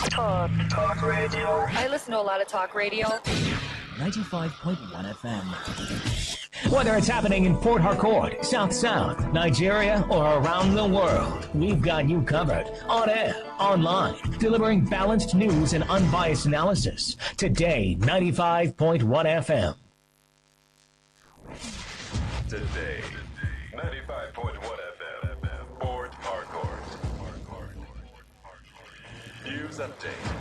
Talk radio. I listen to a lot of talk radio. 95.1 FM. Whether it's happening in Port Harcourt, South South, Nigeria, or around the world, we've got you covered. On air, online, delivering balanced news and unbiased analysis. Today, 95.1 FM. Today, 95.1 FM, Port Harcourt. News update.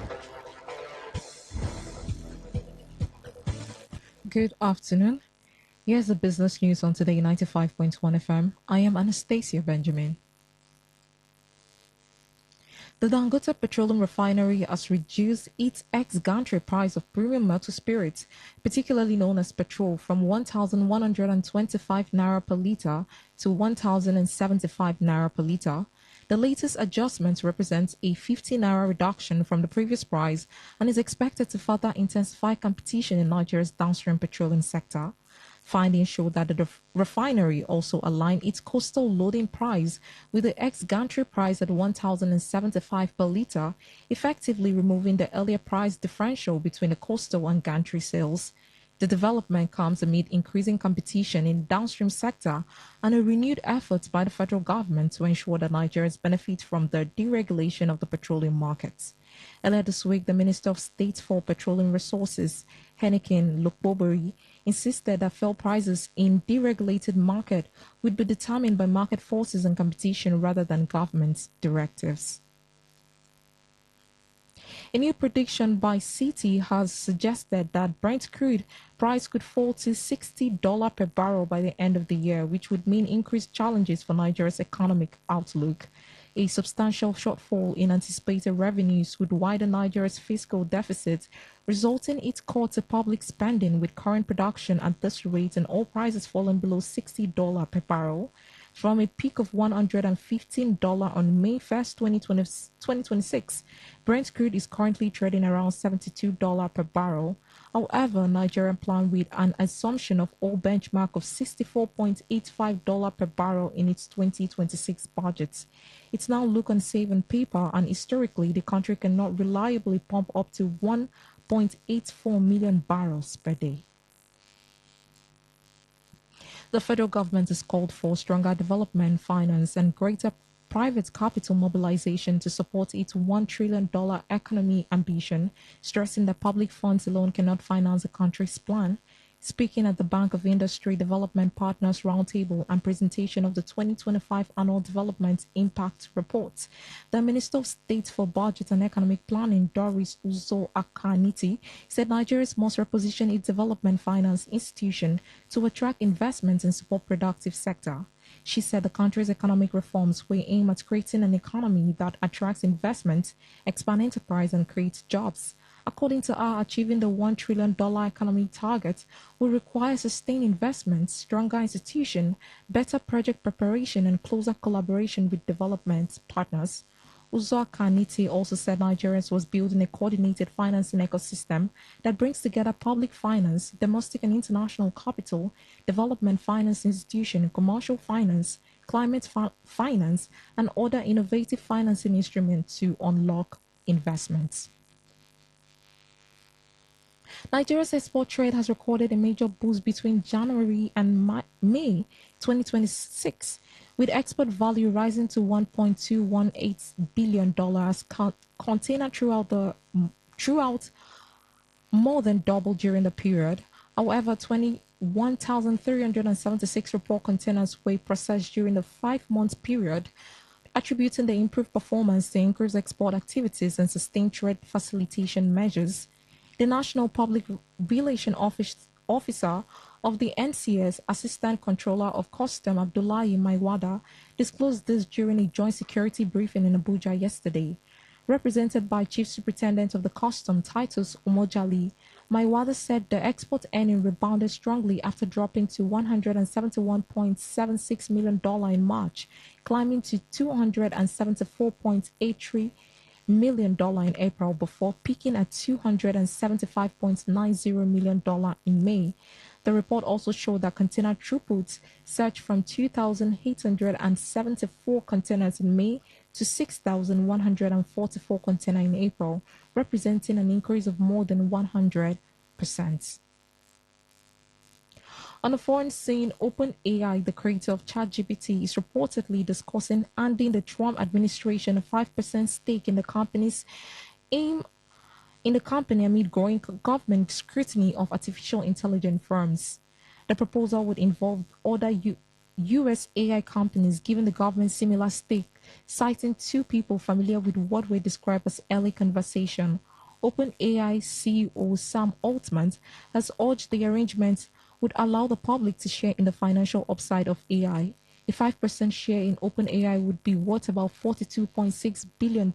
Good afternoon. Here's the business news on Today 95.1 FM. I am Anastasia Benjamin. The Dangote Petroleum Refinery has reduced its ex-gantry price of premium metal spirits, particularly known as petrol, from 1,125 naira per litre to 1,075 naira per litre. The latest adjustment represents a 50 naira reduction from the previous price and is expected to further intensify competition in Nigeria's downstream petroleum sector. Findings show that the refinery also aligned its coastal loading price with the ex-gantry price at 1,075 per litre, effectively removing the earlier price differential between the coastal and gantry sales. The development comes amid increasing competition in the downstream sector and a renewed effort by the federal government to ensure that Nigerians benefit from the deregulation of the petroleum markets. Earlier this week, the Minister of State for Petroleum Resources, Henikin Lukbobori, insisted that fuel prices in deregulated market would be determined by market forces and competition rather than government directives. A new prediction by Citi has suggested that Brent crude price could fall to $60 per barrel by the end of the year, which would mean increased challenges for Nigeria's economic outlook. A substantial shortfall in anticipated revenues would widen Nigeria's fiscal deficit, resulting in its cut to public spending, with current production at this rate and oil prices falling below $60 per barrel. From a peak of $115 on May 1st, 2026, Brent crude is currently trading around $72 per barrel. However, Nigeria planned with an assumption of oil benchmark of $64.85 per barrel in its 2026 budget. It's now look unsafe on paper, and historically, the country cannot reliably pump up to 1.84 million barrels per day. The federal government has called for stronger development finance and greater private capital mobilization to support its $1 trillion economy ambition, stressing that public funds alone cannot finance the country's plan. Speaking at the Bank of Industry Development Partners Roundtable and presentation of the 2025 Annual Development Impact Report, the Minister of State for Budget and Economic Planning, Doris Uzo-Akaniti, said Nigeria must reposition its development finance institution to attract investment and support productive sector. She said the country's economic reforms will aim at creating an economy that attracts investment, expands enterprise, and creates jobs. According to her, achieving the $1 trillion economy target will require sustained investment, stronger institution, better project preparation, and closer collaboration with development partners. Uzo Kaniti also said Nigerians was building a coordinated financing ecosystem that brings together public finance, domestic and international capital, development finance institution, commercial finance, climate finance, and other innovative financing instruments to unlock investments. Nigeria's export trade has recorded a major boost between January and May 2026, with export value rising to $1.218 billion as container throughout more than doubled during the period. However, 21,376 report containers were processed during the 5-month period, attributing the improved performance to increased export activities and sustained trade facilitation measures. The National Public Relations Officer of the NCS, Assistant Controller of Custom Abdullahi Maiwada, disclosed this during a joint security briefing in Abuja yesterday. Represented by Chief Superintendent of the Custom, Titus Umojali, Maiwada said the export earning rebounded strongly after dropping to $171.76 million in March, climbing to $274.83 million in April before peaking at $275.90 million in May. The report also showed that container throughputs surged from 2,874 containers in May to 6,144 containers in April, representing an increase of more than 100%. On the foreign scene, OpenAI, the creator of ChatGPT, is reportedly discussing handing the Trump administration a 5% stake in the company's aim in the company amid growing government scrutiny of artificial intelligence firms. The proposal would involve other U.S. AI companies giving the government similar stake, citing two people familiar with what were described as early conversation. OpenAI CEO Sam Altman has urged the arrangement would allow the public to share in the financial upside of AI. A 5% share in OpenAI would be worth about $42.6 billion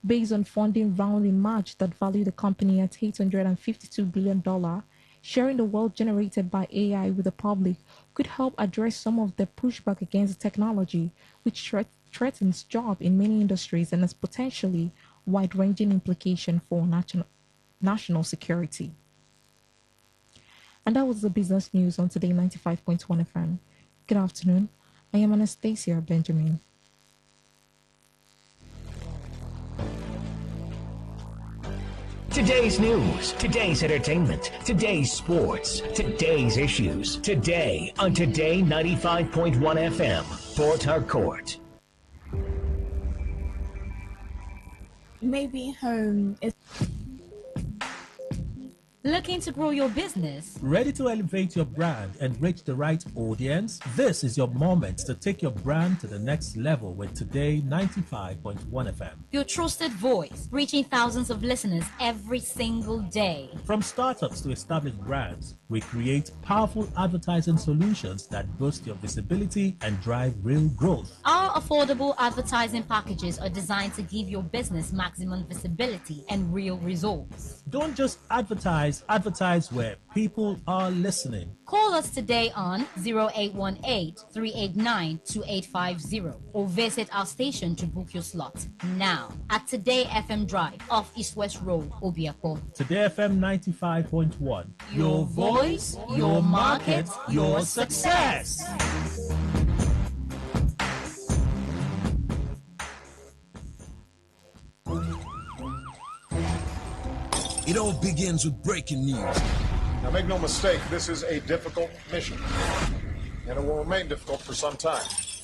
based on funding round in March that valued the company at $852 billion. Sharing the wealth generated by AI with the public could help address some of the pushback against the technology, which threatens jobs in many industries and has potentially wide-ranging implications for national security. And that was the business news on Today 95.1 FM. Good afternoon. I am Anastasia Benjamin. Today's news, today's entertainment, today's sports, today's issues. Today on Today 95.1 FM, Port Harcourt. Maybe home is... Looking to grow your business? Ready to elevate your brand and reach the right audience? This is your moment to take your brand to the next level with Today 95.1 FM. Your trusted voice, reaching thousands of listeners every single day. From startups to established brands, we create powerful advertising solutions that boost your visibility and drive real growth. Our affordable advertising packages are designed to give your business maximum visibility and real results. Don't just advertise where people are listening. Call us today on 0818-389-2850 or visit our station to book your slot now at Today FM Drive off East West Road, Obiako. Today FM 95.1. Your voice, your market, your success. It all begins with breaking news. Now, make no mistake, this is a difficult mission, and it will remain difficult for some time.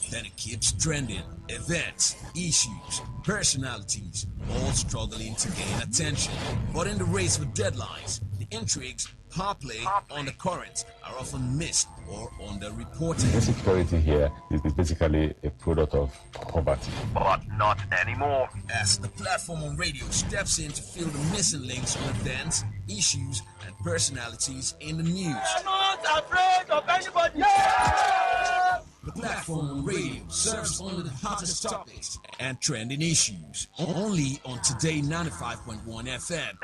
Then it keeps trending. Events, issues, personalities, all struggling to gain attention. But in the race for deadlines, the intrigues, power play, on the currents are often missed or underreported. Insecurity here is basically a product of poverty. But not anymore. As the platform on radio steps in to fill the missing links on events, issues, and personalities in the news. I'm not afraid of anybody. Yeah! The platform on radio serves only the hottest topics and trending issues. Only on Today 95.1 FM. 95.1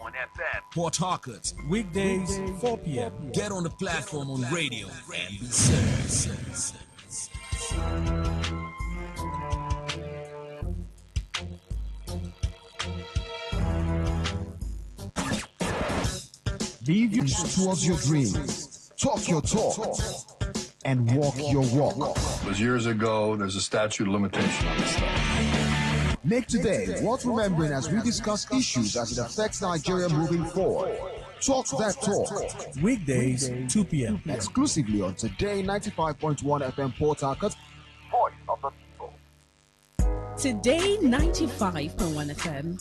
FM. Port Harcourt. Weekdays, 4 p.m. Get on the platform on radio and be served. Live towards your dreams. Talk your talk. And walk your walk. It was years ago. There's a statute of limitation on this stuff. Make today worth remembering as we discuss issues as it affects Nigeria moving forward. Talk that talk. Weekdays, 2 p.m. Exclusively on Today 95.1 FM Port Harcourt. Voice of the people. Today 95.1 FM,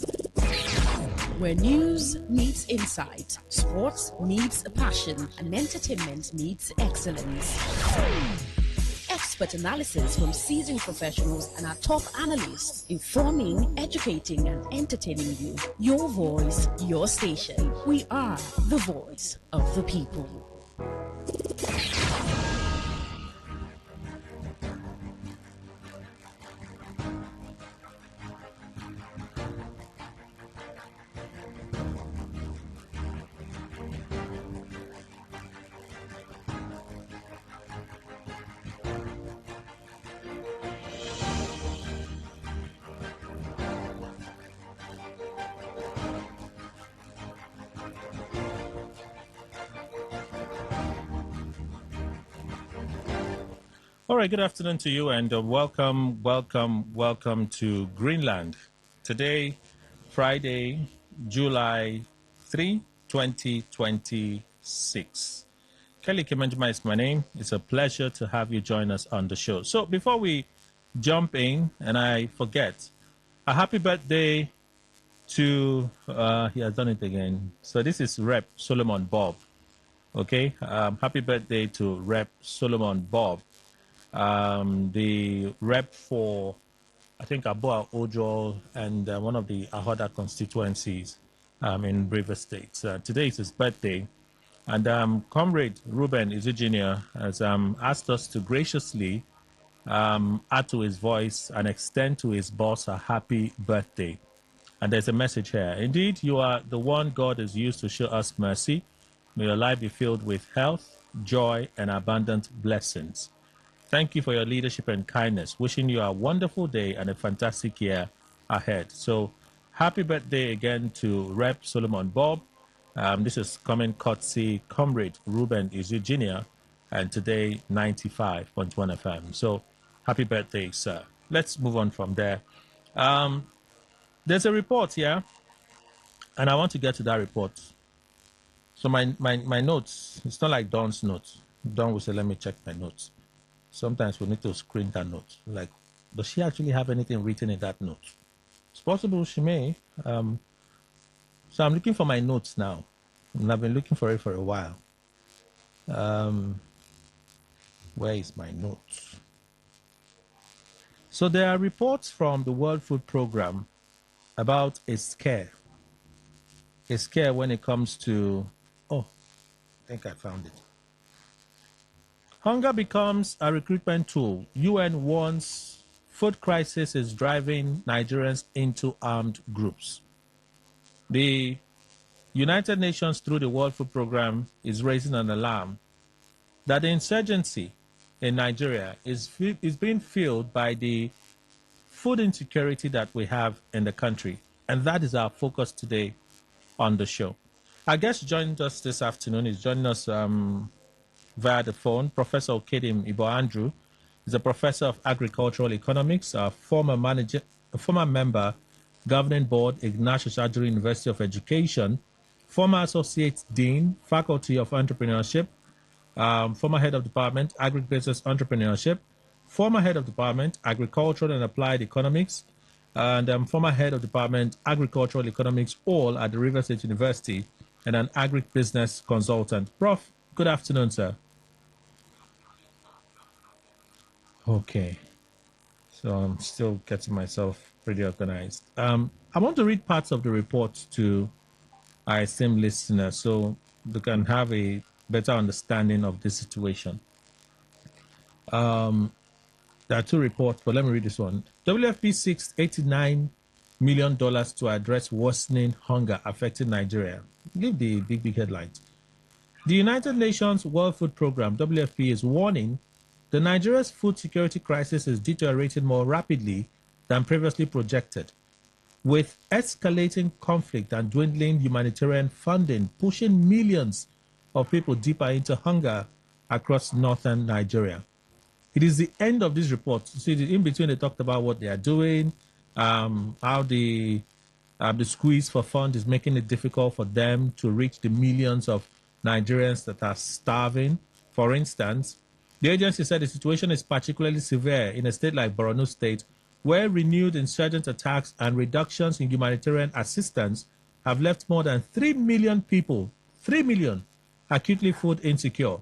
where news meets insight, sports meets passion, and entertainment meets excellence. Expert analysis from seasoned professionals and our top analysts, informing, educating, and entertaining you. Your voice, your station. We are the voice of the people. All right, good afternoon to you and welcome to Greenland. Today, Friday, July 3, 2026. Kelly Kimanjima is my name. It's a pleasure to have you join us on the show. So before we jump in, and I forget, a happy birthday to, he has done it again. So this is Rep Solomon Bob. Okay, happy birthday to Rep Solomon Bob. The rep for, I think, Aboa Ojo and one of the Ahoda constituencies in River State. Today is his birthday. And Comrade Ruben Izujinia has asked us to graciously add to his voice and extend to his boss a happy birthday. And there's a message here. Indeed, you are the one God has used to show us mercy. May your life be filled with health, joy, and abundant blessings. Thank you for your leadership and kindness. Wishing you a wonderful day and a fantastic year ahead. So, happy birthday again to Rep Solomon Bob. This is coming courtesy Comrade Ruben Izujinia, and today 95.1 FM. So, happy birthday, sir. Let's move on from there. There's a report here, and I want to get to that report. So, my notes, it's not like Don's notes. Don will say, let me check my notes. Sometimes we need to screen that note. Like, does she actually have anything written in that note? It's possible she may. So I'm looking for my notes now. And I've been looking for it for a while. Where is my notes? So there are reports from the World Food Program about a scare. A scare when it comes to, I think I found it. Hunger becomes a recruitment tool. UN warns food crisis is driving Nigerians into armed groups. The United Nations, through the World Food Program, is raising an alarm that the insurgency in Nigeria is being fueled by the food insecurity that we have in the country. And that is our focus today on the show. Our guest joined us this afternoon. He's joining us via the phone. Professor Okedim Ibo Andrew is a professor of agricultural economics, a former member, governing board, Ignatius Ajuri University of Education, former associate dean, faculty of entrepreneurship, former head of department, agribusiness entrepreneurship, former head of department, agricultural and applied economics, and former head of department, agricultural economics, all at the River State University, and an agribusiness consultant. Prof, good afternoon, sir. Okay, so I'm still getting myself pretty organized. I want to read parts of the report to our esteemed listeners so they can have a better understanding of the situation. There are two reports, but let me read this one. WFP seeks $89 million to address worsening hunger affecting Nigeria. Give the big headlines. The United Nations World Food Program, WFP, is warning the Nigeria's food security crisis is deteriorating more rapidly than previously projected, with escalating conflict and dwindling humanitarian funding pushing millions of people deeper into hunger across northern Nigeria. It is the end of this report. See, in between they talked about what they are doing, how the squeeze for funds is making it difficult for them to reach the millions of Nigerians that are starving. For instance, the agency said the situation is particularly severe in a state like Borno State, where renewed insurgent attacks and reductions in humanitarian assistance have left more than 3 million people, 3 million, acutely food insecure.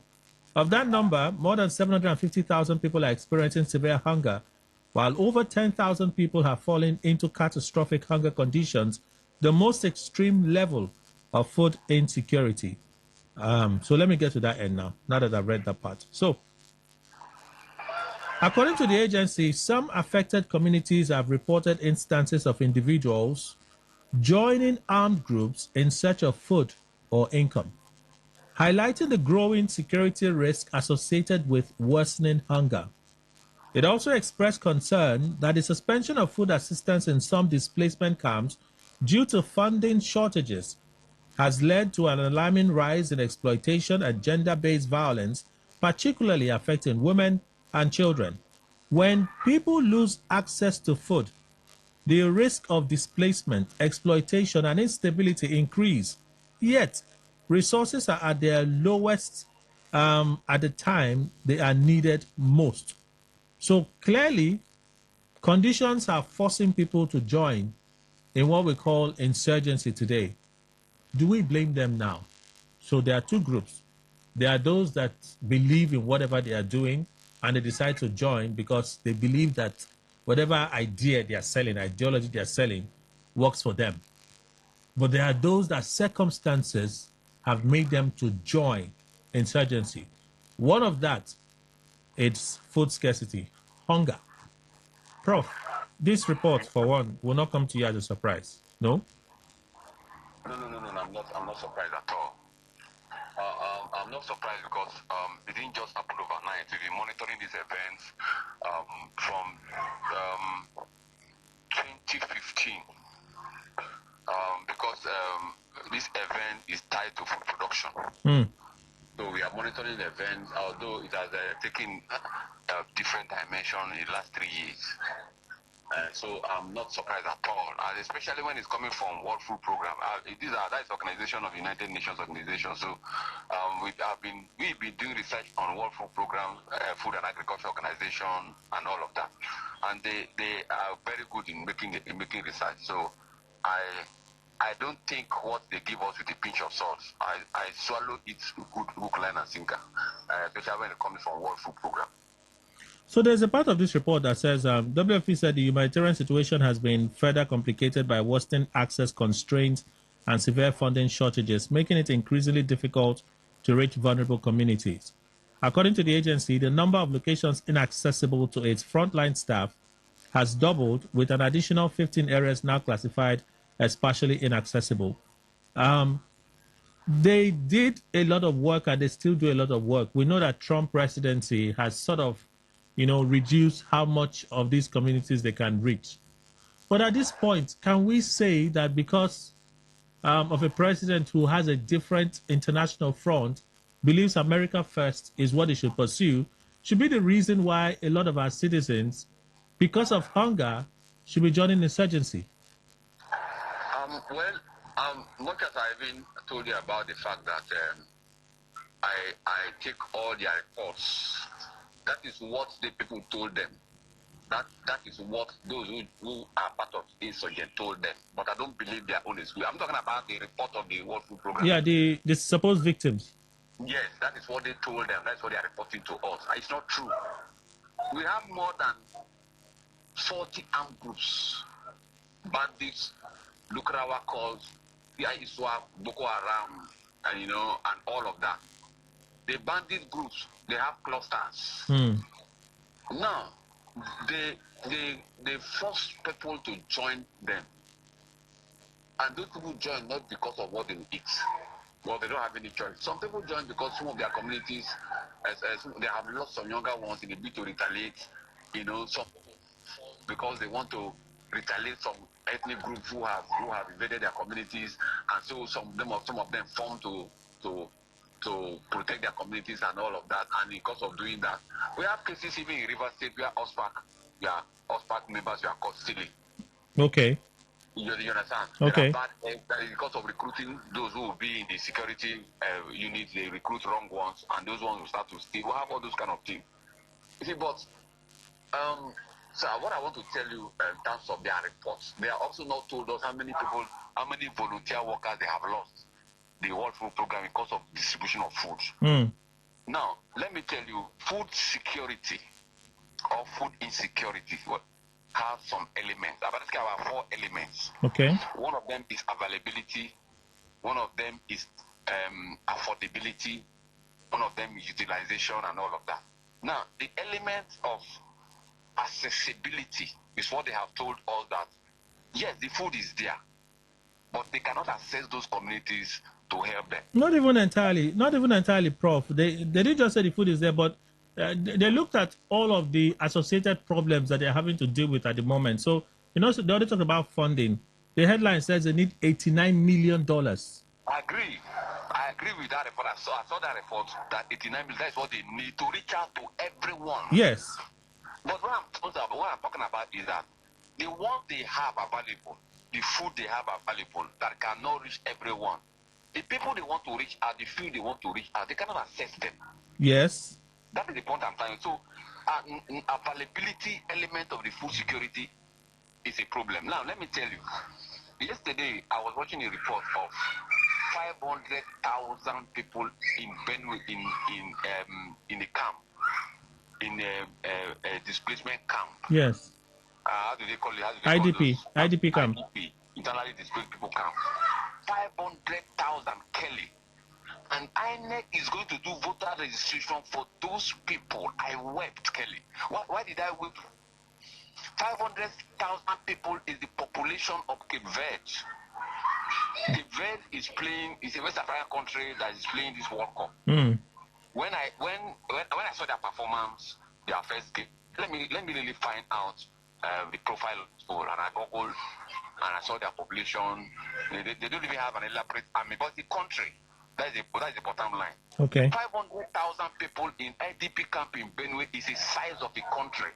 Of that number, more than 750,000 people are experiencing severe hunger, while over 10,000 people have fallen into catastrophic hunger conditions, the most extreme level of food insecurity. So let me get to that end now that I've read that part. So, according to the agency, some affected communities have reported instances of individuals joining armed groups in search of food or income, highlighting the growing security risk associated with worsening hunger. It also expressed concern that the suspension of food assistance in some displacement camps due to funding shortages has led to an alarming rise in exploitation and gender-based violence, particularly affecting women, and children. When people lose access to food, the risk of displacement, exploitation, and instability increase. Yet, resources are at their lowest at the time they are needed most. So clearly, conditions are forcing people to join in what we call insurgency today. Do we blame them now? So there are two groups. There are those that believe in whatever they are doing and they decide to join because they believe that whatever idea they are selling, ideology they are selling, works for them. But there are those that circumstances have made them to join insurgency. One of that is food scarcity, hunger. Prof, this report, for one, will not come to you as a surprise. No? No. I'm not surprised at all. I'm not surprised because it didn't just happen overnight. We've been monitoring these events from 2015 because this event is tied to food production. So we are monitoring the events, although it has taken a different dimension in the last 3 years. So I'm not surprised at all, and especially when it's coming from World Food Program. That is organization of United Nations organization. So we've been doing research on World Food Program, Food and Agriculture Organization, and all of that. And they are very good in making research. So I don't think what they give us with a pinch of salt. I swallow it good hook, line, and sinker, especially when it comes from World Food Program. So there's a part of this report that says WFP said the humanitarian situation has been further complicated by worsening access constraints and severe funding shortages, making it increasingly difficult to reach vulnerable communities. According to the agency, the number of locations inaccessible to its frontline staff has doubled, with an additional 15 areas now classified as partially inaccessible. They did a lot of work and they still do a lot of work. We know that Trump presidency has sort of reduce how much of these communities they can reach. But at this point, can we say that because of a president who has a different international front, believes America first is what he should pursue, should be the reason why a lot of our citizens, because of hunger, should be joining insurgency? Much as I even told you about the fact that I take all their reports. That is what the people told them. That is what those who are part of the insurgent told them. But I don't believe their own is good. I'm talking about the report of the World Food Program. Yeah, the supposed victims. Yes, that is what they told them. That's what they are reporting to us. It's not true. We have more than 40 armed groups. Bandits, Lukrawa calls, Iswa, Boko Haram, and all of that. The bandit groups, they have clusters. Now, they force people to join them. And those people join not because of what they eat. Well, they don't have any choice. Some people join because some of their communities, they have lost some younger ones in a bid to retaliate. Some because they want to retaliate some ethnic groups who have invaded their communities, and so some of them form to protect their communities and all of that. And because of doing that, we have cases even in River State where OSPAC members were caught stealing. Okay. You understand? Okay. Because of recruiting those who will be in the security units, they recruit wrong ones, and those ones will start to steal. We have all those kind of things. You see, but so what I want to tell you in terms of their reports, they are also not told us how many volunteer workers they have lost the World Food Program because of distribution of food. Now, let me tell you, food security or food insecurity have some elements. About this, there are 4 elements. Okay. One of them is availability. One of them is affordability. One of them is utilization and all of that. Now, the element of accessibility is what they have told us that, yes, the food is there, but they cannot access those communities to help them. Not even entirely, Prof. They didn't just say the food is there, but they looked at all of the associated problems that they're having to deal with at the moment. So, so they already talk about funding. The headline says they need $89 million I agree with that report. I saw that report that 89 million, that's what they need to reach out to everyone. Yes. But what I'm talking about is that the ones they have available, the food they have available that cannot reach everyone, the people they want to reach out, the few they want to reach out, they cannot access them. Yes. That is the point I'm trying. So, availability element of the food security is a problem. Now, let me tell you. Yesterday, I was watching a report of 500,000 people in Benue in a camp, in a displacement camp. Yes. How do they call it? IDP camp. IDP, internally displaced people camp. 500,000, Kelly. And INEC is going to do voter registration for those people. I wept, Kelly. Why did I weep? 500,000 people is the population of Cape Verde. Cape Verde is a West African country that is playing this World Cup. Mm. When I saw their performance, their first game, let me really find out the profile of the school, and I googled and I saw their population. They don't even have an elaborate army, but the country, that is the bottom line. Okay. 500,000 people in IDP camp in Benue is the size of the country.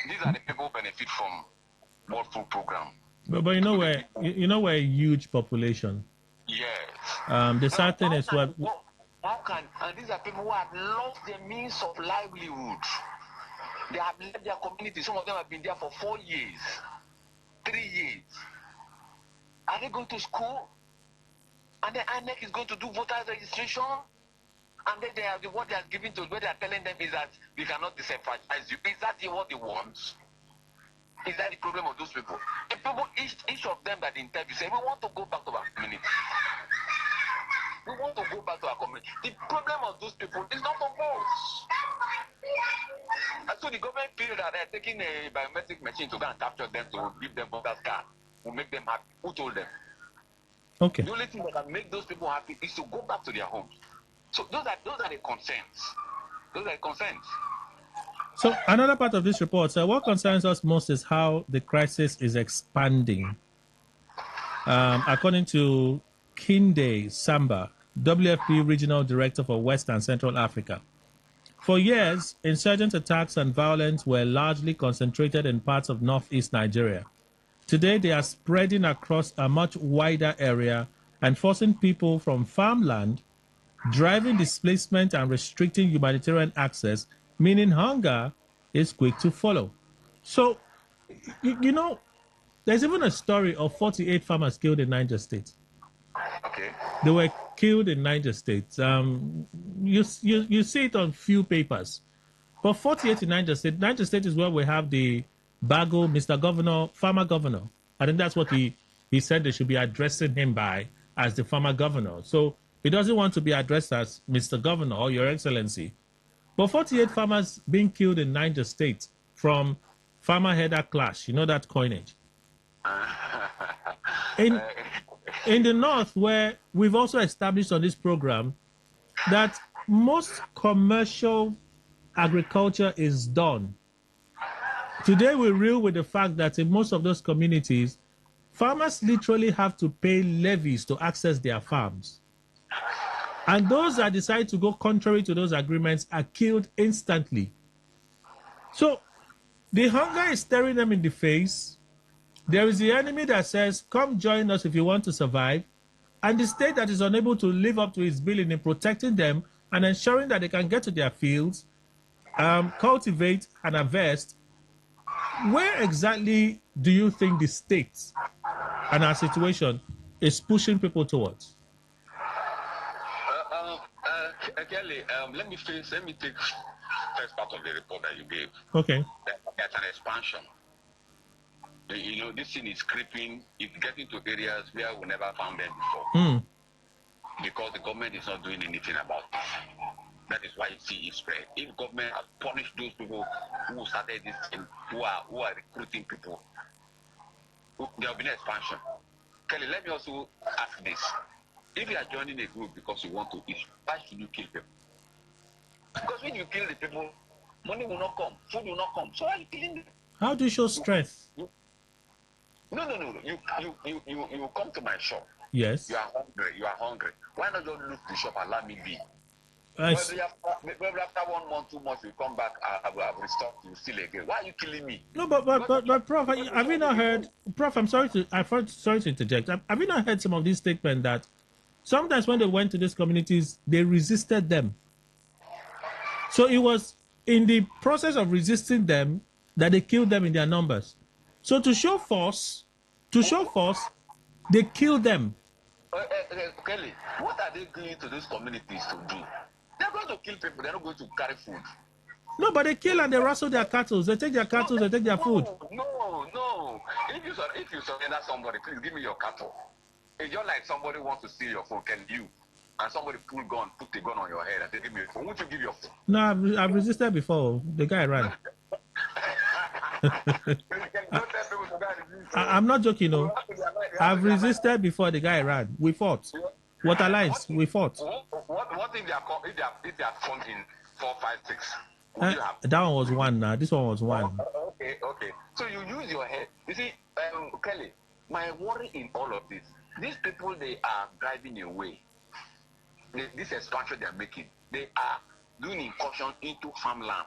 These are the people who benefit from World Food Program. But you know we're a huge population. Yes. The sad thing is what. And these are people who have lost their means of livelihood. They have left their community. Some of them have been there for 4 years, 3 years. Are they going to school? And then INEC is going to do voter registration? And then what they are giving to, what they are telling them is that we cannot disenfranchise you. Is that what they want? Is that the problem of those people? The people, each of them that interview say, we want to go back to our community. We want to go back to our community. The problem of those people is not of us. And so the government feel that they're taking a biometric machine to go and capture them, to give them voters card, will make them happy. Who told them? Okay. The only thing that can make those people happy is to go back to their homes. So those are the concerns. Those are the concerns. So another part of this report, what concerns us most is how the crisis is expanding. According to Kinde Samba, WFP Regional Director for West and Central Africa, for years, insurgent attacks and violence were largely concentrated in parts of northeast Nigeria. Today, they are spreading across a much wider area and forcing people from farmland, driving displacement and restricting humanitarian access, meaning hunger is quick to follow. So, you know, there's even a story of 48 farmers killed in Niger State. Okay. They were killed in Niger State. You see it on few papers. But 48 in Niger State. Niger State is where we have the Bago, Mr. Governor, farmer governor. I think that's what he said they should be addressing him by, as the farmer governor. So he doesn't want to be addressed as Mr. Governor or Your Excellency. But 48 farmers being killed in Niger State from farmer-header clash. You know that coinage. In the north, where we've also established on this program that most commercial agriculture is done. Today, we reel with the fact that in most of those communities, farmers literally have to pay levies to access their farms. And those that decide to go contrary to those agreements are killed instantly. So the hunger is staring them in the face. There is the enemy that says, come join us if you want to survive. And the state that is unable to live up to its billing in protecting them and ensuring that they can get to their fields, cultivate and harvest. Where exactly do you think the state and our situation is pushing people towards? Kelly, let me take first part of the report that you gave. Okay. That's an expansion. You know, this thing is creeping. It's getting to areas where we never found them before. Because the government is not doing anything about it. That is why you see it spread. If government has punished those people who started this thing, who are recruiting people, there will be an expansion. Kelly, let me also ask this. If you are joining a group because you want to eat, why should you kill them? Because when you kill the people, money will not come, food will not come. So why are you killing them? How do you show strength? No. You come to my shop. Yes. You are hungry. Why not just look the shop and let me be? Yes. Maybe after 1 month, 2 months, you come back, I've restocked you still again. Why are you killing me? No, but Prof, have you not heard? Prof, sorry to interject. Have you not heard some of these statements that sometimes when they went to these communities, they resisted them? So it was in the process of resisting them that they killed them in their numbers. So to show force, they killed them. Kelly, what are they going to those communities to do? They're going to kill people. They're not going to carry food. No, but they kill and they rustle their cattle. They take their cattle. They take their food. No. If you surrender somebody, please give me your cattle. It's just like somebody wants to steal your phone, can you? And somebody put a gun on your head and say, give me your phone. Won't you give your phone? No, I've resisted before. The guy ran. I'm not joking, no. I've resisted before the guy ran. We fought. Water lines, we fought. What if they are phoned in 4, 5, 6? That one was one now. This one was one. Okay. So you use your head. You see, Kelly, my worry in all of this, these people, they are driving away. This expansion they are making, they are doing incursion into farmland.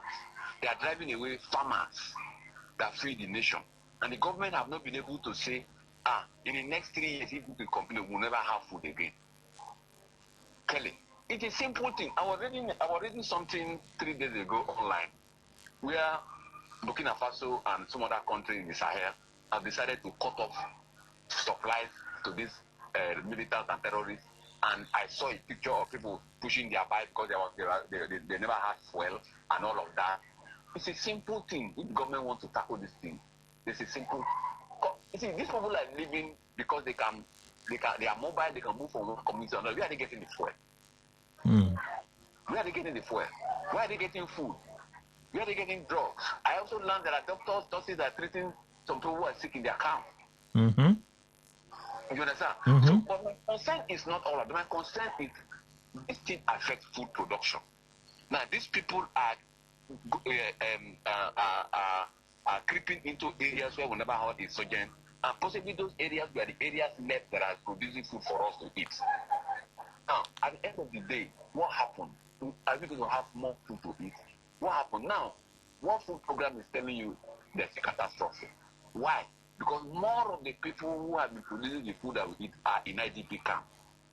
They are driving away farmers that feed the nation. And the government have not been able to say, in the next 3 years, if we complain, we'll never have food again. Kelly, it's a simple thing. I was reading something 3 days ago online where Burkina Faso and some other countries in the Sahel have decided to cut off supplies to these militants and terrorists. And I saw a picture of people pushing their bike because they never had fuel and all of that. It's a simple thing. If the government wants to tackle this thing, it's a simple. You see, these people are living because they are mobile. They can move from one community to another. Where are they getting the fuel? Where are they getting the fuel? Where are they getting food? Where are they getting drugs? I also learned that doctors that are treating some people who are sick in their camp. Mm-hmm. You understand? Mm-hmm. So, but my concern is not all of that. My concern is this thing affects food production. Now, these people are creeping into areas where we never had insurgents, and possibly those areas were the areas left that are producing food for us to eat. Now, at the end of the day, what happened? Are we going to have more food to eat? What happened? Now, one food program is telling you there's a catastrophe. Why? Because more of the people who have been producing the food that we eat are in IDP camp.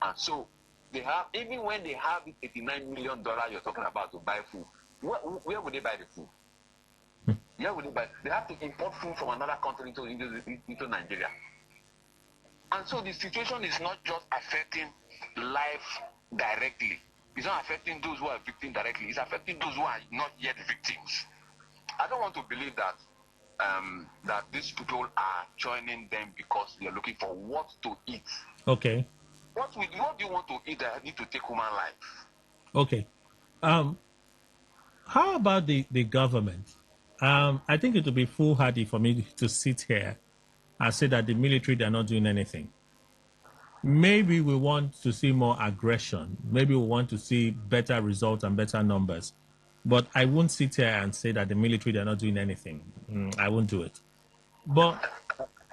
And so, they have, even when they have this $89 million you're talking about to buy food, where would they buy the food? Where would they buy? They have to import food from another country into Nigeria. And so the situation is not just affecting life directly. It's not affecting those who are victims directly. It's affecting those who are not yet victims. I don't want to believe that that these people are joining them because they're looking for what to eat. Okay. What do you want to eat that need to take human life? Okay. How about the government? I think it would be foolhardy for me to sit here and say that the military, they're not doing anything. Maybe we want to see more aggression. Maybe we want to see better results and better numbers. But I won't sit here and say that the military, they're not doing anything. I won't do it. But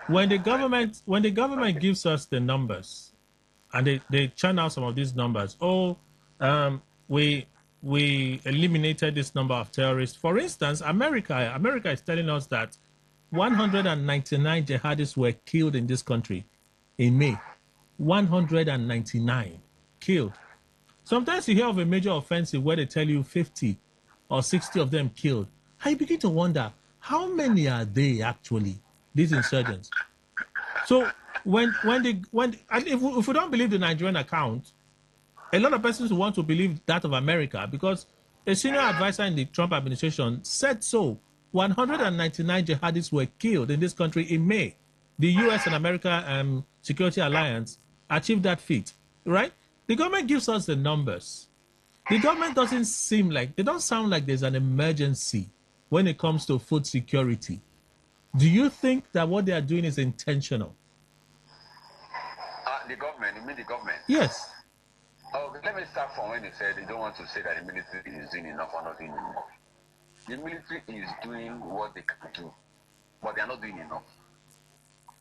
when the government gives us the numbers, and they churn out some of these numbers, we eliminated this number of terrorists. For instance, America is telling us that 199 jihadists were killed in this country in May. 199 killed. Sometimes you hear of a major offensive where they tell you 50 or 60 of them killed. I begin to wonder, how many are they actually, these insurgents? So if we don't believe the Nigerian account, a lot of persons want to believe that of America, because a senior advisor in the Trump administration said so. 199 jihadists were killed in this country in May. The U.S. and America Security Alliance achieved that feat, right? The government gives us the numbers. The government they don't sound like there's an emergency when it comes to food security. Do you think that what they are doing is intentional? The government, you mean the government? Yes. Let me start from when they said they don't want to say that the military is doing enough or not doing enough. The military is doing what they can do, but they are not doing enough.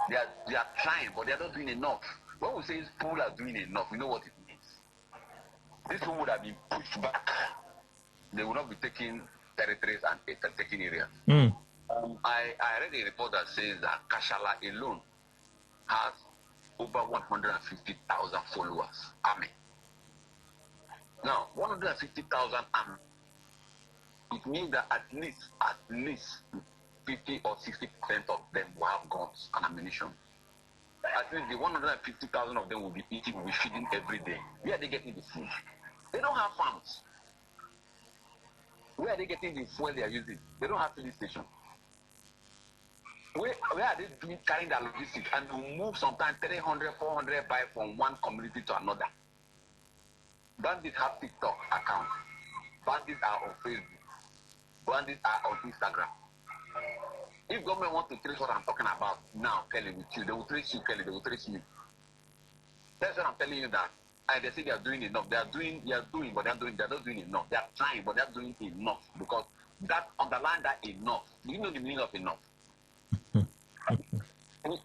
They are trying, but they are not doing enough. When we say people are doing enough, we know what it means. These people would have been pushed back. They will not be taking territories and taking areas. I read a report that says that Kashala alone has over 150,000 followers. Army. Now, 150,000 army. It means that at least 50 or 60% of them will have guns and ammunition. At least the 150,000 of them will be eating, will be feeding every day. Where are they getting the food? They don't have farms. Where are they getting the fuel they are using? They don't have filling station. Where are they carrying their logistics and to move sometimes 300, 400 by from one community to another? Bandits have TikTok accounts. Bandits are on Facebook. Bandits are on Instagram. If government wants to trace what I'm talking about now, Kelly, with you, they will trace you, Kelly, they will trace me. That's what I'm telling you that. And they say they are doing enough. They are doing, but they're not doing enough. They are trying, but they're doing enough. Because that underline that enough. Do you know the meaning of enough?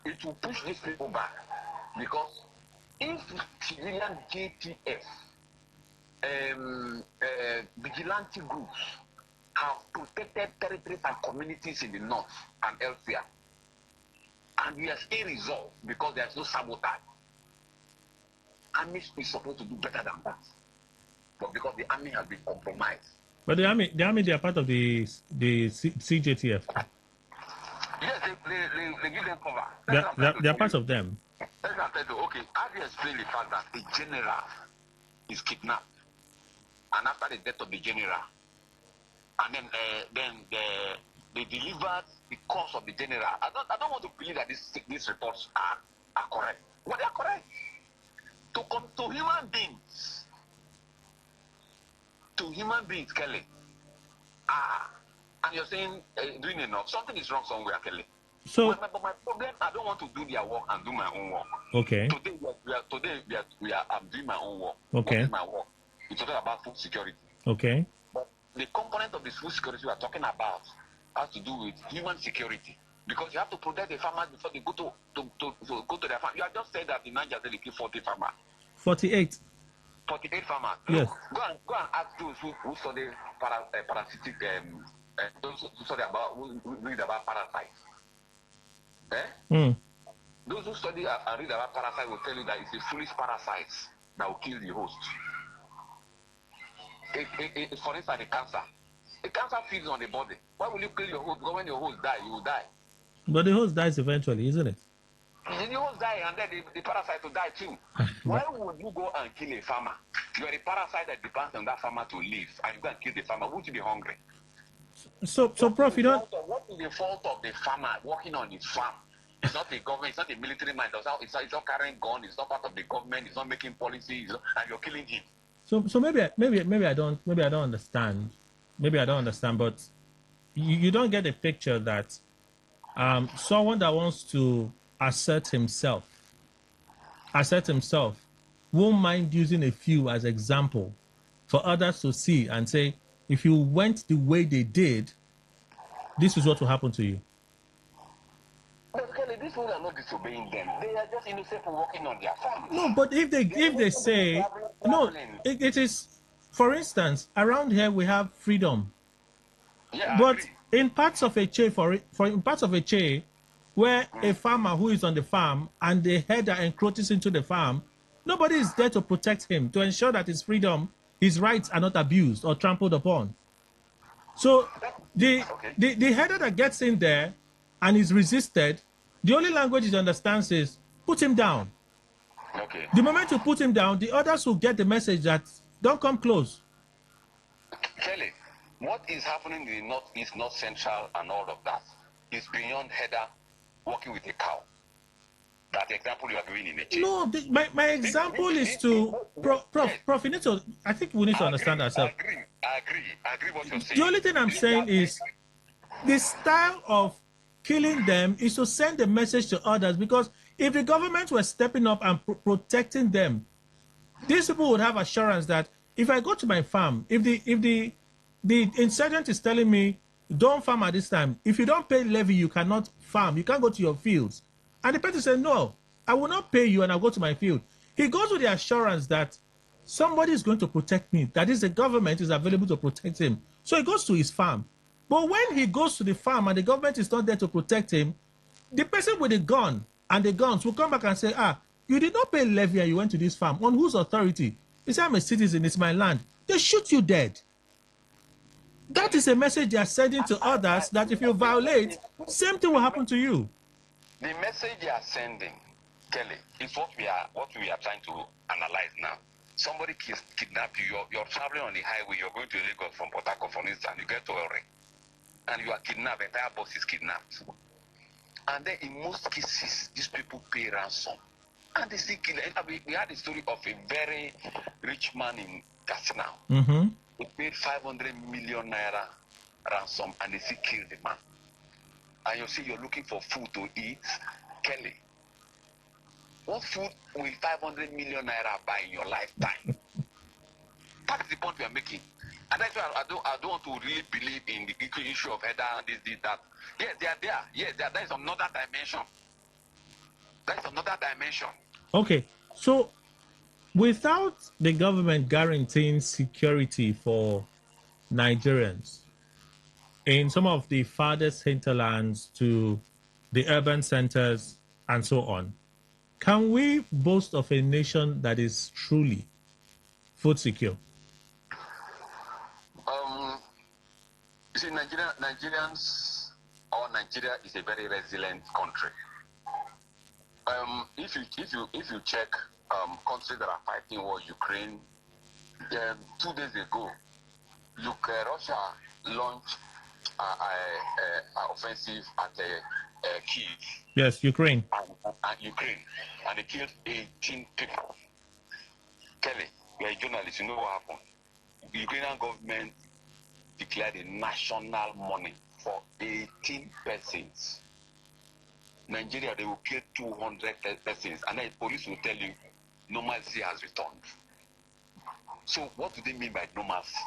It will push these people back. Because if civilian JTF, vigilante groups have protected territories and communities in the north and elsewhere, and we are still resolved because there's no sabotage, army is supposed to do better than that. But because the army has been compromised. But the army, they are part of the CJTF. Yes, they give them cover. They are part of them. Let's not tell you, okay, how do you explain the fact that a general is kidnapped, and after the death of the general, and then they delivered the cause of the general? I don't want to believe that these reports are correct. But they are correct. To come to human beings, Kelly. And you're saying doing enough. Something is wrong somewhere, Kelly. So, but my problem, I don't want to do their work and do my own work. Okay. Today I'm doing my own work. Okay. What is my work? We're talking about food security. Okay. But the component of this food security we're talking about has to do with human security. Because you have to protect the farmers before they go to their farm. You have just said that in Nigeria they kill 40 farmers. 48. 48 farmers. Yes. Go and ask those who study parasitic, those who study about, who read about parasites. Those who study and read about parasites will tell you that it's a foolish parasite that will kill the host. For instance, the cancer. The cancer feeds on the body. Why will you kill your host? Because when your host dies, you will die. But the host dies eventually, isn't it? The host dies and then the parasite will die too. Why would you go and kill a farmer? You are a parasite that depends on that farmer to live, and you go and kill the farmer. Won't you be hungry? So Prof, you don't... What is the fault of the farmer working on his farm? It's not the government, it's not the military man. It's not carrying gun, it's not part of the government, it's not making policies, and you're killing him. So maybe I don't understand. Maybe I don't understand, but you don't get the picture that someone that wants to assert himself won't mind using a few as example for others to see and say, if you went the way they did, this is what will happen to you. But Kelly, these people are not disobeying them. They are just innocent for working on their farm. No, but if they say no, it is. For instance, around here we have freedom. Yeah, but in parts of a where a farmer who is on the farm and the header encroaches into the farm, nobody is there to protect him, to ensure that his freedom, his rights are not abused or trampled upon. So the header that gets in there and is resisted, the only language he understands is put him down. Okay. The moment you put him down, the others will get the message that don't come close. Kelly, what is happening in the Northeast, North Central, and all of that is beyond header working with a cow. That example you are giving in a chain. No, my example is to Prof. You need to. I think we need to understand ourselves. I agree what you're saying. The only thing I'm saying is the style of killing them is to send a message to others, because if the government were stepping up and protecting them, these people would have assurance that if I go to my farm, if the insurgent is telling me don't farm at this time, if you don't pay levy, you cannot farm, you can't go to your fields. And the person said, no, I will not pay you and I'll go to my field. He goes with the assurance that somebody is going to protect me. That is, the government is available to protect him. So he goes to his farm. But when he goes to the farm and the government is not there to protect him, the person with the gun and the guns will come back and say, you did not pay levy and you went to this farm. On whose authority? He said, I'm a citizen, it's my land. They shoot you dead. That is a message they are sending to others that if you violate, same thing will happen to you. The message they are sending, Kelly, is what we are trying to analyze now. Somebody kidnap you. You're traveling on the highway. You're going to Lagos from Port Harcourt, for instance. You get to Ore, and you are kidnapped. The entire bus is kidnapped. And then in most cases, these people pay ransom. And they still kill. We had a story of a very rich man in Katsina. Mm-hmm. He paid 500 million naira ransom, and they still killed the man. And you see, you're looking for food to eat, Kelly. What food will 500 million naira buy in your lifetime? That's the point we are making. And that's why I don't want to really believe in the issue of header and this, that. Yes, they are there. Yes, there is another dimension. That's another dimension. Okay, so without the government guaranteeing security for Nigerians in some of the farthest hinterlands to the urban centers and so on, can we boast of a nation that is truly food secure? You see, Nigerians or Nigeria is a very resilient country. If you check countries that are fighting war, Ukraine, 2 days ago, Russia launched an offensive at Kyiv. Yes, Ukraine. And Ukraine, and they killed 18 people. Kelly, you're a journalist, you know what happened. The Ukrainian government declared a national mourning for 18 persons. Nigeria, they will kill 200 persons, and then the police will tell you normalcy has returned. So what do they mean by normalcy?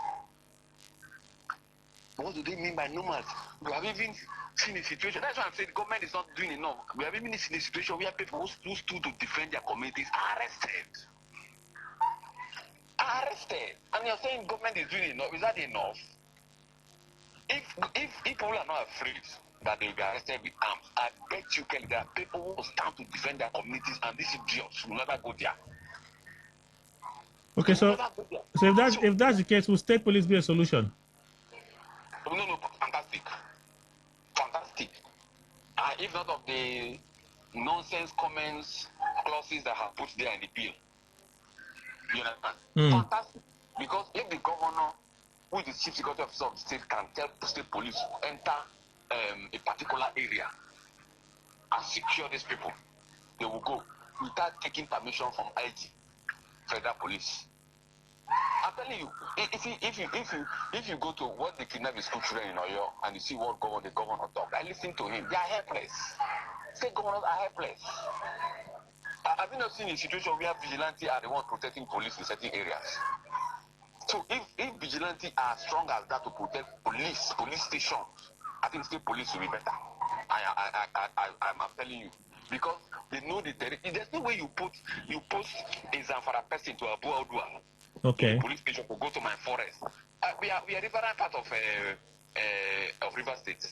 What do they mean by normalcy? We have even seen a situation. That's why I'm saying the government is not doing enough. We have even seen a situation where people who stood to defend their communities are arrested. And you're saying government is doing enough. Is that enough? If people are not afraid that they will be arrested with arms, I bet you, Kelly, there are people who will stand to defend their communities, and these idiots will never go there. Okay, so if that's the case, will state police be a solution? No, fantastic. If not of the nonsense comments, clauses that have put there in the bill. You understand? Fantastic. Because if the governor, who is the chief security officer of the state, can tell the state police to enter a particular area and secure these people, they will go without taking permission from IG, federal police. I'm telling you, if you go to what the kidnapping school children in Oyo and you see what the governor talk, I listen to him. They are helpless. State governors are helpless. Have you not seen a situation where vigilantes are the ones protecting police in certain areas? So if vigilantes are strong as that to protect police stations, I think state police will be better. I'm telling you, because they know the territory. There's no way you post a Zamfara person to Abu Odua. Okay. Police station to go to my forest. We are riverine part of River State.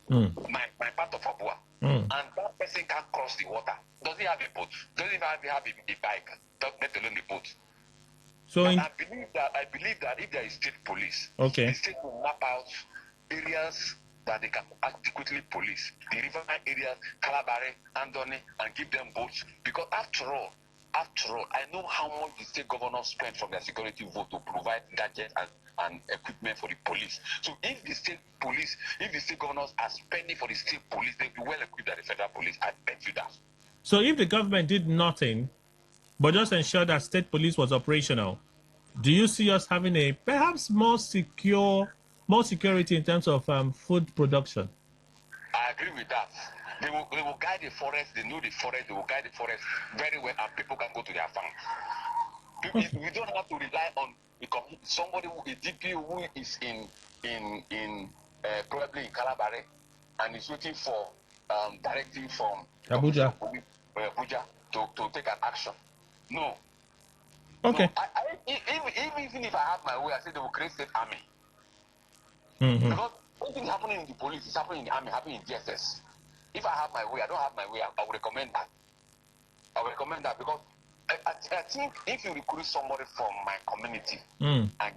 My part of Abua. And that person can't cross the water. Does he have a boat? Does he have a bike? Let alone a boat. So I believe that if there is state police, the state will map out areas that they can adequately police. The riverine areas, Calabare, Andoni, and give them boats. Because after all, I know how much the state governors spend from their security vote to provide gadgets and equipment for the police. So if the state governors are spending for the state police, they'll be well equipped than the federal police. I bet you that. So if the government did nothing, but just ensure that state police was operational, do you see us having a perhaps more security in terms of food production? I agree with that. They will guide the forest. They know the forest. They will guide the forest very well, and people can go to their farms. We don't have to rely on somebody a DP who is in probably in Calabare and is waiting for directive from Abuja to take an action. No. Okay. No, even if I have my way, I say they will create state army. Mm-hmm. Because anything happening in the police is happening in the army, happening in DSS. If I have my way, I don't have my way, I would recommend that. I would recommend that because I think if you recruit somebody from my community and I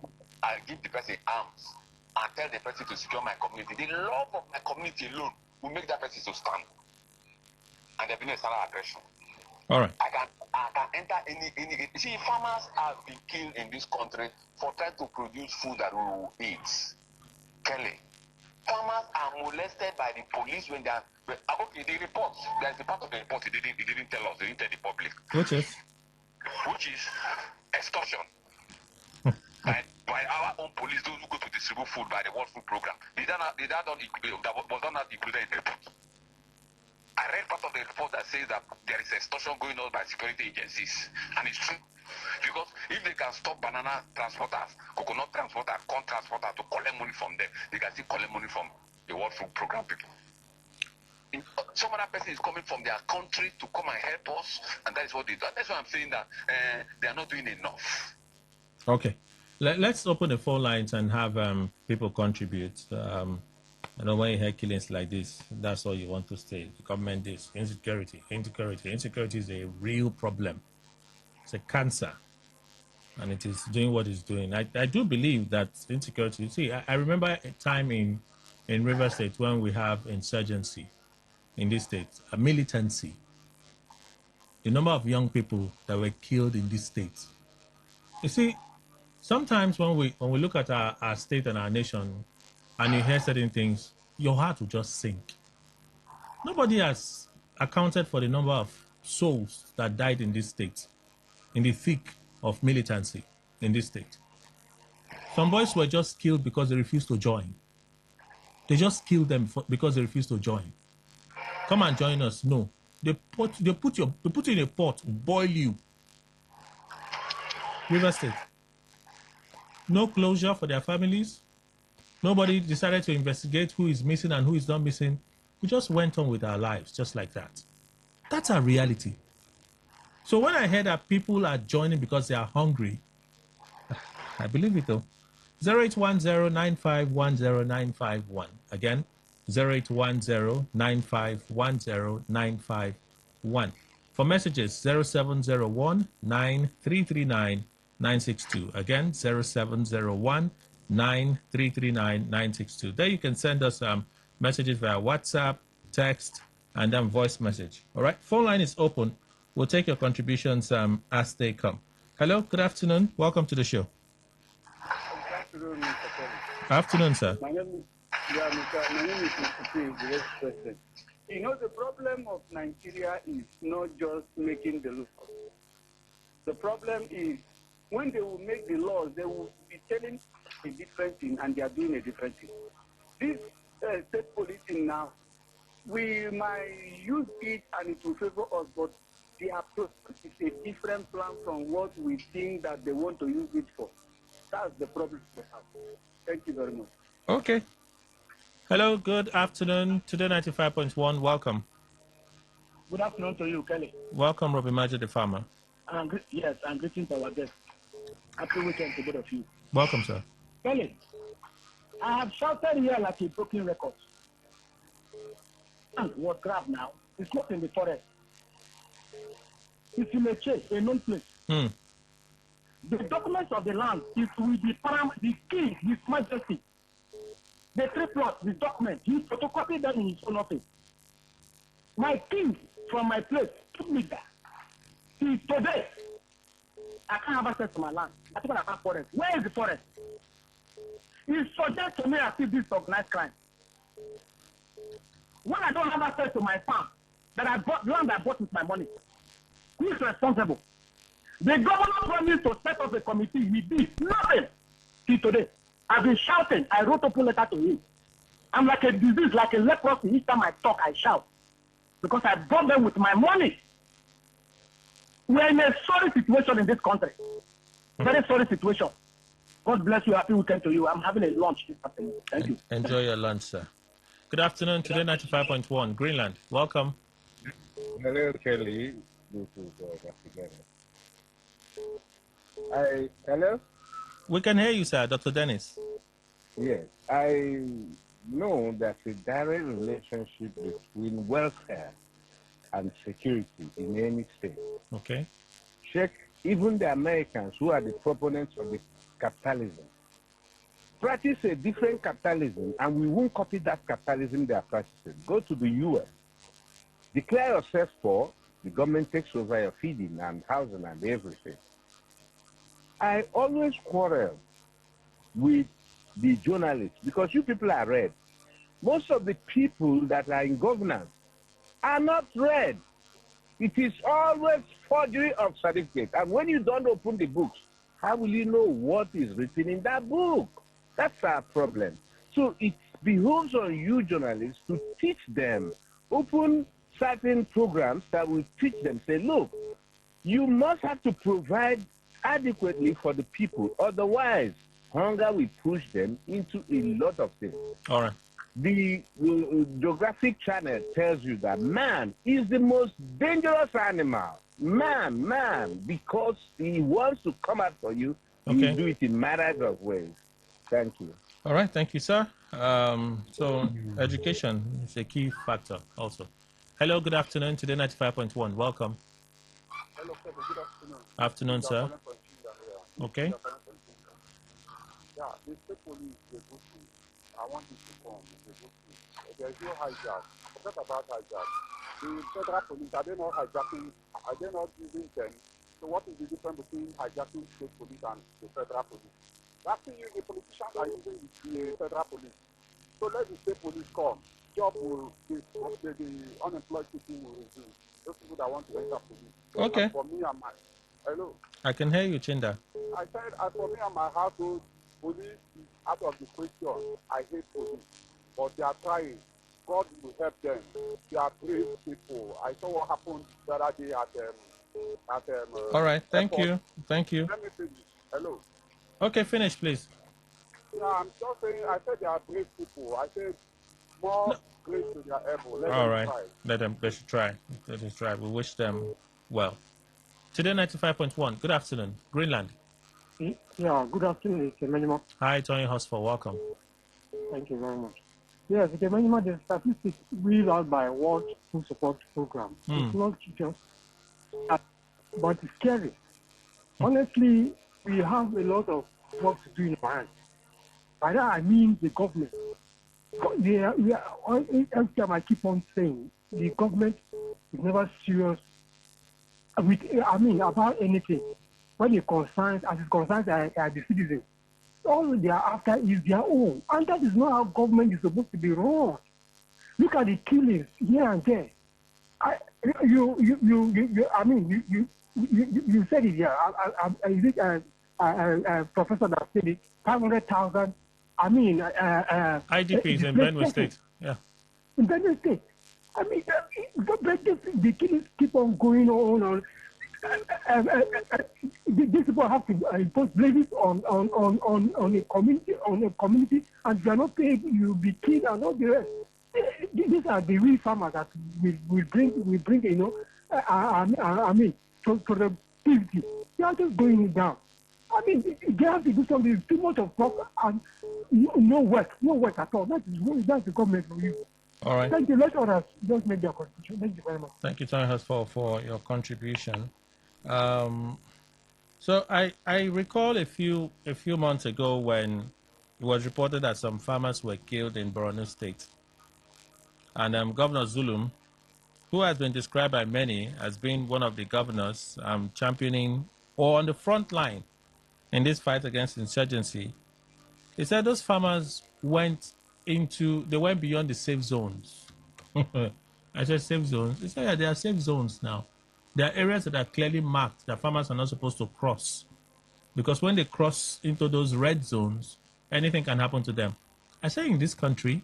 give the person arms and tell the person to secure my community, the love of my community alone will make that person to stand. And there will be no standard aggression. All right. I can enter any. See, farmers have been killed in this country for trying to produce food that we will eat. Kelly, farmers are molested by the police when they are. Okay, the report. There's a part of the report he didn't tell us. They didn't tell the public. Which is extortion. by our own police, those who go to distribute food by the World Food Program. That was not included in the report. I read part of the report that says that there is extortion going on by security agencies, and it's true. Because if they can stop banana transporters, coconut transporters, corn transporters to collect money from them, they can still collect money from the World Food Program people. Some other person is coming from their country to come and help us, and that is what they do. That's why I'm saying that they are not doing enough. Okay. Let's open the phone lines and have people contribute. I know when you hear killings like this, that's all you want to say. The government is insecurity. Insecurity is a real problem. It's a cancer, and it is doing what it's doing. I do believe that insecurity. See, I remember a time in River State when we have insurgency in this state, a militancy. The number of young people that were killed in this state. You see, sometimes when we look at our state and our nation, and you hear certain things, your heart will just sink. Nobody has accounted for the number of souls that died in this state, in the thick of militancy in this state. Some boys were just killed because they refused to join. They just killed them because they refused to join. Come and join us. No. They put you in a pot, boil you. River State. No closure for their families. Nobody decided to investigate who is missing and who is not missing. We just went on with our lives just like that. That's our reality. So when I hear that people are joining because they are hungry, I believe it though. 0810-9510-951. Again, 0810-9510-951. For messages, 0701-9339-962. Again, 0701-9339-962. There you can send us messages via WhatsApp, text, and then voice message. All right, phone line is open. We'll take your contributions as they come. Hello, good afternoon. Welcome to the show. Good afternoon, Mr. Kelly. Afternoon, sir. My name is Mr. President. You know, the problem of Nigeria is not just making the laws. The problem is when they will make the laws, they will be telling a different thing and they are doing a different thing. This state policing now, we might use it and it will favor us, but the approach is a different plan from what we think that they want to use it for. That's the problem we have. Thank you very much. Okay. Hello, good afternoon. Today 95.1, welcome. Good afternoon to you, Kelly. Welcome, Robbie Maja, the farmer. Yes, I'm greeting to our guests. Happy weekend to both of you. Welcome, sir. Kelly, I have shouted here like a broken record. And what grab now? It's not in the forest. It's in a chase, a known place. The documents of the land is with the king, his majesty. The 3 plots, the document, he photocopied them in his own office. My king from my place took me there. See, today, I can't have access to my land. I think I have forest. Where is the forest? He suggests to me as if this organized crime. When I don't have access to my farm, that I bought land I bought with my money, who is responsible? The governor promised to set up a committee. He did nothing. See, today, I've been shouting. I wrote a letter to him. I'm like a disease, like a leprosy. Each time I talk, I shout. Because I bought them with my money. We're in a sorry situation in this country. Very sorry situation. God bless you. Happy weekend to you. I'm having a lunch this afternoon. Thank you. Enjoy your lunch, sir. Good afternoon. Today 95.1 Greenland. Welcome. Hello, Kelly. This is Dr. Dennis. Hello? We can hear you, sir, Dr. Dennis. Yes, I know there's a direct relationship between welfare and security in any state. Okay. Check even the Americans who are the proponents of the capitalism. Practice a different capitalism, and we won't copy that capitalism they are practicing. Go to the U.S. Declare yourself poor. The government takes over your feeding and housing and everything. I always quarrel with the journalists because you people are read. Most of the people that are in governance are not read. It is always forgery of certificates. And when you don't open the books, how will you know what is written in that book? That's our problem. So it behooves on you journalists to teach them, open certain programs that will teach them, say, look, you must have to provide adequately for the people. Otherwise, hunger will push them into a lot of things. All right. The geographic channel tells you that man is the most dangerous animal. Man, because he wants to come out for you, Okay. you do it in myriad of ways. Thank you. All right. Thank you, sir. So education is a key factor also. Hello, good afternoon. Today 95.1. Welcome. Hello, sir. Good afternoon. Afternoon, sir. Okay. Yeah, the state police, they go to, I want you to come, they go to, there's no hijack. Forget about hijack. The federal police, are they not hijacking, are they not using them? So what is the difference between hijacking state police and the federal police? That's the politicians are using the federal police. So let the state police come. Job will, the unemployed people will resume. Those people that want to enter police. So Okay. for me and my, hello? I can hear you, Chinda. I said, as for me and my household, police is out of the question. I hate police, but they are trying. God will help them. They are brave people. I saw what happened the other day at All right. Thank airport. you. Thank you. Let me finish. Hello. Okay, finish, please. Yeah, I'm just saying. I said they are brave people. I said more grace to their elbow. Let All them right. try. They should try. They should try. We wish them well. Today 95.1. Good afternoon. Greenland. Yeah, good afternoon, it's Emmanuel. Hi, Tony Hosford. Welcome. Thank you very much. Yes, it's Emmanuel, the statistics read out by World Food Support Program. It's not just, but it's scary. Honestly, we have a lot of work to do in our hands. By that I mean the government. Every time I keep on saying, the government is never serious about anything. When it concerns the citizens, all they are after is their own. And that is not how government is supposed to be run. Look at the killings here and there. You said it here. Professor that said it, 500,000, IDPs in Benue State. Yeah. In Benue State. The killings keep on going on. These people have to impose blames on a community, and if you are not paid, you'll be killed and all the rest. These are the real farmers that will bring productivity. They are just going down. They have to do something. Too much of work and no work at all. That's the government for you. All right. Thank you. Let others just make their contribution. Thank you very much. Thank you, Tony Hosford, for your contribution. So I recall a few months ago when it was reported that some farmers were killed in Borno State, and Governor Zulum, who has been described by many as being one of the governors championing or on the front line in this fight against insurgency, he said those farmers went beyond the safe zones. I said safe zones. He said, yeah, there are safe zones now. There are areas that are clearly marked that farmers are not supposed to cross. Because when they cross into those red zones, anything can happen to them. I say in this country,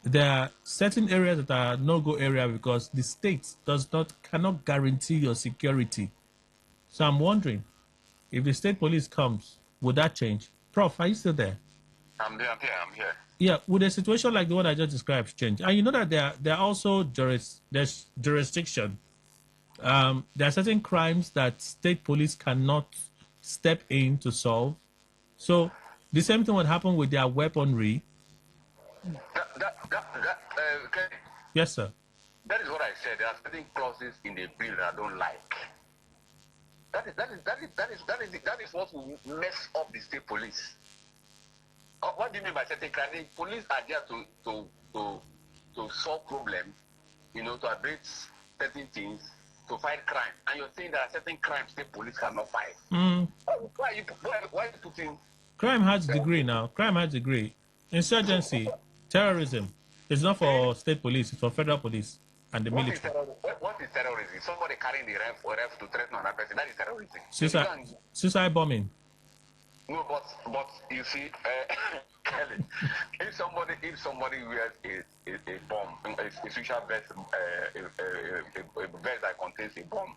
there are certain areas that are no-go area because the state cannot guarantee your security. So I'm wondering, if the state police comes, would that change? Prof, are you still there? I'm here. Yeah, would a situation like the one I just described change? And you know that there are also there's jurisdiction. There are certain crimes that state police cannot step in to solve. The same thing would happen with their weaponry. Okay. Yes, sir. That is what I said. There are certain clauses in the bill that I don't like. That is what will mess up the state police. What do you mean by certain crime? The police are there to solve problems, to address certain things, to fight crime. And you're saying there are certain crimes the police cannot fight. Why are you putting... Crime has degree now. Crime has degree. Insurgency, terrorism. It's not for state police. It's for federal police and the military. What is terrorism? Somebody carrying the ref to threaten another person. That is terrorism. Suicide bombing. No, but you see, Kelly, if somebody wears a bomb, a social vest, a vest that contains a bomb,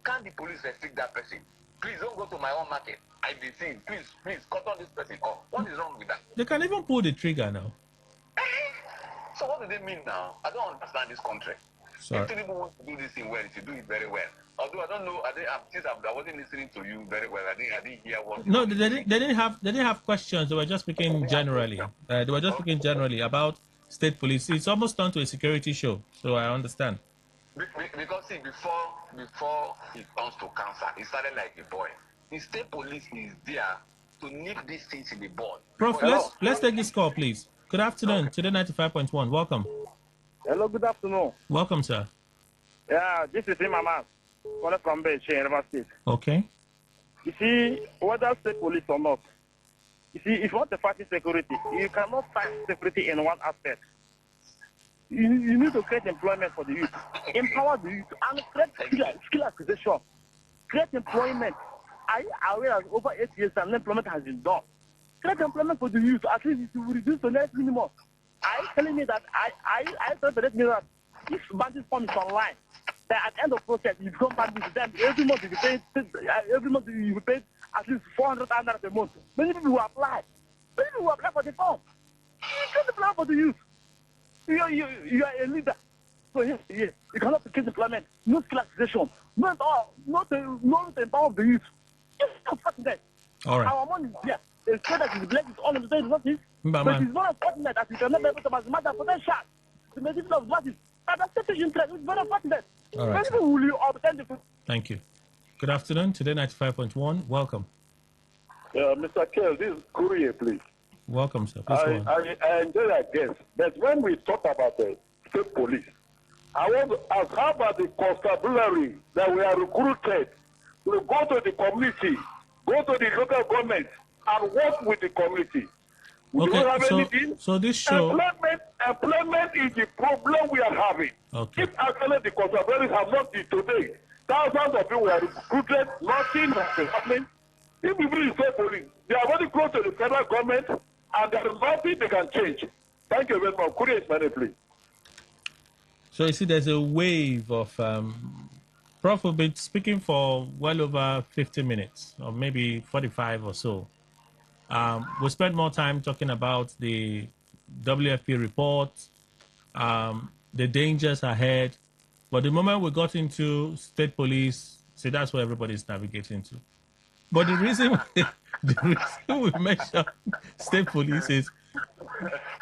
can the police restrict that person? Please don't go to my own market. I've been seeing. Please cut on this person off. What is wrong with that? They can even pull the trigger now. So what do they mean now? I don't understand this country. Sorry. If people want to do this thing well, if you do it very well. Although I don't know, since I wasn't listening to you very well, I didn't hear what. No, they didn't have questions. They were just speaking generally. They were just speaking generally about state police. It's almost turned to a security show, so I understand. Because see, before it turns to cancer, it started like a boy. The state police is there to nip these things in the bud. Prof, let's take this call, please. Good afternoon. Okay. Today 95.1. Welcome. Hello, good afternoon. Welcome, sir. Yeah, this is Imama, calling from Beche, River State. Okay. You see, whether state police or not, you see, if you want to fight security, you cannot fight security in one aspect. You need to create employment for the youth, empower the youth, and create skill acquisition, create employment. I aware that over 8 years unemployment has been done. Create employment for the youth, at least it will reduce the next minimum. Are you telling me that I told the me that if bandit form is online, that at the end of process you become bandit, then every month you pay at least 400 a month. Many people will apply. For the form. You can't apply for the youth. You are a leader. So yes, you cannot create employment, no skill acquisition, not to empower the youth. Just fucking that. All right. Our money is there. It's true that his leg is all in the same notice, but it's not unfortunate that you cannot be able to mathematics potential. The medicine of what is that's such an interest. It's very unfortunate. All right. Will you obtain the... Thank you. Good afternoon. Today 95.1. Welcome. Mr. Kell, this is Courier, please. Welcome, sir. Please go on. I enjoy that guest. But when we talk about the state police, I want to ask, how about the constabulary that we are recruited to go to the community, go to the local government, and work with the community? We don't have anything. So this show... Employment is the problem we are having. Okay. If actually the constabularies have not been today, thousands of people were recruited, nothing has been happening. If people in state police, they are very close to the federal government, and there is nothing they can change. Thank you very much. Could you explain it, please? So you see, there's a wave of... Prof will be speaking for well over 50 minutes, or maybe 45 or so. We'll spend more time talking about the WFP report, the dangers ahead. But the moment we got into state police, see, that's where everybody's navigating to. But the reason we mention state police is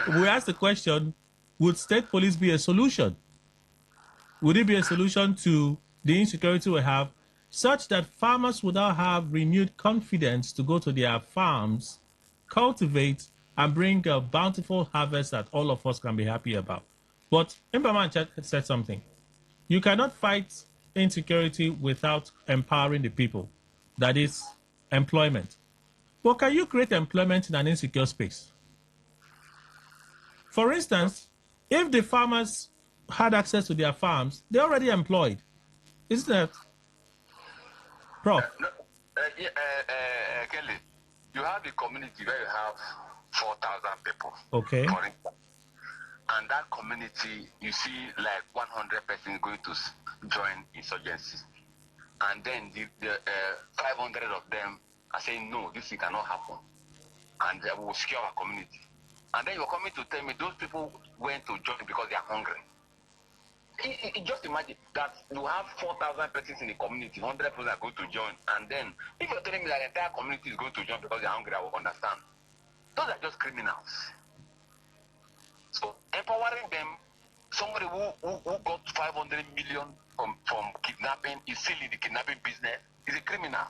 we asked the question, would state police be a solution? Would it be a solution to the insecurity we have, such that farmers would now have renewed confidence to go to their farms, cultivate, and bring a bountiful harvest that all of us can be happy about? But Imbaman said something. You cannot fight insecurity without empowering the people. That is employment. But can you create employment in an insecure space? For instance, if the farmers had access to their farms, they're already employed. Isn't that? Prof? Kelly, you have a community where you have 4,000 people. Okay. And that community, you see like 100 persons going to join insurgency. And then the 500 of them are saying, no, this cannot happen. and we will secure our community. And then you're coming to tell me those people went to join because they are hungry. Just imagine that you have 4,000 persons in the community, 100 people are going to join, and then if you're telling me that the entire community is going to join because they're hungry, I will understand. Those are just criminals. So empowering them, somebody who got 500 million from kidnapping, is still in the kidnapping business, is a criminal.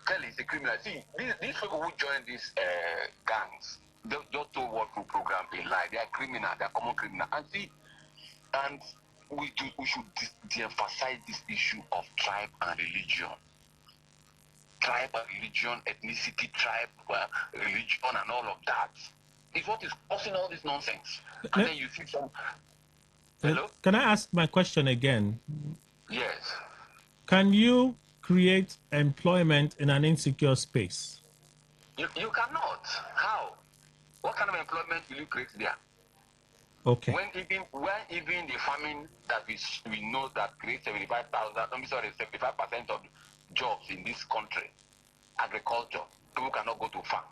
Kelly is a criminal. See, these people who join these gangs, they just don't work through program, they lie. They are criminal, they are common criminal. And see, and we should de-emphasize this issue of tribe and religion. Tribe and religion, ethnicity, tribe, religion, and all of that is what is causing all this nonsense. And then you see some. Hello? Can I ask my question again? Yes. Can you create employment in an insecure space? You cannot. How? What kind of employment will you create there? Okay. When even the farming that we know that creates 75% of jobs in this country, agriculture, people cannot go to farm.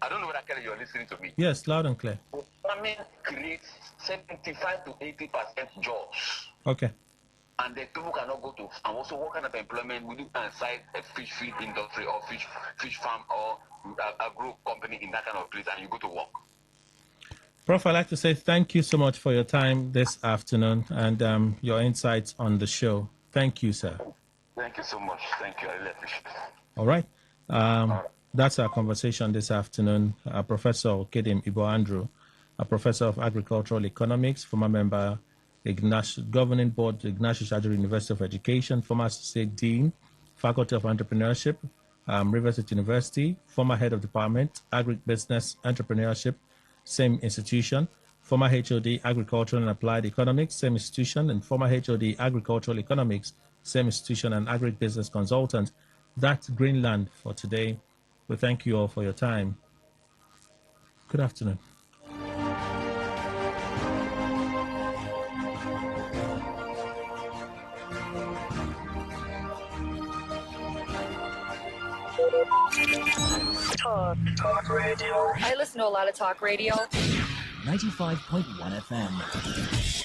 I don't know whether Kelly, you're listening to me. Yes, loud and clear. Farming creates 75 to 80% jobs. Okay. And the people cannot go to. And also, what kind of employment would you inside a fish feed industry or fish farm or a group company in that kind of place, and you go to work? Prof, I'd like to say thank you so much for your time this afternoon and your insights on the show. Thank you, sir. Thank you so much. Thank you. I really appreciate it. All right. That's our conversation this afternoon. Professor Kedim Ibo Andrew, a professor of agricultural economics, former member, Governing Board, Ignatius Ajuri University of Education, former associate dean, Faculty of Entrepreneurship, Rivers State University, former head of department, agribusiness entrepreneurship, same institution, former HOD, Agricultural and Applied Economics, same institution, and former HOD, Agricultural Economics, same institution, and agribusiness consultant. That's Greenland for today. We thank you all for your time. Good afternoon. Talk radio. I listen to a lot of talk radio. 95.1 FM.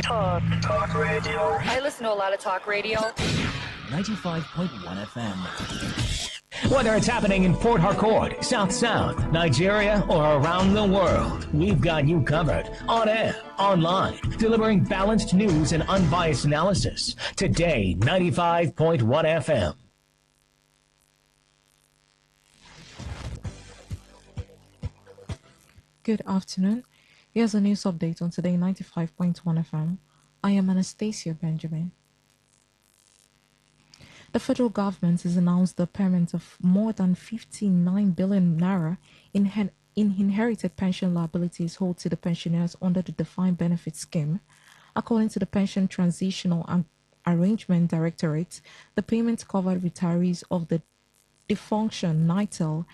Talk radio. I listen to a lot of talk radio. 95.1 FM. Whether it's happening in Port Harcourt, South Sound, Nigeria, or around the world, we've got you covered. On air, online, delivering balanced news and unbiased analysis. Today, 95.1 FM. Good afternoon. Here's a news update on Today 95.1 FM. I am Anastasia Benjamin. The federal government has announced the payment of more than 59 billion naira in inherited pension liabilities owed to the pensioners under the Defined Benefit Scheme. According to the Pension Transitional Arrangement Directorate, the payment covered retirees of the defunction NITEL,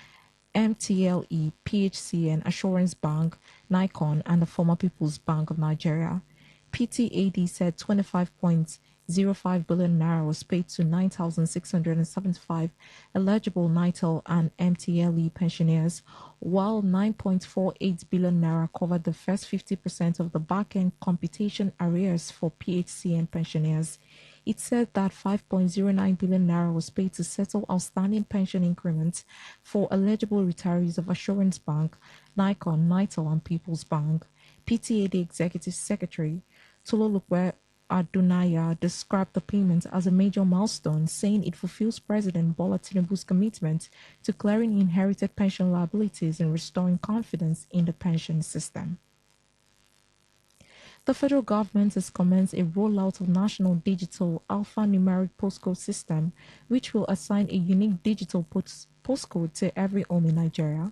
MTLE, PHCN, Assurance Bank, Nikon, and the former People's Bank of Nigeria. PTAD said 25.05 billion naira was paid to 9,675 eligible NITEL and MTLE pensioners, while 9.48 billion naira covered the first 50% of the back-end computation arrears for PHCN pensioners. It said that 5.09 billion naira was paid to settle outstanding pension increments for eligible retirees of Assurance Bank, Nikon, NITEL, and People's Bank. PTAD Executive Secretary Tololukwe Adunaya described the payment as a major milestone, saying it fulfills President Bola Tinubu's commitment to clearing inherited pension liabilities and restoring confidence in the pension system. The federal government has commenced a rollout of National Digital Alphanumeric Postcode System, which will assign a unique digital postcode to every home in Nigeria.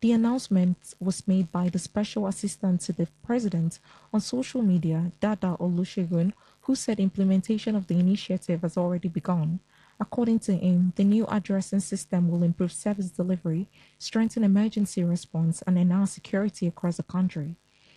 The announcement was made by the Special Assistant to the President on social media, Dada Olusegun, who said implementation of the initiative has already begun. According to him, the new addressing system will improve service delivery, strengthen emergency response, and enhance security across the country.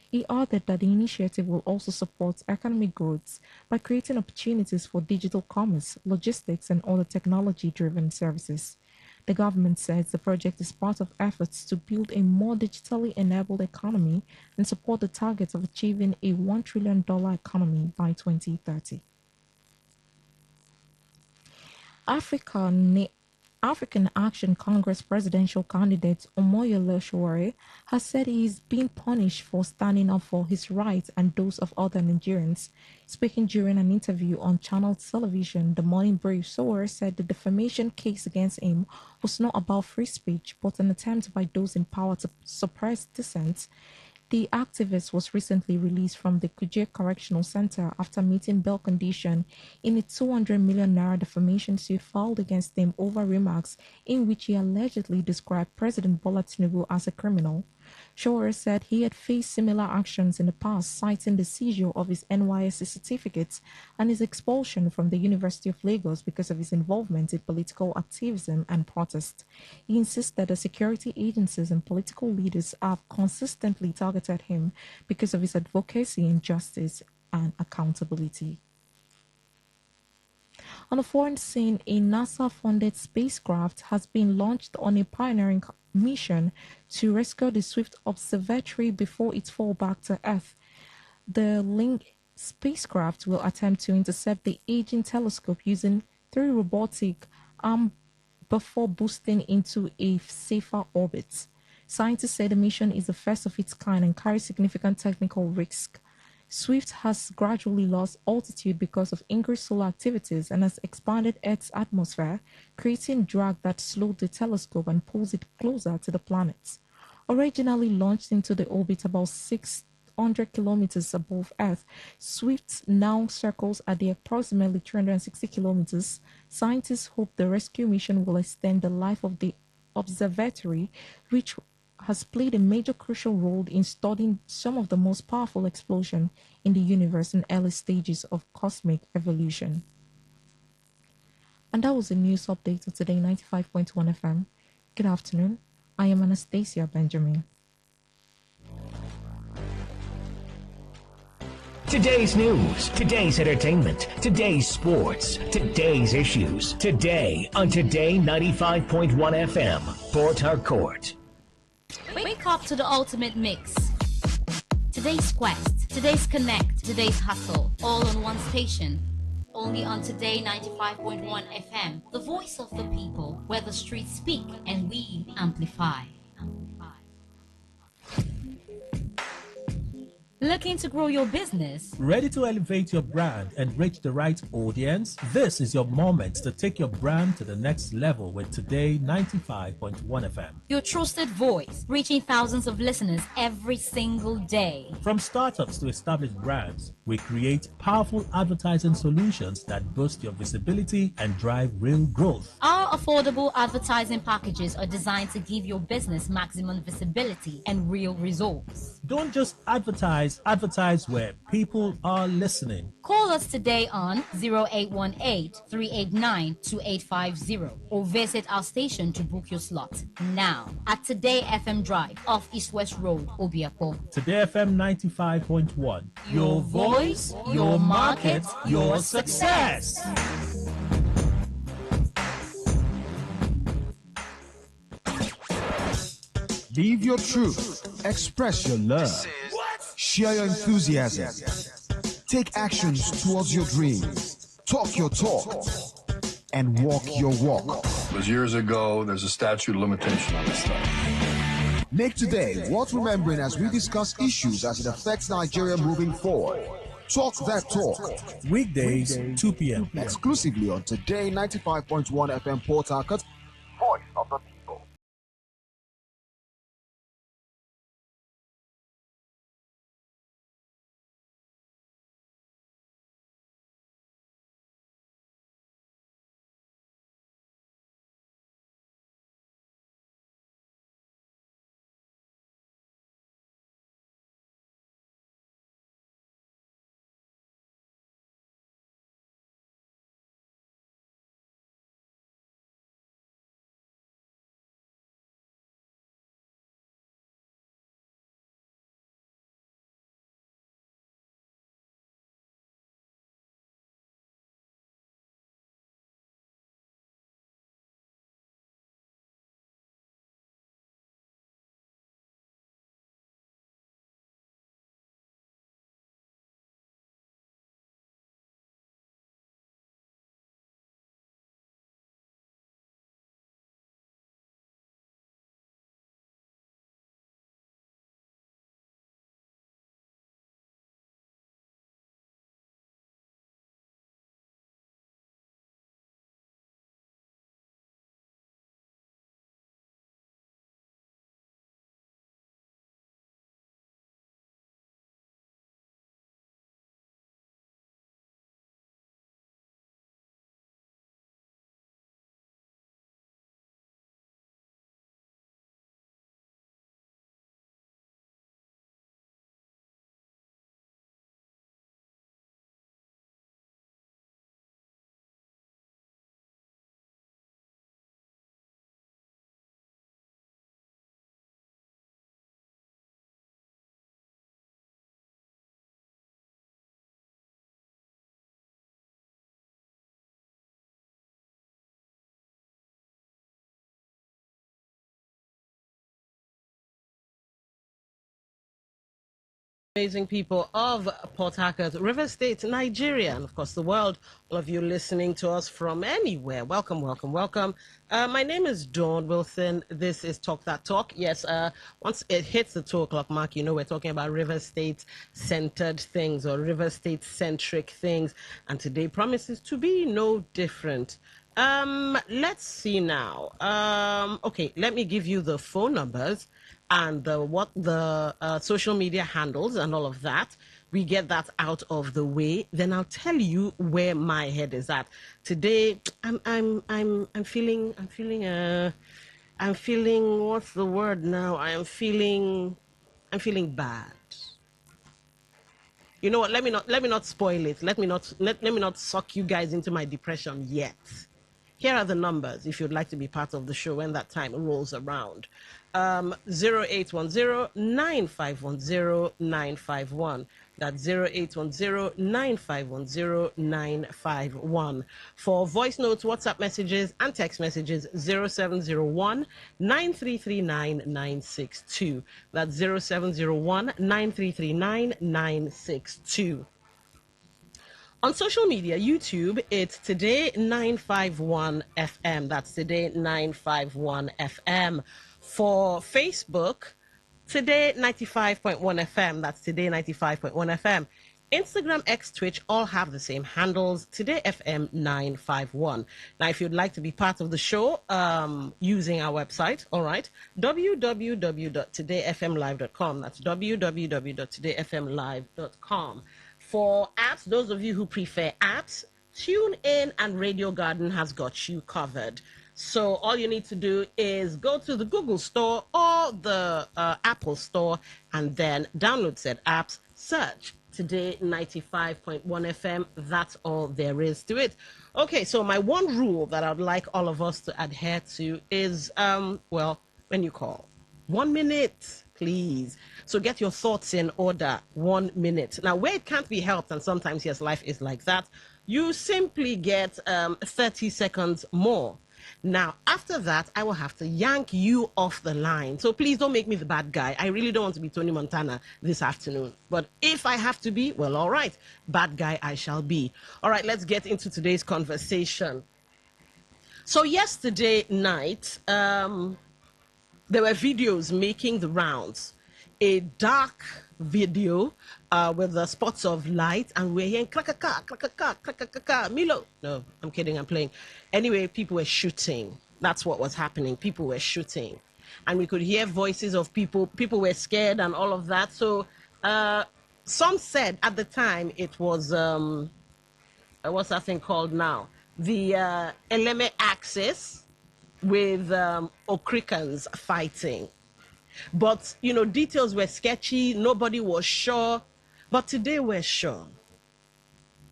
He added that the initiative will also support economic growth by creating opportunities for digital commerce, logistics, and other technology-driven services. The government says the project is part of efforts to build a more digitally enabled economy and support the target of achieving a $1 trillion economy by 2030. African Action Congress presidential candidate Omoyele Sowore has said he is being punished for standing up for his rights and those of other Nigerians. Speaking during an interview on Channel Television, The Morning Brief, Sowore said the defamation case against him was not about free speech, but an attempt by those in power to suppress dissent. The activist was recently released from the Kuje Correctional Center after meeting bail condition in a 200 million naira defamation suit filed against him over remarks in which he allegedly described President Bola Tinubu as a criminal. Sowore said he had faced similar actions in the past, citing the seizure of his NYSC certificates and his expulsion from the University of Lagos because of his involvement in political activism and protest. He insisted that security agencies and political leaders have consistently targeted him because of his advocacy in justice and accountability. On the foreign scene, a NASA-funded spacecraft has been launched on a pioneering mission to rescue the Swift Observatory before it falls back to Earth. The Link spacecraft will attempt to intercept the aging telescope using 3 robotic arms before boosting into a safer orbit. Scientists say the mission is the first of its kind and carries significant technical risk. Swift has gradually lost altitude because of increased solar activities and has expanded Earth's atmosphere, creating drag that slowed the telescope and pulls it closer to the planets. Originally launched into the orbit about 600 kilometers above Earth, Swift now circles at the approximately 360 kilometers. Scientists hope the rescue mission will extend the life of the observatory, which has played a major crucial role in studying some of the most powerful explosions in the universe in early stages of cosmic evolution. And that was the news update of Today 95.1 FM. Good afternoon. I am Anastasia Benjamin. Today's news, today's entertainment, today's sports, today's issues. Today on Today 95.1 FM, Port Harcourt. Wake up to the ultimate mix. Today's quest Today's Connect, today's Hustle, all on one station. Only on Today 95.1 FM, the voice of the people, where the streets speak and we amplify. Looking to grow your business? Ready to elevate your brand and reach the right audience? This is your moment to take your brand to the next level with Today 95.1 FM. Your trusted voice, reaching thousands of listeners every single day. From startups to established brands, we create powerful advertising solutions that boost your visibility and drive real growth. Our affordable advertising packages are designed to give your business maximum visibility and real results. Don't just advertise where people are listening. Call us today on 0818-389-2850 or visit our station to book your slot now at Today FM Drive off East West Road, Obiako. Today FM 95.1. Your voice, your market, your success. Live your truth. Express your love. Share your enthusiasm. Take actions towards your dreams. Talk your talk. And walk your walk. It was years ago. There's a statute of limitation on this stuff. Make today worth remembering as we discuss issues as it affects Nigeria moving forward. Talk that talk. Weekdays, 2 p.m. Exclusively on Today 95.1 FM Port Harcourt. Voice of the people. Amazing people of Port Harcourt, River State, Nigeria, and of course the world. All of you listening to us from anywhere. Welcome, welcome, welcome. My name is Dawn Wilson. This is Talk That Talk. Yes, once it hits the 2 o'clock mark, you know we're talking about River State centered things or River State centric things, and today promises to be no different. Let's see now. Okay, let me give you the phone numbers and the social media handles and all of that. We get that out of the way, then I'll tell you where my head is at today. I'm feeling what's the word now? I'm feeling bad. You know what? Let me not spoil it. Let me not suck you guys into my depression yet. Here are the numbers if you'd like to be part of the show when that time rolls around. 0810-9510-951. That's 0810-9510-951. For voice notes, WhatsApp messages, and text messages, 0701-9339-962. That's 0701-9339-962. On social media, YouTube, it's Today951 FM. That's Today951 FM. For Facebook, Today 95.1 FM. That's Today 95.1 FM. Instagram, X, Twitch all have the same handles, Today FM 951. Now, if you'd like to be part of the show using our website, all right, www.todayfmlive.com. That's www.todayfmlive.com. For apps, those of you who prefer apps, TuneIn and Radio Garden has got you covered. So all you need to do is go to the Google Store or the Apple Store and then download said apps, search Today 95.1 FM. That's all there is to it. Okay, so my one rule that I'd like all of us to adhere to is, well, when you call, 1 minute, please. So get your thoughts in order, 1 minute. Now, where it can't be helped, and sometimes, yes, life is like that, you simply get 30 seconds more. Now, after that, I will have to yank you off the line. So please don't make me the bad guy. I really don't want to be Tony Montana this afternoon. But if I have to be, well, all right, bad guy I shall be. All right, let's get into today's conversation. So yesterday night, there were videos making the rounds. A dark video with the spots of light, and we're hearing clack-a-ka, Milo. No, I'm kidding, I'm playing. Anyway, people were shooting. That's what was happening. People were shooting. And we could hear voices of people. People were scared and all of that. So some said at the time it was, what's that thing called now? The Eleme Axis with Okrikans fighting. But, you know, details were sketchy. Nobody was sure. But today we're sure.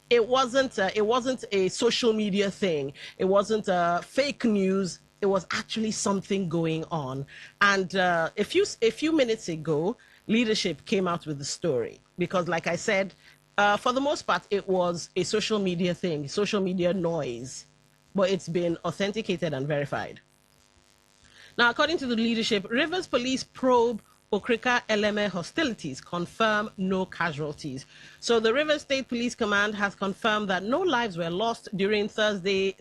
It wasn't a social media thing. It wasn't fake news. It was actually something going on. And a few minutes ago, leadership came out with the story. Because like I said, for the most part, it was a social media thing, social media noise. But it's been authenticated and verified. Now, according to the leadership, Rivers Police probe Okrika Eleme hostilities, confirm no casualties. So the Rivers State Police Command has confirmed that no lives were lost during Thursday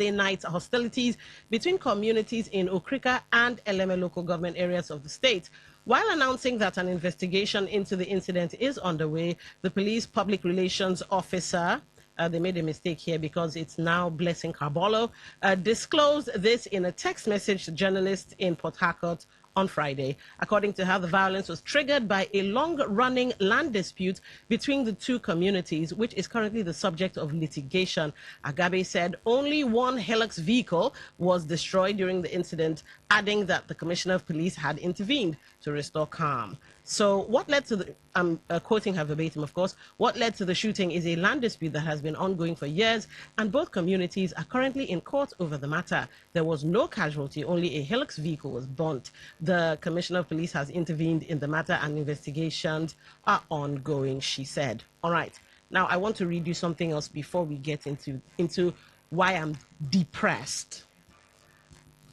night's hostilities between communities in Okrika and Eleme local government areas of the state. While announcing that an investigation into the incident is underway, the police public relations officer, they made a mistake here because it's now Blessing Carbolo, disclosed this in a text message to journalists in Port Harcourt on Friday. According to her, the violence was triggered by a long-running land dispute between the two communities, which is currently the subject of litigation. Agabe said only one Hilux vehicle was destroyed during the incident, adding that the Commissioner of Police had intervened to restore calm. So what led to the, I'm quoting her verbatim, of course, what led to the shooting is a land dispute that has been ongoing for years, and both communities are currently in court over the matter. There was no casualty, only a Hilux vehicle was burnt. The Commissioner of Police has intervened in the matter and investigations are ongoing, she said. All right. Now, I want to read you something else before we get into why I'm depressed.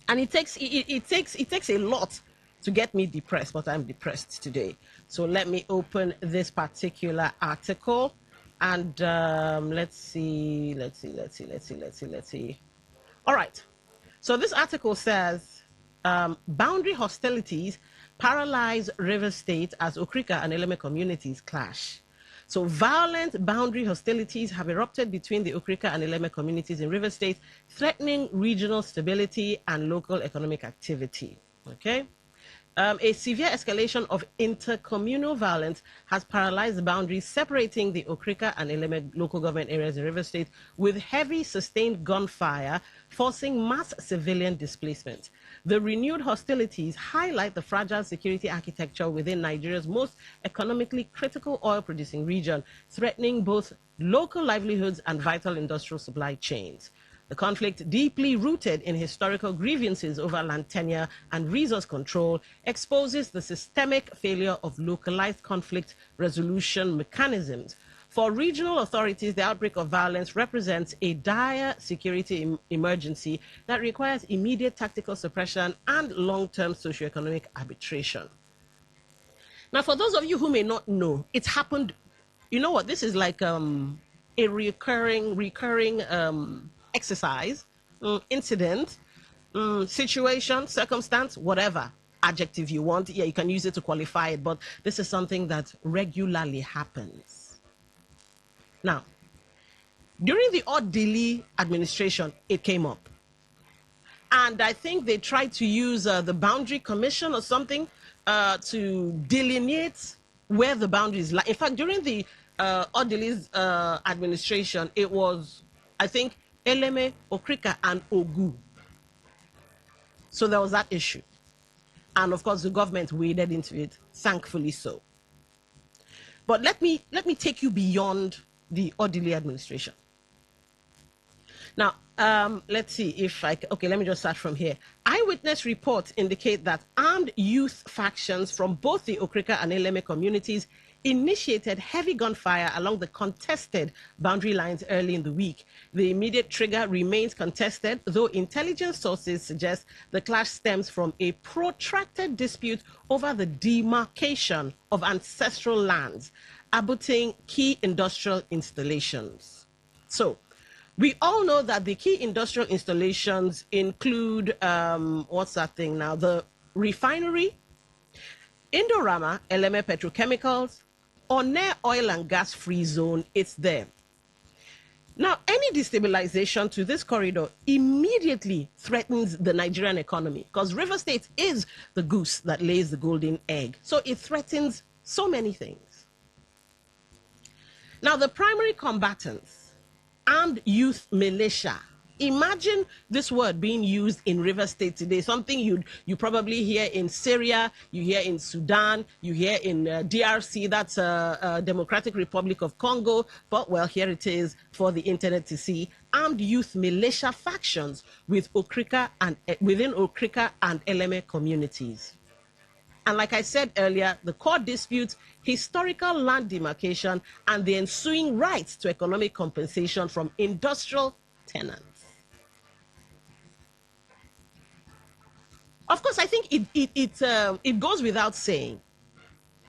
And it takes a lot to get me depressed, but I'm depressed today. So let me open this particular article and let's see. All right. So this article says boundary hostilities paralyze River State as Okrika and Eleme communities clash. So violent boundary hostilities have erupted between the Okrika and Eleme communities in River State, threatening regional stability and local economic activity. Okay. A severe escalation of intercommunal violence has paralyzed the boundaries separating the Okrika and Eleme local government areas in River State, with heavy sustained gunfire forcing mass civilian displacement. The renewed hostilities highlight the fragile security architecture within Nigeria's most economically critical oil-producing region, threatening both local livelihoods and vital industrial supply chains. The conflict, deeply rooted in historical grievances over land tenure and resource control, exposes the systemic failure of localized conflict resolution mechanisms. For regional authorities, the outbreak of violence represents a dire security emergency that requires immediate tactical suppression and long-term socioeconomic arbitration. Now, for those of you who may not know, it happened, you know what, this is like a recurring exercise, incident, situation, circumstance, whatever adjective you want. Yeah, you can use it to qualify it, but this is something that regularly happens. Now, during the Odili administration, it came up. And I think they tried to use the Boundary Commission or something to delineate where the boundaries lie. In fact, during the Odili's administration, it was, I think, Eleme, Okrika, and Ogu. So there was that issue. And of course, the government waded into it, thankfully so. But let me take you beyond the Odili administration. Now, let's see if okay, let me just start from here. Eyewitness reports indicate that armed youth factions from both the Okrika and Eleme communities initiated heavy gunfire along the contested boundary lines early in the week. The immediate trigger remains contested, though intelligence sources suggest the clash stems from a protracted dispute over the demarcation of ancestral lands, abutting key industrial installations. So, we all know that the key industrial installations include, what's that thing now? The refinery, Indorama, Eleme Petrochemicals, One Oil and Gas Free Zone, it's there. Now, any destabilization to this corridor immediately threatens the Nigerian economy because River State is the goose that lays the golden egg. So it threatens so many things. Now, the primary combatants, armed youth militia. Imagine this word being used in River State today, something you probably hear in Syria, you hear in Sudan, you hear in DRC, that's Democratic Republic of Congo, but well, here it is for the internet to see. Armed youth militia factions with Okrika and within Okrika and Eleme communities. And like I said earlier, the core disputes, historical land demarcation, and the ensuing rights to economic compensation from industrial tenants. Of course, I think it goes without saying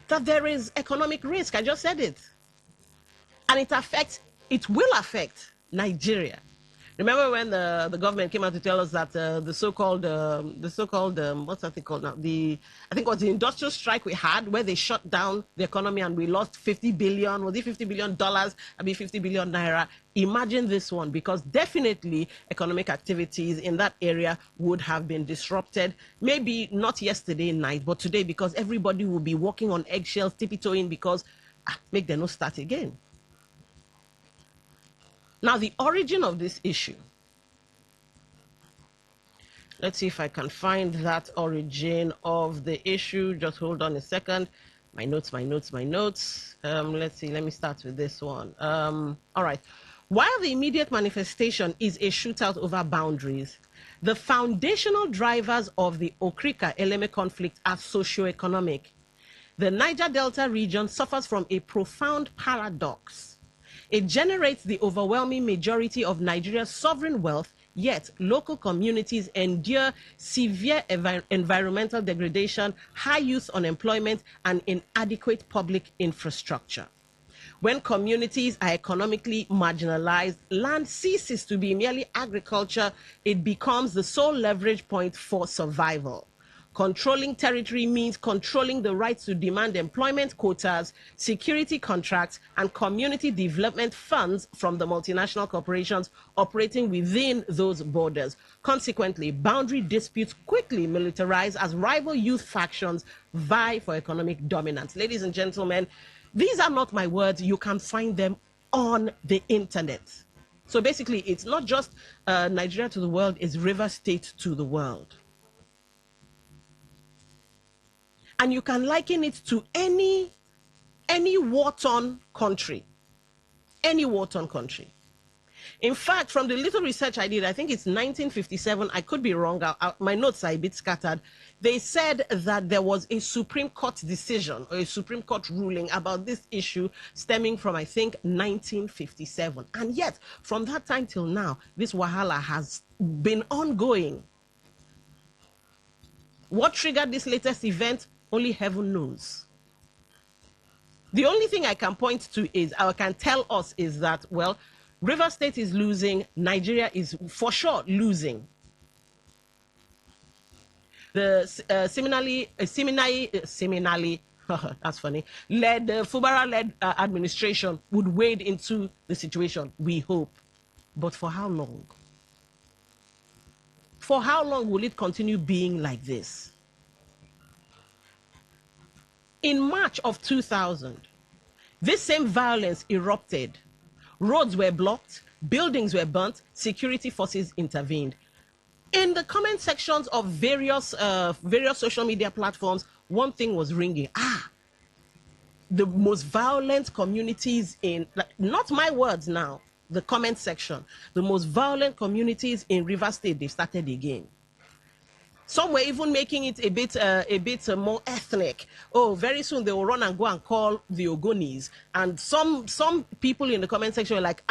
that there is economic risk. I just said it. And it will affect Nigeria. Remember when the government came out to tell us that the so-called what's that thing called now? I think it was the industrial strike we had where they shut down the economy and we lost 50 billion. Was it $50 billion? I mean 50 billion naira. Imagine this one, because definitely economic activities in that area would have been disrupted. Maybe not yesterday night, but today, because everybody will be walking on eggshells, tippy-toeing, because make them not start again. Now, the origin of this issue. Let's see if I can find that origin of the issue. Just hold on a second. My notes. Let's see. Let me start with this one. All right. While the immediate manifestation is a shootout over boundaries, the foundational drivers of the Okrika-Eleme conflict are socioeconomic. The Niger Delta region suffers from a profound paradox. It generates the overwhelming majority of Nigeria's sovereign wealth, yet local communities endure severe environmental degradation, high youth unemployment, and inadequate public infrastructure. When communities are economically marginalized, land ceases to be merely agriculture. It becomes the sole leverage point for survival. Controlling territory means controlling the right to demand employment quotas, security contracts, and community development funds from the multinational corporations operating within those borders. Consequently, boundary disputes quickly militarize as rival youth factions vie for economic dominance. Ladies and gentlemen, these are not my words. You can find them on the internet. So basically, it's not just Nigeria to the world, it's River State to the world. And you can liken it to any war-torn country. Any war-torn country. In fact, from the little research I did, I think it's 1957, I could be wrong, my notes are a bit scattered. They said that there was a Supreme Court decision or a Supreme Court ruling about this issue stemming from, I think, 1957. And yet, from that time till now, this wahala has been ongoing. What triggered this latest event? Only heaven knows. The only thing I can point to is, or can tell us is that, well, River State is losing, Nigeria is for sure losing. The seminally, that's funny, Fubara-led administration would wade into the situation, we hope. But for how long? For how long will it continue being like this? In March of 2000, this same violence erupted. Roads were blocked, buildings were burnt, security forces intervened. In the comment sections of various social media platforms, one thing was ringing. The most violent communities in, not my words now, the comment section, the most violent communities in River State, they started again. Some were even making it a bit more ethnic. Oh, very soon they will run and go and call the Ogonis. And some people in the comment section were like,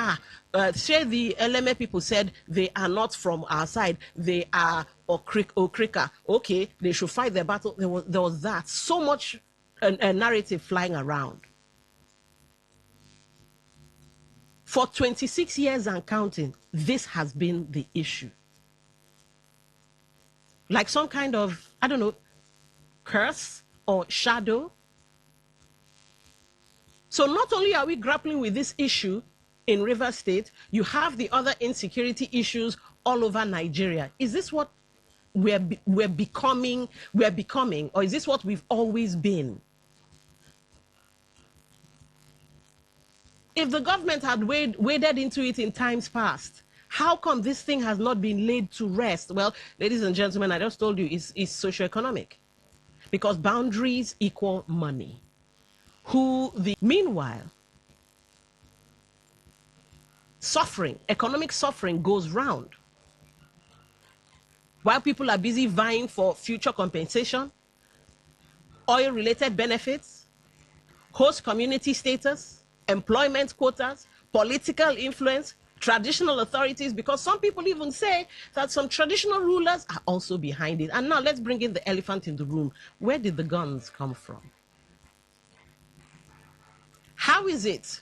share the LMA people said they are not from our side. They are Okrika. Okay, they should fight their battle. There was that. So much a narrative flying around. For 26 years and counting, this has been the issue. Like some kind of, I don't know, curse or shadow. So not only are we grappling with this issue in River State, you have the other insecurity issues all over Nigeria. Is this what we're becoming, or is this what we've always been? If the government had waded into it in times past, how come this thing has not been laid to rest? Well, ladies and gentlemen, I just told you it's socioeconomic. Because boundaries equal money. Meanwhile, economic suffering goes round. While people are busy vying for future compensation, oil-related benefits, host community status, employment quotas, political influence, traditional authorities, because some people even say that some traditional rulers are also behind it. And now let's bring in the elephant in the room. Where did the guns come from? How is it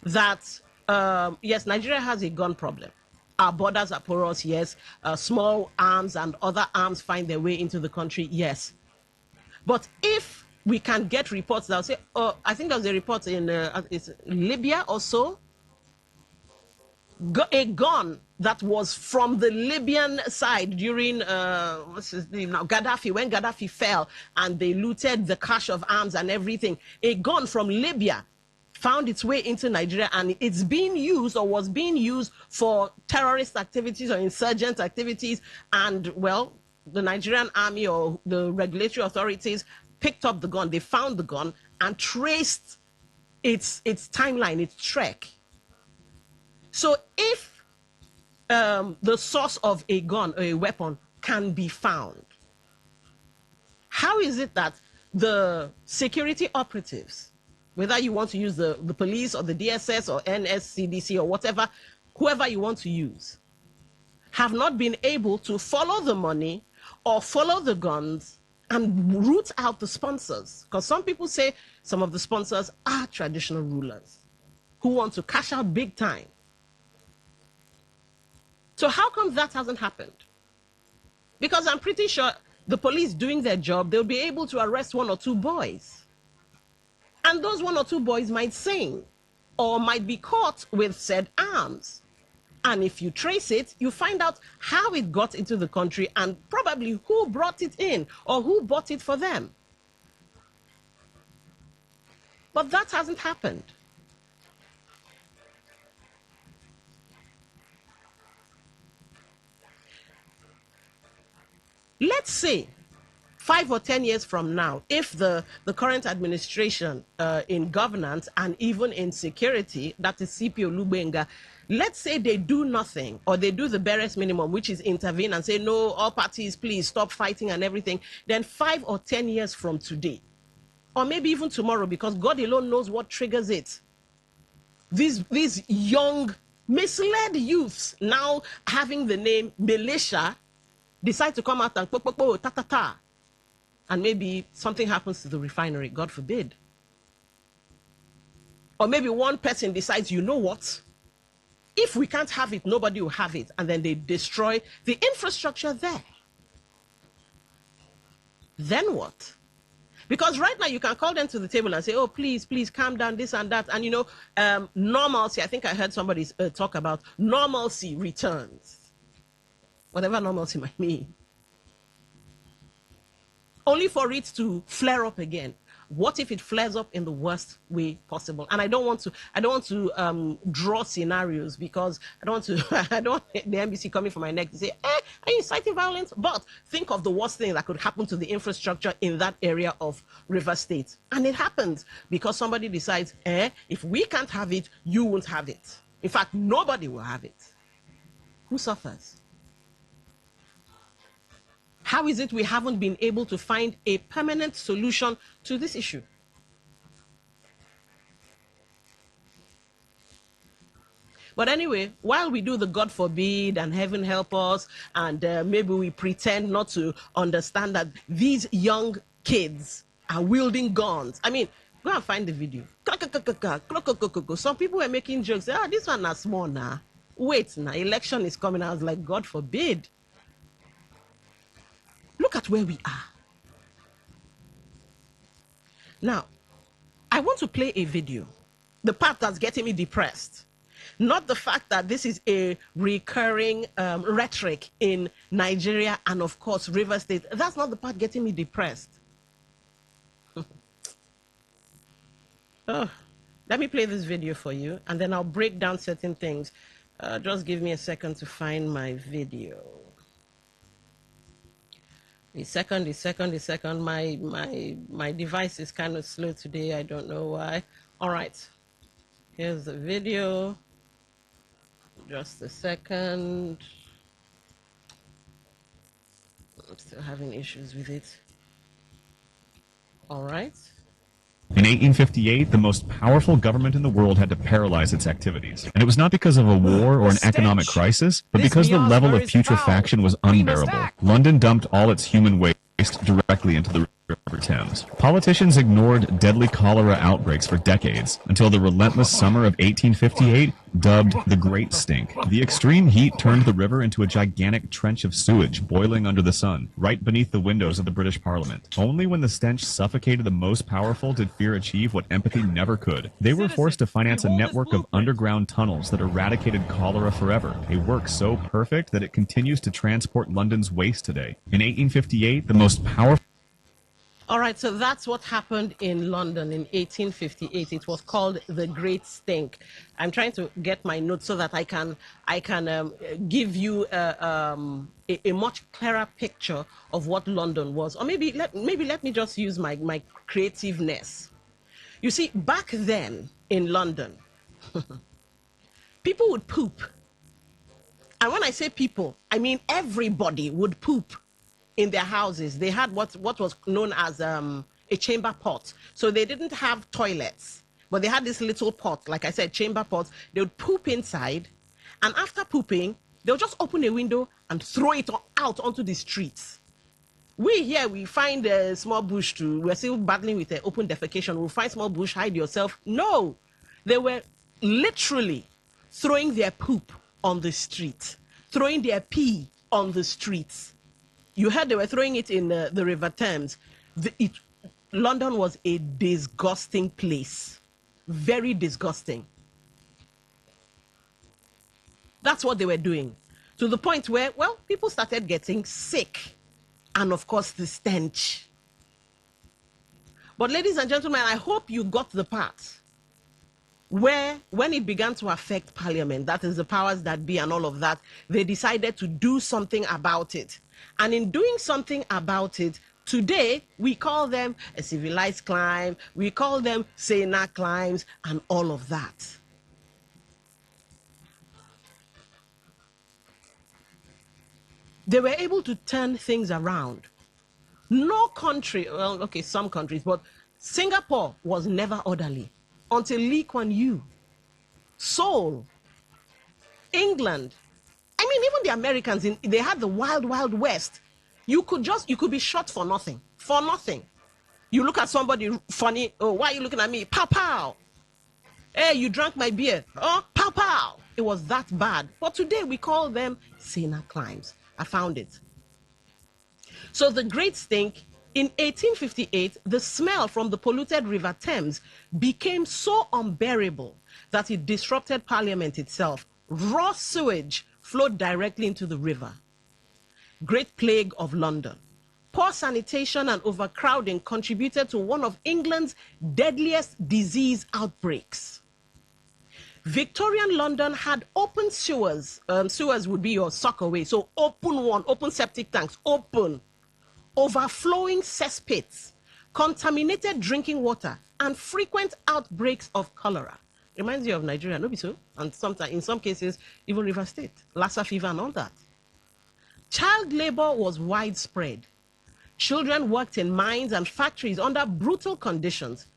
that, yes, Nigeria has a gun problem. Our borders are porous, yes. Small arms and other arms find their way into the country, yes. But if we can get reports that will say, I think there was a report in Libya or so, a gun that was from the Libyan side during, what's his name now, Gaddafi, when Gaddafi fell and they looted the cache of arms and everything. A gun from Libya found its way into Nigeria, and it's being used or was being used for terrorist activities or insurgent activities. And, well, the Nigerian army or the regulatory authorities picked up the gun. They found the gun and traced its timeline, its trek. So if the source of a gun or a weapon can be found, how is it that the security operatives, whether you want to use the police or the DSS or NSCDC or whatever, whoever you want to use, have not been able to follow the money or follow the guns and root out the sponsors? Because some people say some of the sponsors are traditional rulers who want to cash out big time. So how come that hasn't happened? Because I'm pretty sure the police doing their job, they'll be able to arrest one or two boys. And those one or two boys might sing or might be caught with said arms. And if you trace it, you find out how it got into the country and probably who brought it in or who bought it for them. But that hasn't happened. Let's say, 5 or 10 years from now, if the current administration in governance and even in security, that is CP Olubenga, let's say they do nothing, or they do the barest minimum, which is intervene and say, no, all parties, please stop fighting and everything, then 5 or 10 years from today, or maybe even tomorrow, because God alone knows what triggers it, these young, misled youths now having the name militia decide to come out and ta-ta-ta, and maybe something happens to the refinery, God forbid. Or maybe one person decides, you know what? If we can't have it, nobody will have it. And then they destroy the infrastructure there. Then what? Because right now you can call them to the table and say, oh, please, please calm down, this and that. And, you know, normalcy, I think I heard somebody talk about normalcy returns. Whatever normalcy might mean. Only for it to flare up again. What if it flares up in the worst way possible? And I don't want to draw scenarios, because I don't want the NBC coming for my neck to say, are you inciting violence? But think of the worst thing that could happen to the infrastructure in that area of River State. And it happens because somebody decides, if we can't have it, you won't have it. In fact, nobody will have it. Who suffers? How is it we haven't been able to find a permanent solution to this issue? But anyway, while we do the God forbid and heaven help us, and maybe we pretend not to understand that these young kids are wielding guns. I mean, go and find the video. Some people were making jokes. This one is small now. Wait, now election is coming. I was like, God forbid. Look at where we are. Now, I want to play a video. The part that's getting me depressed. Not the fact that this is a recurring rhetoric in Nigeria and, of course, River State. That's not the part getting me depressed. Let me play this video for you, and then I'll break down certain things. Just give me a second to find my video. A second. My device is kind of slow today. I don't know why. All right. Here's the video. Just a second. I'm still having issues with it. All right. In 1858, the most powerful government in the world had to paralyze its activities. And it was not because of a war or an economic crisis, but because the level of putrefaction was unbearable. London dumped all its human waste directly into the River Thames. Politicians ignored deadly cholera outbreaks for decades, until the relentless summer of 1858, dubbed the Great Stink. The extreme heat turned the river into a gigantic trench of sewage boiling under the sun, right beneath the windows of the British Parliament. Only when the stench suffocated the most powerful did fear achieve what empathy never could. They were forced to finance a network of underground tunnels that eradicated cholera forever, a work so perfect that it continues to transport London's waste today. In 1858, the most powerful... All right, so that's what happened in London in 1858. It was called the Great Stink. I'm trying to get my notes so that I can give you a much clearer picture of what London was. Or maybe let me just use my creativeness. You see, back then in London, people would poop. And when I say people, I mean everybody would poop in their houses. They had what was known as a chamber pot. So they didn't have toilets, but they had this little pot, like I said, chamber pots. They would poop inside, and after pooping, they'll just open a window and throw it out onto the streets. We here, we find a small bush we're still battling with open defecation. We'll find small bush, hide yourself. No, they were literally throwing their poop on the street, throwing their pee on the streets. You heard they were throwing it in the River Thames. London was a disgusting place. Very disgusting. That's what they were doing. To the point where, well, people started getting sick. And of course, the stench. But ladies and gentlemen, I hope you got the part where, when it began to affect Parliament, that is the powers that be and all of that, they decided to do something about it. And in doing something about it, Today, we call them a civilized climb, we call them Sena climbs, and all of that. They were able to turn things around. No country, well, okay, some countries, but Singapore was never orderly until Lee Kuan Yew. Seoul, England, I mean, even the Americans, they had the wild, wild west. You could be shot for nothing. For nothing. You look at somebody funny, oh, why are you looking at me? Pow, pow. Hey, you drank my beer. Oh, pow, pow. It was that bad. But today we call them Sena climbs. I found it. So the Great Stink, in 1858, the smell from the polluted River Thames became so unbearable that it disrupted Parliament itself. Raw sewage flowed directly into the river. Great Plague of London. Poor sanitation and overcrowding contributed to one of England's deadliest disease outbreaks. Victorian London had open sewers. Sewers would be your sock away. So open septic tanks, open. Overflowing cesspits, contaminated drinking water, and frequent outbreaks of cholera. Reminds you of Nigeria, no be so? And sometimes, in some cases, even River State, Lassa fever and all that. Child labor was widespread. Children worked in mines and factories under brutal conditions.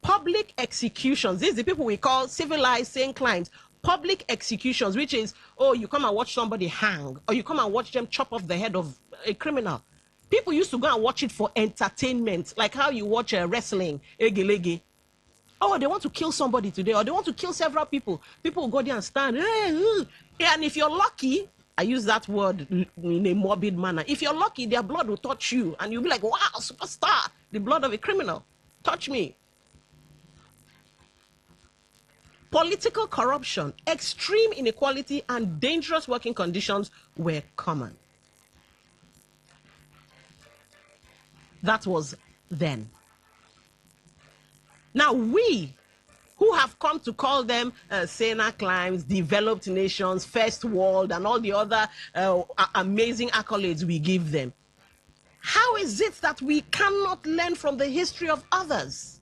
Public executions, these are the people we call civilized sane climbs. Public executions, which is, oh, you come and watch somebody hang, or you come and watch them chop off the head of a criminal. People used to go and watch it for entertainment, like how you watch wrestling, ege-lege. Oh, they want to kill somebody today, or they want to kill several people. People will go there and stand. And if you're lucky, I use that word in a morbid manner. If you're lucky, their blood will touch you, and you'll be like, wow, superstar, the blood of a criminal. Touch me. Political corruption, extreme inequality, and dangerous working conditions were common. That was then. Now we, who have come to call them Sena climbs, developed nations, first world, and all the other amazing accolades we give them, how is it that we cannot learn from the history of others?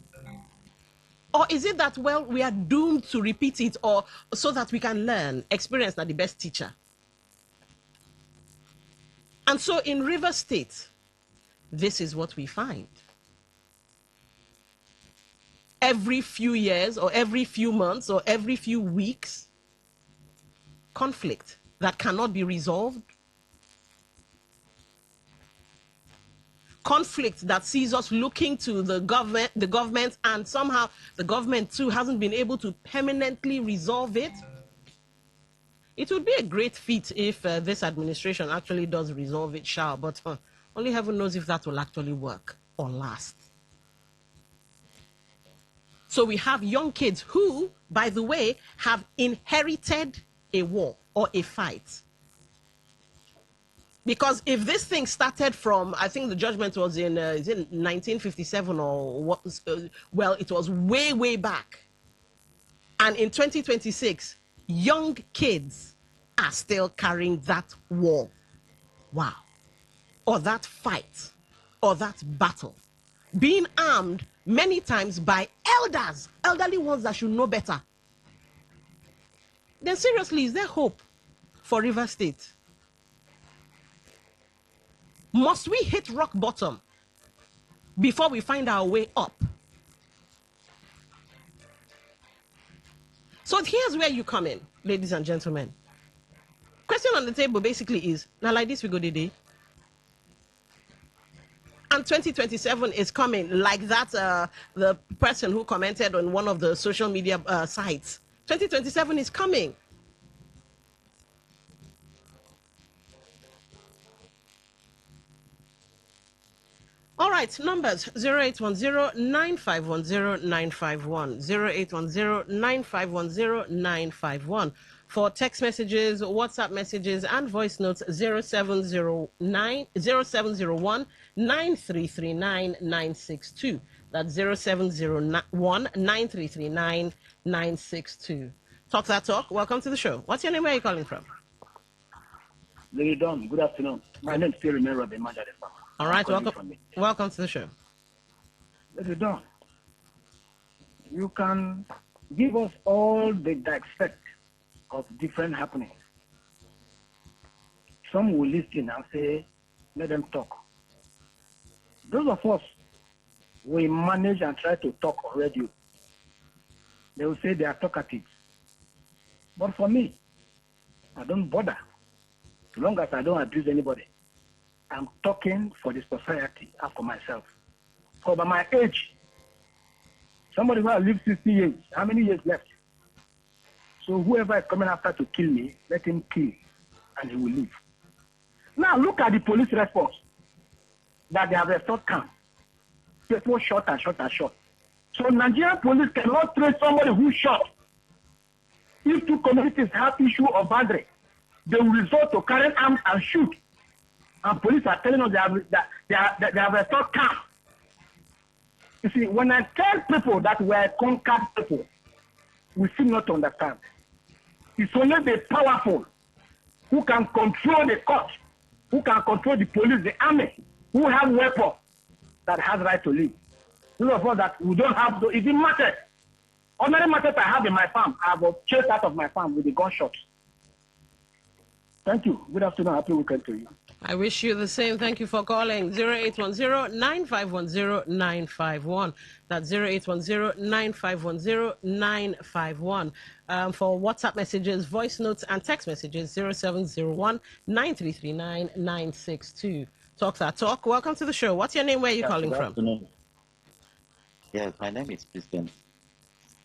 Or is it that, well, we are doomed to repeat it, or so that we can learn? Experience is the best teacher. And so in River State, this is what we find. Every few years, or every few months, or every few weeks, conflict that cannot be resolved. Conflict that sees us looking to the government, and somehow the government too hasn't been able to permanently resolve it. It would be a great feat if this administration actually does resolve it, but only heaven knows if that will actually work or last. So we have young kids who, by the way, have inherited a war or a fight. Because if this thing started from, I think the judgment was in 1957 or what? Well, it was way, way back. And in 2026, young kids are still carrying that war. Wow. Or that fight, or that battle, being armed many times by elders, elderly ones that should know better. Then seriously, is there hope for River State? Must we hit rock bottom before we find our way up? So here's where you come in, ladies and gentlemen. Question on the table basically is, now like this we go today. And 2027 is coming, like that the person who commented on one of the social media sites. 2027 is coming. All right, numbers 0810-9510-951, 0810-9510-951. For text messages, WhatsApp messages, and voice notes, 0701-9339-962. That's 0701-9339-962. Talk that talk. Welcome to the show. What's your name? Where are you calling from? Lady Dawn, good afternoon. My name is Terry Mero, the manager of the farmer. All right, welcome to the show. Don, you can give us all the dissect of different happenings. Some will listen and say, let them talk. Those of us, we manage and try to talk on radio. They will say they are talkative. But for me, I don't bother. As long as I don't abuse anybody. I'm talking for the society and for myself. So by my age, somebody who has lived 60 years, how many years left? So whoever is coming after to kill me, let him kill, and he will live. Now look at the police response that they have restored camp. People shot and shot and shot. So Nigerian police cannot trace somebody who shot. If two communities have issue of boundary, they will resort to carry arms and shoot. And police are telling us they have restored camp. You see, when I tell people that we are conquered people, we seem not to understand. It's only the powerful who can control the court, who can control the police, the army, who have weapons that has right to live. Those of us that we don't have, it didn't matter. Ordinary matters I have in my farm, I have chased out of my farm with the gunshots. Thank you. Good afternoon. Happy weekend to you. I wish you the same. Thank you for calling. 0810-9510-951. That's 0810-9510-951. For WhatsApp messages, voice notes, and text messages, 0701-9339-962. Talks are talk. Welcome to the show. What's your name? Where are you calling from? Afternoon. Yes, my name is Christian.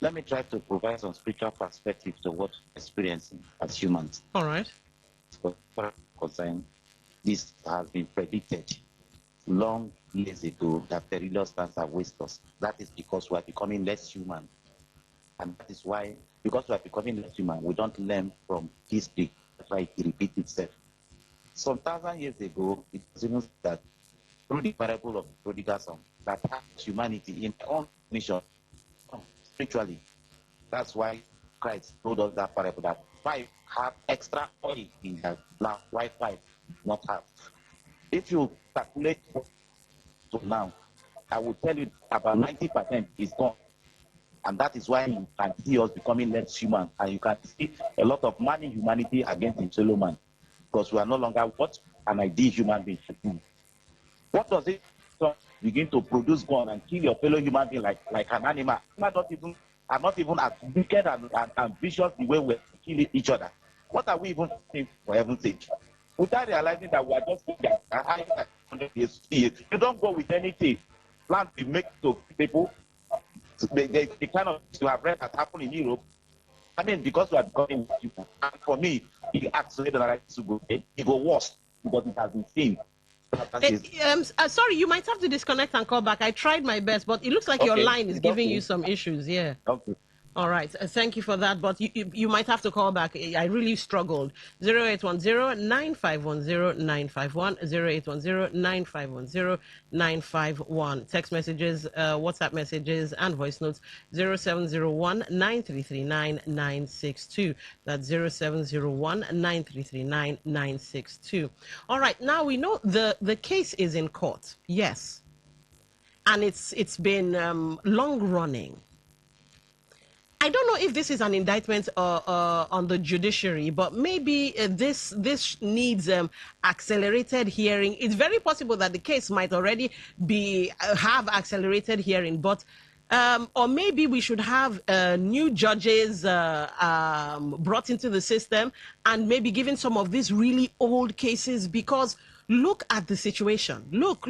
Let me try to provide some spiritual perspective to what we're experiencing as humans. All right. Concern, this has been predicted long years ago that perilous times have wasted us. That is because we are becoming less human. And that is why, because we are becoming less human, we don't learn from history. That's why it repeats itself. Some 1,000 years ago, it was even that through the parable of the prodigal son, that has humanity in their own mission spiritually. That's why Christ told us that parable that 5 have extra oil in their lamp, why 5 not have. If you calculate to now, I will tell you about 90% is gone. And that is why you can see us becoming less human. And you can see a lot of man in humanity against the fellow man. Because we are no longer what an ideal human being should do. What does it begin to produce gun and kill your fellow human being like an animal? Are not even as wicked and vicious the way we're killing each other. What are we even doing for heaven's sake? Without realizing that we are just 100 years. You don't go with anything. Plan to make to people. The kind of things you have read that happened in Europe. I mean, because we are becoming people. And for me, it accelerated to go. It go worse because it has been seen. Sorry, you might have to disconnect and call back. I tried my best, but it looks like your line is giving you some issues. Yeah. Okay. All right. Thank you for that, but you might have to call back. I really struggled. 0810-9510-951, 0810-9510-951. Text messages, WhatsApp messages, and voice notes, 0701-9339-962. That's 0701-9339-962. All right. Now we know the case is in court. Yes. And it's been long running. I don't know if this is an indictment on the judiciary, but maybe this needs accelerated hearing. It's very possible that the case might already have accelerated hearing, but or maybe we should have new judges brought into the system and maybe given some of these really old cases, because look at the situation. Look.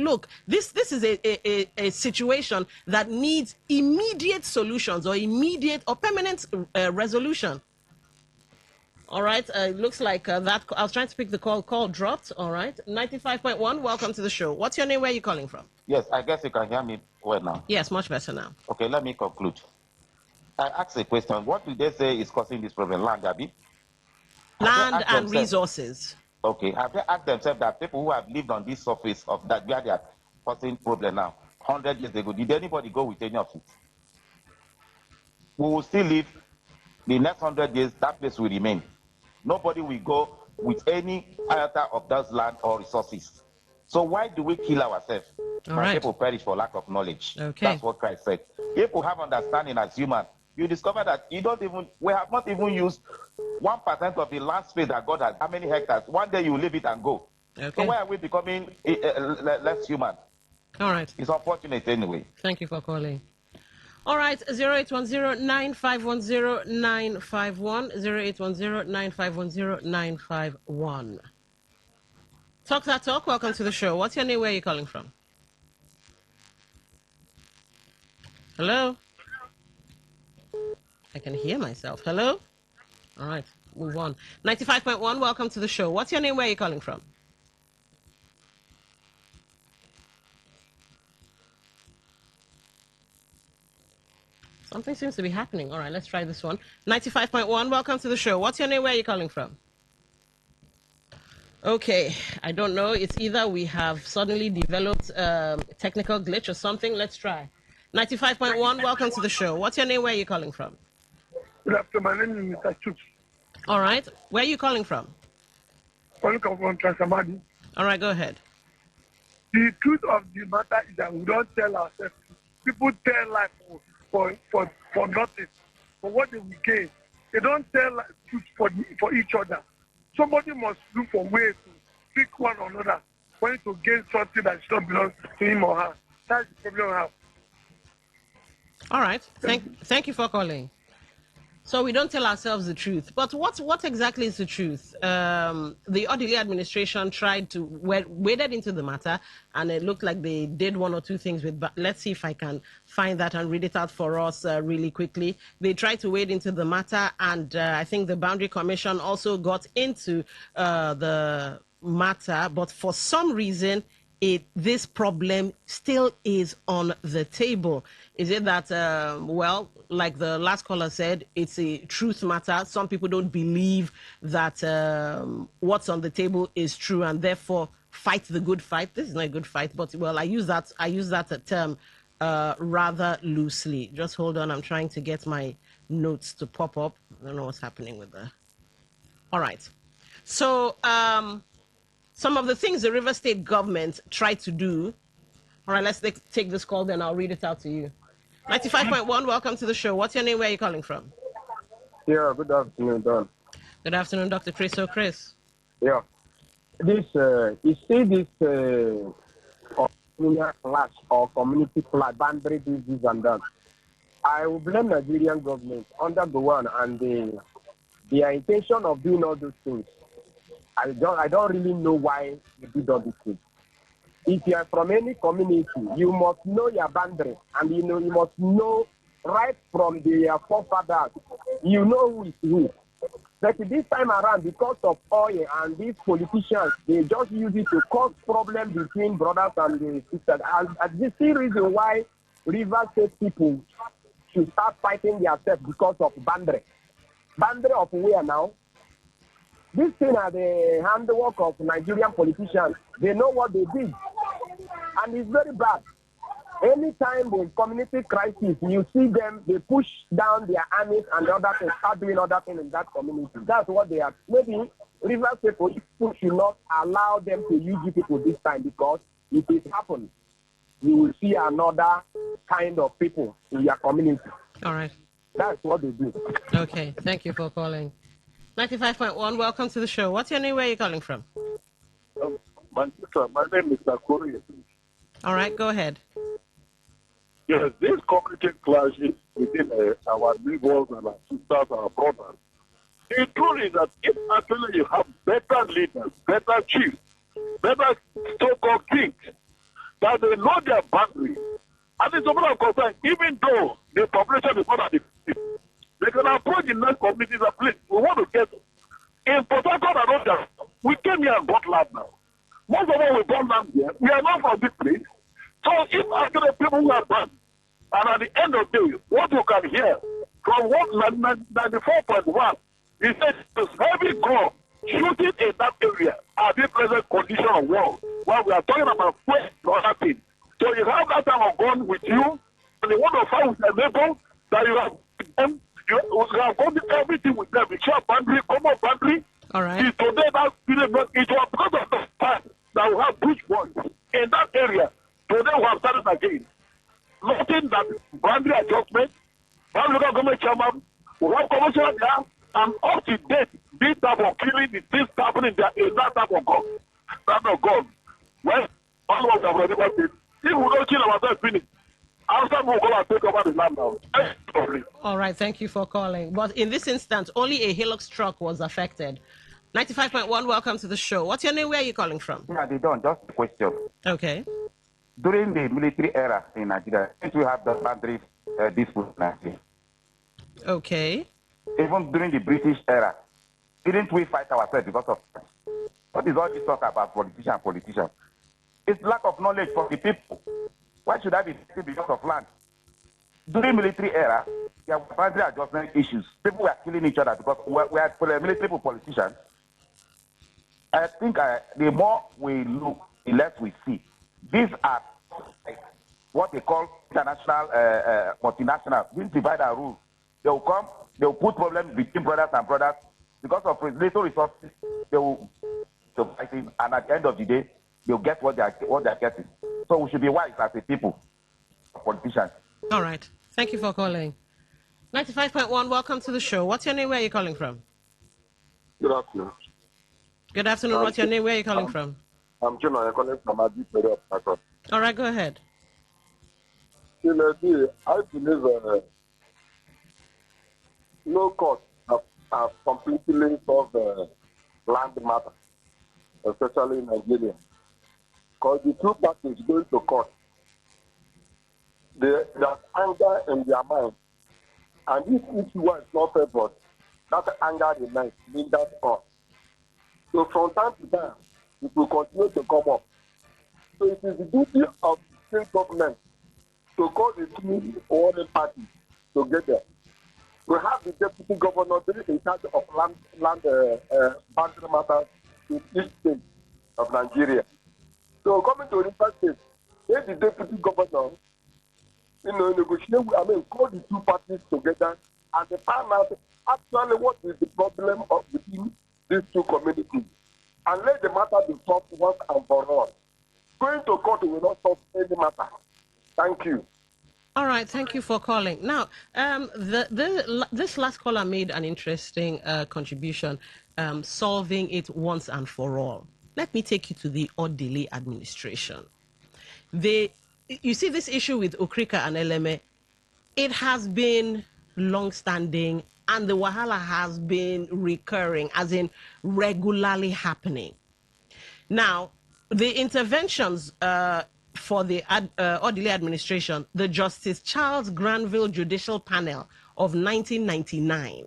This is a situation that needs immediate solutions or immediate or permanent resolution. All right. It looks like that. I was trying to pick the call. Call dropped. All right. 95.1. Welcome to the show. What's your name? Where are you calling from? Yes, I guess you can hear me well now. Yes, much better now. Okay, let me conclude. I asked a question. What do they say is causing this problem? Land, Abi? Land and resources. Okay, have they asked themselves that people who have lived on this surface of that where they are causing problem now, 100 years ago, did anybody go with any of it? We will still live the next 100 years, that place will remain. Nobody will go with any iota of those land or resources. So why do we kill ourselves? My people perish for lack of knowledge. Okay. That's what Christ said. If we have understanding as human, you discover that we have not even used 1% of the land space that God has. How many hectares? One day you leave it and go. Okay. So why are we becoming less human? All right. It's unfortunate anyway. Thank you for calling. All right, 0810-9510-951, 0810-9510-951. Talk that talk, welcome to the show. What's your name, where are you calling from? Hello? I can hear myself. Hello? All right, move on. 95.1, welcome to the show. What's your name, where are you calling from? Something seems to be happening. All right, let's try this one. 95.1, welcome to the show. What's your name? Where are you calling from? Okay, I don't know. It's either we have suddenly developed a technical glitch or something. Let's try. 95.1, welcome to the show. What's your name? Where are you calling from? Good afternoon. My name is Mr. Chuks. All right. Where are you calling from? Calling from Transamadi. All right, go ahead. The truth of the matter is that we don't tell ourselves. People tell life for nothing, for what they will gain. They don't tell truth for each other. Somebody must look for ways to pick one another when to gain something that does not belong to him or her. That's the problem we have. All right. Thank you for calling. So we don't tell ourselves the truth. But what exactly is the truth? The Odili administration tried to waded into the matter, and it looked like they did one or two things with. But let's see if I can find that and read it out for us really quickly. They tried to wade into the matter, and I think the Boundary Commission also got into the matter. But for some reason, this problem still is on the table. Is it that, like the last caller said, it's a truth matter. Some people don't believe that what's on the table is true, and therefore fight the good fight. This is not a good fight, but I use that term rather loosely. Just hold on. I'm trying to get my notes to pop up. I don't know what's happening with the. All right. So, some of the things the River State government tried to do. All right, let's take this call, then I'll read it out to you. 95.1, welcome to the show. What's your name? Where are you calling from? Yeah, good afternoon, Don. Good afternoon, Dr. Chris. So, Chris. Yeah. You see this clash or community clash, boundary this and that. I will blame Nigerian government under the one and their intention of doing all those things. I don't really know why you do all these things. If you are from any community, you must know your boundary, and you must know right from the forefathers. You know who is who. But this time around, because of oil and these politicians, they just use it to cause problems between brothers and the sisters. And this is the reason why River State people should start fighting themselves because of boundary. Boundary of where now? This thing are the handwork of Nigerian politicians. They know what they did. And it's very bad. Anytime there's community crisis, you see them, they push down their armies and other things, start doing other things in that community. That's what they are. Maybe River State people should not allow them to use you people this time, because if it happens, you will see another kind of people in your community. All right. That's what they do. Okay, thank you for calling. 95.1, welcome to the show. What's your name? Where are you calling from? My name is Nakuri. All right, go ahead. Yes, this community clashes within our neighbors and our sisters, our brothers. The truth is that if actually you have better leaders, better chiefs, better so-called kings, that they know their boundaries, and it's a matter of concern, even though the population is not at the peak, they can approach the next communities and please, we want to get in Port Harcourt and others. We came here and bought land now. Most of us we bought land here. We are not from this place. So if actually people who are bad, and at the end of the day, what you can hear from 94.1, he said there's heavy gun shooting in that area at the present condition of war. While we are talking about quest and other things. So you have that type of gun with you, and you want to fight with your neighbor, that you have them. You have gone to everything with them. It's your boundary, common boundary. All right. It's today that it was because of the fact that we have bush boys. in that area, today we have started again. Nothing that boundary adjustment, one local government chairman, we have commissioner there, and up to date, this type of killing, this happening there is that type of God. That of God. Well, all of us have already got it. If we don't kill ourselves, finish. After we go and take over the land now. All right, thank you for calling. But in this instance, only a Hilux truck was affected. 95.1, welcome to the show. What's your name? Where are you calling from? Yeah, they don't. Just a question. Okay. During the military era in Nigeria, since we have the boundary dispute in Nigeria. Okay. Even during the British era, didn't we fight ourselves because of that? What is all this talk about politicians? It's lack of knowledge for the people. Why should I be fighting because of land? During military era, there were boundary adjustment issues. People were killing each other because we are military politicians. I think the more we look, the less we see. These are what they call international multinational. These divide and rule. They will come, they will put problems between brothers and brothers. Because of little resources, they will fighting, and at the end of the day, they'll get what they're getting. So we should be wise as a people, politicians. All right. Thank you for calling. 95.1, welcome to the show. What's your name? Where are you calling from? Good afternoon. Good afternoon. What's your name? Where are you calling from? I'm John. I'm calling from Adi Peru. All right, go ahead. I believe no court have completely solved the land matter, especially in Nigeria. Because the two parties going to court, there's anger in their mind. And if issue is not favored, that anger remains in that court. So from time to time, it will continue to come up. So it is the duty of the state government to call the two warring parties together. We have the deputy governor in charge of land boundary matters in each state of Nigeria. So coming to River State, if the deputy governor, negotiate, call the two parties together and they find out actually what is the problem between these two communities. And let the matter be solved once and for all. Going to court will not solve any matter. Thank you. All right, thank you for calling. Now, this last caller made an interesting contribution, solving it once and for all. Let me take you to the Odili administration. You see this issue with Okrika and Eleme, it has been long-standing and the wahala has been recurring, as in regularly happening. Now, the interventions for the Odili administration, the Justice Charles Granville Judicial Panel of 1999.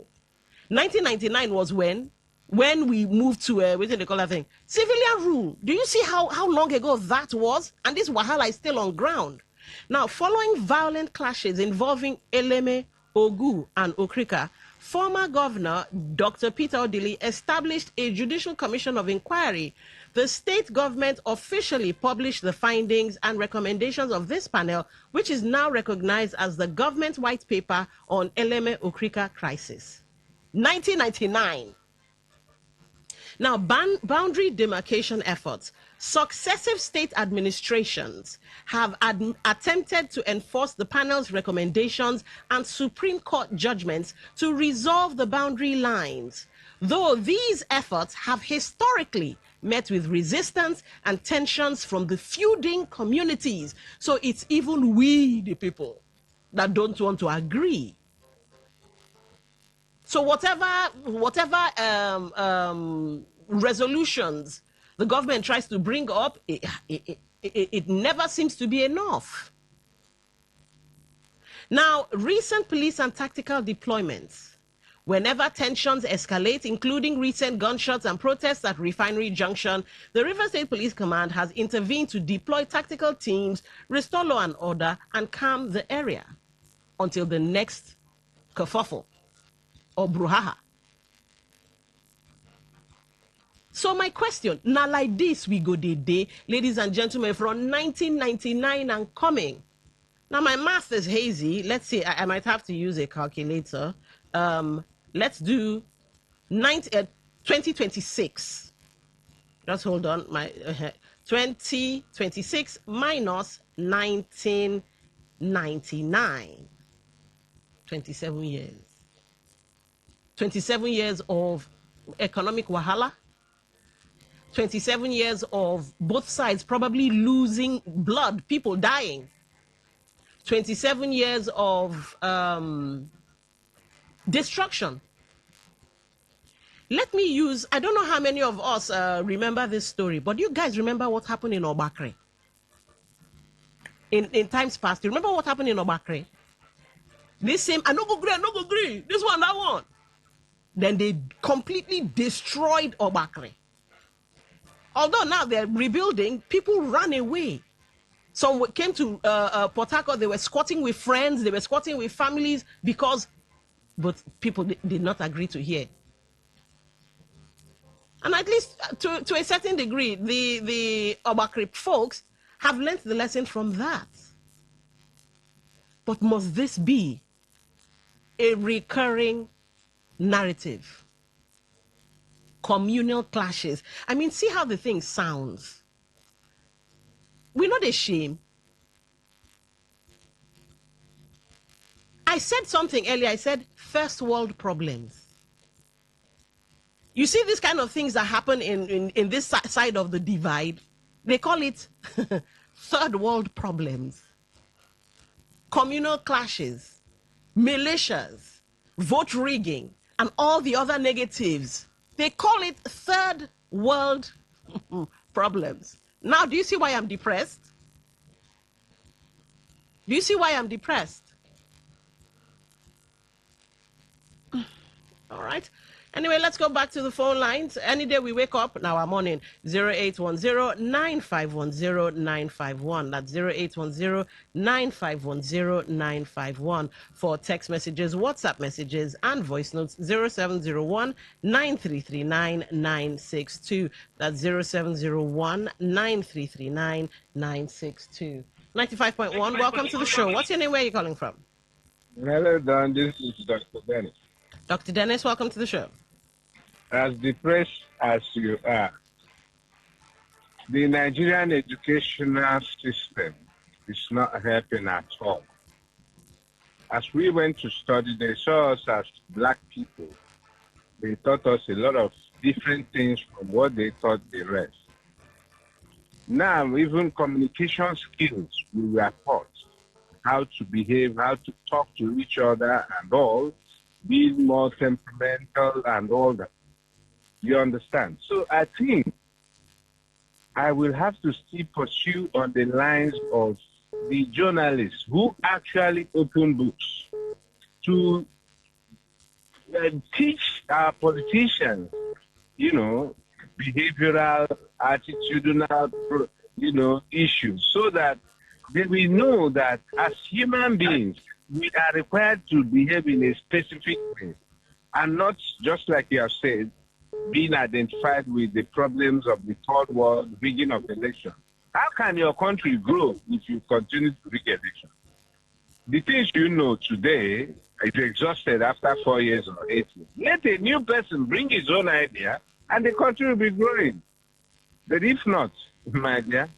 1999 was when we moved to what do they call that thing? Civilian rule. Do you see how long ago that was? And this wahala is still on ground. Now, following violent clashes involving Eleme, Ogu, and Okrika, former governor Dr. Peter Odili established a judicial commission of inquiry. The state government officially published the findings and recommendations of this panel, which is now recognized as the government white paper on Eleme Okrika crisis. 1999. Now, boundary demarcation efforts. Successive state administrations have attempted to enforce the panel's recommendations and Supreme Court judgments to resolve the boundary lines, though these efforts have historically met with resistance and tensions from the feuding communities. So it's even we, the people, that don't want to agree. So whatever resolutions the government tries to bring up, it never seems to be enough. Now, recent police and tactical deployments. Whenever tensions escalate, including recent gunshots and protests at Refinery Junction, the River State Police Command has intervened to deploy tactical teams, restore law and order, and calm the area until the next kerfuffle or brouhaha. So my question, now like this we go the day, ladies and gentlemen, from 1999 and coming. Now my math is hazy. Let's see, I might have to use a calculator. Let's do 2026. Just hold on. 2026 minus 1999. 27 years. 27 years of economic wahala. 27 years of both sides probably losing blood, people dying. 27 years of destruction. Let me use, I don't know how many of us remember this story, but you guys remember what happened in Obakre? In times past, you remember what happened in Obakre? This same, I no go agree, this one, that one. Then they completely destroyed Obakre. Although now they're rebuilding, people ran away. Some came to Port Harcourt, they were squatting with friends, they were squatting with families but people did not agree to hear. And at least to a certain degree, the Obakre folks have learned the lesson from that. But must this be a recurring narrative? Communal clashes. I mean, see how the thing sounds. We're not ashamed. I said something earlier. I said first world problems. You see these kind of things that happen in this side of the divide, they call it third world problems. Communal clashes, militias, vote rigging, and all the other negatives. They call it third world problems. Now, do you see why I'm depressed? Do you see why I'm depressed? All right. Anyway, let's go back to the phone lines. Any day we wake up, now I'm on in 0810-9510-951. That's 0810-9510-951 for text messages, WhatsApp messages, and voice notes. 0701-9339-962. That's 0701-9339-962. 95.1, welcome to the show. What's your name? Where are you calling from? Hello, Don. This is Dr. Dennis. Dr. Dennis, welcome to the show. As depressed as you are, the Nigerian educational system is not helping at all. As we went to study, they saw us as black people. They taught us a lot of different things from what they taught the rest. Now, even communication skills, we were taught how to behave, how to talk to each other and all, being more temperamental and all that. You understand? So I think I will have to still pursue on the lines of the journalists who actually open books to teach our politicians, behavioral, attitudinal, issues, so that they will know that as human beings, we are required to behave in a specific way and not, just like you have said, being identified with the problems of the third world, rigging of elections. How can your country grow if you continue to rig elections? The things you know today, if you're exhausted after 4 years or 8 years, let a new person bring his own idea and the country will be growing. But if not, my dear,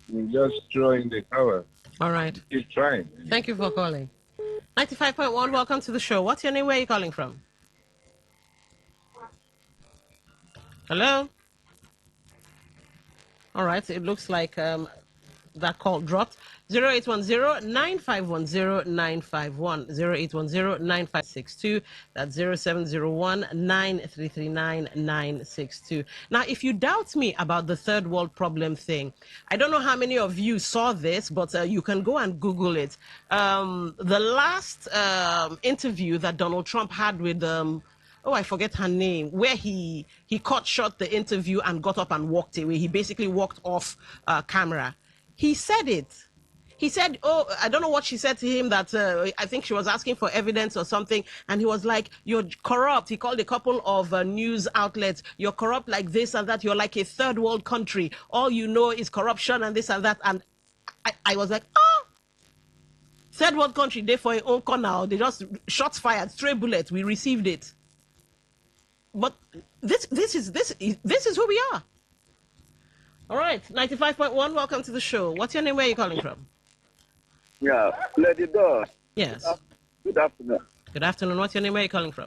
you just throw in the cover. All right. Keep trying. Thank you for calling. 95.1, welcome to the show. What's your name? Where are you calling from? Hello? All right, it looks like that call dropped. 0810-9510-951. 0810-9562. That's 0701-9339-962. Now, if you doubt me about the third world problem thing, I don't know how many of you saw this, but you can go and Google it. The last interview that Donald Trump had with I forget her name, where he cut short the interview and got up and walked away. He basically walked off camera. He said it. He said, I don't know what she said to him, that I think she was asking for evidence or something. And he was like, you're corrupt. He called a couple of news outlets. You're corrupt like this and that. You're like a third world country. All you know is corruption and this and that. And I was like, third world country, they for your own corner. They just shots fired, stray bullets. We received it. But this is who we are. All right, 95.1, welcome to the show. What's your name? Where are you calling from? Yeah, Lady Dog. Yes. Good afternoon. Good afternoon. What's your name? Where are you calling from?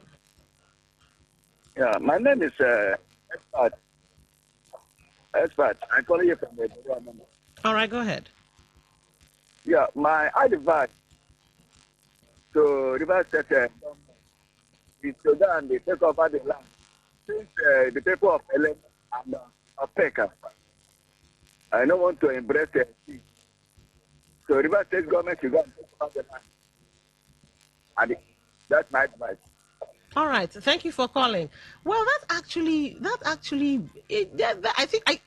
Yeah, my name is Expert. Expert. I'm calling you from the All right, go ahead. Yeah, my advice to River State is to go and they take over the land. Since the people of Ellen and Opeka, I don't want to embrace the sea. So River State government should go and take over the land. And that's my advice. All right, thank you for calling. Well, I think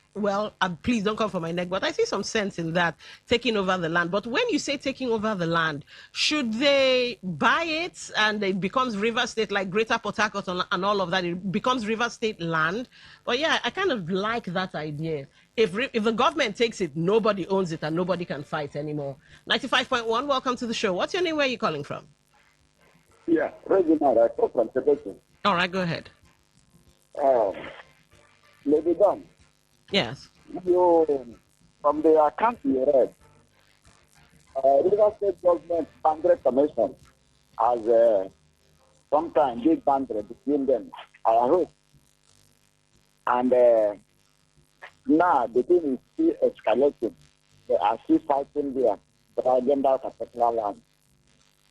please don't come for my neck, but I see some sense in that, taking over the land. But when you say taking over the land, should they buy it and it becomes River State, like Greater Port Harcourt and all of that, it becomes River State land? But yeah, I kind of like that idea. If the government takes it, nobody owns it and nobody can fight anymore. 95.1, welcome to the show. What's your name? Where are you calling from? Yeah, Reginald, I call from Quebec. All right, go ahead. Lady Don. Yes. You, from the account you read, River State government boundary commission has sometimes big boundary between them. I hope. And now the thing is still escalating. They are still fighting there, dragging that particular land.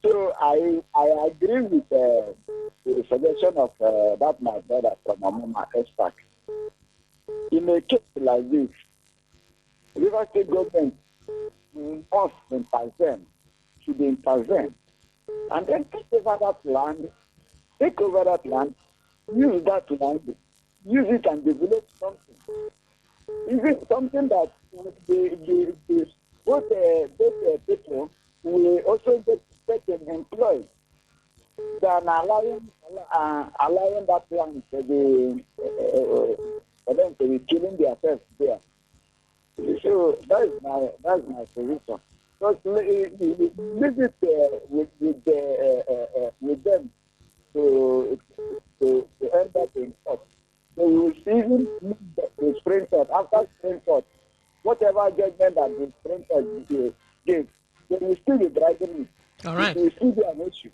So I agree with the suggestion of that my brother from Amoma Expert. In a case like this, River State government must intervene, should intervene, and then take over that land, use that land, use it and develop something. Is it something that both people will also get employed than allowing that land to be for them to be killing themselves there. So that's my position. Just leave it with them to end up in court. They will even the Supreme Court. After Supreme Court, whatever judgment that the Supreme Court gives, they will still be dragging it. All right. It will still be an issue.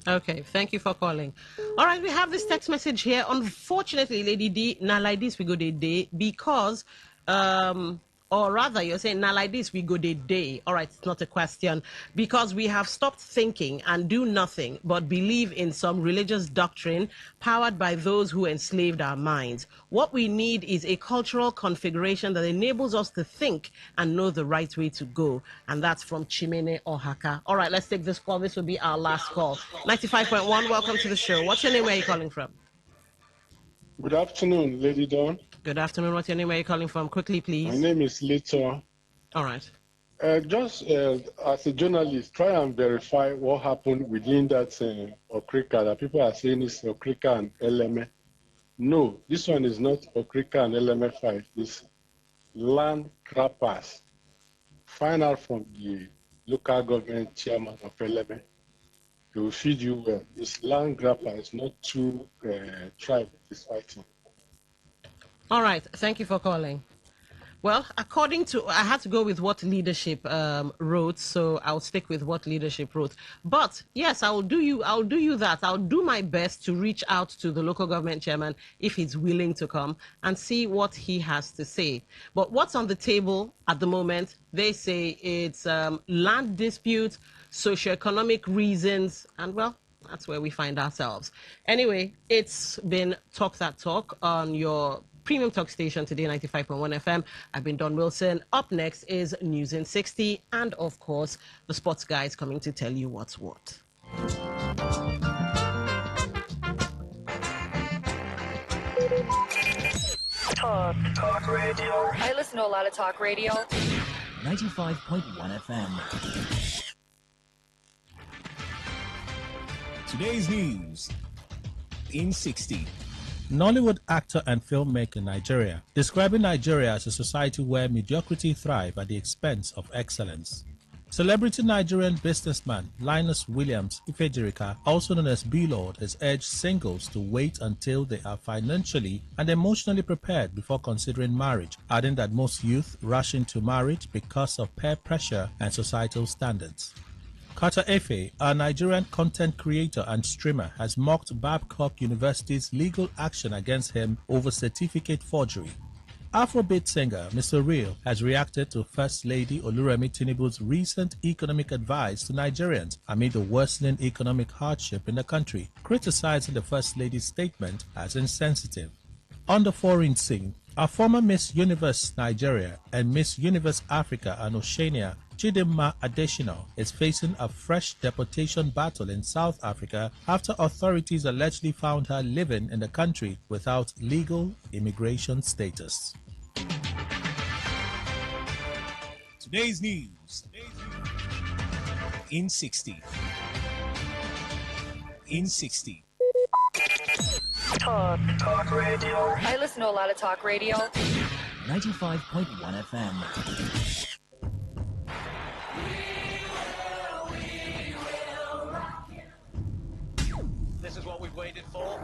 Okay, thank you for calling. All right, we have this text message here. Unfortunately, Lady D, now like this we go the day because, or rather, you're saying now like this we go the day. All right, it's not a question because we have stopped thinking and do nothing but believe in some religious doctrine powered by those who enslaved our minds. What we need is a cultural configuration that enables us to think and know the right way to go. And that's from Chimene Ohaka. All right, let's take this call. This will be our last call. 95.1, welcome to the show. What's your name? Where are you calling from? Good afternoon, Lady Dawn. Good afternoon. What's your name? Where are you calling from? Quickly, please. My name is Lito. All right. Just as a journalist, try and verify what happened within that Okrika that people are saying is Okrika and LMA. No, this one is not Okrika and LMA 5. It's land grabbers. Find out from the local government chairman of LMA. They will feed you well. This land grabber is not two tribes that is fighting. All right. Thank you for calling. Well, according to, I had to go with what leadership wrote, so I'll stick with what leadership wrote. But yes, I'll do you that. I'll do my best to reach out to the local government chairman if he's willing to come and see what he has to say. But what's on the table at the moment? They say it's land dispute, socioeconomic reasons, and well, that's where we find ourselves. Anyway, it's been Talk That Talk on your Premium Talk station today, 95.1 FM. I've been Don Wilson. Up next is News in 60. And of course, the sports guys coming to tell you what's what. Talk radio. I listen to a lot of talk radio. 95.1 FM. Today's news in 60. Nollywood actor and filmmaker Nigeria, describing Nigeria as a society where mediocrity thrives at the expense of excellence. Celebrity Nigerian businessman Linus Williams Ifejirika, also known as B-Lord, has urged singles to wait until they are financially and emotionally prepared before considering marriage, adding that most youth rush into marriage because of peer pressure and societal standards. Carter Efe, a Nigerian content creator and streamer, has mocked Babcock University's legal action against him over certificate forgery. Afrobeat singer Mr. Real has reacted to First Lady Oluremi Tinubu's recent economic advice to Nigerians amid the worsening economic hardship in the country, criticizing the First Lady's statement as insensitive. On the foreign scene, our former Miss Universe Nigeria and Miss Universe Africa and Oceania, Chidimma Adesina, is facing a fresh deportation battle in South Africa after authorities allegedly found her living in the country without legal immigration status. Today's news in 60. In 60. Talk radio. I listen to a lot of talk radio. 95.1 FM. This is what we've waited for.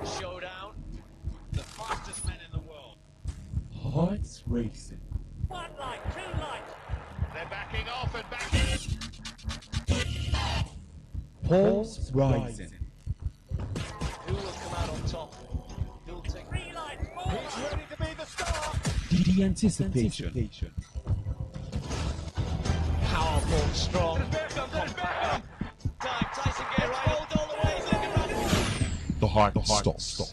The showdown. The fastest men in the world. Hearts racing. One light, two lights. They're backing off and backing. Pulse rising. Who will come out on top? Who'll take 3 lights, 4 lights. He's ready to be the star. The anticipation. Powerful, strong. Time, Tyson gets rolled all the way. He's looking around. The heart stops.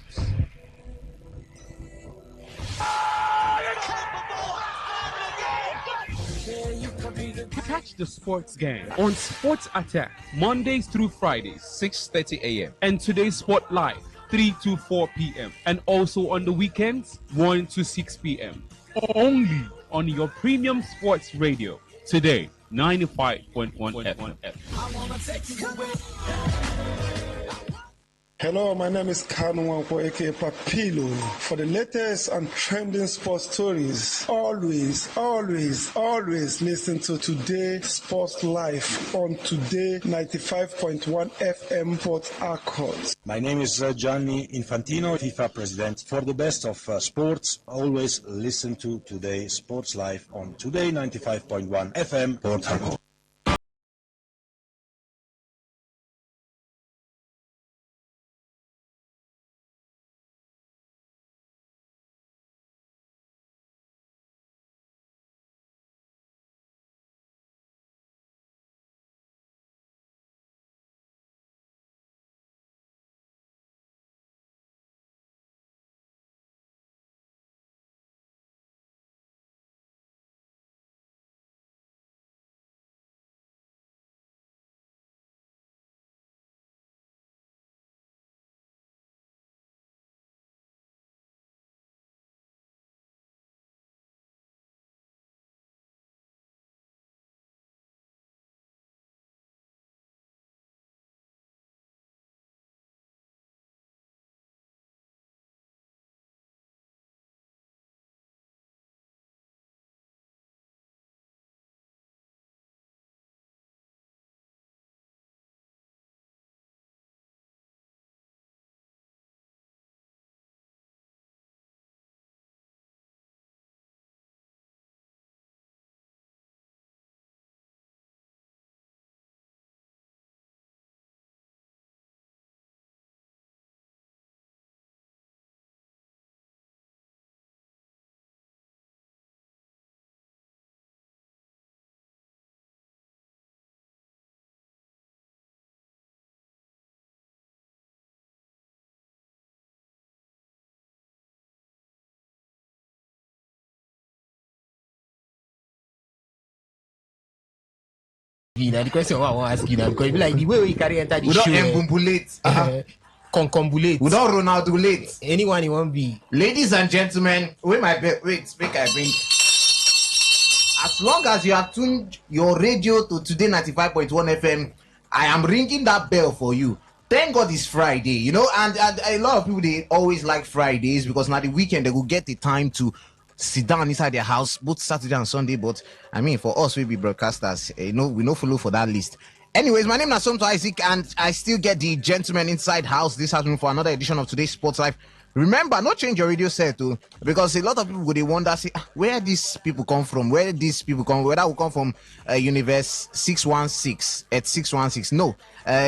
Catch the sports game on Sports Attack Mondays through Fridays 6:30 a.m. and Today's Sport Live 3 to 4 p.m. and also on the weekends 1 to 6 p.m. only on your premium sports radio. Today 95.1 FM. Hello, my name is Kanu Wangpo, aka Papilo. For the latest and trending sports stories, always listen to Today Sports Live on Today 95.1 FM Port Harcourt. My name is Gianni Infantino, FIFA president. For the best of sports, always listen to Today Sports Live on Today 95.1 FM Port Harcourt. Now the question I want to ask you now, because it be like the way we carry enter the We show. don't embumbulate. Concombulate. We don't Ronaldolate. Anyone you want be. Ladies and gentlemen, wait, make I bring. As long as you have tuned your radio to Today 95.1 FM, I am ringing that bell for you. Thank God it's Friday, and a lot of people, they always like Fridays because now the weekend they will get the time to sit down inside their house both Saturday and Sunday. But I mean, for us, we be broadcasters, we no follow for that list. Anyways, my name is Somto Isaac, and I still get the gentleman inside house this afternoon for another edition of today's Sports Life. Remember, not change your radio set too, because a lot of people would wonder, say, where these people come from, whether will come from Universe 616 at 616. No,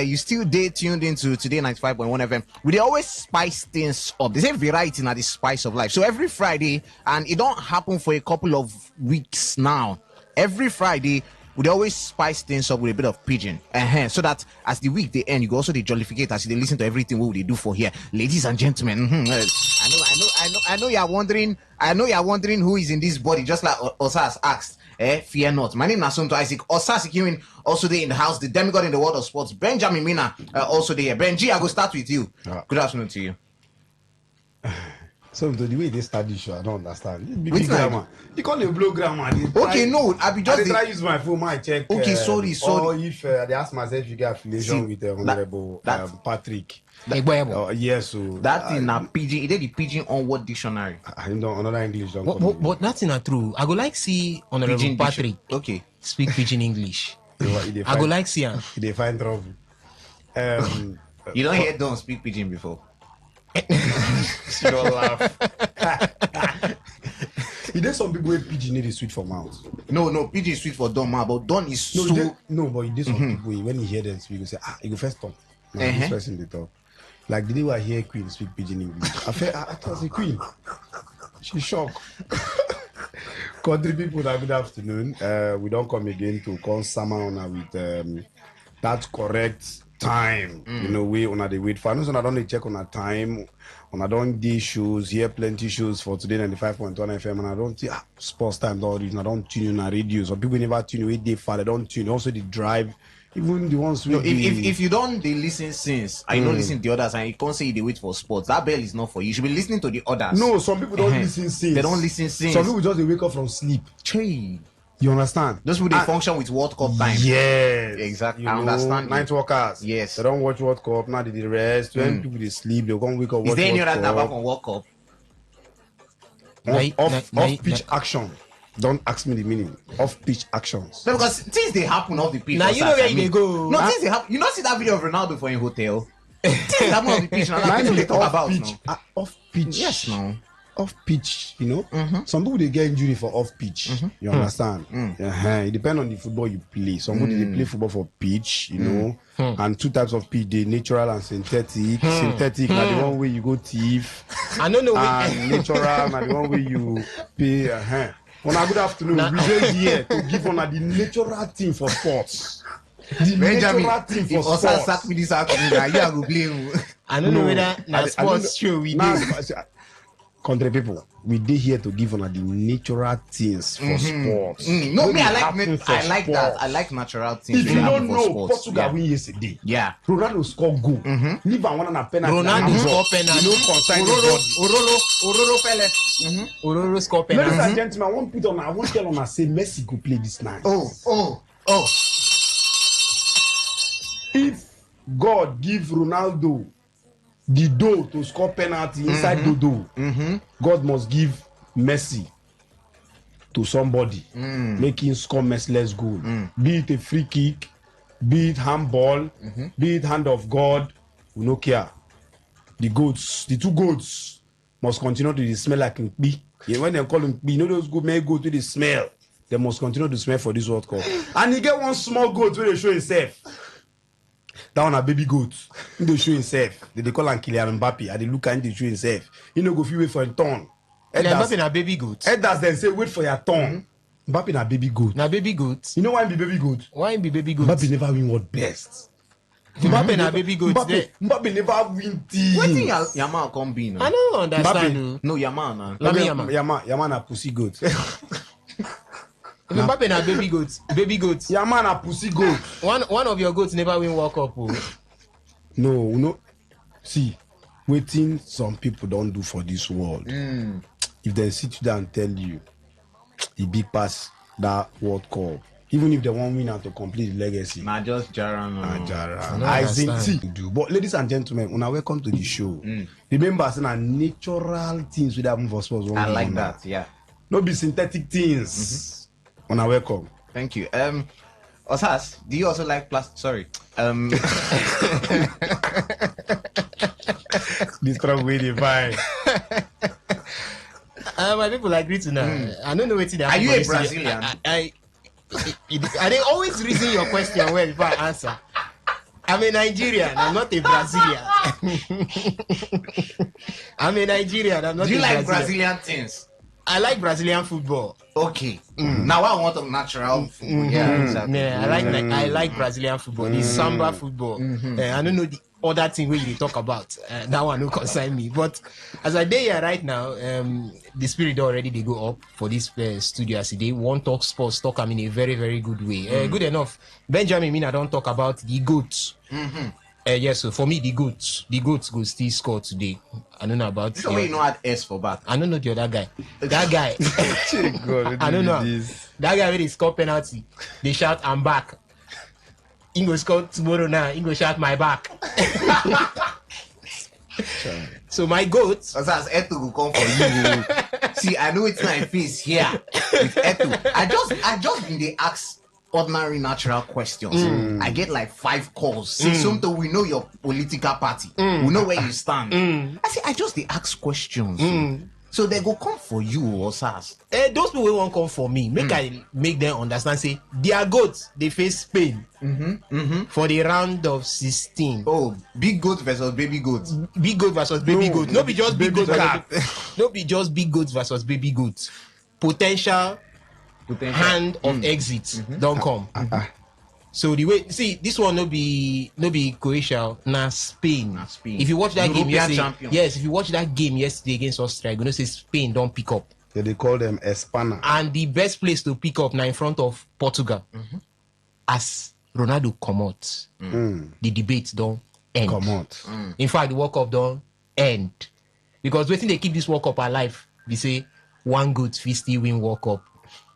you still tuned into Today 95.1 FM. We always spice things up. They say variety now the spice of life. So every Friday, and it don't happen for a couple of weeks now, every Friday, we always spice things up with a bit of pidgin, so that as the week they end, you go also they jollificate as they listen to everything what they do for here, ladies and gentlemen. I know you're wondering. I know you're wondering who is in this body, just like Osas asked. Fear not. My name is Nasonto Isaac. Osas Securing also there in the house. The demigod in the world of sports, Benjamin Mina, also there. Benji, I go start with you. Good afternoon to you. So the way they start this show, I don't understand. Big grammar. You call it blow grammar. Okay, no, I be just try use my phone, my check. Okay, sorry. Or if they ask myself if you get affiliation with Honorable Patrick. Yes, so that in a pidgin, it is the pidgin onward dictionary. I don't another English. But that's not true. I go like see Honorable Pidgin Patrick. Okay, speak pidgin English. I go like see him. They find trouble. You don't hear don't speak pidgin before. She don't laugh. You know some people with pidgin need is sweet for mouth. No, pidgin is sweet for dumb man, but don is no, so. But you some people when you hear them speak, you say you go first talk. No, this person they talk. Like the day I hear Queen speak pidgin English, I thought the Queen. She shocked. Country people, good afternoon. We don't come again to call someone with that correct time. We on the wait for. I know I don't check on a time. On I don't do shows, hear plenty shows for Today 95.1 FM, and I don't see sports time. I don't tune in on radio. So people never tune in. They far. They don't tune. Also, they drive. Even the ones no, if you don't they listen since I don't listen to the others and you can't say they wait for sports, that bell is not for you. You should be listening to the others. No, some people don't listen since. They don't listen since. Some people just they wake up from sleep. You understand? Those people they function with World Cup time. Yes, exactly. I understand. Night workers. Yes, they don't watch World Cup now. They rest. When people they sleep, they go wake up. Is there any other number from World Cup? Off pitch action. Don't ask me the meaning of pitch actions. No, because things they happen off the pitch. Now you know where they go. No, things they happen. You not see that video of Ronaldo for in hotel. Things happen off the pitch. Now that's what they talk about. Off pitch. Yes, no. Off pitch. Some people they get injury for off pitch. You understand? It depends on the football you play. Some people they play football for pitch. And two types of pitch: the natural and synthetic. Synthetic, now the one way you go thief. I don't know. And natural, now the one way you pay. Good afternoon. We are here to give on the natural thing for sports. The Benjamin, natural thing for sports. sports. Sack me this afternoon. Now you are go blame. I don't know whether na sports show we do. Country people, we did here to give on the natural things for sports. No, me, I like that. I like natural things. If you don't know, sports. Portugal win yesterday. Yeah. Ronaldo scored goal. Leave and one on a penalty. Ronaldo scored penalty. You know, consign Ororo fella. Ororo scored penalty. Ladies and gentlemen, I want tell on say Messi go play this night. Oh. If God give Ronaldo the dough to score penalty inside Dodo, God must give Messi to somebody, make him score merciless goal. Be it a free kick, be it handball, be it hand of God, we no care. The two goats must continue to smell like Nkpi. When they call Nkpi, those goats may go to the smell. They must continue to smell for this World Cup. And he get one small goat where they show himself. That one a baby goat. They show himself. They call him Kylian Mbappe. And they look and they show himself. He no go feel wait for a turn. Mbappe na baby goat. Elders then say wait for your turn. Mbappe na baby goat. Na baby goat. You know why he be baby goat? Why he be baby goat? Mbappe never win world best. Mbappe na baby goat. Mbappe never win teams. What thing Yamal come be now? I don't understand. No, Yamal now. Yamal na pussy goat. Mbappe na baby goat. Baby goat. Yamal na pussy goat. One of your goats never win World Cup. No. See, waiting some people don't do for this world. If they sit you down and tell you a big pass that World Cup, even if they won't win out to complete the legacy. Nah, just Jara. I think do. But ladies and gentlemen, when I welcome to the show, remember saying natural things with happen for sports. I like that, yeah. No be synthetic things. When I welcome. Thank you. Osas, do you also like plastic? Sorry. This trouble with the vibe. My people agree to now. I don't know what they Are you a Brazilian? I they always reason your question well before I answer. I'm a Nigerian. I'm not a Brazilian. I'm a Nigerian. I'm not. Do you a like Brazilian things? I like Brazilian football. Okay. Now I want a natural football. Yeah, exactly. Yeah, I like Brazilian football. The samba football. I don't know the other thing where you talk about. That one no concern me. But as I day here right now, the spirit already they go up for this studio as they want talk sports talk. In a very very good way. Good enough. Benjamin Mina don't talk about the goats. Yes, so for me the goats go still score today. I don't know about. So you know at S for back. I don't know the other guy. That guy. I don't know. That guy when he score penalty, they shout I'm back. He go score tomorrow now. He go shout my back. So my goats. As Etu will come for you. See, I know it's my face here with Etu. I just been they ask ordinary natural questions. I get like 5 calls. See, sometimes we know your political party. We know where you stand. I just they ask questions. So they go come for you, Osas. Those people won't come for me. I make them understand. Say their goats they face Spain for the round of 16. Oh, big goats versus baby goats. Big goat versus baby goat. No be just big goat. No be just big goats versus baby goats. Potential hand of exit don't come. So the way this one no be Croatia, Spain. Spain. If you watch that European game yesterday, champions. yes, if you watch that game yesterday against Austria, you know say Spain don't pick up. Yeah, they call them Espana. And the best place to pick up now in front of Portugal. As Ronaldo come out, the debate don't end. Come out. In fact, the World Cup don't end. Because waiting they keep this World Cup alive, they say one goat fit still win World Cup.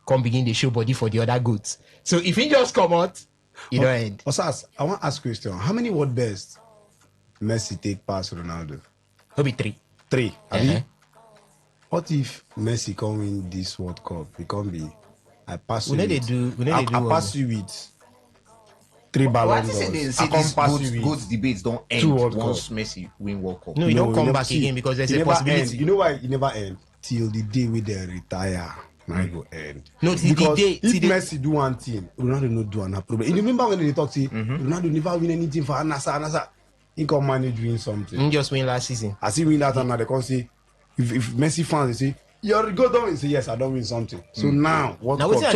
Come begin the show body for the other goods. So if he just come out, you don't end. Osas, I want to ask a question. How many world best Messi take past Ronaldo? Maybe 3. 3. What if Messi come win this World Cup? He can't be. I pass you. I pass you with 3 Ballon d'Ors. I can't pass you with. Goods debates don't end 2 World once Cup. Messi win World Cup. No, you don't come back again because there's a possibility. End. You know why it never end? Till the day we they retire. Now it go end. No, because the day, if Messi do one thing, Ronaldo no do another problem. You remember when they talk to Ronaldo never win anything for Anasa. He can manage win something. He just win last season. As he win that and now they can say, if Messi fans they say, you're go down and say yes, I don't win something. So now what? Now what's they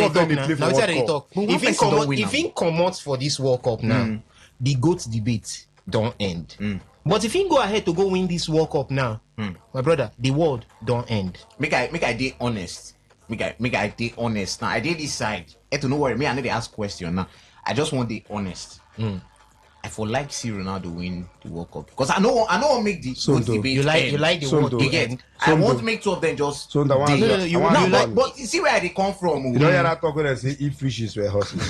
talk? If he come out for this World Cup now, the GOAT debate don't end. But if he go ahead to go win this World Cup now, my brother, the world don't end. Make I be honest. Make I be honest. Now I did this side. Don't worry, I need to ask question now. I just want to be honest. I for like see Ronaldo win the World Cup because I know make the debate. You like the World Cup. I want to make 2 of them just. So the one. No, but you see where they come from. You don't hear that talk when they say if fishes were hustling.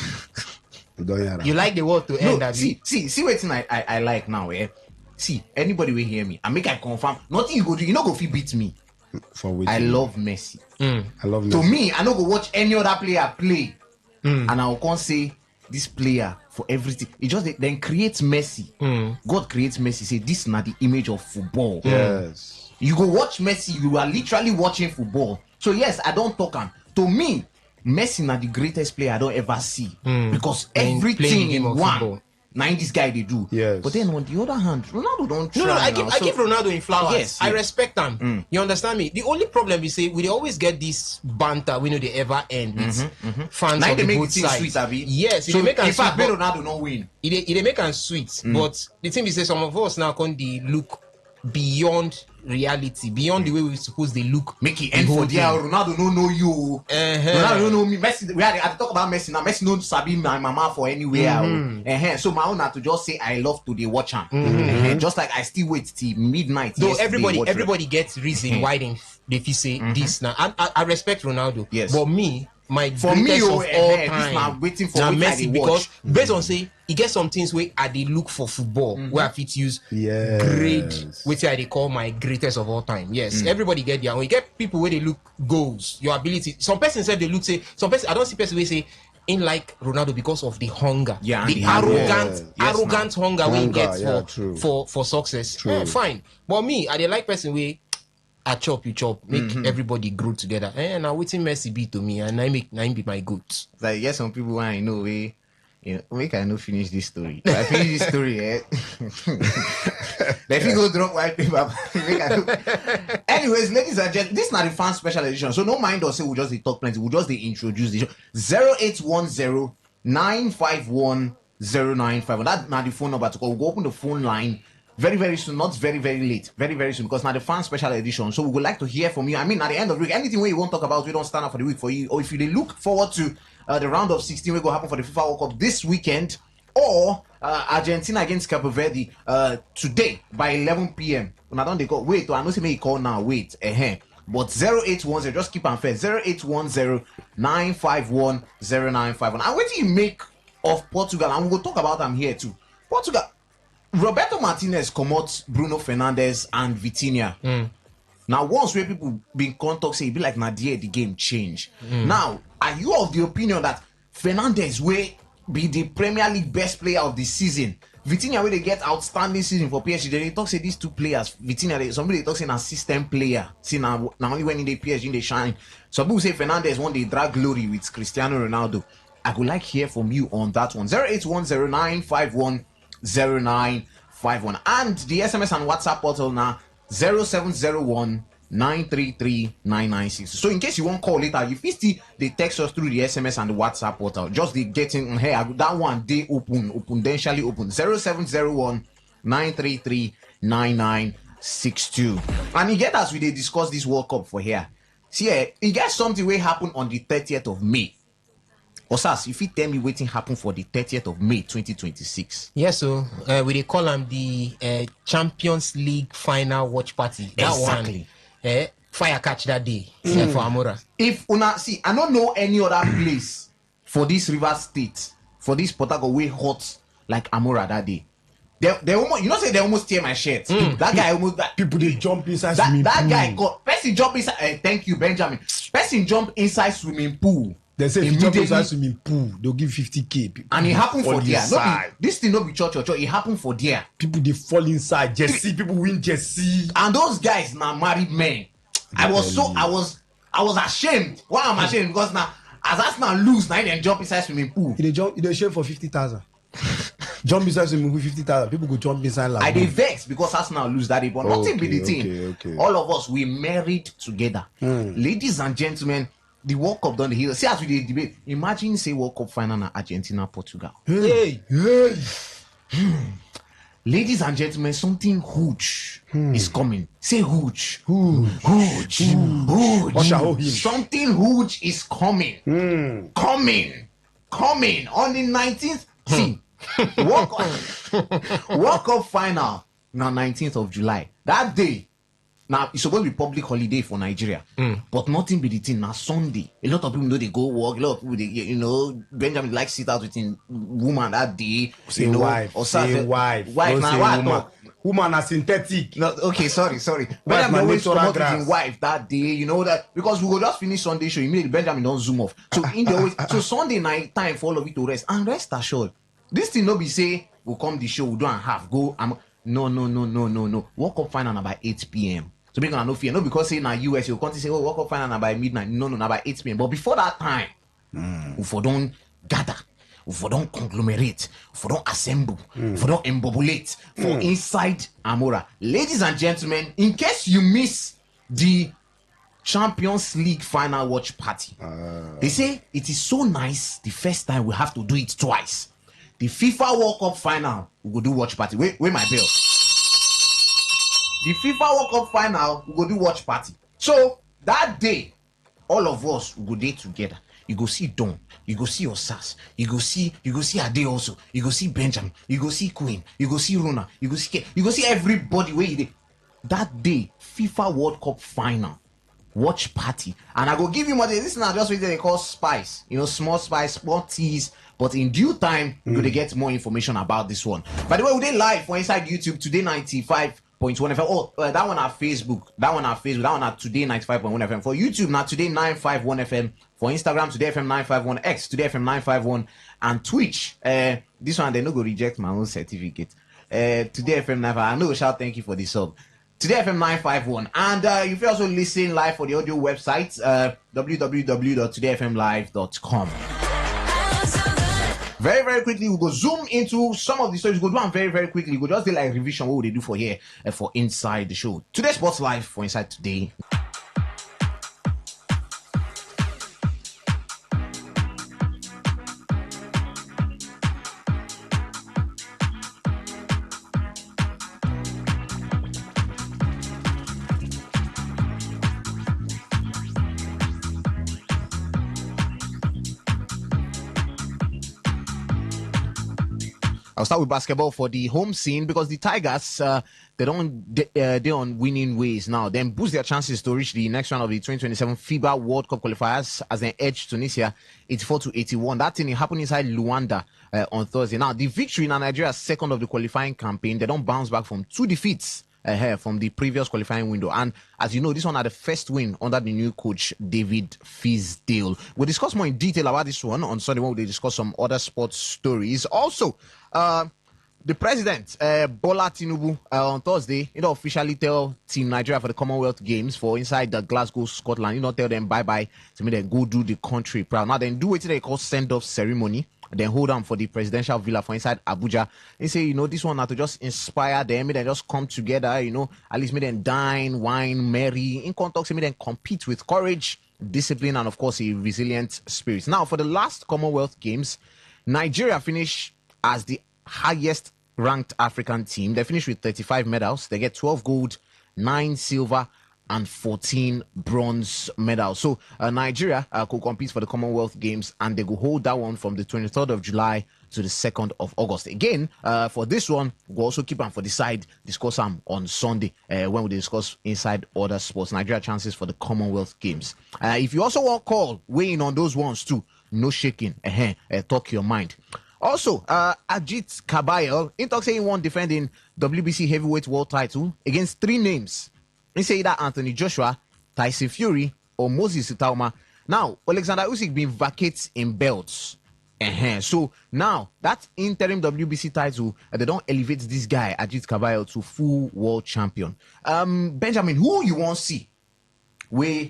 You don't hear that. You like the world to end. No, see what thing I like now. See anybody will hear me. I make I confirm. Nothing you go do. You not go fit beat me. I love Messi. I love Messi. To me, I don't go watch any other player play, and I will say this player for everything. It just then creates Messi. God creates Messi. Say this is not the image of football. Yes. You go watch Messi. You are literally watching football. So yes, I don't talk him. To me, Messi not the greatest player I don't ever see because everything in one. Football. Now this guy they do. Yes. But then on the other hand, Ronaldo don't try. No, I give Ronaldo in flowers. Yes, I respect him. You understand me? The only problem we say we always get this banter we know they ever end with fans now of they the make both sweet, sides. Yes, so make in fact, Ronaldo not win. It make them sweet, but the thing is, say some of us now can look beyond reality, beyond the way we suppose they look. Make it end for there. Ronaldo don't know you. Ronaldo don't know me. Messi, we had to talk about Messi now. Messi don't sabi my mama for anywhere. So my own had to just say I love to the watch him. Just like I still wait till midnight. Though everybody gets reason why they feel say this now. I respect Ronaldo. Yes. But me, my for me of all this time, man waiting for Messi because based on say you get some things where I dey look for football where I fit use grade which I they call my greatest of all time. Yes, everybody get their own. You get people where they look goals, your ability. Some person said they look say some person I don't see person where say in like Ronaldo because of the hunger, the arrogant hunger we get for success. Fine, but me I dey like person where I chop you chop make everybody grow together. Now waiting Messi be to me and I be my goods. Like yes, some people I know we. You know, make I not finish this story. If I finish this story, let me go drop white paper. Anyways, ladies and gentlemen, this is not the fan special edition. So no mind us say we'll just talk plenty. We'll just introduce the show. 0810 951 0951. That's not the phone number to call. We'll go open the phone line very, very soon. Not very, very late. Very, very soon. Because now the fan special edition. So we would like to hear from you. I mean, at the end of the week, anything where you won't talk about, we don't stand up for the week for you. Or if you look forward to the round of 16 will go happen for the FIFA World Cup this weekend, or Argentina against Cape Verde today by 11 p.m. When I don't they go wait, I know say me call now wait, but 0810 just keep on fair 0810 951 0951. And what do you make of Portugal? And we'll talk about them here too. Portugal, Roberto Martinez commot Bruno Fernandes and Vitinha. Now, once where people been contact say it be like Nadia the game change. Now, are you of the opinion that Fernandes will be the Premier League best player of the season? Vitinha will they get outstanding season for PSG? They talk say these two players, Vitinha, somebody talk say an assistant player. See now only when in the PSG they shine. Some people say Fernandes won the drag glory with Cristiano Ronaldo. I would like hear from you on that one. 0810 951 0951 and the SMS and WhatsApp portal now. 0701 933 996. So in case you won't call later, you still they text us through the SMS and the WhatsApp portal. Just the getting here that one day potentially open 0701 933 9962. And you get us we they discuss this World Cup for here. See, you get something will happen on the 30th of May. Osas, if you tell me waiting happen for the 30th of May 2026. Yes, so we they call them the Champions League final watch party. That exactly. One, fire catch that day for Amora. If una see, I don't know any other place for this River State, for this Portugal way hot like Amora that day. They almost, you know, say they almost tear my shirt. That guy almost people they jump inside that, swimming that pool. guy got person jump inside. Thank you, Benjamin. Person jump inside swimming pool. They say if you jump inside swimming pool, they'll give 50k. And it happened for there. This thing not be church. It happened for there. People they fall inside. Jesse, people win Jesse. And those guys now married men. I was ashamed. Why am I ashamed? Because now as Arsenal lose, now they jump inside swimming pool. They shame for 50,000. Jump inside swimming pool 50,000. People go jump inside like. I they vex because Arsenal lose that day, but nothing be the thing. Okay. All of us we married together. Ladies and gentlemen. The World Cup done the hill. See as we debate. Imagine say World Cup final in Argentina, Portugal. Hey. Ladies and gentlemen, something huge is coming. Say huge. Huge. Something huge is coming. Coming on the 19th. See, World Cup final now 19th of July. That day. Now, it's supposed to be public holiday for Nigeria, but nothing be the thing. Now, Sunday, a lot of people know they go work. A lot of people, they, Benjamin likes sit out with his woman that day. Say wife. Or say wife. Wife, now, wife, woman. Woman are synthetic. No, okay, sorry. Benjamin always come out with his wife that day, you know that, because we will just finish Sunday show, immediately Benjamin don't zoom off. So, so Sunday night, time for all of you to rest. And rest assured, this thing no be say, we'll come the show, we don't have, go, no. World Cup final by 8 p.m. So make no fear, no because say now US you can't say World Cup final by midnight. No, by 8 p.m. But before that time, if we don't gather, if we don't conglomerate, if we don't assemble, if we don't embobulate for inside Amora. Ladies and gentlemen, in case you miss the Champions League final watch party, they say it is so nice the first time we have to do it twice. The FIFA World Cup final, we will do watch party. Wait my bell. The FIFA World Cup final, we go do watch party. So that day, all of us will go there together. You go see Don, you go see Osas, you go see Ade also, you go see Benjamin, you go see Queen, you go see Rona, you go see everybody where you dey. That day, FIFA World Cup final, watch party. And I go give you more. This is not just what they call spice. You know, small spice, small teas, But in due time, we're gonna get more information about this one. By the way, we're live for inside YouTube today 95.1 FM. Oh, that one at Facebook. That one at Today 95.1 FM. For YouTube, now Today 951 FM. For Instagram, Today FM 951, X Today FM 951, and Twitch. This one they no go reject my own certificate. Today FM 951. I know shout thank you for the sub. Today FM 951, and you can also listen live for the audio website, www.todayfmlive.com. Very, very quickly, we'll go zoom into some of the stories. We'll go do them very, very quickly. We'll just do like revision what would they do for here for Inside the Show. Today Sports Live for Inside Today. I'll start with basketball for the home scene because the Tigers, they're on winning ways now. Then boost their chances to reach the next round of the 2027 FIBA World Cup qualifiers as they edge Tunisia 84-81. That thing happened inside Luanda on Thursday. Now, the victory in Nigeria's second of the qualifying campaign, they don't bounce back from 2 defeats from the previous qualifying window. And as you know, this one had the first win under the new coach, David Fisdale. We'll discuss more in detail about this one on Sunday when we discuss some other sports stories. Also, the president, Bola Tinubu, on Thursday, officially tell Team Nigeria for the Commonwealth Games for inside the Glasgow, Scotland. Tell them bye-bye to me, then go do the country proud. Now, then do it they call send-off ceremony. Then hold on for the presidential villa for inside Abuja. They say, this one now to just inspire them, they just come together, at least make them dine, wine, merry, in context, make them compete with courage, discipline, and of course, a resilient spirit. Now, for the last Commonwealth Games, Nigeria finished as the highest ranked African team. They finished with 35 medals. They get 12 gold, 9 silver, and 14 bronze medals. So Nigeria could compete for the Commonwealth Games, and they will hold that one from the 23rd of July to the 2nd of August. Again, for this one, we'll also keep them for the side, discuss them on Sunday when we discuss inside other sports. Nigeria chances for the Commonwealth Games. If you also want call, weigh in on those ones too. No shaking. Talk your mind. Also, Ajit Kabayel, in talk saying one defending WBC heavyweight world title against 3 names. He say either Anthony Joshua, Tyson Fury, or Moses Itauma. Now, Alexander Usyk been vacates in belts. So now that interim WBC title, they don't elevate this guy Ajit Kabayel to full world champion. Benjamin, who you want to see where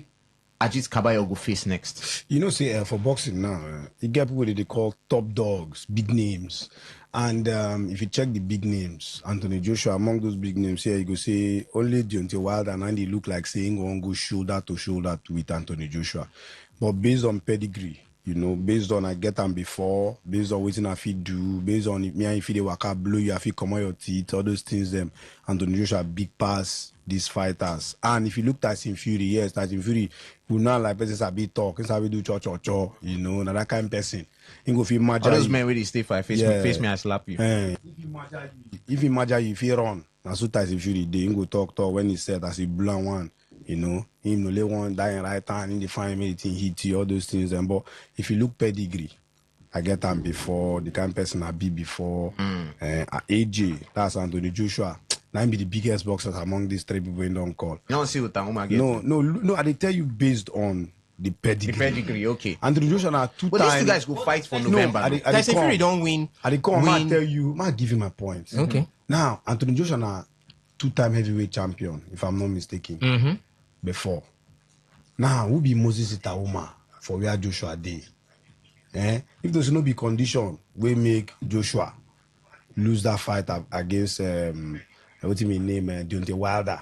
Ajit Kabayel go face next? See, for boxing now, you get people that they call top dogs, big names. And if you check the big names, Anthony Joshua, among those big names here, you go say only Deontay Wilder and Andy look like saying one go shoulder to shoulder with Anthony Joshua. But based on pedigree, based on I get them before, based on what I fit do, based on me and if they waka blow you, I fit come out your teeth, all those things, Anthony Joshua big pass these fighters. And if you look at Tyson Fury, yes, Tyson Fury who now like persons a bit talk, it's how we do cho, now that kind of person. He go feel magic. All those men really stay for face me, I slap you. If he magic you, if he run, and so Tyson Fury, they go talk when he said as a blunt one, him no lay one dying right hand in the fine anything hit you, all those things. But if you look pedigree, I get them before, the kind of person I be before, AJ, that's Anthony Joshua. Now be the biggest boxers among these 3 people in don't call. You don't see what I'm again. No, I tell you based on the pedigree. The pedigree, okay. Anthony Joshua now 2 times. But these 2 guys go fight for November. Tyson Fury don't win. I tell you, I give you my points. Okay. Now, Anthony Joshua now 2-time heavyweight champion, if I'm not mistaken. Before. Now, who be Moses Itauma for where Joshua day? If there's no be condition, we make Joshua lose that fight against what you mean name Deontay Wilder.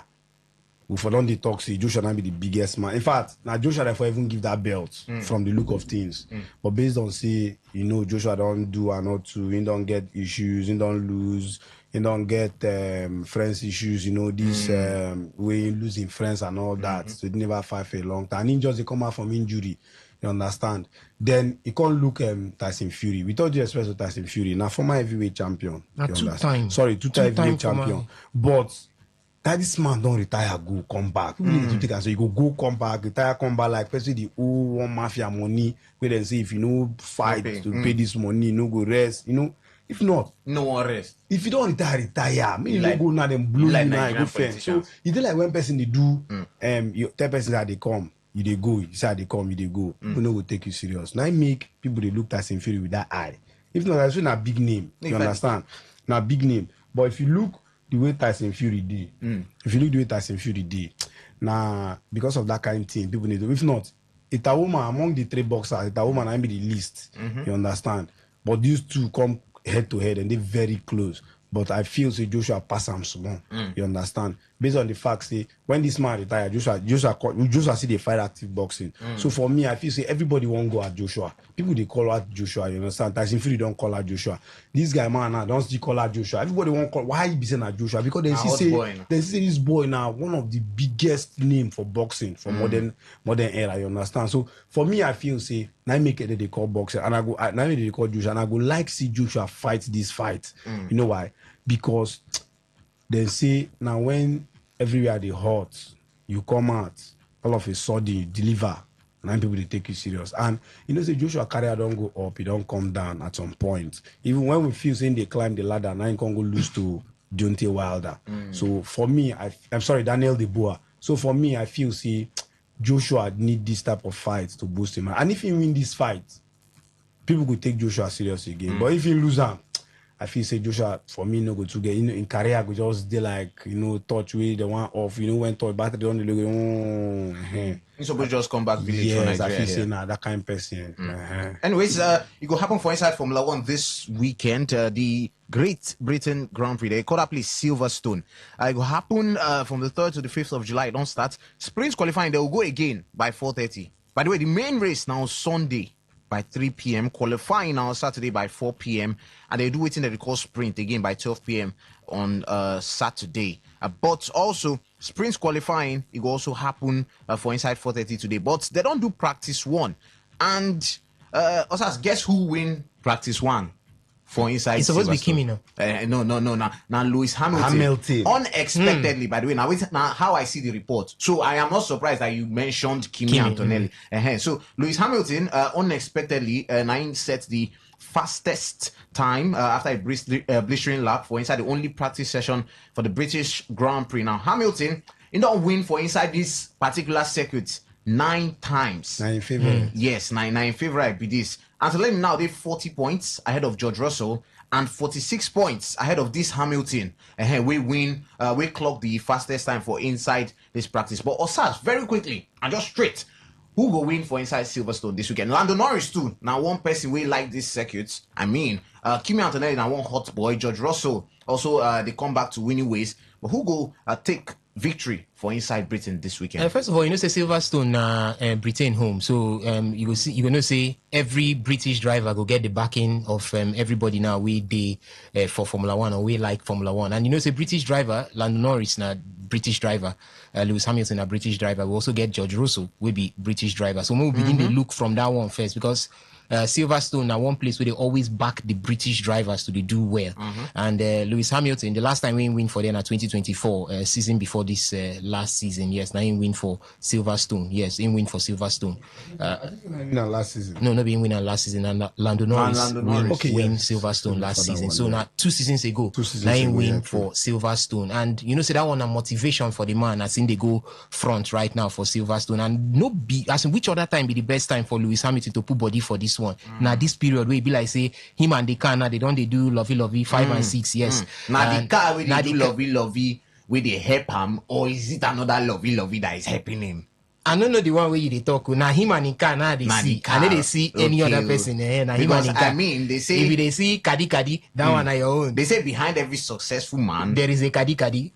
We for don't talk say Joshua now be the biggest man. In fact, now Joshua therefore even give that belt from the look of things. But based on say, Joshua don't do or not to, he don't get issues, he don't lose, he don't get friends issues, this way losing friends and all that. So he never fight for a long time. And he just come out from injury. You understand? Then you can't look Tyson Fury. We thought you express with Tyson Fury. Now former heavyweight champion. Now 2 times. Sorry, 2-time heavyweight champion. But that this man don't retire, go come back. People need to take and say you go come back, retire, come back, like especially the old one mafia money, where they say if you know fight to pay this money, no go rest, you know. If not, no one rest. If you don't retire, me you like, no go now them blow like you now go fence. So you do like when person they do, you tell person that they come, you they go. You say they come, you they go. People no go take you serious. Now make people they look at inferior with that eye. If not, that's not a big name. You understand? Now big name. But if you look the way Tyson Fury did, if you look the way Tyson Fury did, now because of that kind of thing, people need to. If not, it's a woman among the three boxers. It's a woman I be the least. You understand? But these two come head to head and they're very close. But I feel say Joshua pass him small. You understand? Based on the fact say when this man retired, Joshua see they fight active boxing. So for me, I feel say everybody won't go at Joshua. People they call out Joshua, you understand? Tyson Fury don't call out Joshua. This guy man now don't still call out Joshua. Everybody won't call. Why he be saying at Joshua? Because they say this boy now one of the biggest name for boxing for modern era. You understand? So for me, I feel say now make it they call boxing and I go now they call Joshua and I go like see Joshua fight this fight. You know why? Because they say now when everywhere they hot, you come out, all of a sudden you deliver. Now people they take you serious. And you know, say Joshua career don't go up, he don't come down at some point. Even when we feel saying they climb the ladder, now you can't go lose to Deontay Wilder. So for me, I'm sorry, Daniel Dubois. So for me, I feel see Joshua need this type of fight to boost him. And if he win this fight, people could take Joshua serious again. But if he lose him, I feel say Joshua for me no go to get in career go just dey like touch with the one off when touch battery on the logo. You supposed just come back village for Nigeria. I feel say that kind of person. Anyways, it will happen for Inside Formula One this weekend. The Great Britain Grand Prix, they call that place Silverstone. It will happen from the 3rd to the 5th of July. It don't start. Sprint qualifying, they will go again by 4:30. By the way, the main race now Sunday by 3 p.m. Qualifying now Saturday by 4 p.m. And they do it in the call sprint again by 12 p.m. on Saturday. But also, sprint qualifying, it will also happen for Inside 4:30 today. But they don't do practice one. And also, guess who win practice one? For Inside it's supposed to be Kimi now. No. Now Lewis Hamilton. Unexpectedly, by the way. Now how I see the report. So I am not surprised that you mentioned Kimi Antonelli. So Lewis Hamilton unexpectedly now set the fastest time after a blistering lap for Inside the only practice session for the British Grand Prix. Now Hamilton, he don't win for Inside this particular circuit 9 times. 9 favorite. Yes, 9 favorite be this. And so let me now, they 40 points ahead of George Russell and 46 points ahead of this Hamilton. We clock the fastest time for Inside this practice. But Osas, very quickly and just straight, who will win for Inside Silverstone this weekend? Lando Norris too. Now one person we like this circuit. I mean, Kimi Antonelli now one hot boy. George Russell also they come back to winning ways. But who go take victory for Inside Britain this weekend? First of all, say Silverstone, Britain home. So you're gonna say every British driver go get the backing of everybody now. We for Formula One or we like Formula One, and say British driver Lando Norris now British driver, Lewis Hamilton a British driver. We also get George Russell will be British driver. So we'll begin to look from that one first because. Silverstone now one place where they always back the British drivers to do well. And Lewis Hamilton, the last time we win for them at 2024 season before this last season, yes, now he win for Silverstone. Yes, he win for Silverstone. Last season. No, not being winner last season. And Lando Norris win Silverstone last season. So now 2 seasons ago, now he win for Silverstone. And say that one a motivation for the man as in they go front right now for Silverstone. And as in which other time be the best time for Lewis Hamilton to put body for this one? Now this period where it be like say him and the car now they do lovey 5 and 6, yes. Now the car where they do lovey where they help him, or is it another lovey that is helping him? I don't know the one where they talk. Now him and the car now they see. And then they see any other person there. Now him and the car. I mean, they say if they see Kadi, that one are your own. They say behind every successful man there is a Kadi.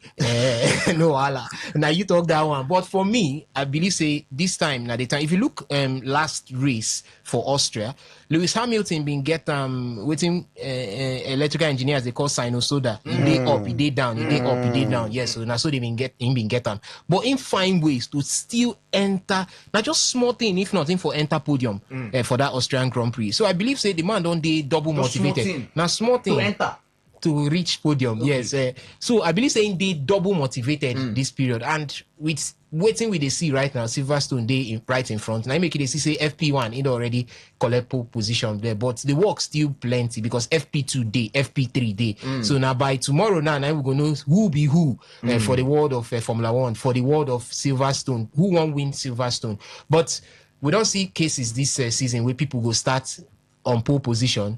No Allah. Now you talk that one. But for me, I believe say this time now the time. If you look last race for Austria, Lewis Hamilton been get waiting electrical engineers they call sinusoida. He day up, he day down, he day up, he day down. Yes, so now so they been get them. But in find ways to still enter, not just small thing, if nothing for enter podium for that Austrian Grand Prix. So I believe say the man don't they double just motivated. Now small thing to enter. to reach podium. Okay. Yes. So I believe saying they double motivated this period, and with waiting with the see right now, Silverstone they right in front. Now make it say FP1 it already collect pole position there, but the work still plenty because FP2 day, FP3 day. So now by tomorrow now we're gonna know who be who for the world of Formula One, for the world of Silverstone, who won't win Silverstone. But we don't see cases this season where people go start on pole position.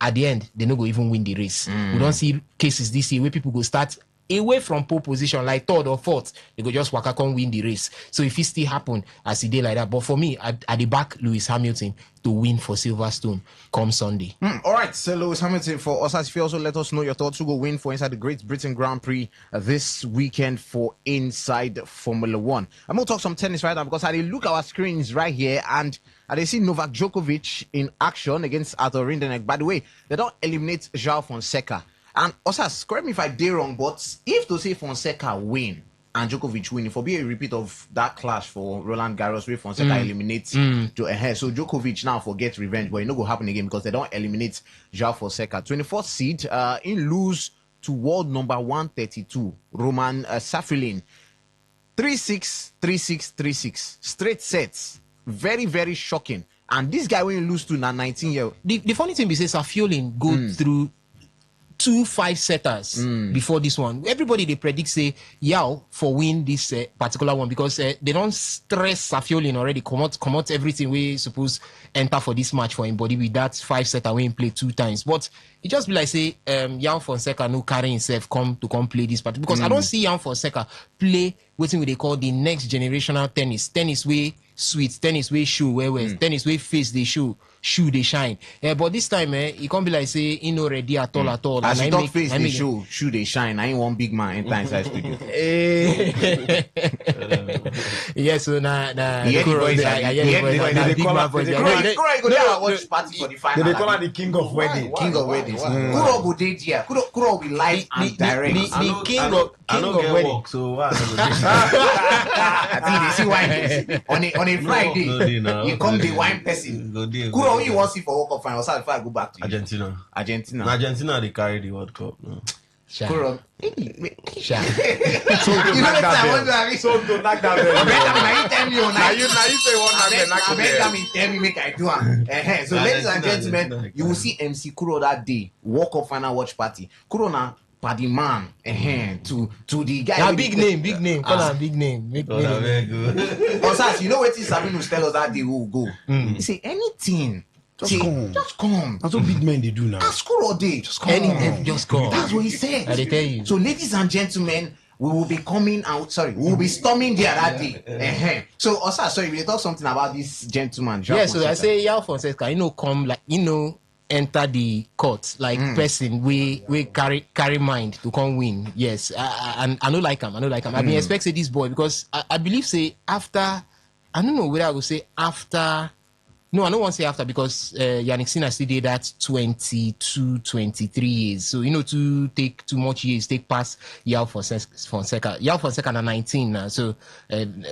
At the end, they no go even win the race. We don't see cases this year where people go start away from pole position, like third or fourth. They go just waka come win the race. So if it still happen as a day like that, but for me, at the back, Lewis Hamilton to win for Silverstone come Sunday. All right, so Lewis Hamilton for us. If you also let us know your thoughts, who will win for inside the Great Britain Grand Prix this weekend for inside Formula One. I'm gonna talk some tennis right now because I look at our screens right here and they see Novak Djokovic in action against Arthur Rindenek. By the way, they don't eliminate João Fonseca. And also, correct me if I did wrong, but if to say Fonseca win and Djokovic win, it will be a repeat of that clash for Roland Garros where Fonseca eliminates so Djokovic now forget revenge, but it not go happen again because they don't eliminate João Fonseca. 24th seed in lose to world number 132, Roman Safilin. 3-6, 3-6, 3-6. Straight sets. Very, very shocking. And this guy when you lose to now 19-year-old. The funny thing is Saffiolin go through 2 5-setters before this one. Everybody they predict say Yao for win this particular one because they don't stress Saffiolin already. Come out everything we suppose enter for this match for him body with that 5-setter when he play 2 times. But it just be like say Yao Fonseca no carry himself come play this party because I don't see Yao Fonseca play what they call the next generational tennis way sweet, tennis way show where tennis way face they shoe they shine. But this time it can't be like say he no ready at all. As you don't face the shoe they shine. I ain't one big man enter inside studio. Yes, so now big man voice. Go watch party for the final. They call her the king of wedding. King of weddings. Kuro go dey there. Kuro will be live and direct. The king of wedding. So I think they see wine on a Friday. You come the wine person. Kuro who you want to see for World Cup final? Before I go back to you. Argentina they carry the World Cup. No. Kuro. So to knock that bell. Now you tell me. Now you say one I beg them tell me make I do it. So ladies and gentlemen, you will see MC Kuro that day. World Cup final watch party. Kuro now. Paddy man, to the guy. Now big name. Call him big name. Osas, you know what is Sabinus tell us that they will go. He say anything. Just come. That's what big men they do now. Ask Kuro day. Just come. Anything, just come. That's what he said. I tell you. So ladies and gentlemen, we will be coming out. Sorry, we will be storming there that day. So Osas, sorry, we talk something about this gentleman. Yeah, so I say Yao Fonseca, come like enter the court like person we carry mind to come win. Yes, and I don't like him. I been expecting this boy because I believe say after I don't know whether I will say after. No, I don't want to say after because Yannick Sinner still did that 22, 23 years. So, to take too much years, take past Yao Fonseca. Yao Fonseca na 19 now. So,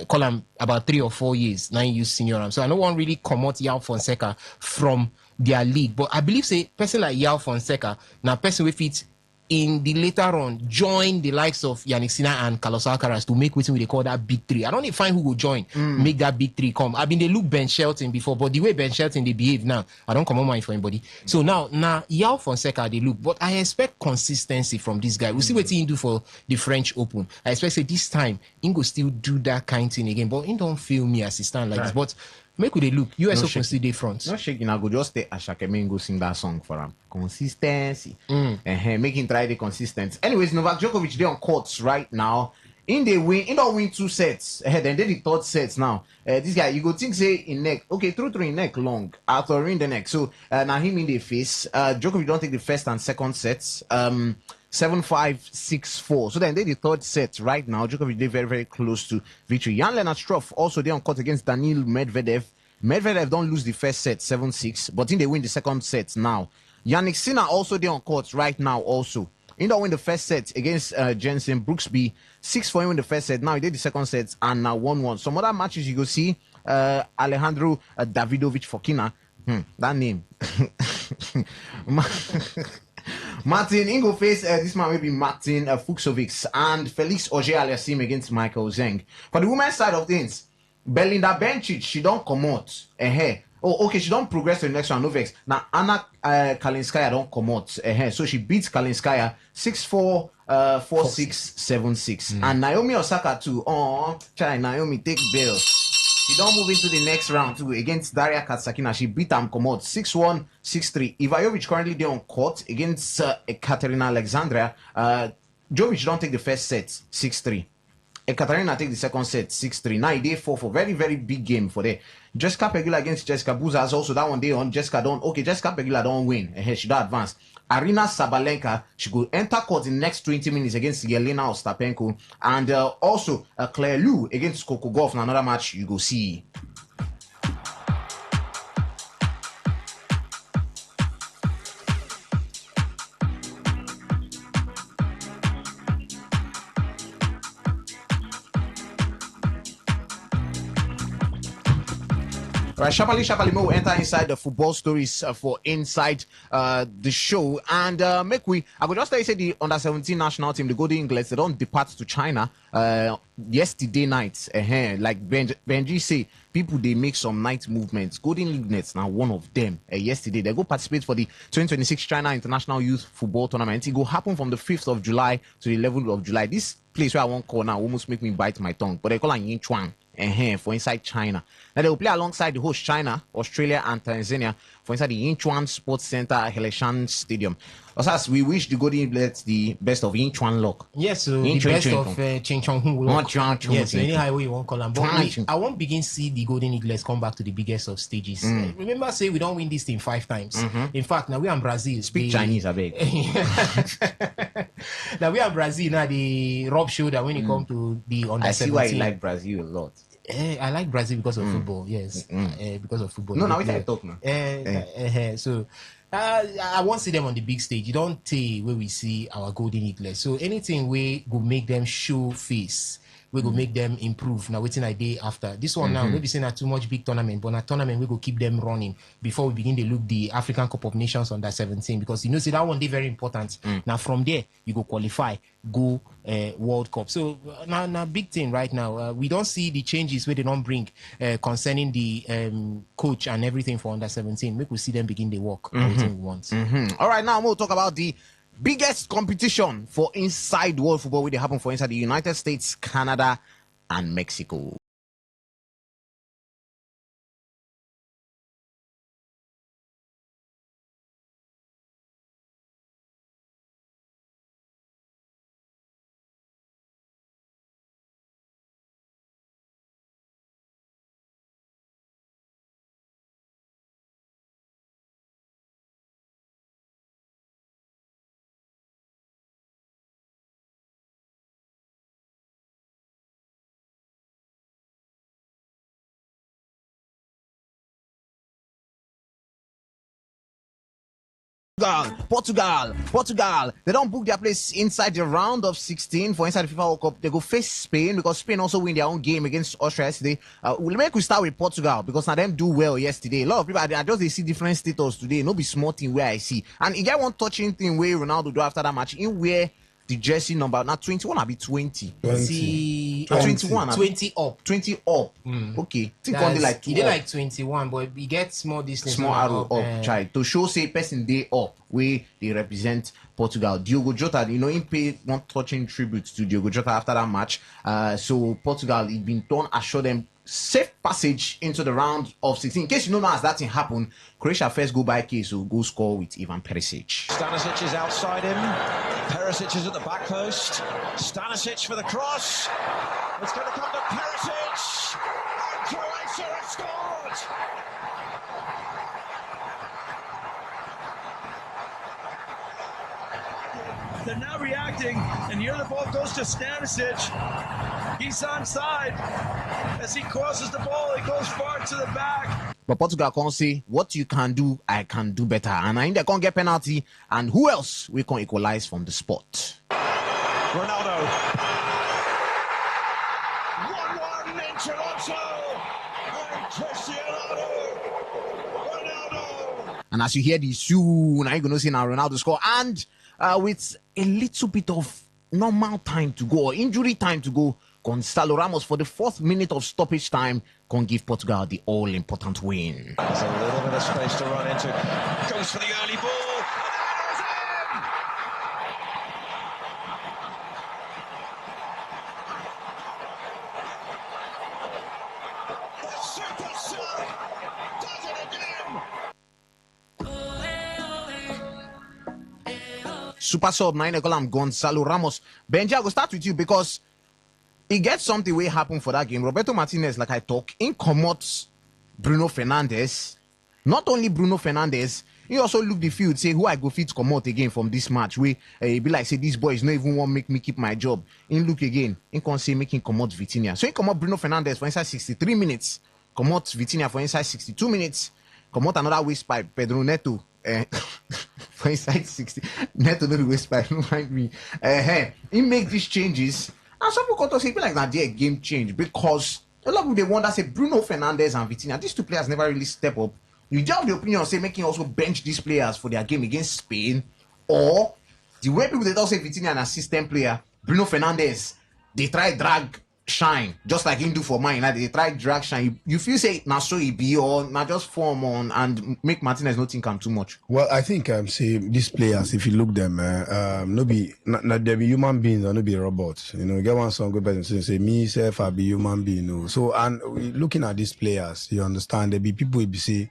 call him about 3 or 4 years, 9 years senior. So, I don't want really come out Yao Fonseca from their league. But I believe, say, person like Yao Fonseca, now person with it in the later on, join the likes of Yannick Sinner and Carlos Alcaraz to make what they call that big three. I don't need to find who will join, make that big three come. I've been they look Ben Shelton before, but the way Ben Shelton they behave now, I don't come on mind for anybody. So now Yao Fonseca they look, but I expect consistency from this guy. We'll see what he do for the French Open. I expect say this time he go still do that kind of thing again, but he don't feel me as he stand like this. But make they look. US Open still dey front. Not shaking. I go just stay Ashakeme go sing that song for him. Consistency. Make him try the consistent. Anyways, Novak Djokovic they on courts right now. In they win. He don't win 2 sets. Then they the third set now. This guy you go think say in neck. Okay, through in neck long. After in the neck. So now him in the face. Djokovic don't take the first and second sets. 7-5, 6-4. So then they the third set right now. Djokovic they very, very close to victory. Jan-Lennart Struff also they on court against Daniil Medvedev. Medvedev don't lose the first set 7-6, but in they win the second set now. Yannick Sinner also they on court right now also. He don't win the first set against Jensen Brooksby. 6-4 in the first set. Now he did the second set and now 1-1. Some other matches you go see Alejandro Davidovich Fokina. That name. Martin Ingo face this man will be Martin Fuchsovics and Felix Auger-Aliassime against Michael Zeng. For the women's side of things, Belinda Bencic, she don't come out. Oh, okay, she don't progress to the next round, no vex. Now Anna Kalinskaya don't come out. So she beats Kalinskaya 6-4, 4-6, 7-6. And Naomi Osaka too. Oh, try Naomi take bail. She don't move into the next round too against Daria Katsakina. She beat Am Komod 6-1, 6-3. Ivajovic currently there on court against Ekaterina Alexandria. Jovic don't take the first set 6-3. Ekaterina take the second set 6-3. Now they 4-4. Very, very big game for there. Jessica Pegula against Jessica Buzas also that one day on. Jessica Pegula don't win. She don't advance. Arina Sabalenka, she could enter court in the next 20 minutes against Yelena Ostapenko. And also Claire Liu against Coco Gauff in another match you go see. Right, Shapali Mo enter inside the football stories for inside the show. And I could just tell you, say the under 17 national team, the Golden Eagles, they don't depart to China yesterday night. Like Benji say, people they make some night movements. Golden Eagles now one of them. Yesterday they go participate for the 2026 China International Youth Football Tournament. It will happen from the 5th of July to the 11th of July. This place where I won't call now almost make me bite my tongue, but they call it Yinchuan. For inside China. Now they will play alongside the host China, Australia, and Tanzania for inside the Yinchuan Sports Center at Helishan Stadium. Osas, we wish the Golden Eagles the best of Yinchuan luck. Yes, so the best of Ching Chong Hu luck. Yes, so anyhow we won't call them. But I won't begin see the Golden Eagles come back to the biggest of stages. Remember, say we don't win this thing 5 times. In fact, now we are in Brazil. Speak Chinese, I beg. Now we are in Brazil. Now the Rob shoulder when it comes to the under 17. I see why you like Brazil a lot. I like Brazil because of football. Yes, because of football. No, now we can talk now. So I won't see them on the big stage. You don't tell where we see our Golden Eagles. So anything we go make them show face, we go make them improve. Now waiting a day after this one now, maybe saying not too much big tournament, but a tournament we go keep them running before we begin to look the African Cup of Nations under 17 because you know see that one day very important. Now from there you go qualify, go World Cup. So now big thing right now. We don't see the changes where they don't bring concerning the coach and everything for under 17. Make we see them begin the work. Everything we want. All right, now we'll talk about the biggest competition for inside world football where they happen for inside the United States, Canada, and Mexico. Portugal. They don't book their place inside the round of 16 for inside the FIFA World Cup. They go face Spain because Spain also win their own game against Austria yesterday. We start with Portugal because now them do well yesterday. A lot of people I just they see different status today. No be small thing where I see. And you get one touching thing where Ronaldo do after that match in where the jersey number now 21 I'll be 20. 21 20 up. 20 up. Okay. Think on the like 2 he did like 21, but he gets more distance. Small arrow up, child. To show say person they up where they represent Portugal. Diogo Jota, you know, he paid one touching tribute to Diogo Jota after that match. So Portugal, it been done assure them safe passage into the round of 16. In case you don't know as that thing happened, Croatia first go by case, so go score with Ivan Perisic. Stanisic is outside him. Perisic is at the back post. Stanisic for the cross. It's going to come to Perisic. And Croatia has scored. They're now reacting, and here the ball goes to Stanisic. He's onside. As he crosses the ball, he goes far to the back. But Portugal can't say, what you can do, I can do better. And I think they can't get penalty. And who else we can equalize from the spot? Ronaldo. 1-1 in Toronto. And Cristiano Ronaldo. And as you hear the shoo, now you're going to see now Ronaldo score. And with a little bit of normal time to go, or injury time to go, Gonzalo Ramos, for the 4th minute of stoppage time, can give Portugal the all-important win. There's a little bit of space to run into. Goes for the early ball. Super sub 9 column Gonzalo Ramos. Benji, I will start with you because it gets something will happen for that game. Roberto Martinez, like I talk, in commodity Bruno Fernandes. Not only Bruno Fernandes, he also look the field, say who I go fit come out again from this match. We be like say these boys not even want make me keep my job. In look again, in can say making come out Vitinha. So he come out Bruno Fernandes for inside 63 minutes, come out Vitinha for inside 62 minutes, come out another waste pipe, Pedro Neto. For inside 60, Neto no be waste pipe, don't mind me. He make these changes, and some people come to say be like that a game change because a lot of people they wonder say Bruno Fernandes and Vitinha, these two players never really step up. You do have the opinion say making also bench these players for their game against Spain, or the way people they don't say Vitinha an assistant player, Bruno Fernandes, they try drag shine just like him do for mine. Like they try drag shine. You feel say now so he be or now just form on and make Martinez not think I'm too much. Well, I think say these players, if you look them, no be not they be human beings or no be robots. You know, get one song good person say me self I be human being. You know. So and we looking at these players, you understand there be people will be say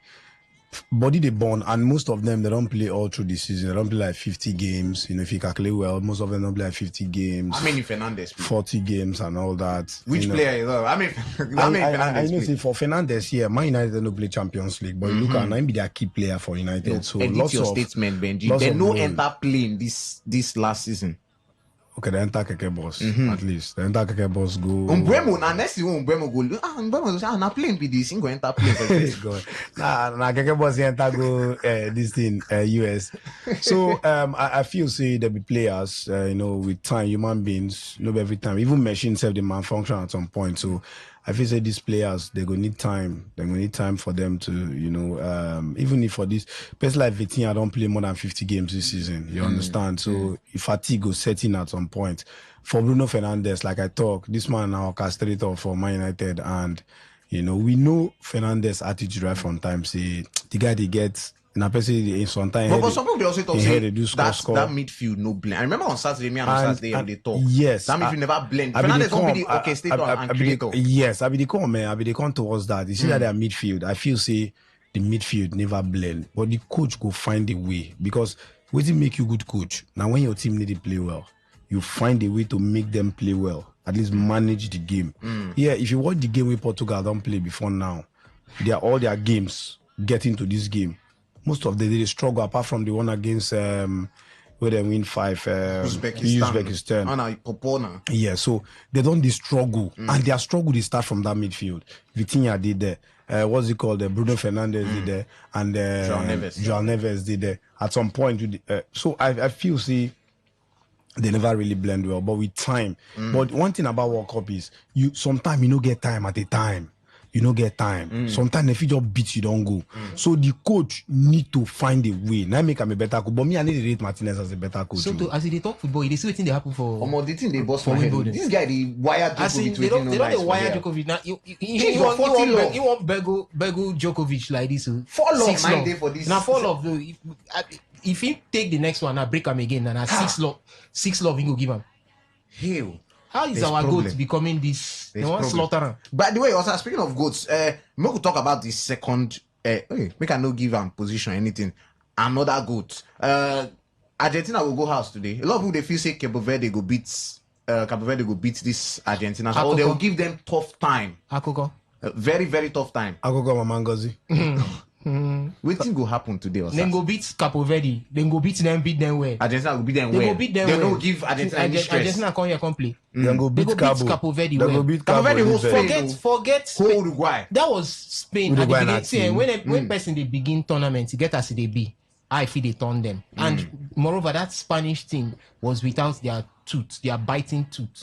body they born, and most of them they don't play all through the season. They don't play like 50 games. You know, if you calculate well, most of them don't play like 50 games. How many Fernandes? 40 games and all that. Which player is that? I mean, I know. See, for Fernandes here, Man United don't play Champions League, but look at him be their key player for United. No, so edit lots your of statement, Benji. They no enter playing this last season. Okay, the enter Keke boss at least. The enter Keke boss go. Umbremo na next year Umbremo go. Umbremo say na playing be this. He go enter playing. God. Nah, Keke boss enter go this thing US. So I feel say there be players you know with time, human beings, no every time, even machines have the malfunction at some point. So I feel say these players they gonna need time. They gonna need time for them to you know even if for this person like Vitinha don't play more than 50 games this season. You understand? So if fatigue go set in at some point. For Bruno Fernandes, like I talk, this man now orchestrator for Man United, and you know we know Fernandes' attitude right from time. Say the guy they get. Na person in some time. But some people they also talk say that midfield no blend. I remember on Saturday, me and on Saturday they talk. Yes, that midfield never blend. Fernandes don't be the orchestrator and creator. Yes, I be the come, man. I be the come towards that. You see that they are midfield. I feel say the midfield never blend, but the coach go find a way because what it make you good coach? Now when your team need to play well, you find a way to make them play well. At least manage the game. Yeah, if you watch the game with Portugal don't play before now, they are all their games get into this game. Most of them they struggle apart from the one against where they win 5 Uzbekistan. Yeah, so they don't struggle and their struggle they start from that midfield. Vitinha did there. What's it called? Bruno Fernandes did there, and João Neves did there. At some point, so I feel see they never really blend well, but with time. But one thing about World Cup is sometimes you don't get time at a time. You don't get time. Sometimes if you just beat, you don't go. So the coach need to find a way. Now make him a better coach. But me, I need to rate Martinez as a better coach. So as they talk football, they see what thing they happen for. The thing they boss for him. This guy, the wired Djokovic. They don't wire Djokovic. Now he want Bego Djokovic like this. 4 love 9 day for this. Now 4 love. If he take the next one, I break him again. And 6 love, he go give him. Hell. How is our goat becoming this? They want slaughter. By the way, also speaking of goats, we could talk about the second. We cannot give him position or anything. Another goat. Argentina will go house today. A lot of people they feel say Cabo Verde go beat this Argentina. So they will give them tough time. Akoko. Very very tough time. Akoko Mamangozi. What thing go happen today? Then go beat Capo Verde. Then go beat them well. Argentina will beat them well. They go beat them well. They well. don't give Argentina any stress. Argentina come here come play. Then go beat Capo Verde well. Capo Verde forget Spain. Uruguay. That was Spain. Uruguay at the beginning, when person they begin tournament, you get as they be. I feel they turn them. And moreover, that Spanish team was without their tooth, their biting tooth.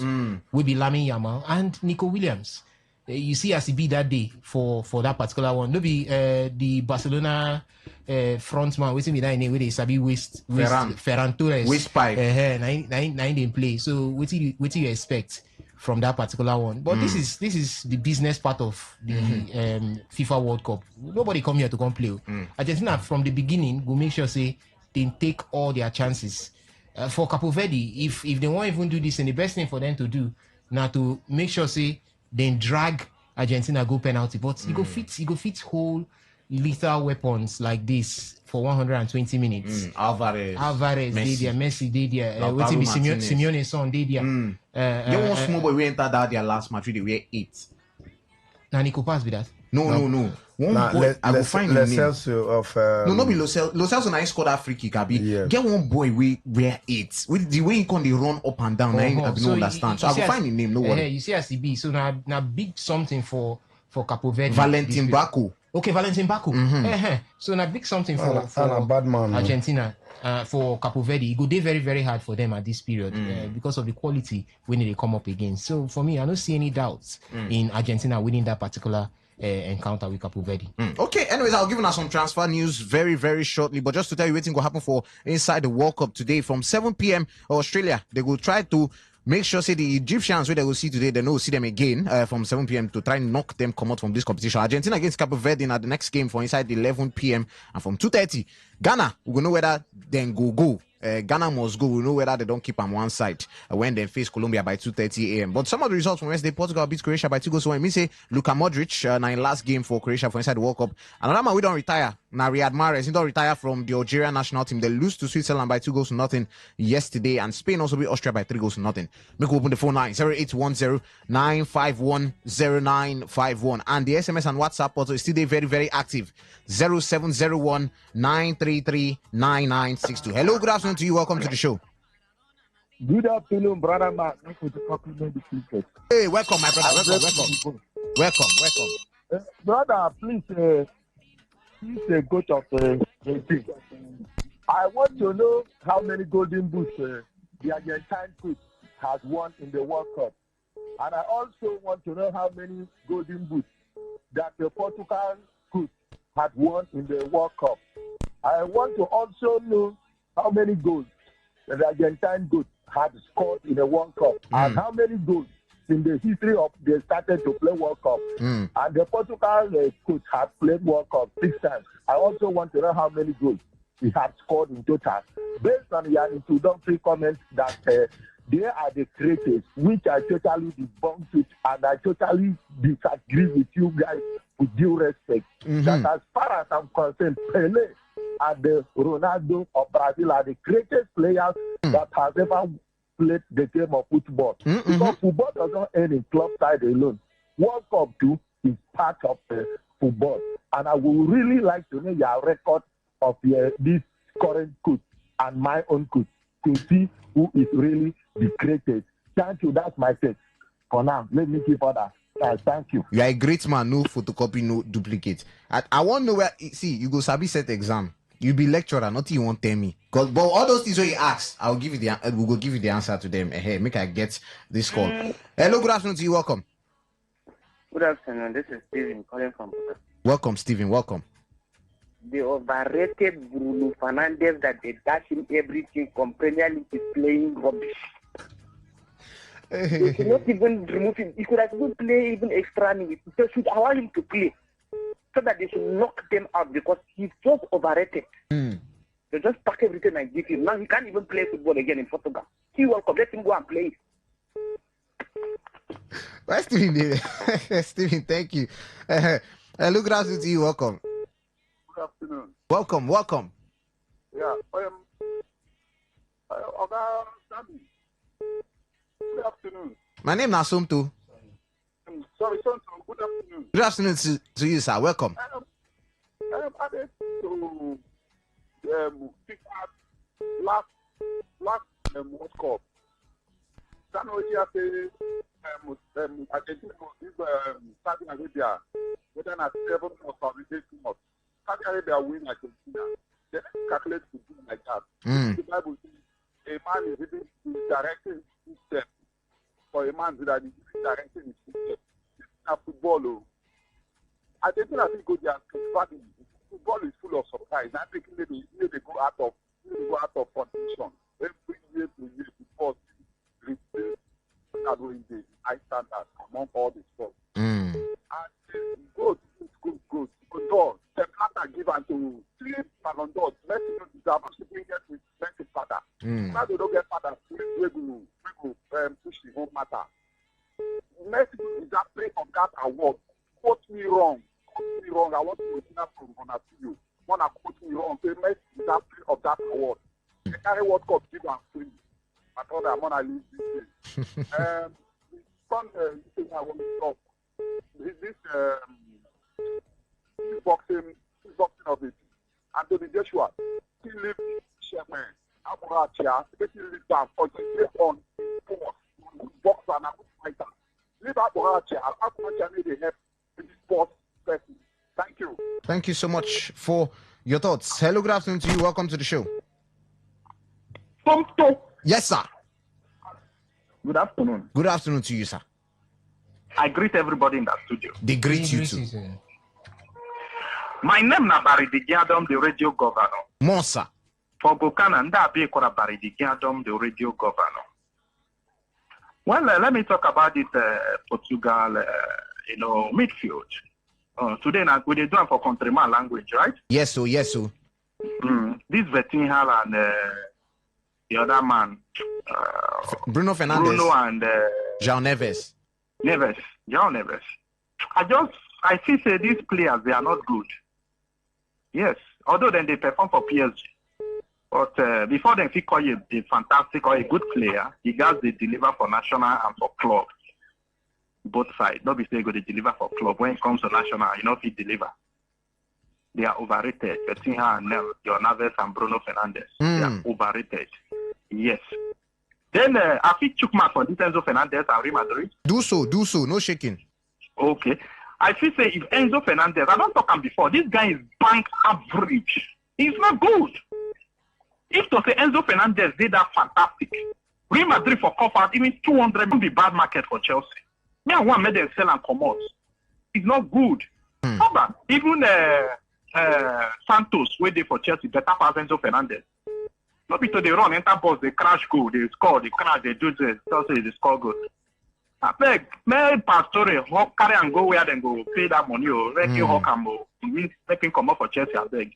We be Lamine Yamal and Nico Williams. you see as it be that day for that particular one. No be the Barcelona frontman waiting me that name where they sabi Ferran Torres waist pipe. Nine they play. So what do you expect from that particular one? But this is the business part of the FIFA World Cup. Nobody come here to come play. Argentina from the beginning will make sure say they take all their chances. For Capo Verde, if they won't even do this, and the best thing for them to do now to make sure say then drag Argentina go penalty, but you go fit whole lethal weapons like this for 120 minutes. Alvarez, they there, Messi they there, waiting be Simeone son they there. Get one small boy we entered that their last match they were 8. Now Nico pass be that. No. One boy, I will find the name. Of No, be Lo Celso na he scored that free kick. Get one boy we were 8. With the way he can run up and down, I don't understand. So I will find the name. No worry. You see as he be. So now big something for Capo Verde. Valentin Baku. Okay, Valentin Baku. So now big something for a bad man, Argentina. For Capo Verde, it go day very, very hard for them at this period because of the quality when they come up against. So for me, I don't see any doubts in Argentina winning that particular encounter with Capo Verde. Okay, anyways, I'll give you some transfer news very, very shortly. But just to tell you what's going to happen for inside the World Cup today from 7 p.m. Australia, they will try to make sure say the Egyptians where they will see today, they know see them again from 7 p.m. to try and knock them come out from this competition. Argentina against Cape Verde at the next game for inside 11 p.m. and from 2:30, Ghana, we will know whether then go. Ghana must go. We know whether they don't keep on one side when they face Colombia by 2:30 a.m. But some of the results from Wednesday, Portugal beat Croatia by 2-1. Me say Luka Modric in last game for Croatia for inside the World Cup. Another man we don't retire. Now Riyad Mahrez, he don't retire from the Algerian national team. They lose to Switzerland by 2-0 yesterday, and Spain also beat Austria by 3-0. Make we open the phone line 0810-951-0951, and the SMS and WhatsApp portal is still there very, very active. 0701-933-9962. Hello, good afternoon to you. Welcome to the show. Good afternoon, brother Mark. Hey, welcome, my brother. Welcome. Brother, please coach of the team. I want to know how many golden boots the Argentine coach has won in the World Cup. And I also want to know how many golden boots that the Portugal coach had won in the World Cup. I want to also know how many goals the Argentine coach had scored in the World Cup and how many goals in the history of they started to play World Cup. And the Portugal coach had played World Cup 6 times. I also want to know how many goals he had scored in total. Based on your introductory comments that they are the creators, which I totally debunk it, and I totally disagree with you guys with due respect. That as far as I'm concerned, Pele and the Ronaldo of Brazil are the greatest players that has ever played the game of football. Because football does not end in club side alone. World Cup too is part of football. And I would really like to know your record of this current coach and my own coach to see who is really the greatest. Thank you. That's my take. For now, let me keep order. Thank you. You are a great man. No photocopy, no duplicate. I want to know where. See, you go sabi set exam. You be lecturer, nothing you won't tell me. But all those things where you ask, I'll give you the. We will give you the answer to them. Hey, make I get this call. Hello, good afternoon to you. Welcome. Good afternoon. This is Stephen calling from. Welcome, Stephen. Welcome. The overrated Bruno Fernandes that they dash him everything from Premier League is playing rubbish. They could not even remove him. He could have even play even extra minutes. They should allow him to play so that they should knock them out because he's just overrated. They just pack everything and give him. Now he can't even play football again in Portugal. He will let him go and play. Well, Stephen, Stephen, thank you. Hello, good afternoon to you. Welcome. Good afternoon. Welcome. Yeah, good afternoon. My name is Nasum too. Sorry, Sonto. Good afternoon. Good afternoon to you, sir. Welcome. I'm added to last World Cup. Sanoja says Argentina will give Saudi Arabia whether not 7 or 8 months. Saudi Arabia win Argentina. They calculate to do like that. The Bible says a man is directing his step for a man that is directing his step. a football. I think I think go there. Football is full of surprise. I think maybe they go out of condition every year to year because replace are doing the high standard among all the sports. And good. Ballon d'Or, give unto 3 Ballon d'Or. Messi don't deserve to bring it with Messi father. Now they don't get father. We go push the whole matter. Messi deserve play of that award. Quote me wrong. I want to listen from Bonatio. Wanna quote me wrong. Say Messi deserve play of that award. The carry World Cup give and free. I thought I'm gonna leave this day. Thing I want to talk. This boxing of it. Anthony Joshua, he lived Sherman, Aburacha, he lived down for the on boxer and a fighter. Live Aburacha, Aburacha need help in the sports person. Thank you. Thank you so much for your thoughts. Hello, good afternoon to you. Welcome to the show. Yes, sir. Good afternoon. Good afternoon to you, sir. I greet everybody in the studio. They greet you too. My name is Barry Digiadom, the radio governor. Monsa. For Gokana, and that be Barry Digiadom, the radio governor. Well, let me talk about this Portugal, midfield. Today, we do it for countryman language, right? Yes, sir. Yes, sir. This Vertinghal and the other man, Bruno Fernandes. Bruno and João Neves. João Neves. I see say these players, they are not good. Yes, although then they perform for PSG. But before they call you a fantastic or a good player, you guys they deliver for national and for club. Both sides. Not be say go they deliver for club. When it comes to national, if you deliver. They are overrated. Vertinha and João Neves and Bruno Fernandes. They are overrated. Yes. Then I think Chukma for Enzo Fernandez and Real Madrid. Do so. No shaking. Okay. I feel say if Enzo Fernandez, I don't talk him before, this guy is bank average. He's not good. If to say Enzo Fernandez did that fantastic, Real Madrid for cough out even 200 will be bad market for Chelsea. Me and one made them sell and come out. It's not good. But even Santos, where they for Chelsea, better pass Enzo Fernandez. Not because they run, enter box, they crash goal, they score, they crash, they do this, Chelsea, they score goal. I beg, may Pastore carry and go where they go pay that money or make you hawk and make him come up for Chelsea. I beg.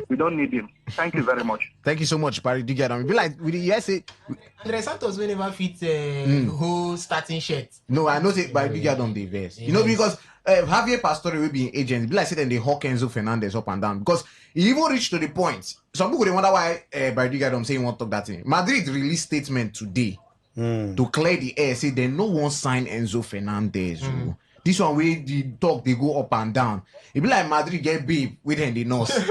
We don't need him. Thank you very much. Thank you so much, Barry. Do you get on? Be like, Andre Santos will never fit whole starting shirt. No, I know it, but you get on the verse. Because Javier Pastore will be an agent. Be like, say, then they hawk Enzo Fernandez up and down because he even reached to the point. Some people they wonder why Barry Gadon say he won't talk that thing. Madrid released statement today. To clear the air, say they no one sign Enzo Fernandez. This one where the talk they go up and down. It be like Madrid get babe within the nose. It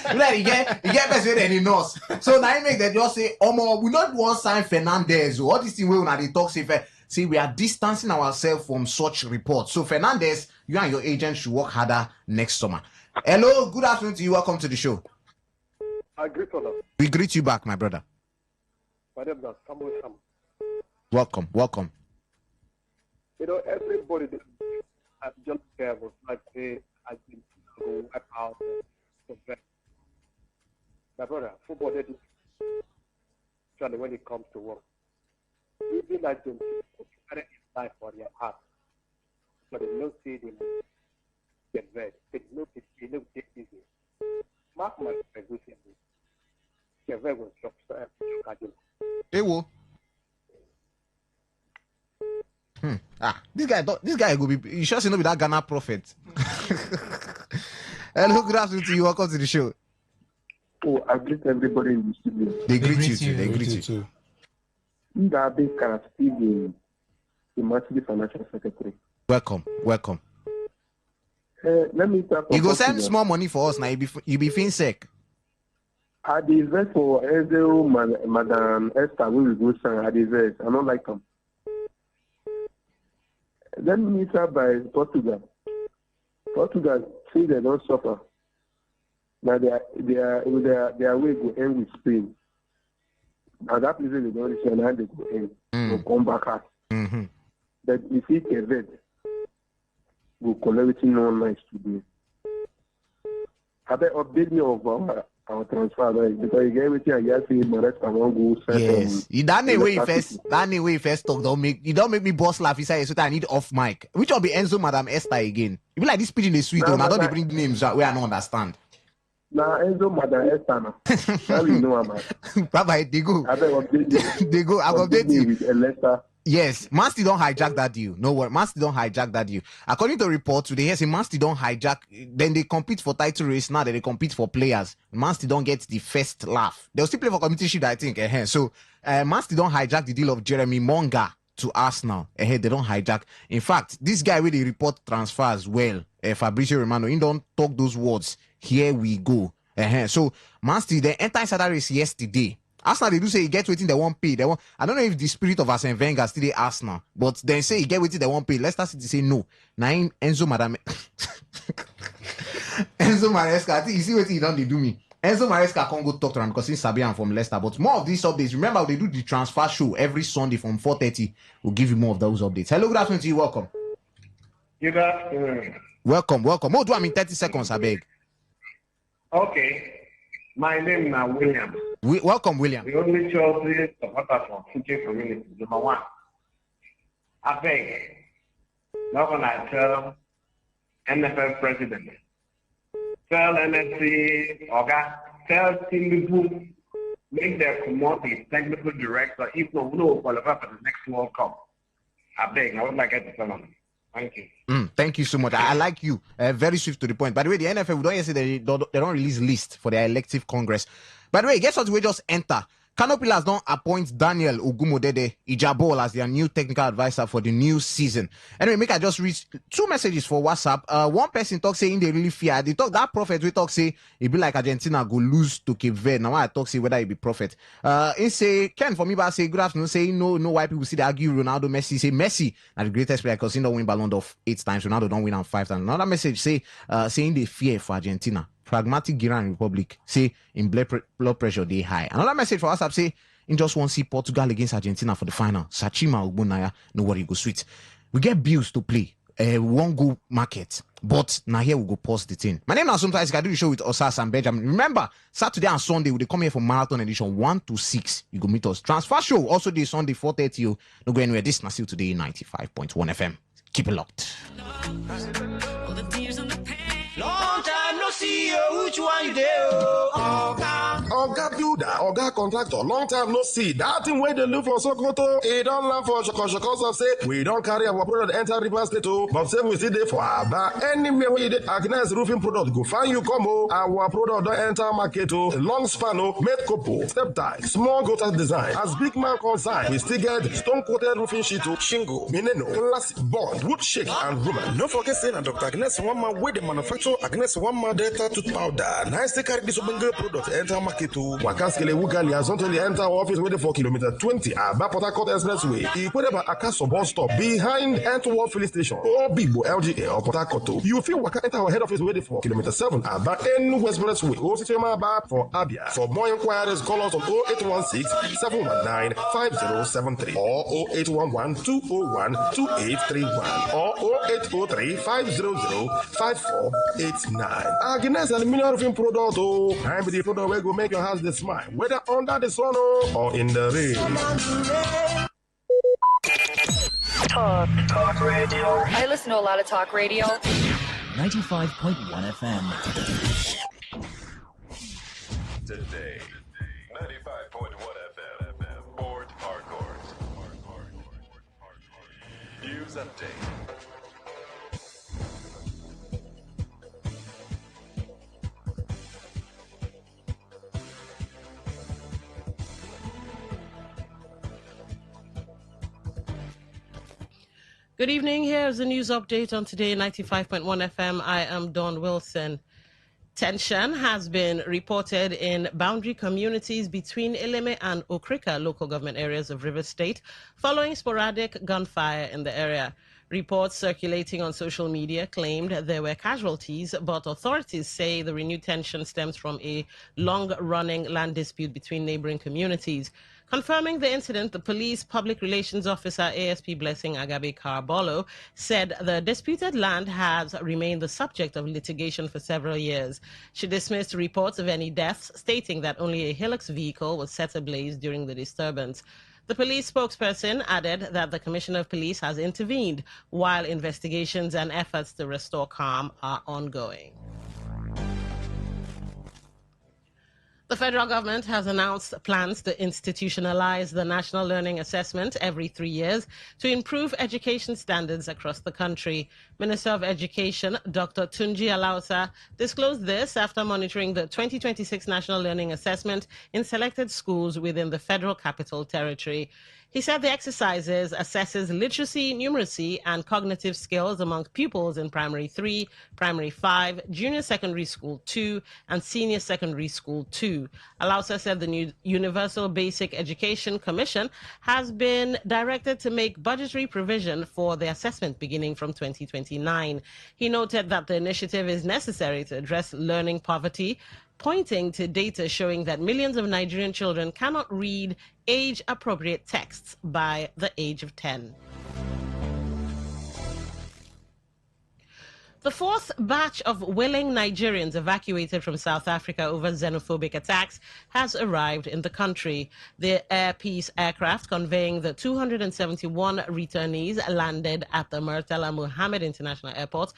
be like he get best within the nose. So now you make that just say, we not want sign Fernandez. All this thing where when they talk say we are distancing ourselves from such reports. So Fernandez, you and your agent should work harder next summer. Hello, good afternoon to you. Welcome to the show. I greet you. We greet you back, my brother. Welcome. Everybody has just careful. Like say, I think go wipe out the vet. My brother, football they do. Especially when it comes to work, even like them very inside for their heart, but they don't see them get vet. They don't take easy. Mark my position. Get vet will drop. They will. This guy go be. You sure say no be that Ghana prophet? Hello, good afternoon to you. Welcome to the show. Oh, I greet everybody in the studio. They greet you too. They greet you. Ndabe Karasteve, the Mercedes Financial Secretary. Welcome. Let me talk. You go send small money for us now. You be FinSec. I divest for Ezel, Madam Esther, we will go sign. I divest. I don't like them. Then minister by Portugal. Portugal say they don't suffer. Now their way go end with Spain. And that place they don't reach and they go end. They'll come back out. But you see Kevin, go collect everything no nice today. I bet update me of our transfer, right? Because you get everything I just say, Maresca won't go send. Yes, that way first talk don't make me boss laugh. He say so I need off mic. Which will be Enzo Madam Esther again. You be like this pigeon is sweet. Nah, don't they bring names that we I don't understand. Nah, Enzo Madam Esther. Now we know about. Bye, they go. I bet update. They go. I will update you. With Leicester. Yes, Man City don't hijack that deal. No worry, Man City don't hijack that deal. According to reports today, yes, Man City don't hijack. Then they compete for title race. Now that they compete for players, Man City don't get the first laugh. They'll still play for competition, I think. So, Man City don't hijack the deal of Jeremy Monga to Arsenal. They don't hijack. In fact, this guy with the report transfers well, Fabrizio Romano, he don't talk those words. Here we go. So, Man City they enter inside that race yesterday. Arsenal, they do say he get waiting they won't pay. I don't know if the spirit of Arsene Wenger still the Arsenal, but then say he get waiting they won't pay. Leicester City say no. Now Enzo Maresca, I think you see what he done they do me. Enzo Maresca can't go talk to him because he's Sabian from Leicester. But more of these updates. Remember, they do the transfer show every Sunday from 4:30. We'll give you more of those updates. Hello, good afternoon to you. Welcome. Good afternoon. Welcome. What do I mean 30 seconds, I beg? Okay. My name is William. Welcome, William. The only Chelsea supporter from Fuji community, number one. I beg, not when I tell NFL president, tell NFC, tell Tinubu, make them promote the technical director, if no, we don't qualify for the next World Cup. I beg, I would like to tell them. Thank you. Thank you so much. I like you. Very swift to the point. By the way, the NFL, we don't yet say they don't release list for their elective congress. By the way, guess what? We just enter. Canopilas don't appoint Daniel Ogumodede Ijabol as their new technical advisor for the new season. Anyway, make I just read 2 messages for WhatsApp. One person talk saying they really fear. They talk that prophet we talk say it be like Argentina go lose to Cape Verde. Now I talk say whether it be prophet. He say Ken for me, but I say good afternoon. Say no why people see they argue Ronaldo Messi. Say Messi are the greatest player because he don't win Ballon d'Or 8 times. Ronaldo don't win 5 times. Another message say saying they fear for Argentina. Pragmatic Giran Republic say in blood pressure they high. Another message for WhatsApp say in just want to see Portugal against Argentina for the final. Sachima Ugbonaya, no worry, go sweet. We get bills to play. One go market, but now here we go pause the thing. My name is sometimes I do the show with Osas and Benjamin. Remember, Saturday and Sunday we come here for marathon edition 1 to 6. You go meet us. Transfer show also this Sunday 4:30. No go anywhere. This is still Today 95.1 FM. Keep it locked. Long time no see you, which one you do? Oga builder, Oga contractor, long time no see. That thing where they look for Sokoto, it don't land for Shokos of say, we don't carry our product enter River State, but say we see there for Aba. Anywhere we did Agnes roofing product, go find you come, our product don't enter market, long span, made couple, step tie, small gutter design. As big man consign, we still get stone coated roofing sheet, shingle, mineno, classic bond, wood shake, and roman. Don't forget saying that Dr. Agnes one man with the manufacturer Agnes one man data tooth powder. Nice to carry this open product enter market to Wakaskele Wugali has only enter office waiting for kilometer 20 at Port Harcourt Expressway. Equated by Akaso bus stop behind Antwerp filling station or Bibo LGA or Port Harcourt. You feel Waka enter our head office waiting for kilometer 7 at N Expressway. Ositema for Abia. For more inquiries, call us on 0816 719 5073 or 0811 201 2831 or 0803 500 5489. Agnes Aluminium Roofing Product, I'm the product where go make your house the smile, whether under the sun or in the rain. Talk radio. I listen to a lot of talk radio. 95.1 FM. Today, 95.1 FM. Port Harcourt. News update. Good evening. Here's a news update on Today 95.1 FM. I am Dawn Wilson. Tension has been reported in boundary communities between Eleme and Okrika local government areas of Rivers State following sporadic gunfire in the area. Reports circulating on social media claimed there were casualties, but authorities say the renewed tension stems from a long-running land dispute between neighboring communities. Confirming the incident, the police public relations officer ASP Blessing Agabe Carbolo said the disputed land has remained the subject of litigation for several years. She dismissed reports of any deaths, stating that only a Hilux vehicle was set ablaze during the disturbance. The police spokesperson added that the Commissioner of Police has intervened while investigations and efforts to restore calm are ongoing. The federal government has announced plans to institutionalize the National Learning Assessment every 3 years to improve education standards across the country. Minister of Education Dr. Tunji Alausa disclosed this after monitoring the 2026 National Learning Assessment in selected schools within the Federal Capital Territory. He said the exercises assesses literacy, numeracy, and cognitive skills among pupils in Primary 3, Primary 5, Junior Secondary School 2, and Senior Secondary School 2. Alausa said the new Universal Basic Education Commission has been directed to make budgetary provision for the assessment beginning from 2029. He noted that the initiative is necessary to address learning poverty, pointing to data showing that millions of Nigerian children cannot read age-appropriate texts by the age of 10. The fourth batch of willing Nigerians evacuated from South Africa over xenophobic attacks has arrived in the country. The Air Peace aircraft conveying the 271 returnees landed at the Murtala Muhammed International Airport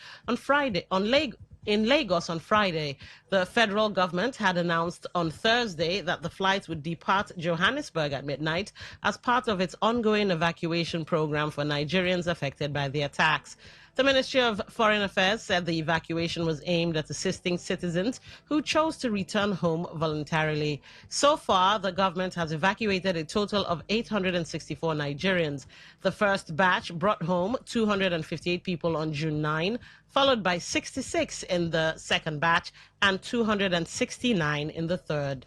in Lagos on Friday. The federal government had announced on Thursday that the flights would depart Johannesburg at midnight as part of its ongoing evacuation program for Nigerians affected by the attacks. The Ministry of Foreign Affairs said the evacuation was aimed at assisting citizens who chose to return home voluntarily. So far, the government has evacuated a total of 864 Nigerians. The first batch brought home 258 people on June 9, followed by 66 in the second batch and 269 in the third.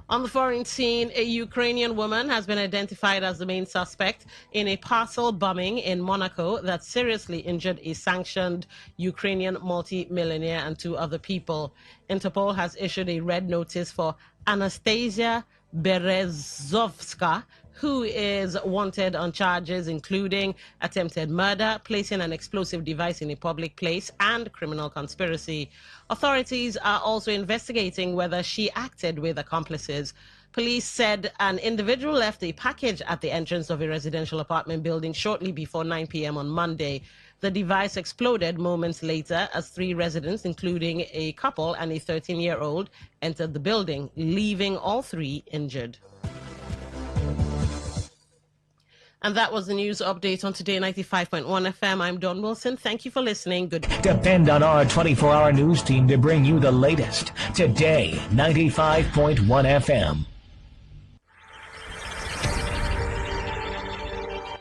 On the foreign scene, a Ukrainian woman has been identified as the main suspect in a parcel bombing in Monaco that seriously injured a sanctioned Ukrainian multi-millionaire and 2 other people. Interpol has issued a red notice for Anastasia Berezovska, who is wanted on charges including attempted murder, placing an explosive device in a public place, and criminal conspiracy. Authorities are also investigating whether she acted with accomplices. Police said an individual left a package at the entrance of a residential apartment building shortly before 9 p.m. on Monday. The device exploded moments later as 3 residents, including a couple and a 13-year-old, entered the building, leaving all 3 injured. And that was the news update on Today 95.1 FM. I'm Dawn Wilson. Thank you for listening. Good. Depend on our 24-hour news team to bring you the latest. Today 95.1 FM.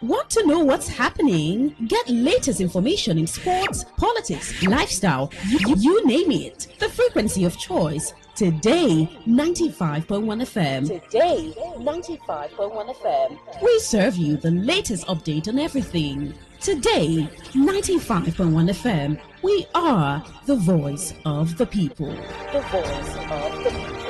Want to know what's happening? Get latest information in sports, politics, lifestyle, you name it. The frequency of choice. Today 95.1 FM. Today 95.1 FM. We serve you the latest update on everything. Today 95.1 FM. We are the voice of the people. The voice of the people.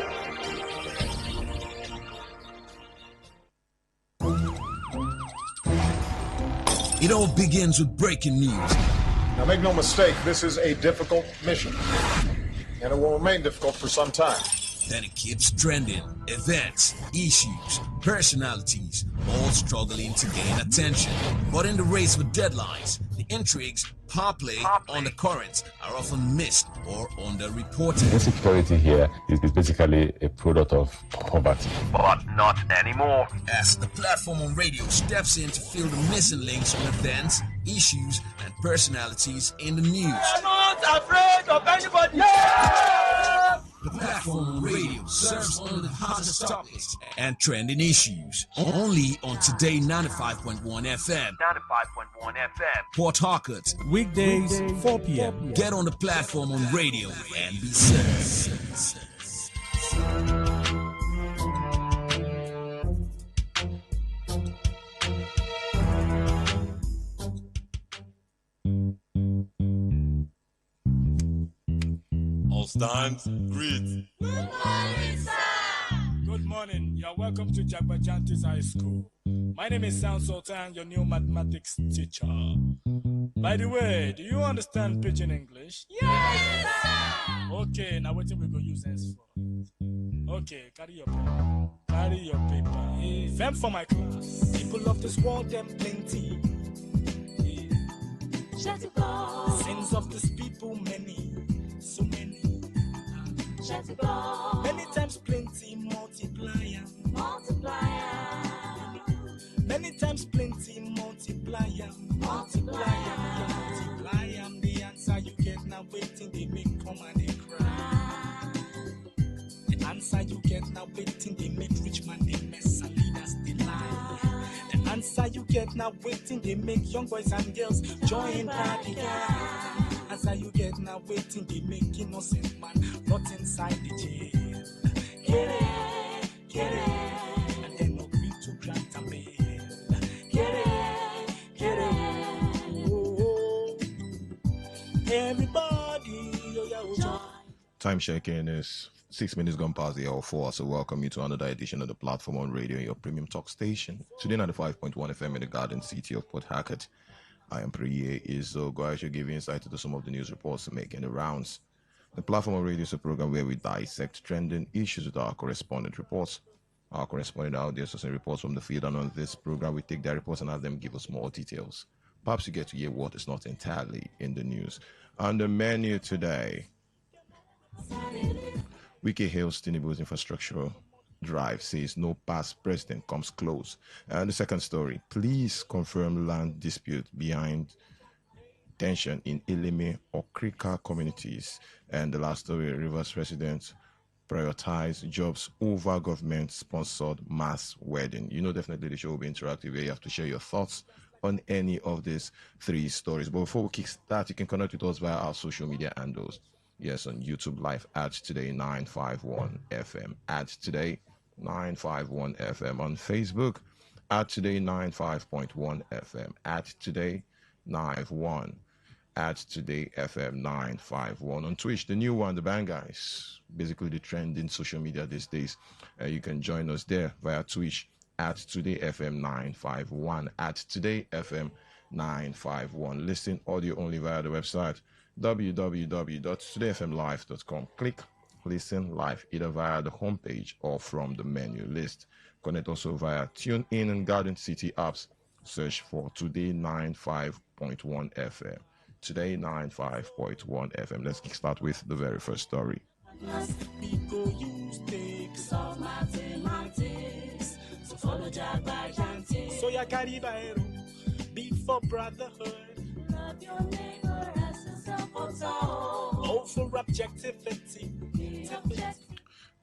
It all begins with breaking news. Now make no mistake, this is a difficult mission, and it will remain difficult for some time. Then it keeps trending. Events, issues, personalities, all struggling to gain attention. But in the race for deadlines, the intrigues, power play, undercurrents are often missed or underreported. Insecurity here is basically a product of poverty. But not anymore. As the platform on radio steps in to fill the missing links on events, issues, and personalities in the news. I'm not afraid of anybody. Yeah! The platform on radio serves only the hottest topics and trending issues. Only on Today 95.1 FM. 95.1 FM. Port Harcourt. Weekdays, 4 p.m. Get on the platform on radio and be served. All stands, greet. Good morning, sir. Good morning. You're welcome to Jagbajantis High School. My name is Sound Sultan, your new mathematics teacher. By the way, do you understand pidgin English? Yes, sir. Okay, now what we go use this for? Okay, carry your pen. Carry your paper. Fem for my class. People of this world, them plenty. Sins of this people, many. So many. Many times plenty, multiplier. Many times plenty, multiplier. The answer you get now waiting, they make come and they cry. The answer you get now waiting, they make rich man they mess and leaders they lie. The answer you get now waiting, they make young boys and girls join party. Answer you get now waiting, they make innocent man rot inside the jail. Get it, and then agree to grant a bail. Get it, oh, everybody, Time checking is 6 minutes gone past the hour 4, so welcome you to another edition of the platform on radio, your premium talk station. Today 95.1 FM in the Garden City of Port Harcourt. I am Priye Izogo. I should give you insight into some of the news reports making the rounds. The platform on radio is a program where we dissect trending issues with our correspondent reports. Our correspondent out there sourcing reports from the field, and on this program we take their reports and have them give us more details. Perhaps you get to hear what is not entirely in the news. On the menu today, Wiki hails Tinubu's infrastructure drive, says no past president comes close. And the second story, please confirm land dispute behind tension in Eleme or Krika communities. And the last story, Rivers residents prioritize jobs over government-sponsored mass wedding. You know, definitely the show will be interactive where you have to share your thoughts on any of these three stories. But before we kickstart, you can connect with us via our social media handles. Yes, on YouTube Live at Today951FM, at Today951FM, on Facebook at Today95.1FM, at Today91, at Today FM 951, on Twitch, the new one, the band guys, basically the trend in social media these days. You can join us there via Twitch at Today FM 951, at Today FM 951. Listen audio only via the website www.todayfmlive.com. Click listen live either via the homepage or from the menu list. Connect also via TuneIn and Garden City apps. Search for Today 95.1 FM. Today 95.1 FM. Let's kickstart with the very first story. People use takes of mathematics. So follow Jagbajantis. So ya carry be for brotherhood. Love your neighbor as yourself. Oh, for objectivity.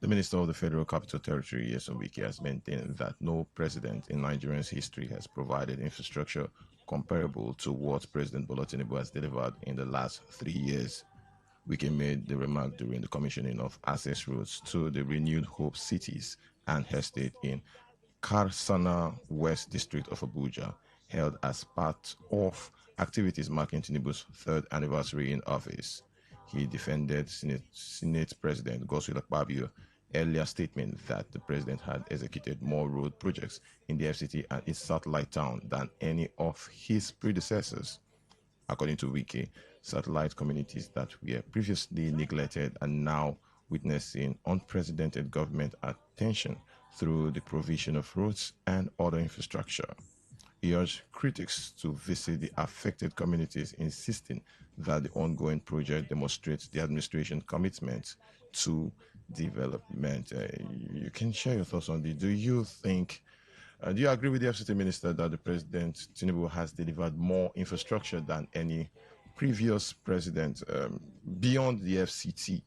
The Minister of the Federal Capital Territory, Yeson Wike, has maintained that no president in Nigeria's history has provided infrastructure comparable to what President Bola Tinubu has delivered in the last 3 years. Wike made the remark during the commissioning of access roads to the renewed Hope cities and estate in Karsana West District of Abuja, held as part of activities marking Tinubu's 3rd anniversary in office. He defended Senate President Godswill Akpabio's earlier statement that the president had executed more road projects in the FCT and its satellite town than any of his predecessors. According to Wike, satellite communities that were previously neglected are now witnessing unprecedented government attention through the provision of roads and other infrastructure. He urged critics to visit the affected communities, insisting that the ongoing project demonstrates the administration's commitment to development. You can share your thoughts on this. Do you agree with the FCT minister that the President Tinubu has delivered more infrastructure than any previous president beyond the FCT?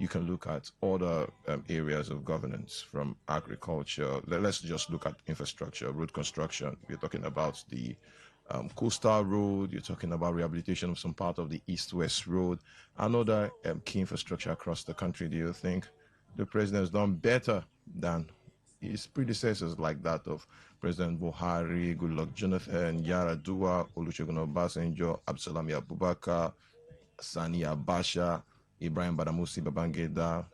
You can look at other areas of governance, from agriculture. Let's just look at infrastructure, road construction. We're talking about the coastal road. You're talking about rehabilitation of some part of the east-west road, and other key infrastructure across the country. Do you think the president has done better than his predecessors, like that of President Buhari, Goodluck Jonathan, Yar'Adua, Olusegun Obasanjo, Absalami Abubakar, Sani Abacha, Ibrahim Badamasi Babangida,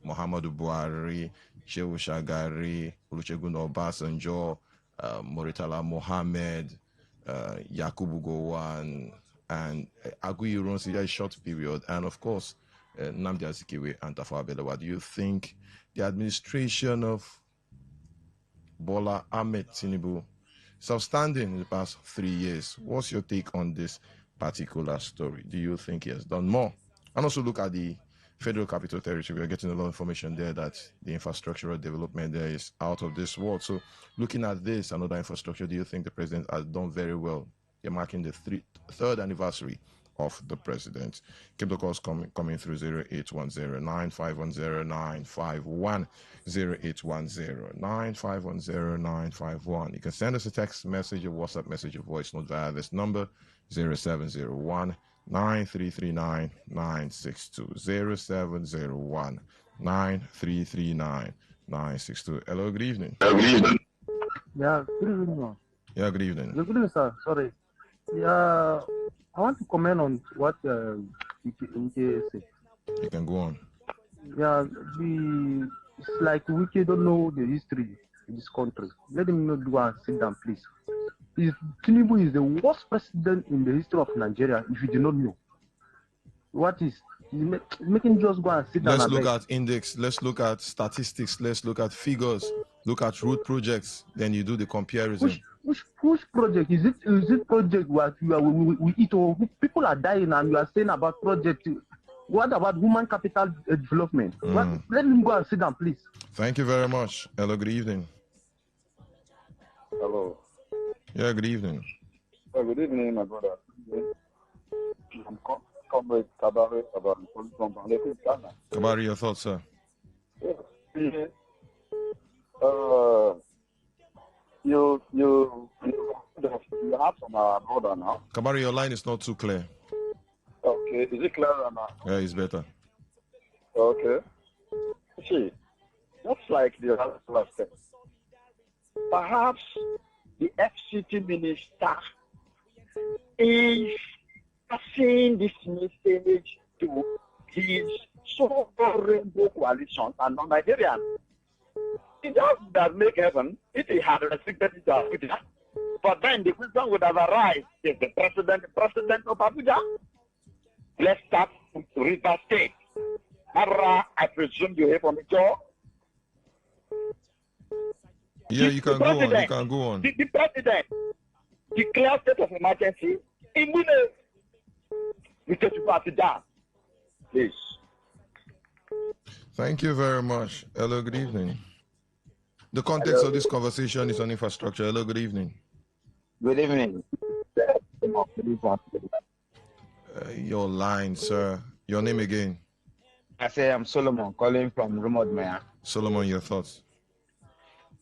Muhammadu Buhari, Shehu Shagari, Olusegun Obasanjo, Muritala Mohammed, Yakubu Gowon, and Aguiyi Ironsi, a short period, and of course, Nnamdi Azikiwe and Tafawa Balewa. Do you think the administration of Bola Ahmed Tinubu is outstanding in the past 3 years? What's your take on this particular story? Do you think he has done more? And also look at the Federal Capital Territory. We are getting a lot of information there that the infrastructural development there is out of this world. So looking at this and other infrastructure, do you think the president has done very well? You're marking the third anniversary of the president. Keep the calls coming through 0810-9510-951, 0810-9510-951. You can send us a text message, a WhatsApp message, a voice note via this number, 0701 9339 962, 0701 9339 962. Hello, good evening. Good evening. Yeah, good evening. Yeah, good evening. Good evening, sir. Sorry. Yeah, I want to comment on what Wike said. You can go on. Yeah, it's like Wike don't know the history in this country. Let him not go and sit down, please. Tinubu is the worst president in the history of Nigeria, if you do not know. What is? Making just go and sit down. Let's look at index, let's look at statistics, let's look at figures, look at road projects, then you do the comparison. Which project? Is it project where we eat or people are dying and you are saying about project? What about human capital development? Let him go and sit down, please. Thank you very much. Hello, good evening. Hello. Yeah, good evening. Good evening, my brother. I'm Comrade Kabari about the police from Ghana. Kabari, your thoughts, sir? Yes. You have some brother now. Kabari, your line is not too clear. Okay, is it clearer now? Yeah, it's better. Okay. See, just like the last step, perhaps the FCT minister is passing this message to his so-called rainbow coalition and non-Nigerian. It does make heaven if he had restricted it to Abuja. But then the question would have arisen: is the president of Abuja? Let's start with River State. Mara, I presume you hear from the jaw. Yeah, you can go on. You can go on. The president declared state of emergency in Mune. We take you back to that. Please. Thank you very much. Hello, good evening. The context of this conversation is on infrastructure. Hello, good evening. Good evening. Your line, sir. Your name again? I say I'm Solomon, calling from Remote Maya. Solomon, your thoughts?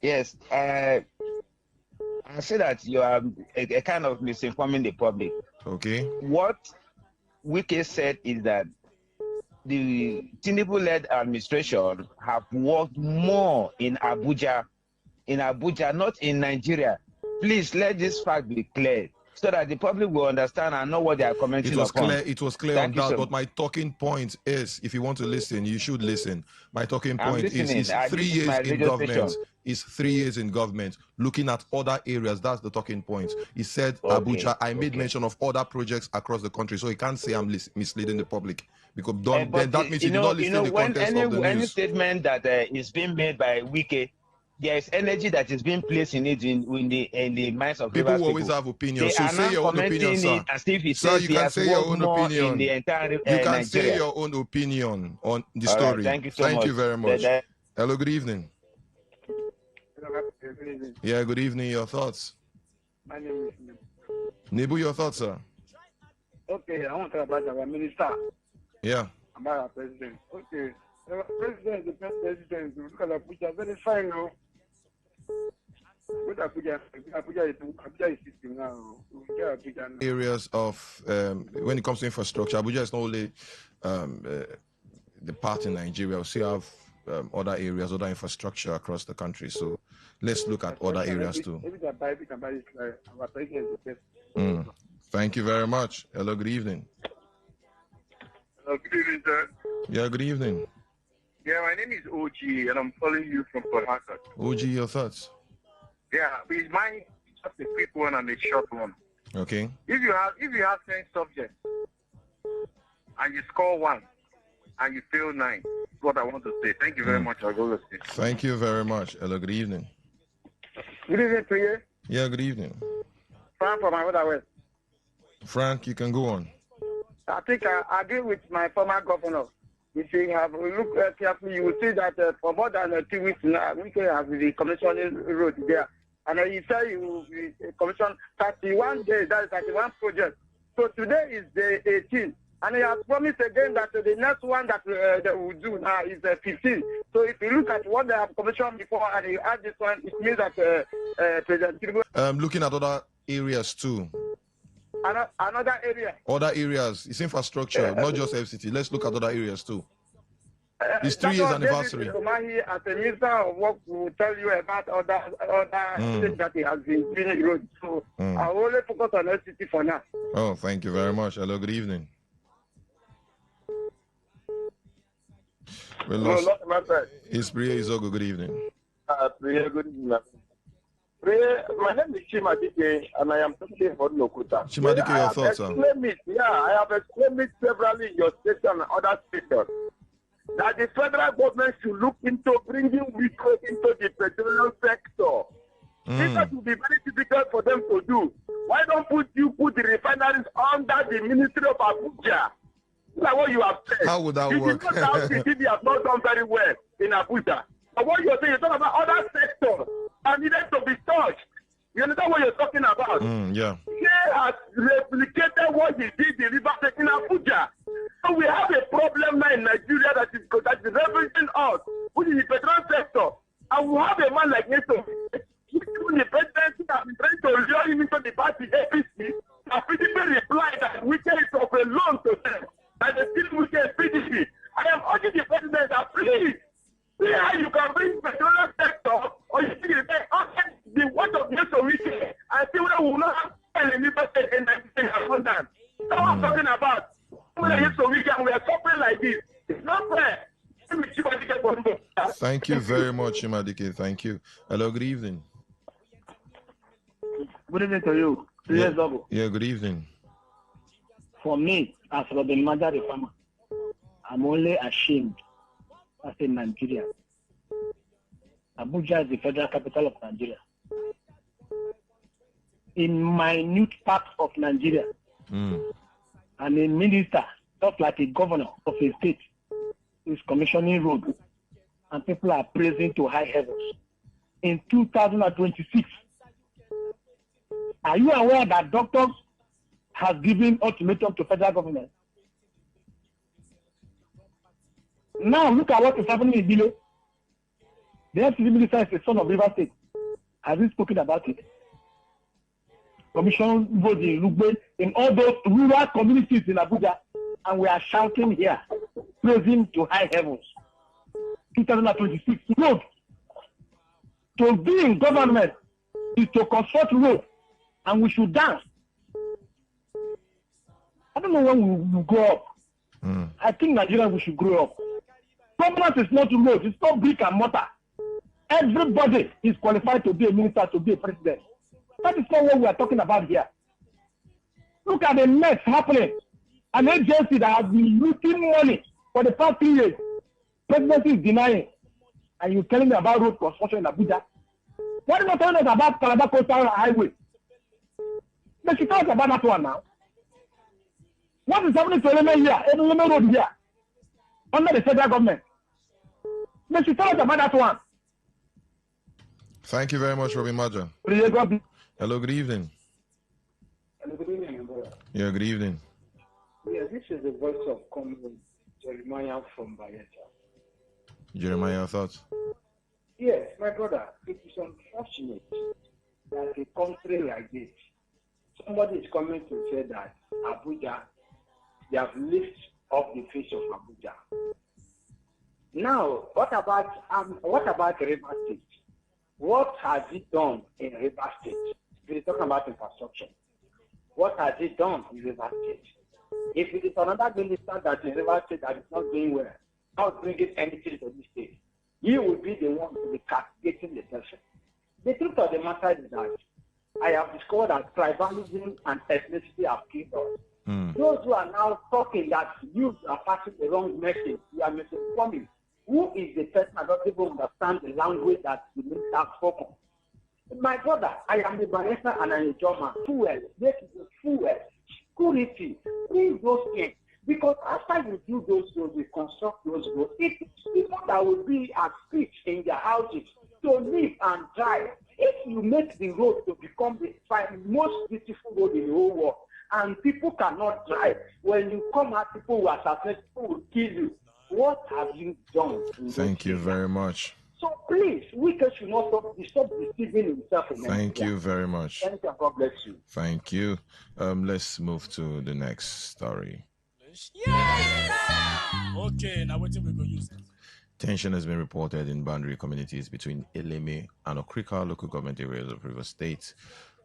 Yes, I say that you are a kind of misinforming the public. Okay. What Wike said is that the Tinubu-led administration have worked more in Abuja, not in Nigeria. Please let this fact be clear so that the public will understand and know what they are commenting upon. It was clear on that, but my talking point is, if you want to listen, you should listen. My talking point is 3 years in government. Is 3 years in government, looking at other areas. That's the talking point. He said, Abuja, I made mention of other projects across the country, so he can't say I'm misleading the public. Because then that means you did not listen to the context of the news. Any statement that is being made by Wike, there is energy that is being placed in it in the minds of people. Who always have opinions. So say your own opinion, sir. Sir, you can say your own opinion. In the entire, you can Nigeria. say your own opinion on the story. Right, thank you very much. Hello, good evening. Yeah, good evening. Your thoughts? My name is Nibu, your thoughts, sir? Okay, I want to talk about our minister. Yeah. About our president. Okay. The president, the best president, look at Abuja, very fine now. What Abuja is sitting now. Areas of, when it comes to infrastructure, Abuja is not only the part in Nigeria, we still have other areas, other infrastructure across the country. So let's look at other areas too. Thank you very much. Hello, good evening. Hello, good evening, sir. Yeah, good evening. Yeah, my name is OG, and I'm calling you from Port Harcourt. OG, your thoughts? Yeah, it's mine just a quick one and a short one. Okay. If you have 10 subjects and you score 1 and you fail 9, that's what I want to say. Thank you very much. I'll go listen. Thank you very much. Hello, good evening. Good evening to you. Yeah, good evening. Frank from my West. Frank, you can go on. I think I agree with my former governor. If you have looked carefully, you will see that for more than 2 weeks now, we can have the commissioning road there. And he said he will commission 31 days, that is 31 projects. So today is the 18th. And he has promised again that the next one that we'll do now is 15. So if you look at what they have commissioned before and you add this one, it means that President Tinubu... Looking at other areas too. Another area. Other areas. It's infrastructure, not just FCT. Let's look at other areas too. It's 3 years anniversary. David as a minister of work will tell you about other things that he has been doing road. So I will only focus on FCT for now. Oh, thank you very much. Hello, good evening. We lost. No, not my friend. It's Priya Izogo. Good evening. Priya, good evening. Priya, my name is Chimadike, and I am talking about Lokuta. Chimadike, your thoughts, sir? I have explained it severally in your station and other stations. That the federal government should look into bringing Wipro into the petroleum sector. This will be very difficult for them to do. Why don't you put the refineries under the Ministry of Abuja? That's what you have said. How would that work? You know that the have not done very well in Abuja. But what you're saying, you're talking about other sectors that needed to be touched. You understand what you're talking about? Yeah. He has replicated what he did in River State in Abuja. So we have a problem now in Nigeria that is representing us, which is the petroleum sector. And we have a man like Neto, even the presidency has been trying to lure him into the party APC, and PDP replied that we can of a loan to them, that they still wicked PDP. I am urging the president that please, see how you can bring petroleum sector, or you see the word of Neto wicked, and see whether we will not have any person in Nigeria abundance. That's what I'm talking about. We are suffering like this. It's not fair. Thank you very much, Chimadike. Thank you. Hello, good evening. Good evening to you. Yeah, good evening. For me, as Robin Mada the farmer, I'm only ashamed as a Nigerian. Abuja is the federal capital of Nigeria. In minute part of Nigeria, and a minister, just like a governor of a state, is commissioning road, and people are praising to high heavens. In 2026, are you aware that doctors have given ultimatum to federal government? Now look at what is happening in Bilo. The FCC minister is the son of River State. Has he spoken about it? Commission vote in Lugbe, in all those rural communities in Abuja, and we are shouting here, praising to high heavens. 2026 road. To be in government is to construct road, and we should dance. I don't know when we will grow up. I think Nigeria we should grow up. Government is not road, it's not brick and mortar. Everybody is qualified to be a minister, to be a president. That is not what we are talking about here. Look at the mess happening. An agency that has been looting money for the past 3 years. Presidency is denying. And you're telling me about road construction in Abuja. Why are you not telling us about Calabar Coastal Highway? They should talk about that one now. What is happening to Eleme here? Eleme Road here? Under the federal government. They should tell us about that one. Thank you very much, Robin Maja. Hello, good evening. Hello, good evening, brother. Yeah, good evening. Yeah, this is the voice of Comrade Jeremiah from Bayelsa. Jeremiah, your thoughts? Yes, my brother, it is unfortunate that a country like this, somebody is coming to say that Abuja, they have lifted off the face of Abuja. Now, what about River State? What has it done in River State? We're talking about infrastructure. What has it done in River State? If it is another minister that in River State that is not doing well, without bringing anything to the state, you will be the one to be castigating the person. The truth of the matter is that I have discovered that tribalism and ethnicity have killed us. Those who are now talking that you are passing the wrong message, you are misinforming. Who is the person that doesn't even understand the language that the minister has spoken? My brother, I am a barrister and I'm a German. Fuel, this is a fuel. Security, bring those things. Because after you do those roads, you construct those roads, it's people that will be at peace in their houses to live and drive. If you make the road to become the most beautiful road in the whole world, and people cannot drive, when you come out, people will assassinate, people will kill you. What have you done? Thank you very much. So please, we should not stop deceiving himself. Thank you very much. Thank you. God bless you. Thank you. Let's move to the next story. Okay, now what we go use? Tension has been reported in boundary communities between Eleme and Okrika local government areas of River State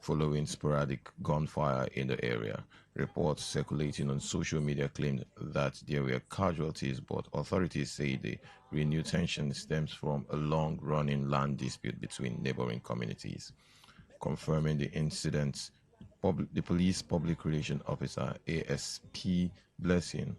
following sporadic gunfire in the area. Reports circulating on social media claimed that there were casualties, but authorities say the renewed tension stems from a long-running land dispute between neighboring communities. Confirming the incident, the police public relations officer ASP Blessing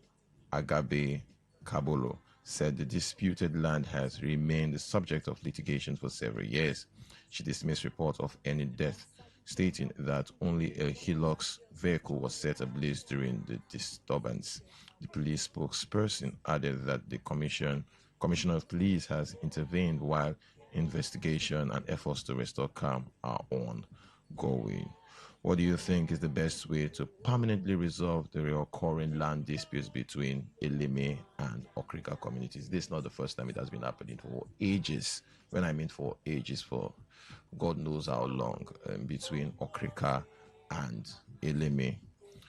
Agabe Kabolo said the disputed land has remained the subject of litigation for several years. She dismissed reports of any death, stating that only a Hilux vehicle was set ablaze during the disturbance. The police spokesperson added that the commissioner of police has intervened while investigation and efforts to restore calm are ongoing. What do you think is the best way to permanently resolve the recurring land disputes between Eleme and Okrika communities? This is not the first time it has been happening for ages. When I mean for ages, for God knows how long, between Okrika and Eleme.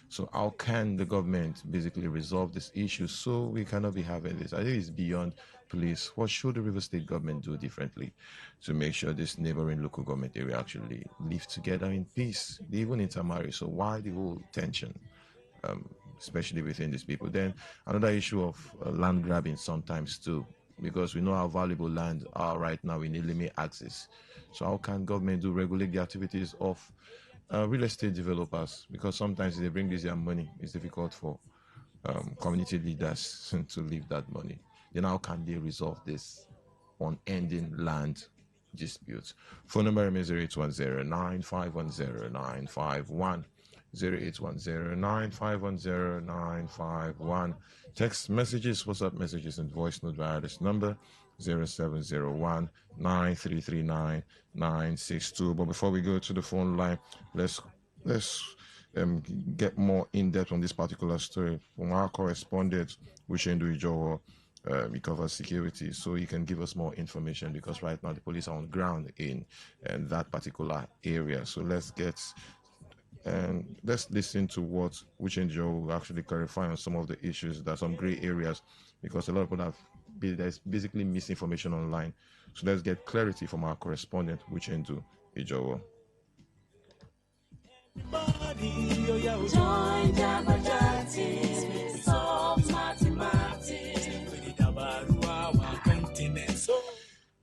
So how can the government basically resolve this issue so we cannot be having this? I think it's beyond police. What should the River State government do differently to make sure this neighboring local government area actually live together in peace? They even intermarry. So why the whole tension, especially within these people? Then another issue of land grabbing sometimes too, because we know how valuable land are right now in Eleme axis. So how can government regulate the activities of real estate developers? Because sometimes they bring this their money, it's difficult for community leaders to leave that money. Then how can they resolve this unending land disputes? Phone number is 0810-9510-951. 0810-9510-951. Text messages, WhatsApp messages, and voice note via this number 0701-9339-962. But before we go to the phone line, let's get more in depth on this particular story from our correspondent, Uchendu Ijowo. He covers security, so he can give us more information, because right now the police are on ground in that particular area. So let's listen to what Uchendu will actually clarify on some of the issues. There are some gray areas because a lot of people there's basically misinformation online. So let's get clarity from our correspondent, Uchendu Ijowo.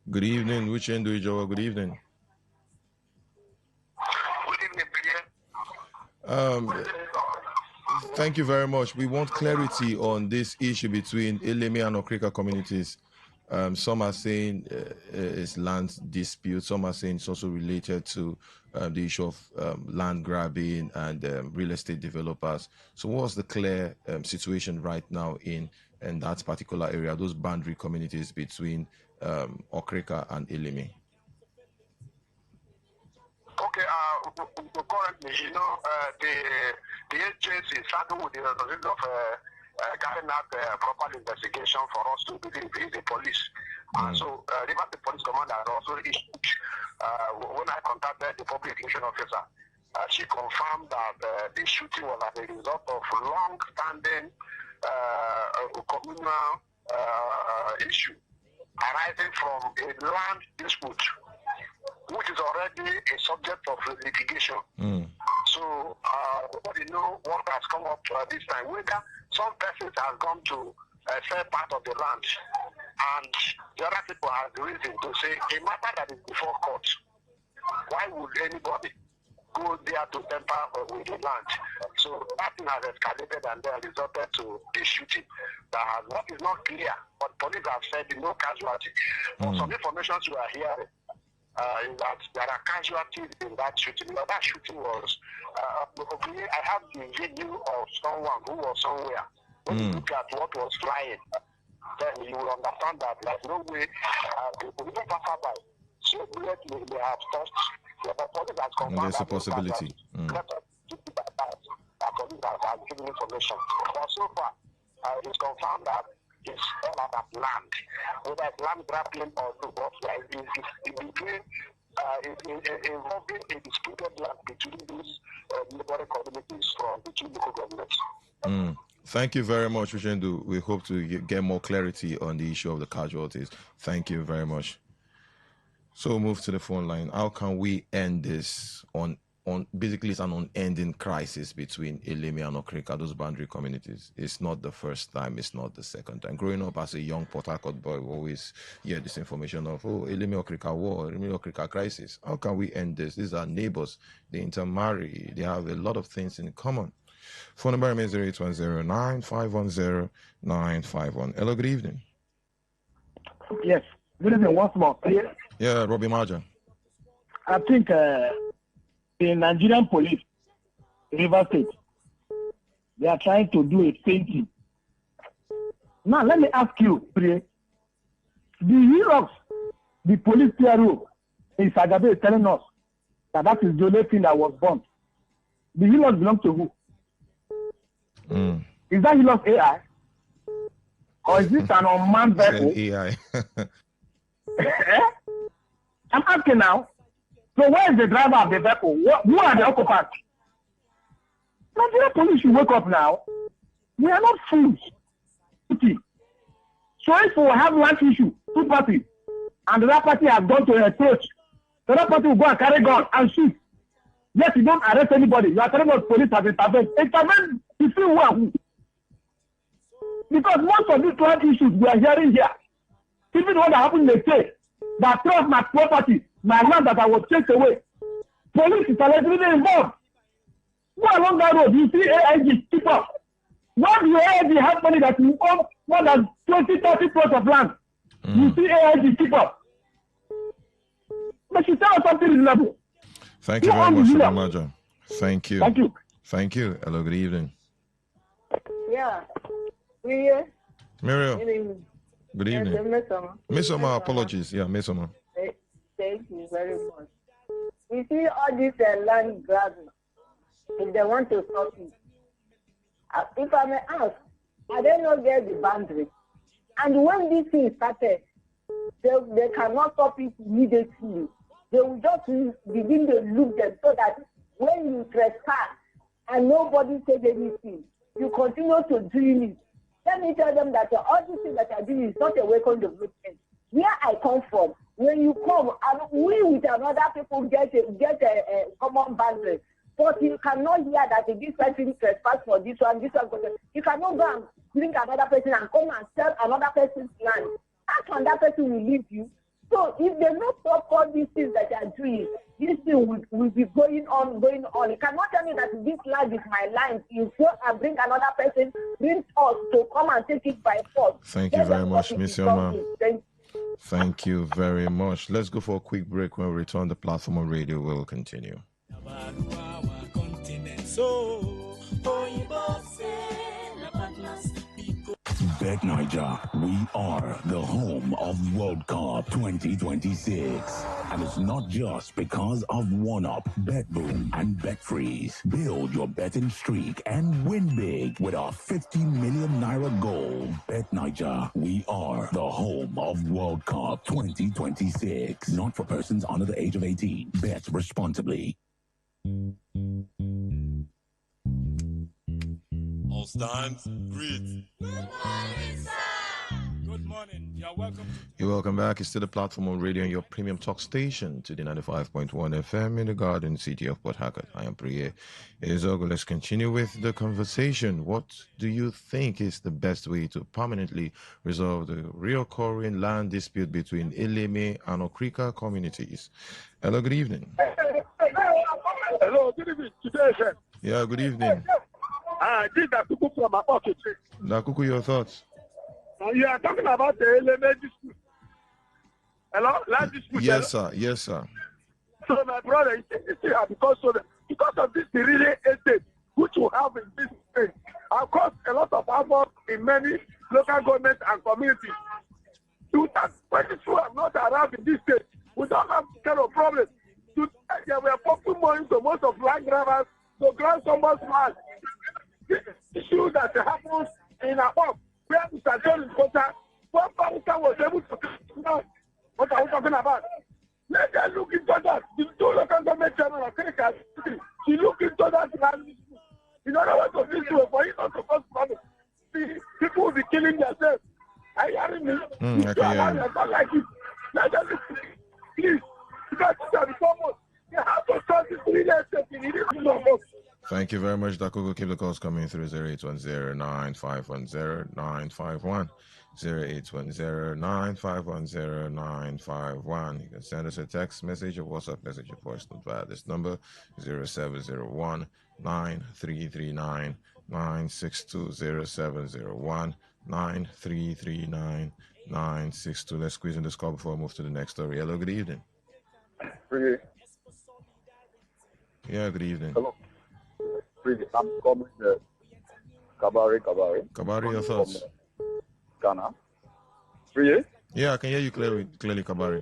Good evening, Uchendu Ijowo. Good evening. Thank you very much. We want clarity on this issue between Eleme and Okrika communities. Some are saying it's land dispute. Some are saying it's also related to the issue of land grabbing and real estate developers. So what's the clear situation right now in that particular area, those boundary communities between Okrika and Eleme? Okay, currently, the agency started with the result of carrying out proper investigation for us to believe in the police. And so, the police commander also issued, when I contacted the public relations officer, she confirmed that this shooting was as a result of long-standing communal issue arising from a land dispute, which is already a subject of litigation. So, nobody knows what has come up this time, whether some persons have gone to fair part of the land. And the other people have the reason to say a matter that is before court. Why would anybody go there to temper with the land? So that thing has escalated and then resulted to a shooting that is not clear. But police have said no casualty. But some information we are hearing is that there are casualties in that shooting. Now, that shooting was, I have the video of someone who was somewhere. When you look at what was flying, then you will understand that there's no way people even pass by. So bullets may have touched. The police has confirmed There's a possibility. Police have given information. But so far, it's confirmed that it's all about land. Whether it's land grappling or no, but it's between involving a disputed land between these neighboring communities from the two local governments. Thank you very much, Uchendu. We hope to get more clarity on the issue of the casualties. Thank you very much. So we'll move to the phone line. How can we end this on basically it's an unending crisis between Elemi and Okrika, those boundary communities. It's not the first time, it's not the second time. Growing up as a young Port Harcourt boy, we always hear this information of, Elemi Okrika war, Elemi Okrika crisis. How can we end this? These are neighbors, they intermarry, they have a lot of things in common. Phone number is 0810-951-0951. Hello, good evening. Yes, good evening once more. Yeah, Robbie Marja. I think the Nigerian police, River State, they are trying to do a same thing. Now, let me ask you, Priye, the Europe, the police PRO in Sagabe is telling us that is the only thing that was born. The Hilux belong to who? Is that Hilux AI? Or is this an unmanned vehicle? AI. I'm asking now. So where is the driver of the vehicle? Who are the occupants? Nigeria police should wake up now. We are not fools. So if we have land issue, two parties, and the other party has gone to approach, the other party will go and carry gun and shoot. Yes, you don't arrest anybody. You are telling us police has intervened. Intervened to see who are who. Because most of these land issues we are hearing here, even what happened in the state, that threw my property, my land that I was chased away. Police is already involved. Go along that road, you see AIG, keep up. Why do AIG have money that you own more than 20, 30 plots of land? You see AIG, keep up. But you tell us something reasonable. Thank you very much, Robbie Marja. Thank you. Thank you. Thank you. Hello, good evening. Yeah. Miriam. Good evening. Miss Oma, apologies. Yeah, Miss Oma. Thank you very much. You see all this land grabbing, if they want to stop it, if I may ask, I don't know get the boundary. And when this thing started, they cannot stop it immediately. They will just begin to look them so that when you trespass and nobody says anything, you continue to do it. Let me tell them that all these things that are doing is not a welcome development. Where I come from, when you come, and we with another people get a common boundary, but you cannot hear that this person trespass for this one. You cannot go and bring another person and come and sell another person's land. How can that person will leave you? So if they not stop all these things that they are doing, this thing will be going on. You cannot tell me that this land is my land. You go and bring another person, bring us to come and take it by force. Thank you very much, Miss Yoma. Thank you very much. Let's go for a quick break. When we return, the platform on radio will continue. Bet Niger, we are the home of World Cup 2026. And it's not just because of OneUp, BetBoom, and BetFreeze. Build your betting streak and win big with our 50 million naira goal. Bet Niger, we are the home of World Cup 2026. Not for persons under the age of 18. Bet responsibly. All stands, greet. Good morning, sir. Good morning. You're welcome back. It's still the platform on radio and your premium talk station to the 95.1 FM in the Garden City of Port Harcourt. I am Priye. It is Ogo. Let's continue with the conversation. What do you think is the best way to permanently resolve the reoccurring land dispute between Eleme and Okrika communities? Hello, good evening. Hello, good evening. Today, sir. Yeah, good evening. This is Dakuku from Apoki. Dakuku, your thoughts? You are talking about the element dispute. Hello? Land dispute. Yes, sir. Yes, sir. So, my brother, because of this really estate, which we have in this state, have caused a lot of havoc in many local governments and communities. 2022 are not around in this state. We don't have this kind of problem. We are pumping money to most of land grabbers to grant someone's land. This issue that happens in Above, where Mr. John is concerned, one Pakistan was able to know what are we talking about? Let them look into that. The two local government chairman of Africa, she look into that land. In other words, of this way, for it not to cause problem. People will be killing themselves. Are you hearing me? I can hear you. Not like it. Let them please. Because it's the foremost. You have to start this real estate in the Thank you very much, Dakugo. Keep the calls coming through 0810-951-0951. 0810-951-0951. You can send us a text message or WhatsApp message or voice note via this number 0701-9339-962. 0701-9339-962. Let's squeeze in this call before we move to the next story. Hello, good evening. Yeah, good evening. Hello. I'm coming Kabari. Kabari, your thoughts? Ghana. Free? Yeah, I can hear you clearly, Kabari.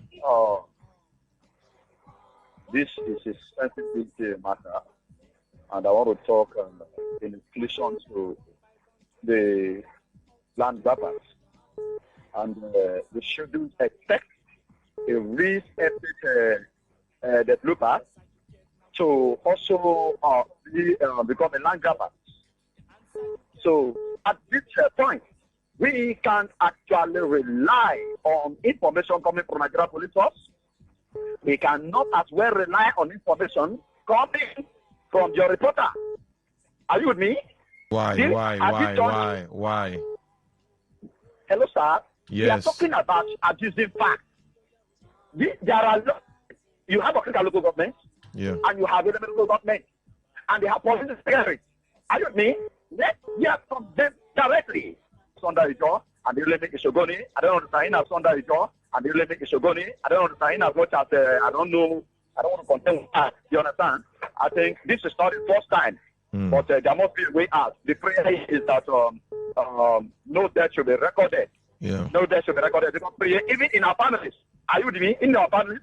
This is a sensitive matter, and I want to talk in relation to the land grabbers. And we shouldn't expect a real estate developer to also become a land grabber. So at this point, we can't actually rely on information coming from Nigeria police force. We cannot as well rely on information coming from your reporter. Are you with me? Why? Hello, sir. Yes. We are talking about abusing facts. There are you have a local government. Yeah. And you have a local government, and they have police secretary. Are you with me? Let's hear from them directly. Under the jaw, and they really make a shogoni. I don't understand as under the jaw, and they really make a shogoni. I don't understand as much as I don't know. I don't want to contend with that. You understand? I think this is not the first time, but there must be a way out. The prayer is that no death should be recorded. Yeah. No death should be recorded. Because prayer, even in our families. Are you with me? In our families,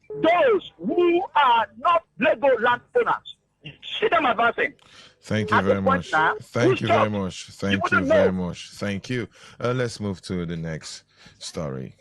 those who are not legal land owners, you see them advancing. Thank you very much. Thank you very much. Thank you very much. Thank you. Let's move to the next story.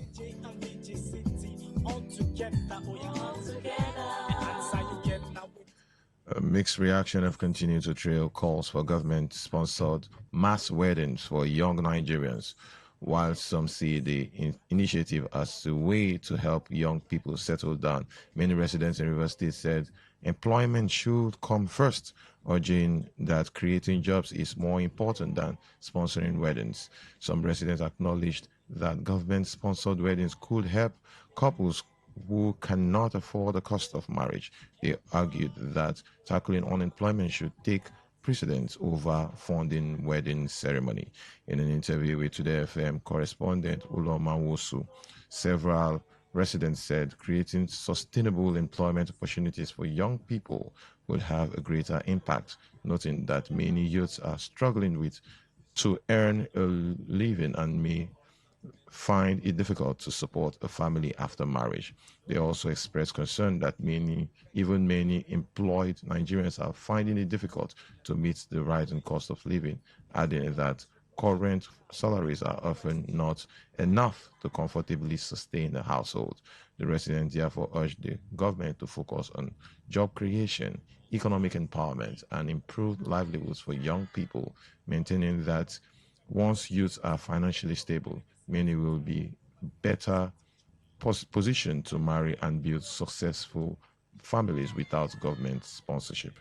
A mixed reaction have continued to trail calls for government-sponsored mass weddings for young Nigerians, while some see the initiative as a way to help young people settle down. Many residents in River State said employment should come first, urging that creating jobs is more important than sponsoring weddings. Some residents acknowledged that government-sponsored weddings could help couples who cannot afford the cost of marriage. They argued that tackling unemployment should take precedence over funding wedding ceremony. In an interview with Today FM correspondent Uloma Wosu, several residents said creating sustainable employment opportunities for young people would have a greater impact, noting that many youths are struggling to earn a living and may find it difficult to support a family after marriage. They also expressed concern that many employed Nigerians are finding it difficult to meet the rising cost of living, adding that current salaries are often not enough to comfortably sustain a household. The residents therefore urged the government to focus on job creation, economic empowerment, and improved livelihoods for young people, maintaining that once youths are financially stable, many will be better positioned to marry and build successful families without government sponsorship.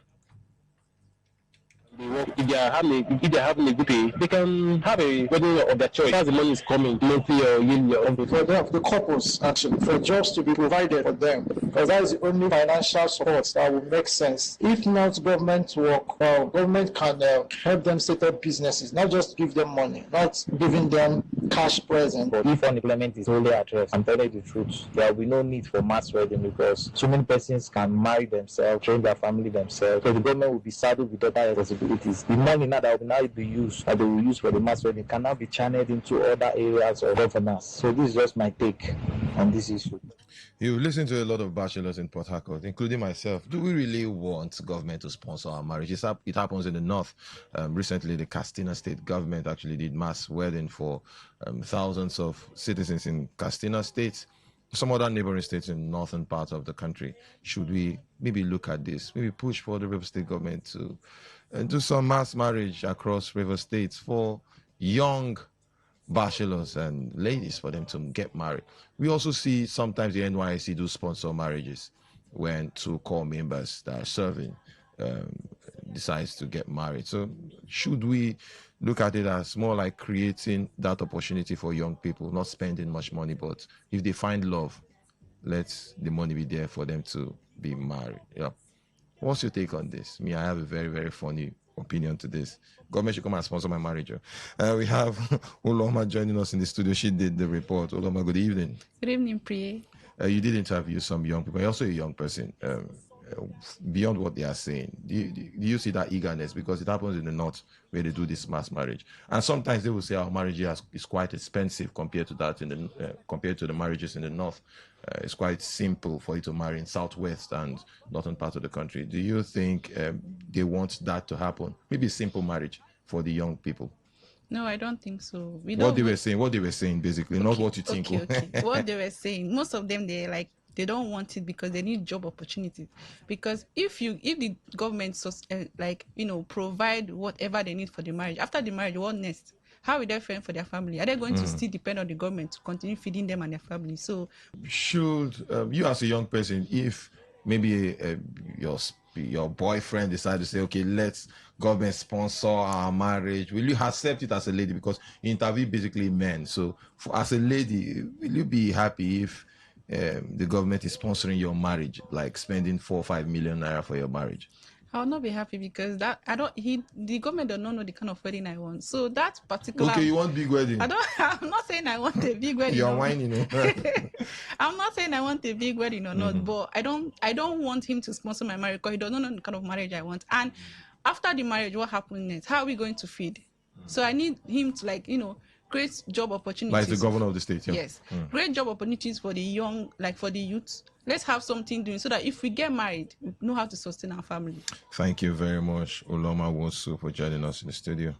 If they are having a good pay, they can have a wedding of their choice. As the money is coming, monthly or yearly or something. For them, the couples, actually, for jobs to be provided for them, because that is the only financial support that will make sense. If not government work, government can help them set up businesses, not just give them money, not giving them cash present. But if unemployment is only addressed, I'm telling you the truth, there will be no need for mass wedding because so many persons can marry themselves, train their family themselves. So the government will be saddled with other responsibilities. The money now that will now be used, that they will use for the mass wedding, can now be channeled into other areas of governance. So this is just my take on this issue. You listen to a lot of bachelors in Port Harcourt, including myself. Do we really want government to sponsor our marriage? It happens in the north. Recently, the Castina state government actually did mass wedding for thousands of citizens in Castina state. Some other neighboring states in northern part of the country. Should we maybe look at this? Maybe push for the River State government to do some mass marriage across River States for young bachelors and ladies for them to get married. We also see sometimes the NYC do sponsor marriages when two core members that are serving decides to get married. So should we look at it as more like creating that opportunity for young people, not spending much money, but if they find love, let the money be there for them to be married. Yeah. What's your take on this? I have a very, very funny opinion to this. Government should come and sponsor my marriage. We have Uloma joining us in the studio. She did the report. Uloma, good evening. Good evening, Priye. You did interview some young people. You're also a young person. Beyond what they are saying, do you see that eagerness? Because it happens in the north where they do this mass marriage, and sometimes they will say our marriage is quite expensive compared to that compared to the marriages in the north. It's quite simple for you to marry in southwest and northern part of the country. Do you think they want that to happen? Maybe simple marriage for the young people. No, I don't think so. What they were saying basically, not what you think. Okay. What they were saying, most of them they don't want it because they need job opportunities. Because if the government provide whatever they need for the marriage, after the marriage, what next? How will they fend for their family? Are they going to still depend on the government to continue feeding them and their family? So should you as a young person, if maybe your boyfriend decide to say, okay, let's government sponsor our marriage, will you accept it as a lady? Because you interview basically men. So as a lady, will you be happy if the government is sponsoring your marriage, like spending 4 or 5 million naira for your marriage? I will not be happy because the government does not know the kind of wedding I want. So that particular. Okay, you want big wedding? I'm not saying I want a big wedding. You're whining. I'm not saying I want a big wedding or not, but I don't want him to sponsor my marriage because he does not know the kind of marriage I want. And after the marriage, what happens next? How are we going to feed? So I need him to create job opportunities. Like the governor of the state, yeah. Yes. Great job opportunities for the young, for the youth. Let's have something doing so that if we get married, we know how to sustain our family. Thank you very much, Uloma Wosu, for joining us in the studio.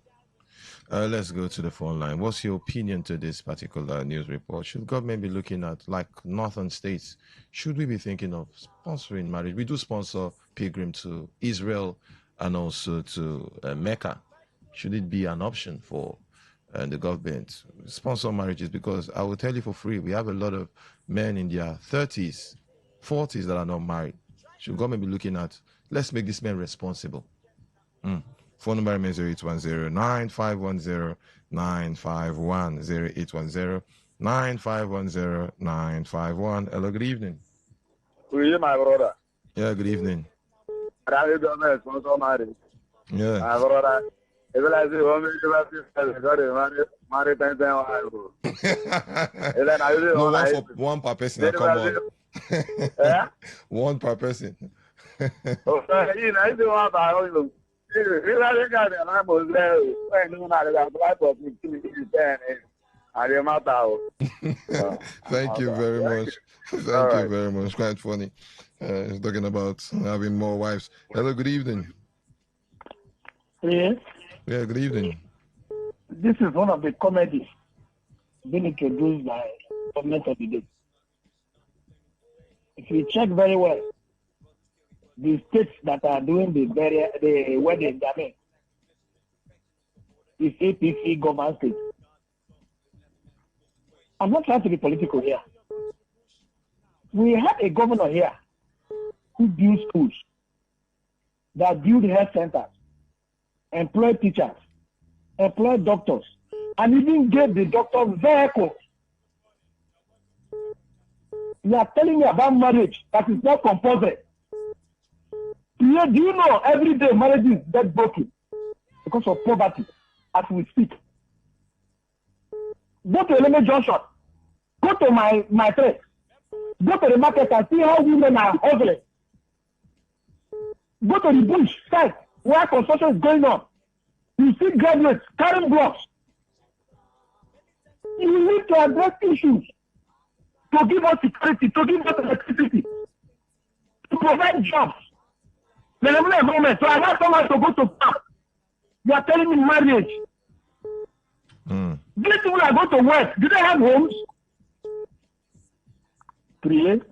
Let's go to the phone line. What's your opinion to this particular news report? Should government be looking at, like northern states, should we be thinking of sponsoring marriage? We do sponsor pilgrim to Israel and also to Mecca. Should it be an option for the government sponsor marriages? Because I will tell you for free, we have a lot of men in their 30s, 40s that are not married. Should government be looking at, let's make these men responsible. Phone number is 0810-9510-951, 0810-9510-951. Hello, good evening. Good evening, my brother. Yeah, good evening. I government sponsor marriage. Yeah. My brother. No, one per person. Come on. One per person. Thank you very much. Thank you very much. Quite funny. He's talking about having more wives. Hello, good evening. Yes. Yeah, good evening. This is one of the comedies being introduced by government of the day. If you check very well, the states that are doing the wedding, is APC government states. I'm not trying to be political here. We have a governor here who builds schools, that build health centers, employ teachers, employ doctors, and even gave the doctors vehicles. You are telling me about marriage that is not compulsory. Do you know every day marriage is dead broken because of poverty as we speak? Go to Eleme Junction, go to my place, go to the market and see how women are hustling. Go to the bush site where construction is going on. You see graduates carrying blocks. You need to address issues to give us security, to give us electricity, to provide jobs. Then I'm in a moment, so I want someone to go to farm. You are telling me marriage. These people are going to work. Do they have homes?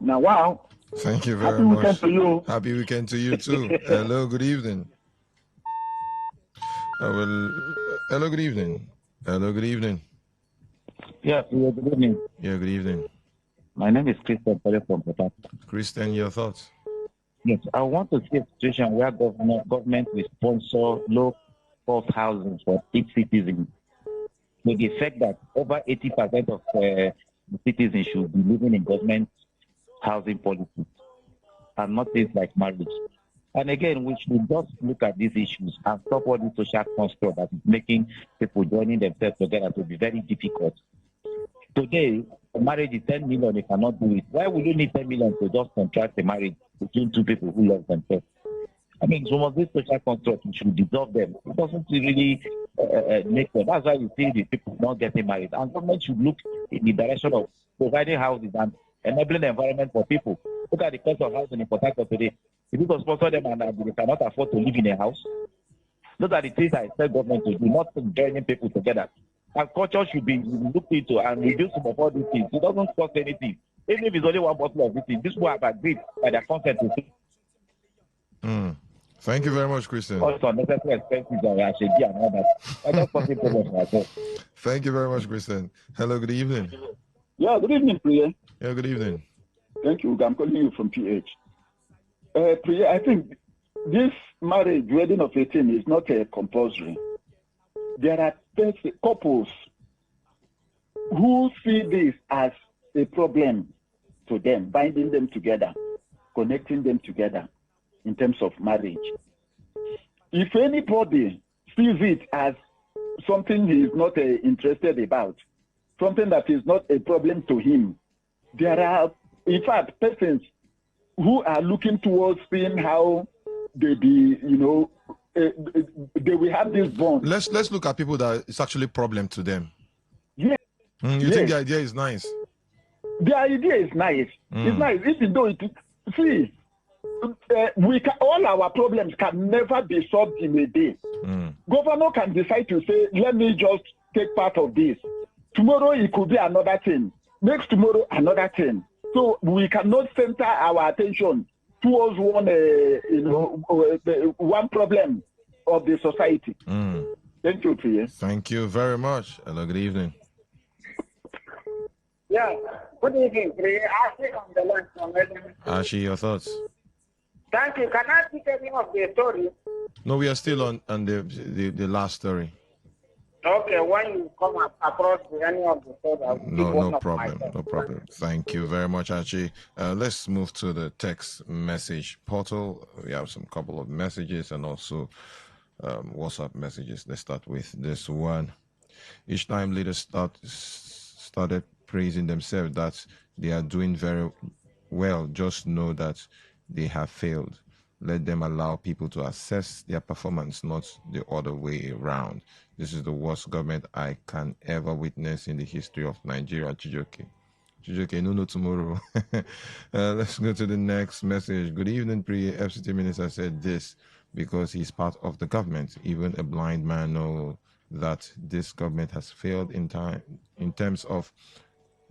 Now, wow. Thank you very much. Weekend to you. Happy weekend to you too. Hello, good evening. Hello, good evening. Hello, good evening. Yes, good evening. Yeah, good evening. My name is Christian from Port. Christian, your thoughts? Yes, I want to see a situation where government will sponsor low-cost housing for each citizen. With the fact that over 80% of the citizens should be living in government housing policy and not things like marriage. And again, we should just look at these issues and stop all the social construct that is making people joining themselves together to be very difficult. Today, marriage is 10 million, you cannot do it. Why would you need 10 million to just contract a marriage between two people who love themselves? I mean, some of these social constructs, we should dissolve them. It doesn't really make them. That's why you see the people not getting married. And government should look in the direction of providing houses and enabling the environment for people. Look at the cost of housing in Port Harcourt today. If you can sponsor them and they cannot afford to live in a house, those are the things I expect government to do, not joining people together. And culture should be looked into and reduce some of all these things. It doesn't cost anything. Even if it's only one bottle of this thing, this will have agreed by their consent to Thank you very much, Christian. Also, necessary expenses I should be and all that. I just want to problem myself. Thank you very much, Christian. Hello, good evening. Yeah, good evening, Priya. Yeah, good evening. Thank you. I'm calling you from PH. Priya, I think this marriage, wedding of 18 is not compulsory. There are couples who see this as a problem to them, binding them together, connecting them together in terms of marriage. If anybody sees it as something he is not interested about, something that is not a problem to him, there are, in fact, persons who are looking towards seeing how they be, they will have this bond. Let's look at people that it's actually a problem to them. Yeah. You think the idea is nice? The idea is nice. It's nice, even though all our problems can never be solved in a day. Governor can decide to say, let me just take part of this. Tomorrow it could be another thing. Next tomorrow, another thing. So we cannot center our attention towards one problem of the society. Thank you, Priya. Thank you very much. Hello, good evening. Yeah, good evening, Priya. Ashi on the line from Edinburgh. Ashi, your thoughts? Thank you. Can I pick any of the story? No, we are still on the last story. Okay, when you come across any of the story, no problem. Thank you very much, Archie. Let's move to the text message portal. We have some couple of messages and also WhatsApp messages. Let's start with this one. Each time leaders started praising themselves that they are doing very well, just know that they have failed. Let them allow people to assess their performance, not the other way around. This is the worst government I can ever witness in the history of Nigeria. Chijoke, no tomorrow. Let's go to the next message. Good evening, FCT Minister said this because he's part of the government. Even a blind man knows that this government has failed in terms of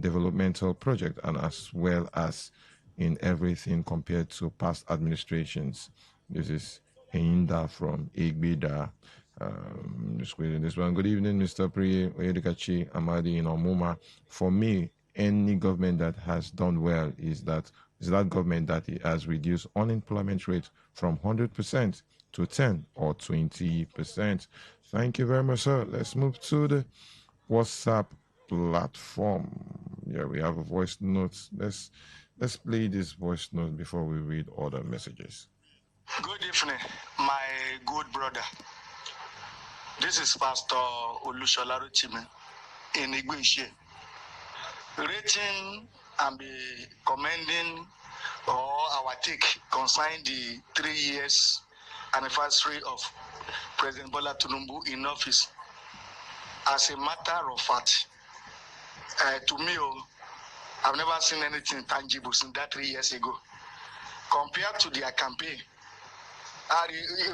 developmental project and as well as in everything compared to past administrations. This is Hinda from Igbida. Just reading this one. Good evening, Mr. Priye, Oyedikachi, Amadi, in Omuma. For me, any government that has done well is that government that has reduced unemployment rate from 100% to 10 or 20%. Thank you very much, sir. Let's move to the WhatsApp platform. Yeah, we have a voice note. Let's play this voice note before we read other messages. Good evening, my good brother. This is Pastor Olushola Rotimi in Igbishi. Rating and be commending our take concerning the 3 years anniversary of President Bola Tinubu in office. As a matter of fact, to me, I've never seen anything tangible since that 3 years ago. Compared to their campaign,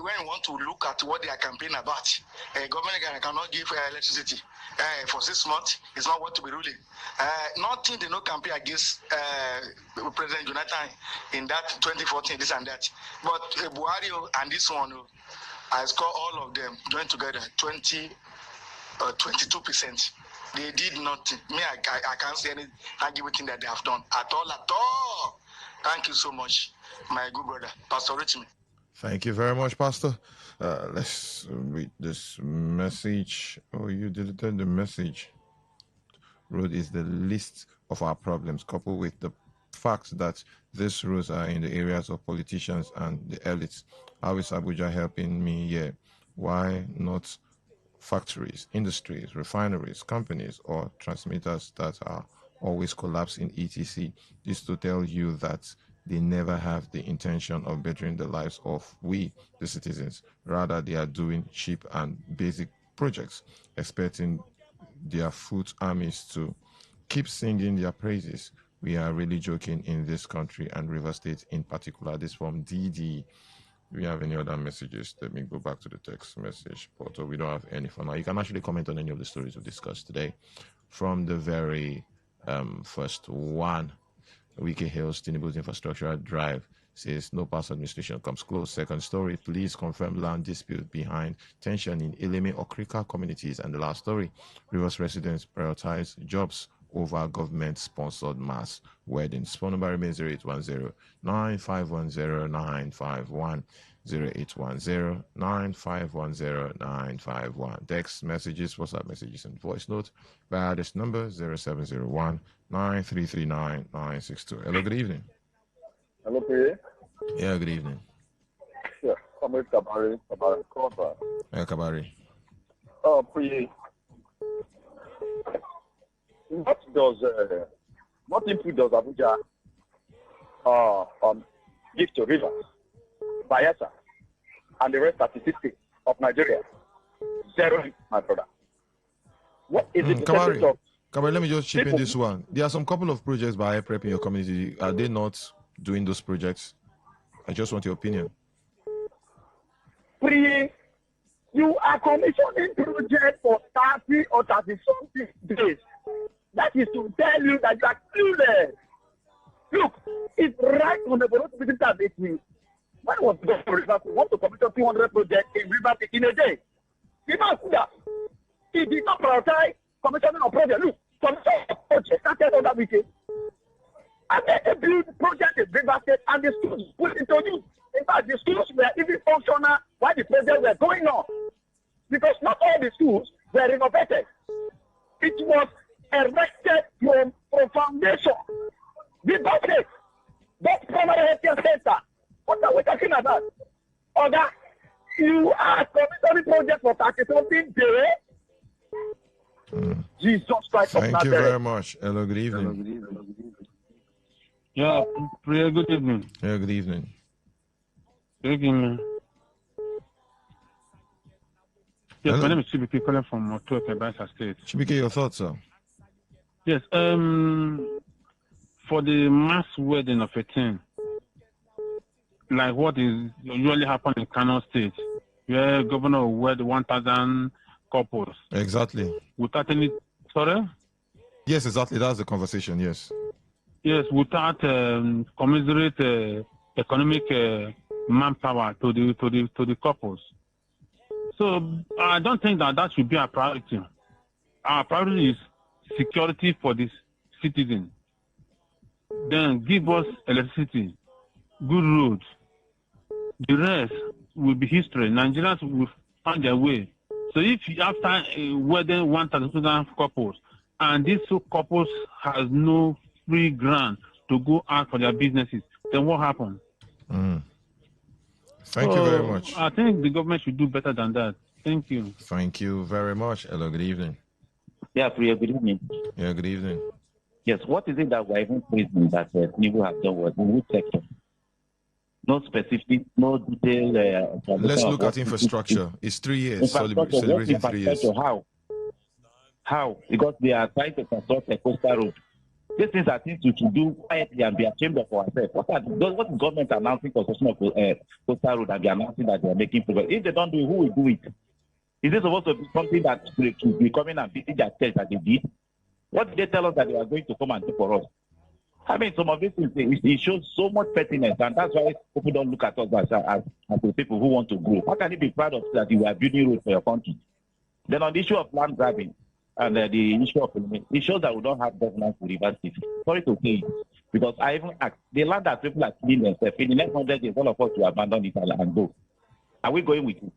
when you want to look at what they are campaigning about, government cannot give electricity for 6 months. It's not what to be ruling. Nothing they no campaign against President Jonathan in that 2014, this and that. But Buhari and this one, I score all of them joined together 22%. They did nothing. Me, I can't see any tangible thing that they have done at all. Thank you so much, my good brother, Pastor Richmond. Thank you very much, Pastor. Let's read this message. Oh, you deleted the message. Road is the list of our problems, coupled with the fact that these roads are in the areas of politicians and the elites. How is Abuja helping me here? Why not factories, industries, refineries, companies, or transmitters that are always collapsing, etc.? This to tell you that they never have the intention of bettering the lives of we, the citizens. Rather, they are doing cheap and basic projects, expecting their foot armies to keep singing their praises. We are really joking in this country and River State in particular. This from DD. Do we have any other messages? Let me go back to the text message portal. We don't have any for now. You can actually comment on any of the stories we discussed today. From the very first one, Wiki Hills, Tinubu's infrastructure drive says no past administration comes close. Second story, police confirm land dispute behind tension in Eleme Okrika communities. And the last story, Rivers residents prioritize jobs over government-sponsored mass weddings. Phone number remains 0810-9510-951, 0810-9510-951. Text messages, WhatsApp messages, and voice note via this number 0701-9339-962. Hello, good evening. Hello, Priye. Yeah, good evening. Yeah, I'm with Kabari. Yeah, Kabari. Oh, Priye. What input does Abuja give to Rivers, Bayelsa, and the rest 36 states of Nigeria? Zero, my brother. What is it? Kabari, let me just chip in this one. There are some couple of projects by IPREP in your community. Are they not doing those projects? I just want your opinion. Priye, you are commissioning projects for 30 or 30-something days. That is to tell you that you are clueless. Look, it's right on the board to begin to make me. When was the for example, want to commission 200 projects in River in a day? He did not prioritize commissioning of projects. Look, commission of projects started on that weekend. And then they build projects in River State and the schools put into use. In fact, the schools were even functional while the projects were going on. Because not all the schools were renovated. It was erected from foundation. The bucket, that primary healthcare center. What are we talking about? Oga, you are commissioning project for 30-something days. Jesus Christ. Thank you very much. Hello, good evening. Yeah, Priya, good evening. Yeah, good evening. Good evening. Yes, Hello. my name is Chibike calling from Otuepe, Bayelsa State. Chibike, your thoughts, sir? Yes, for the mass wedding of a teen, like what is usually happen in Kano State, where governor will wed 1,000 couples. Exactly. Without any, sorry? Yes, exactly. That's the conversation, yes. Yes, without commensurate economic manpower to the couples. So I don't think that should be our priority. Our priority is security for the citizen. Then give us electricity, good roads. The rest will be history. Nigerians will find their way. So if after wedding 1,000 couples, and these two couples has no free grant to go out for their businesses, then what happens? Thank you very much. I think the government should do better than that. Thank you. Thank you very much. Hello, good evening. Yeah, Priya, good evening. Yeah, good evening. Yes, what is it that we're even praising that people have done with which sector? No specific, no detail. Let's look at infrastructure. It's 3 years. Celebrating 3 years. How? Because they are trying to construct a coastal road. These things are things we should do quietly and be ashamed of ourselves. What is government announcing construction of coastal road and be announcing that they are making progress? If they don't do it, who will do it? Is this supposed to be something that should be coming and beating their chest that they did? What did they tell us that they are going to come and do for us? I mean, some of these things, it shows so much pettiness, and that's why people don't look at us as the people who want to grow. How can you be proud of that you are building roads for your country? Then on the issue of land grabbing and the issue of it shows that we don't have governance to reverse it. Sorry to say it, because I even asked, the land that people are killing themselves, in the next 100 years, all of us will abandon it and go. Are we going with it?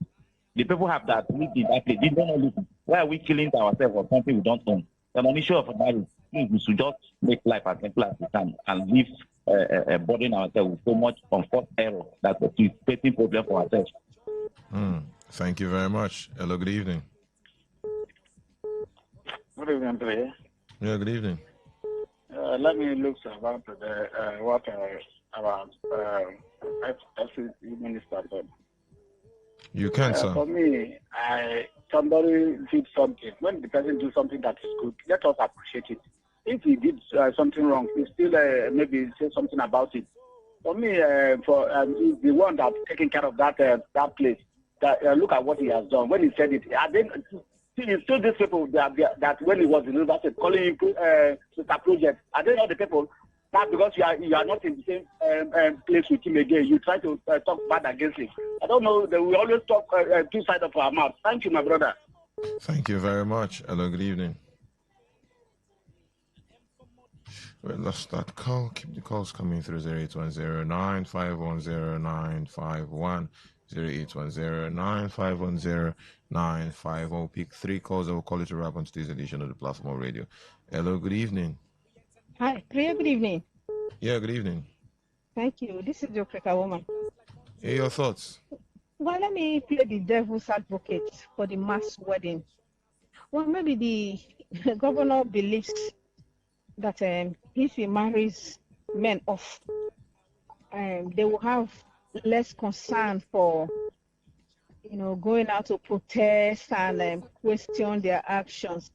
The people have that lived in that place. They don't live. Why are we killing ourselves for something we don't own? And on the issue of marriage, we should just make life as simple as we can and leave burden ourselves with so much comfort error that is creating problem for ourselves. Thank you very much. Hello, good evening. Good evening, Priya. Yeah, good evening. Let me look about what our FCC minister said. You can, sir. For me, somebody did something. When the person do something that is good, let us appreciate it. If he did something wrong, he still maybe say something about it. For me, he's the one that's taking care of that place. Look at what he has done. When he said it, it's still these people that when he was in university calling him Mr. Project. Are they not the people? Not because you are not in the same place with him again. You try to talk bad against him. I don't know. We always talk two sides of our mouth. Thank you, my brother. Thank you very much. Hello, good evening. We lost that call. Keep the calls coming through 0810-9510951, 0810-9510950. Pick 3 calls. I will call you to wrap on today's edition of the Platform Radio. Hello, good evening. Hi, Priya, good evening. Yeah, good evening. Thank you. This is your Krika woman. Hey, your thoughts? Well, let me play the devil's advocate for the mass wedding. Well, maybe the governor believes that if he marries men off, they will have less concern for, going out to protest and question their actions.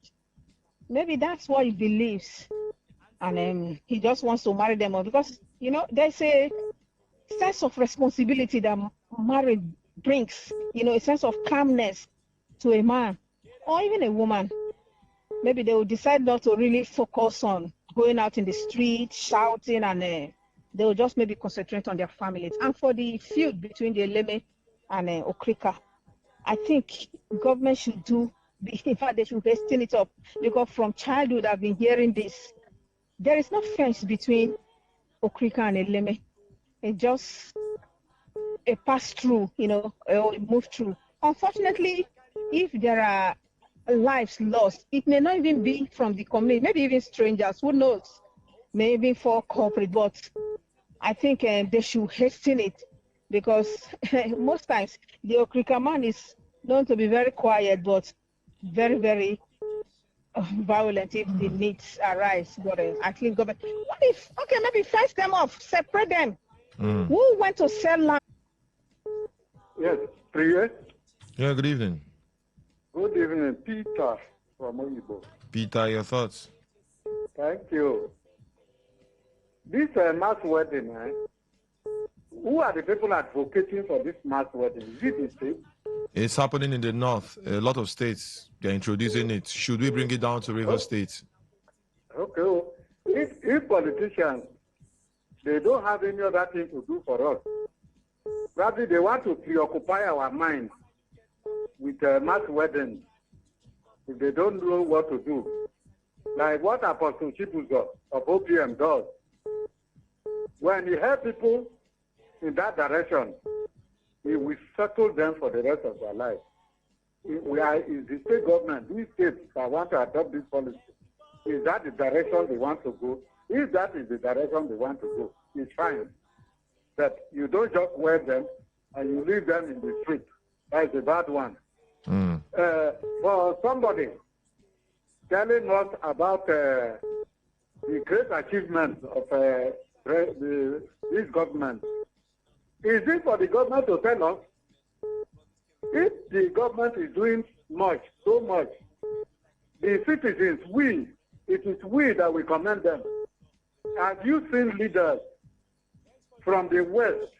Maybe that's what he believes. And he just wants to marry them all because, there's a sense of responsibility that marriage brings, a sense of calmness to a man or even a woman. Maybe they will decide not to really focus on going out in the street, shouting, and they will just maybe concentrate on their families. And for the feud between the Eleme and Okrika, I think government should in fact, they should hasten it up because from childhood I've been hearing this. There is no fence between Okrika and Eleme. It's just a pass through, or a move through. Unfortunately, if there are lives lost, it may not even be from the community, maybe even strangers, who knows, maybe for corporate, but I think they should hasten it because most times the Okrika man is known to be very quiet, but very, very violent if the needs arise. But I think government, what if, maybe fence them off, separate them. Who went to sell land? Yes, Priya. Yeah, good evening. Good evening, Peter from Oyibo. Peter, your thoughts? Thank you. This mass wedding, who are the people advocating for this mass wedding? Is it the state? It's happening in the north. A lot of states, they're introducing it. Should we bring it down to River State? Okay. If politicians, they don't have any other thing to do for us, probably they want to preoccupy our minds with mass weddings, if they don't know what to do, like what Apostle Chibuzo of OPM does, when he helps people in that direction, he will settle them for the rest of their life. Is the state government, these states that want to adopt this policy, is that the direction they want to go? If that is the direction they want to go, it's fine. But you don't just wear them and you leave them in the street. That's a bad one. For somebody telling us about the great achievements of this government, is it for the government to tell us? If the government is doing much, so much, the citizens, it is we that we commend them. Have you seen leaders from the West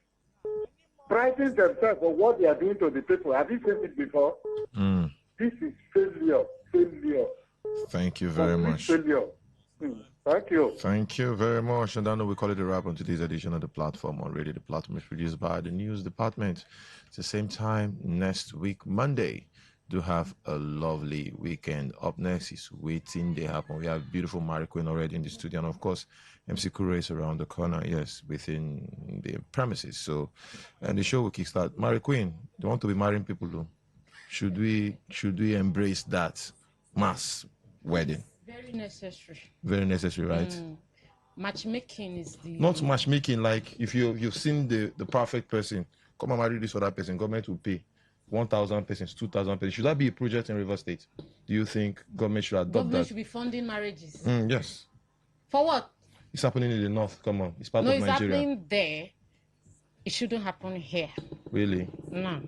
priding themselves on what they are doing to the people? Have you seen it before? This is failure. Thank you very much. Failure. Thank you. Thank you very much. And I know we call it a wrap on today's edition of The Platform on Radio. The Platform is produced by the News Department. It's the same time next week, Monday. Do have a lovely weekend. Up next is Waiting They Happen. We have beautiful Mary Queen already in the studio. And of course, MC Kure is around the corner, yes, within the premises. So, and the show will kickstart. Mary Queen, they want to be marrying people though. Should we embrace that mass wedding? Very necessary. Very necessary, right? Matchmaking is the... Not matchmaking, like if you've seen the perfect person, come and marry this other person, government will pay 1,000 persons, 2,000 persons. Should that be a project in River State? Do you think government should adopt Government that? should be funding marriages. Yes. For what? It's happening in the north. Come on. It's part of Nigeria. No, it's happening there. It shouldn't happen here. Really? No.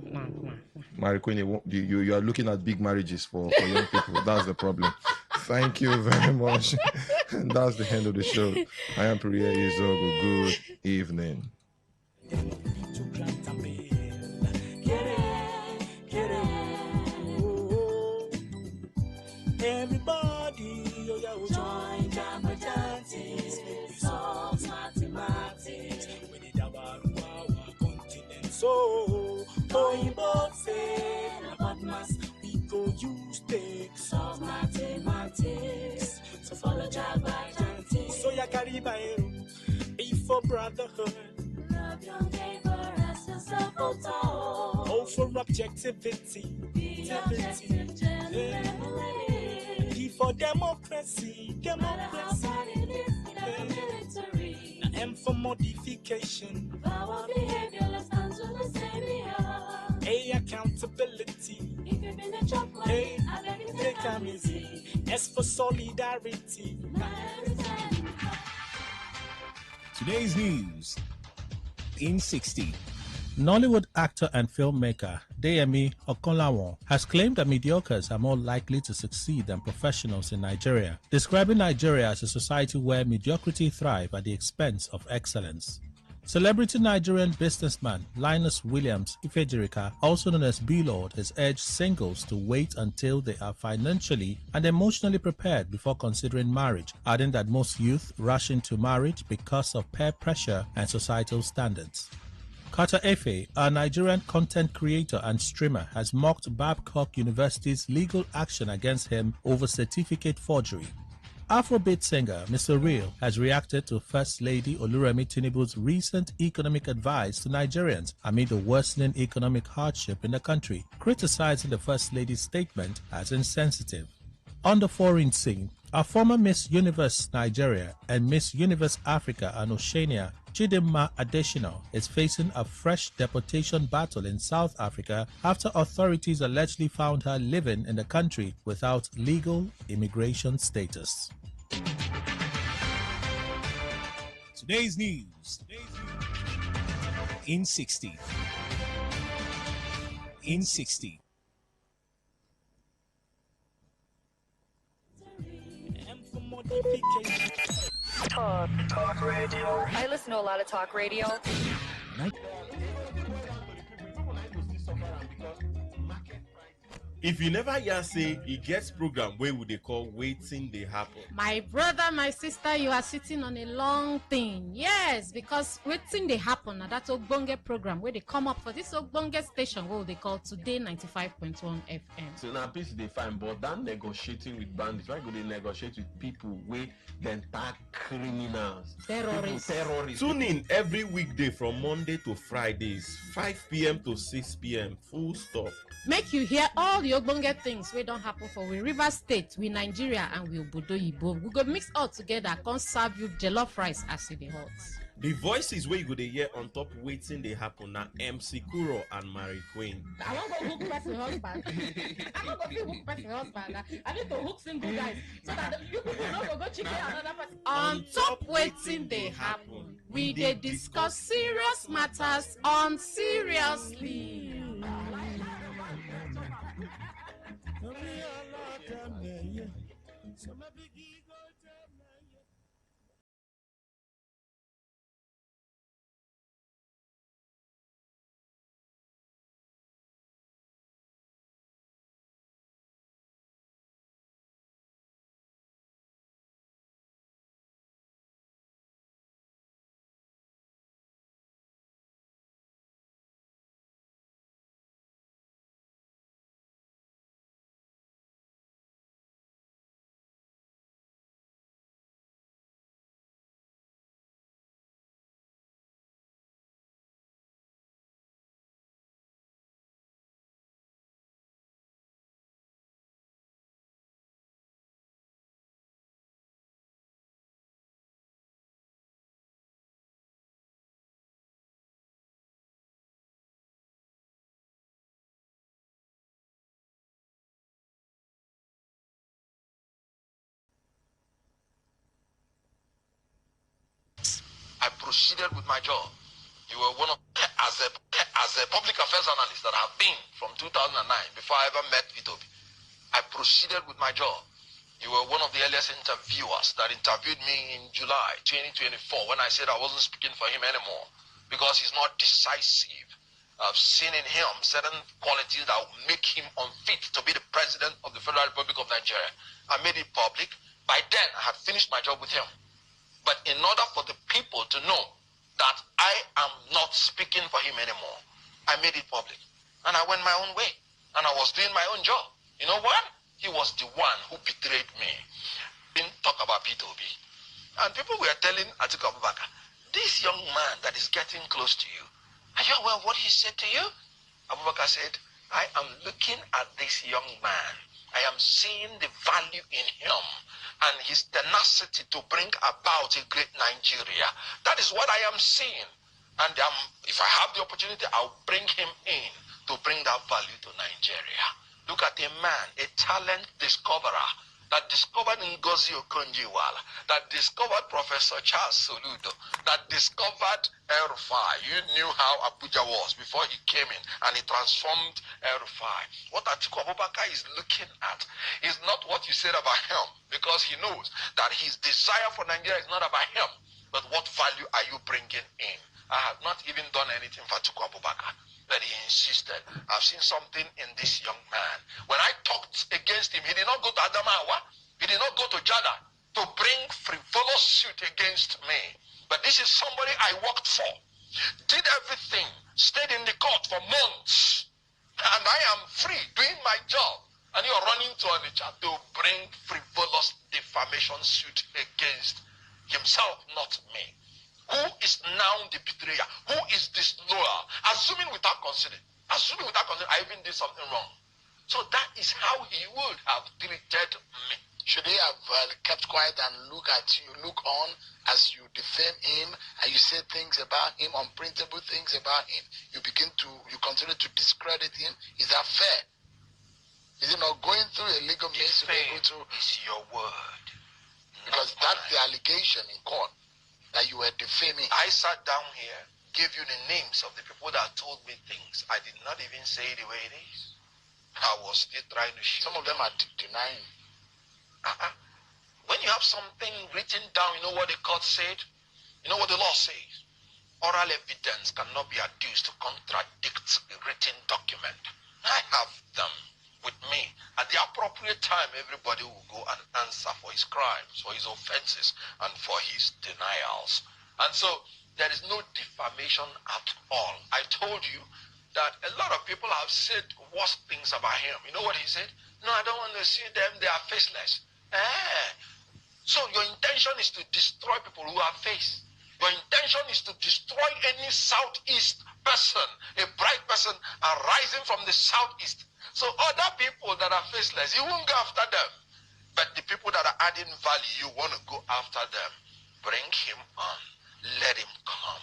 Mary Queen, you are looking at big marriages for young people. That's the problem. Thank you very much. That's the end of the show. I am Priya Izogo. Good evening. Everybody, join Jamba Jantis, solve mathematics. We did our continent, so Oyinbo say about mass, we go use take solve mathematics. So follow Jamba Jantis. So ya carry by be for brotherhood. Love your neighbor as yourself, oh, for objectivity. Be objective, for democracy, M for modification, our behavior, let's stand to the same. A, accountability, if you've been a chop, A, I beg you take a easy. S for solidarity. Today's news in 60. Nollywood actor and filmmaker Deyemi Okonlawon has claimed that mediocres are more likely to succeed than professionals in Nigeria, describing Nigeria as a society where mediocrity thrives at the expense of excellence. Celebrity Nigerian businessman Linus Williams Ifejirika, also known as B-Lord, has urged singles to wait until they are financially and emotionally prepared before considering marriage, adding that most youth rush into marriage because of peer pressure and societal standards. Carter Efe, a Nigerian content creator and streamer, has mocked Babcock University's legal action against him over certificate forgery. Afrobeat singer Mr. Real has reacted to First Lady Oluremi Tinubu's recent economic advice to Nigerians amid the worsening economic hardship in the country, criticizing the First Lady's statement as insensitive. On the foreign scene, our former Miss Universe Nigeria and Miss Universe Africa and Oceania, Chidimma Adesina, is facing a fresh deportation battle in South Africa after authorities allegedly found her living in the country without legal immigration status. Today's news in 60. In 60. Talk radio. I listen to a lot of talk radio. If you never hear say e get program wey we dey call Wetin Dey Happen. My brother, my sister, you are sitting on a long thing. Yes, because Wetin Dey Happen na that ogbonge program wey dey come up for this ogbonge station wey they call Today 95.1 FM. So now peace dey fine, but that negotiating with bandits, why go they negotiate with people wey dem tag criminals, terrorists? Terrorists. Tune in every weekday from Monday to Fridays, 5 p.m. to 6 p.m. Full stop. Make you hear all the ogbonge things wey don happen for we River State, we Nigeria, and we Obodo Yibo. We go mix all together, come serve you jollof rice as e dey hot. The voices wey you go dey hear on top Wetin Dey Happen na MC Kuro and Mary Queen. I wan go hook person husband. I wan go fit hook person husband. I need to hook single guys so that you people no go cheat another person. On top Wetin Dey Happen, we dey discuss serious matters on seriously. I proceeded with my job. You were one of, as a public affairs analyst that I have been from 2009 before I ever met Itobi. I proceeded with my job. You were one of the earliest interviewers that interviewed me in July 2024 when I said I wasn't speaking for him anymore because he's not decisive. I've seen in him certain qualities that will make him unfit to be the president of the Federal Republic of Nigeria. I made it public. By then, I had finished my job with him. But in order for the people to know that I am not speaking for him anymore, I made it public. And I went my own way. And I was doing my own job. You know what? He was the one who betrayed me. Didn't talk about P2B. And people were telling Atiku Abubakar, this young man that is getting close to you, are you aware of what he said to you? Abubakar said, I am looking at this young man. I am seeing the value in him and his tenacity to bring about a great Nigeria. That is what I am seeing. And if I have the opportunity, I'll bring him in to bring that value to Nigeria. Look at a man, a talent discoverer that discovered Ngozi Okonjo-Iweala, that discovered Professor Charles Soludo, that discovered El-Rufai. You knew how Abuja was before he came in, and he transformed El-Rufai. What Atiku Abubakar is looking at is not what you said about him, because he knows that his desire for Nigeria is not about him, but what value are you bringing in? I have not even done anything for Atiku Abubakar, but he insisted. I've seen something in this young man. When I talked against him, he did not go to Adamawa. He did not go to Jada to bring frivolous suit against me. But this is somebody I worked for, did everything, stayed in the court for months, and I am free doing my job. And you're running to Onitsha to bring frivolous defamation suit against himself, not me. Who is now the betrayer? Who is disloyal? Assuming without considering, I even did something wrong. So that is how he would have treated me. Should he have kept quiet and look on as you defame him and you say things about him, unprintable things about him? You continue to discredit him. Is that fair? Is it not going through a legal means to be able to? Is your word. Because that's the allegation in court, that you were defaming. I sat down here, gave you the names of the people that told me things. I did not even say the way it is. I was still trying to show. Some of them are denying. When you have something written down, you know what the court said? You know what the law says? Oral evidence cannot be adduced to contradict a written document. I have them. with me. At the appropriate time, everybody will go and answer for his crimes, for his offenses, and for his denials. And so there is no defamation at all. I told you that a lot of people have said worse things about him. You know what he said? No, I don't want to see them. They are faceless. So your intention is to destroy people who have face. Your intention is to destroy any Southeast person, a bright person arising from the Southeast. So other people that are faceless, you won't go after them. But the people that are adding value, you want to go after them. Bring him on. Let him come.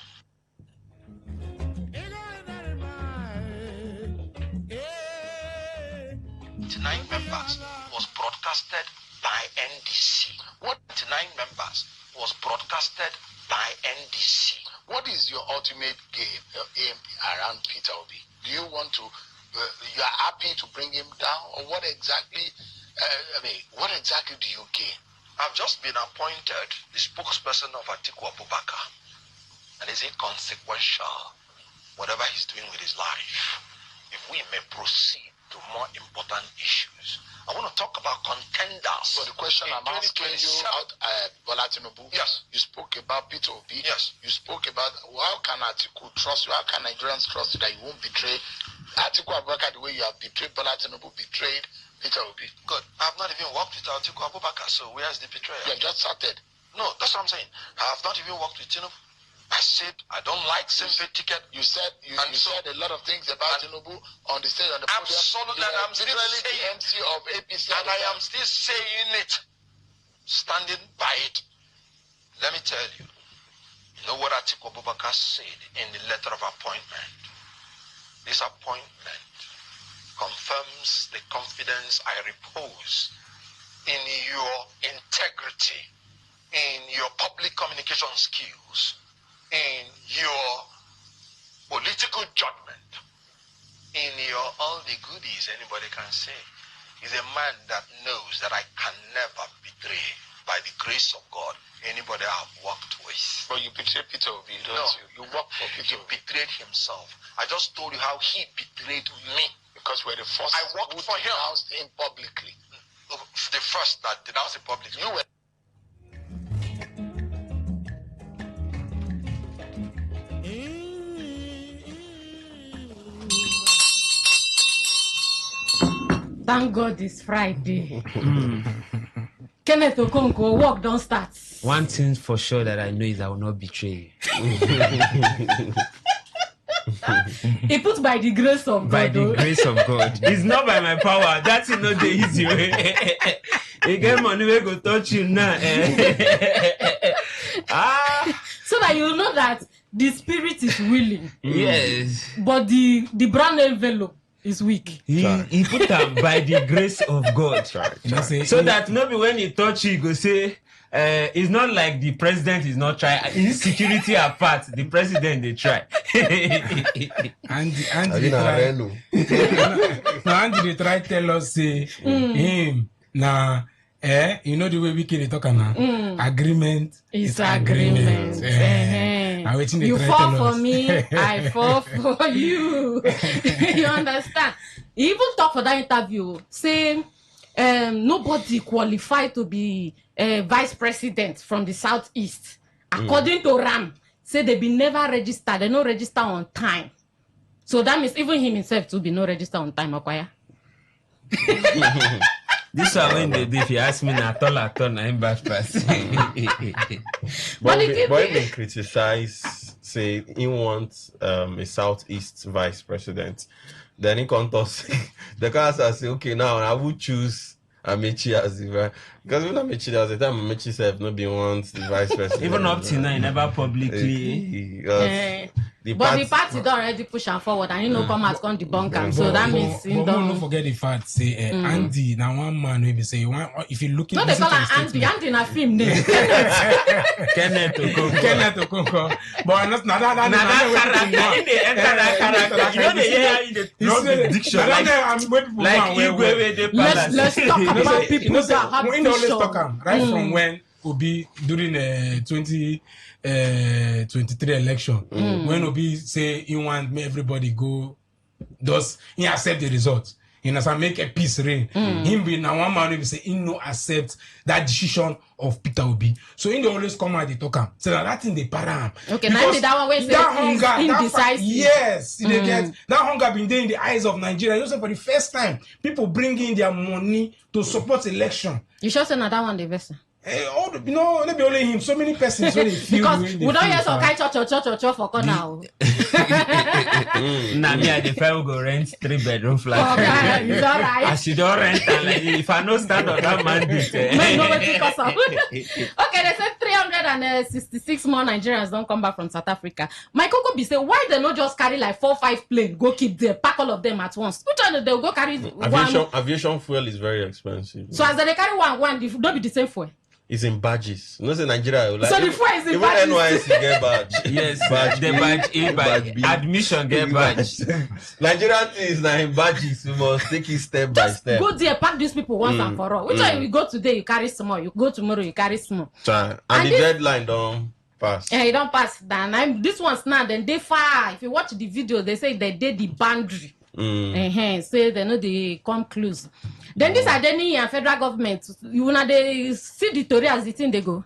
Tonight members was broadcasted by NDC. What 9 members was broadcasted by NDC. What is your ultimate aim around Peter Obi? Do you want to, you are happy to bring him down, or what exactly, what exactly do you gain? I've just been appointed the spokesperson of Atiku Abubakar. And is it consequential, whatever he's doing with his life? If we may proceed to more important issues. I want to talk about contenders. So the question I'm asking you out, Bola Tinubu. Yes. You spoke about Peter Obi. Yes. You spoke about how can Atiku trust you? How can Nigerians trust you that you won't betray Atiku Abubakar the way you have betrayed Bola Tinubu, betrayed Peter Obi? Good. I've not even worked with Atiku Abubakar, so where's the betrayal? You have just started. No, that's what I'm saying. I have not even worked with Tinubu. I said I don't like simple ticket. You said you said a lot of things about Tinubu on the stage on the podium. Absolutely, and I'm still saying the MC of APC, and I am still saying it, standing by it. Let me tell you, you know what Atiku Abubakar said in the letter of appointment. This appointment confirms the confidence I repose in your integrity, in your public communication skills, in your political judgment, in your all the goodies anybody can say. He's a man that knows that I can never betray, by the grace of God, anybody I've worked with. But you betrayed Peter Obi, don't you? You worked for Peter. He betrayed himself. I just told you how he betrayed me. Because we're the first I worked for him. Denounced him publicly. The first that denounced him publicly. You were. Thank God it's Friday. Kenneth Okonkwo, work don't start. One thing for sure that I know is I will not betray you. He put by the grace of God. By the grace of God. It's not by my power. That's not the easy way. You get money, we go touch you now. So that you know that the spirit is willing. Yes. But the brown envelope is weak. He put them by the grace of God. So that maybe when he touch you, he go say, it's not like the president is not trying. Insecurity apart, the president they try. Andy they try tell us say him nah. You know the way we can talk now. Agreement is agreement. You fall for me, I fall for you. You understand? He even talk for that interview, saying nobody qualified to be vice president from the Southeast. According to Ram, say they be never registered. They no register on time. So that means even him himself to be no register on time, Okwaya. This one when they do, if you ask me, not all na him back pass. But he criticize, say he wants a Southeast vice president. Then he can't say the council say, okay, now I would choose Amechi as the vice, because when Amechi there was a time Amechi said nobody wants the vice president. Even up till now, he never publicly. The party don't already push him forward, and you know come out come debunk him. So that means don't forget the fact. Say Andy, now one man will be say if you look. No, they call him Andy. Andy na film name. Kenneth Okonkwo. But not that character. They enter that character. You know they hear in the diction like let's talk about people that have vision. We always talk right from when Obi during 2023 election when Obi say he want everybody go, does he accept the results? You know, so make a peace reign. Him be now one man will say he no accept that decision of Peter Obi. So he always come out they talk him. So that thing they para him. Okay, now that one way that hunger, indecisive. yes, they get that hunger been there in the eyes of Nigeria. You know, for the first time, people bring in their money to support election. You sure say that one the best? No, maybe only him. So many persons when they feel because the way we don't feel, hear some kind church for now. Nah, me, I defy go rent 3-bedroom flat. Okay, it's all right. I should don't rent. Like, if I no stand on that mandate. Okay, they said 366 more Nigerians don't come back from South Africa. My Coco be say, why they not just carry like 4-5 planes, go keep there, pack all of them at once? Which one they'll go carry one? Aviation fuel is very expensive. So as they carry one, don't be the same fuel. It's in badges. You know, say Nigeria. Like, so the fuel is in badges. Even NYC get badge. Yes, badge. The badge. Admission get badge. Nigerian thing is like in badges. You must take it step by step. Go there, pack these people once and for all. Which one you go today, you carry small. You go tomorrow, you carry small. And the deadline don't pass. Yeah, it don't pass. Then this one's now. Then they far. If you watch the video, they say they did the boundary. Say they know they come close. Then this identity and federal government, you know they see the story as the thing they go.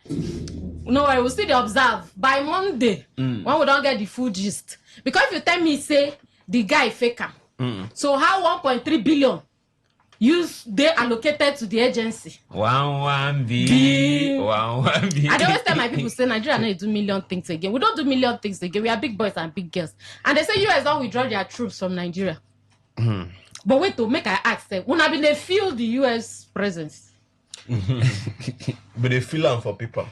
No, I will still they observe by Monday when we don't get the full gist. Because if you tell me say the guy faker, so how 1.3 billion they allocated to the agency? 1 B. I always tell my people say Nigeria no do million things again. We don't do million things again. We are big boys and big girls. And they say US don't withdraw their troops from Nigeria. But wait to make I ask them, when have been they feel the US presence? But they feel them for people.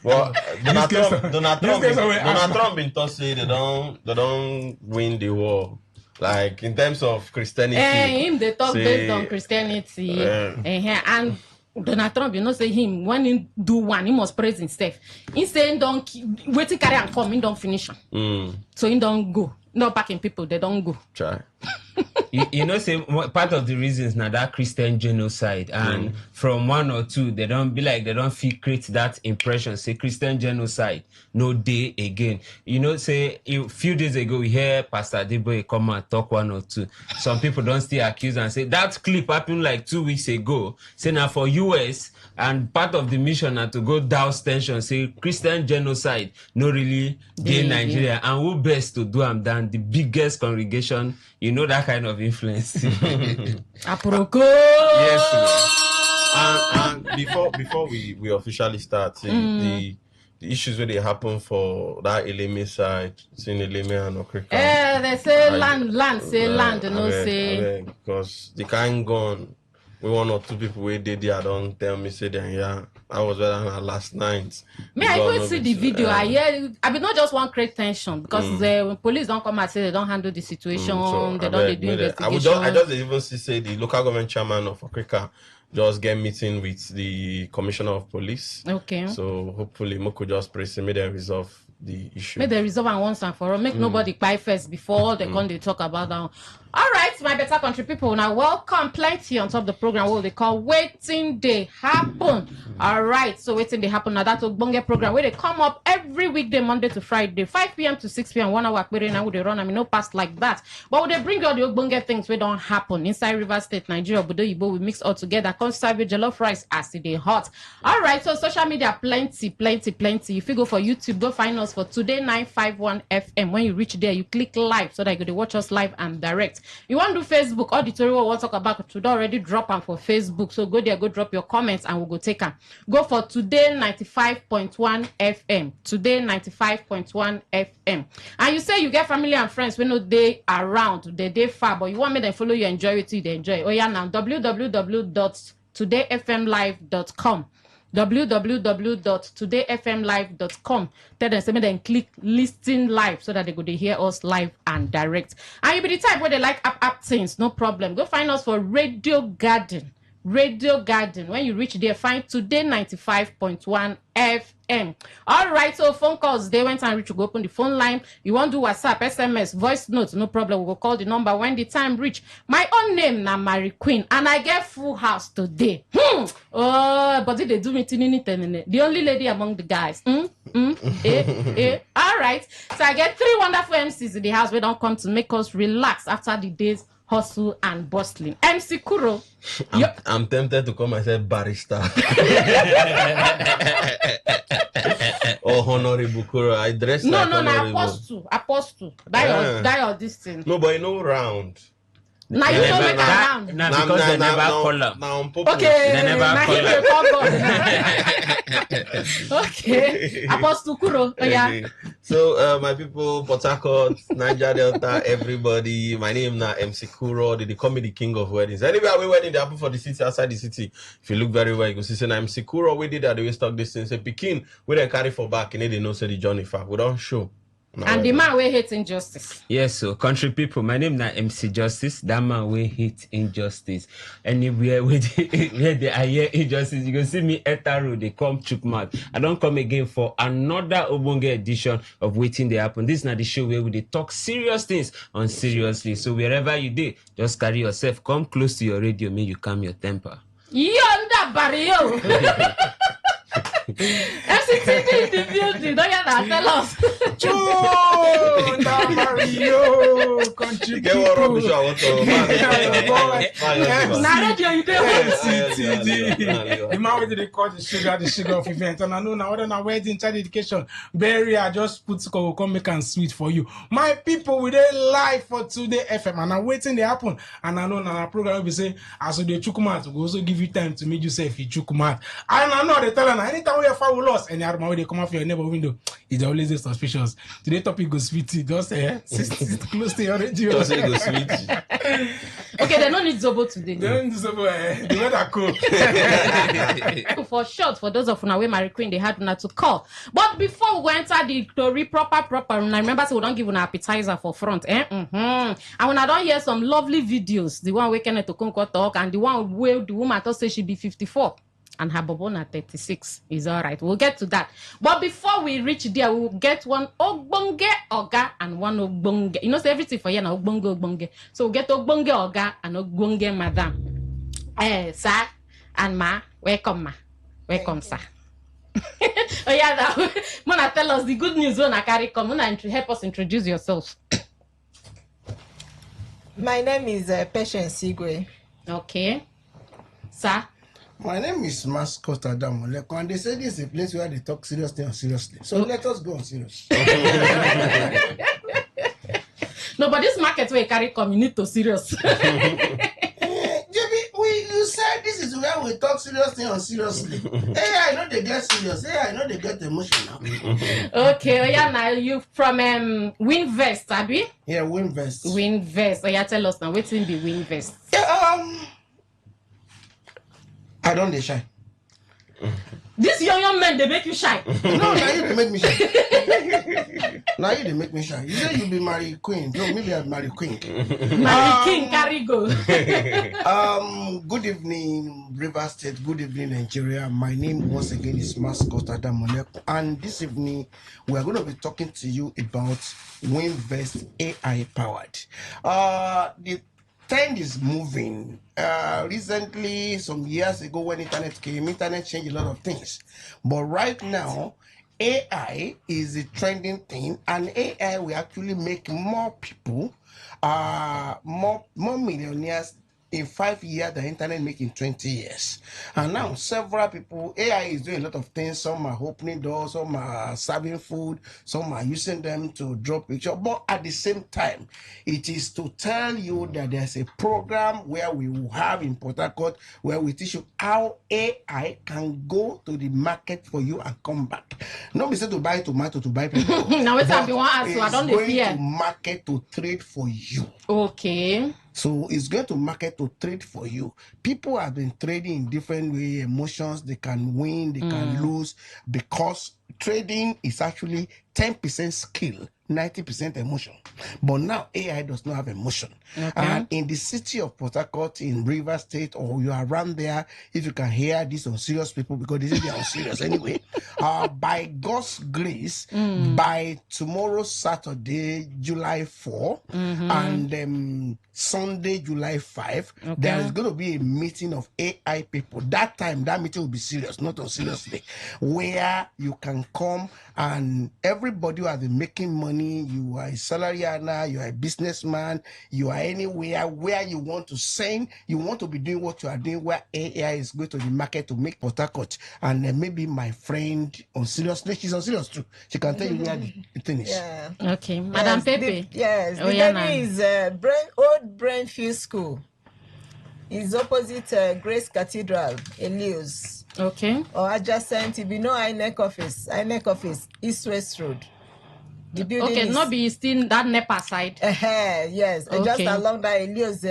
Well, Donald Trump been told say they don't win the war. Like in terms of Christianity. Him they talk based on Christianity. And Donald Trump, you know, say him when he do one, he must praise himself. He say don't wait to carry and come, he don't finish. So he don't go. No packing people, they don't go. Try. you know, say part of the reasons now that Christian genocide, and from 1 or 2, they don't be like they don't feel create that impression. Say Christian genocide, no day again. You know, say a few days ago we hear Pastor Adeboye come and talk 1 or 2. Some people don't still accuse and say that clip happened like 2 weeks ago. Say now for US and part of the mission are to go douse tension. Say Christian genocide, no really day Nigeria, and who best to do them than the biggest congregation. You know that kind of influence. Aproko. Yes. And before we officially start, the issues where they happen for that Eleme side, seeing Eleme and Okrika. They say land, you know, say. Because they can't go on. We 1 or 2 people where they don't tell me say that I was there last night. Me, I go see the video. I mean, not just one create tension because when police don't come and say they don't handle the situation, they don't do investigation. I just even say the local government chairman of Okrika just get meeting with the commissioner of police. Okay. So hopefully Moko just press him, may they resolve the issue. May they resolve and once and for all. Make nobody buy first before they come they talk about that. All right, my better country people. Now welcome plenty on top of the program what they call Waiting They Happen. All right, so Waiting They Happen. Now that's a bonge program where they come up every weekday, Monday to Friday, 5 p.m. to 6 p.m. 1 hour now would they run. I mean, no past like that. But would they bring all the bonge things where don't happen inside River State, Nigeria, Bodo Yibo, we mix all together. Come serve your jollof rice as it is hot. All right, so social media plenty. If you go for YouTube, go find us for Today95.1fm. When you reach there, you click live so that you can watch us live and direct. You want to do Facebook auditorial, we'll talk about today already drop them for Facebook. So go there, go drop your comments and we'll go take them. Go for Today95.1 FM. Today95.1 FM. And you say you get family and friends when no they around, they far, but you want me to follow you, enjoy it, they enjoy. Oh yeah, now www.todayfmlive.com. www.todayfmlive.com. Tell them, say, then click listen live so that they go to hear us live and direct. And you be the type where they like app things, no problem. Go find us for Radio Garden. Radio Garden. When you reach there, find Today 95.1 FM. All right, so phone calls, they went and reach, you go open the phone line. You want to do WhatsApp, SMS, voice notes, no problem. We will call the number when the time reach. My own name na Mary Queen, and I get full house today. Oh, but they do me the only lady among the guys. All right, so I get 3 wonderful MCs in the house. We don't come to make us relax after the day's hustle and bustling. MC Kuro. I'm tempted to call myself barrister. Or Honorable Kuro. I dress no, like no, Honorable. Apostle. Die or this thing. No, but you know round. Now you don't make around. Now because they never call them. Now on purpose. Okay, They never call Okay, Apostle Kuro. Oh, yeah. So my people, Port Harcourt, Niger Delta, everybody. My name na MC Kuro. They call me the king of weddings. Anywhere we wedding, they happen for the city, outside the city. If you look very well, you can see say na MC Kuro. We did that. They will stock this thing. Say Pekin, we then carry for back, and they know say the journey far. We don't show. No, and the man we hate injustice. Yes, so country people, my name na MC Justice. That man we hate injustice. Anywhere where they are here injustice, you can see me enter road, they come chook mouth. I don't come again for another Obonge edition of Waiting They Happen. This is not the show where we talk serious things on seriously. So wherever you do, just carry yourself, come close to your radio, may you calm your temper. Yonder barrio. FCTV in the building. Don't get that. Tell us. Mario, country people. Now radio you don't. FCTV. The man where they call the sugar of event. And I know now whether now wedding, child education, berry, I just put come make and sweet for you. My people, we dey live for Today FM, and I'm waiting they happen. And I know now our program will be say, as they chukumat, we also give you time to make you say if you chukumat. And I know they tell them anytime we are far with us, and the they come off your neighbor window, it's always suspicious. Today topic goes sweetie, just sit close to your radio. Just say go sweetie. Okay, they don't need Zobo today. They don't need Zobo. The weather cool. For short, for those of you where Mary Queen, they had not to call. But before we enter the story proper, and I remember so we don't give an appetizer for front. And when I don't hear some lovely videos, the one we can to Concord talk, and the one where the woman thought say she be 54. And her Bobona 36 is all right. We'll get to that. But before we reach there, we'll get one Ogbonge Oga and one Ogbonge. You know, so everything for you now, Ogbonge. So we'll get Ogbonge Oga and Ogbonge Madam. Sir and Ma, welcome, Ma. Welcome, sir. Oh, yeah, now, Mona, tell us the good news when I carry come. Mona, help us introduce yourself. My name is Patience Sigwe. Okay. Sir? My name is Mascot Adamoleko, and they say this is a place where they talk seriously and seriously. So let us go on serious. No, but this market where you carry come, you need to serious. You said this is where we talk seriously and seriously. Hey, I know they get serious. Hey, I know they get emotional. Okay, oh yeah, now you from Winvest, Abby? Yeah, Winvest. Winvest. Oh yeah, tell us now, what's in the Winvest? Yeah, I don't they shy. This young men, they make you shy. No, now you they make me shy. Now you they make me shy. You say you be Mary Queen. No, maybe I'm Mary Queen. Mary King, carry go. Good evening, River State. Good evening, Nigeria. My name once again is Mascot Adamoneko. And this evening, we are going to be talking to you about Winvest AI powered. The trend is moving. Recently, some years ago when internet came, internet changed a lot of things. But right now, AI is a trending thing, and AI will actually make more people, more millionaires in 5 years the internet make in 20 years. And now several people, AI is doing a lot of things. Some are opening doors, some are serving food, some are using them to draw pictures. But at the same time, it is to tell you that there's a program where we will have in Port Harcourt where we teach you how AI can go to the market for you and come back. Not be said to buy tomato, to buy people. Now it's going to market to trade for you. Okay. So it's going to market to trade for you. People have been trading in different ways, emotions. They can win, they can lose, because trading is actually 10% skill, 90% emotion. But now AI does not have emotion. And in the city of Port Harcourt, in River State, or you are around there, if you can hear these unserious people, because they say they are unserious anyway, by God's grace, by tomorrow, Saturday, July 4, and Sunday, July 5, there is going to be a meeting of AI people. That time, that meeting will be serious, not unseriously, where you can come and everybody who has been making money, you are a salary earner, you are a businessman, you are anywhere where you want to send, you want to be doing what you are doing, where AI is going to the market to make Port Harcourt. And maybe my friend, on seriously, she's on serious too. She can tell you where the thing is. Yeah. Okay, Madam Pepe. Yes, Oh, the yeah, venue is Old Brainfield School. It's opposite Grace Cathedral, Elios. Okay. Or adjacent, if you know INEC office, East West Road. The building okay, is not be still that NEPA side. Yes, Okay. just along that Elios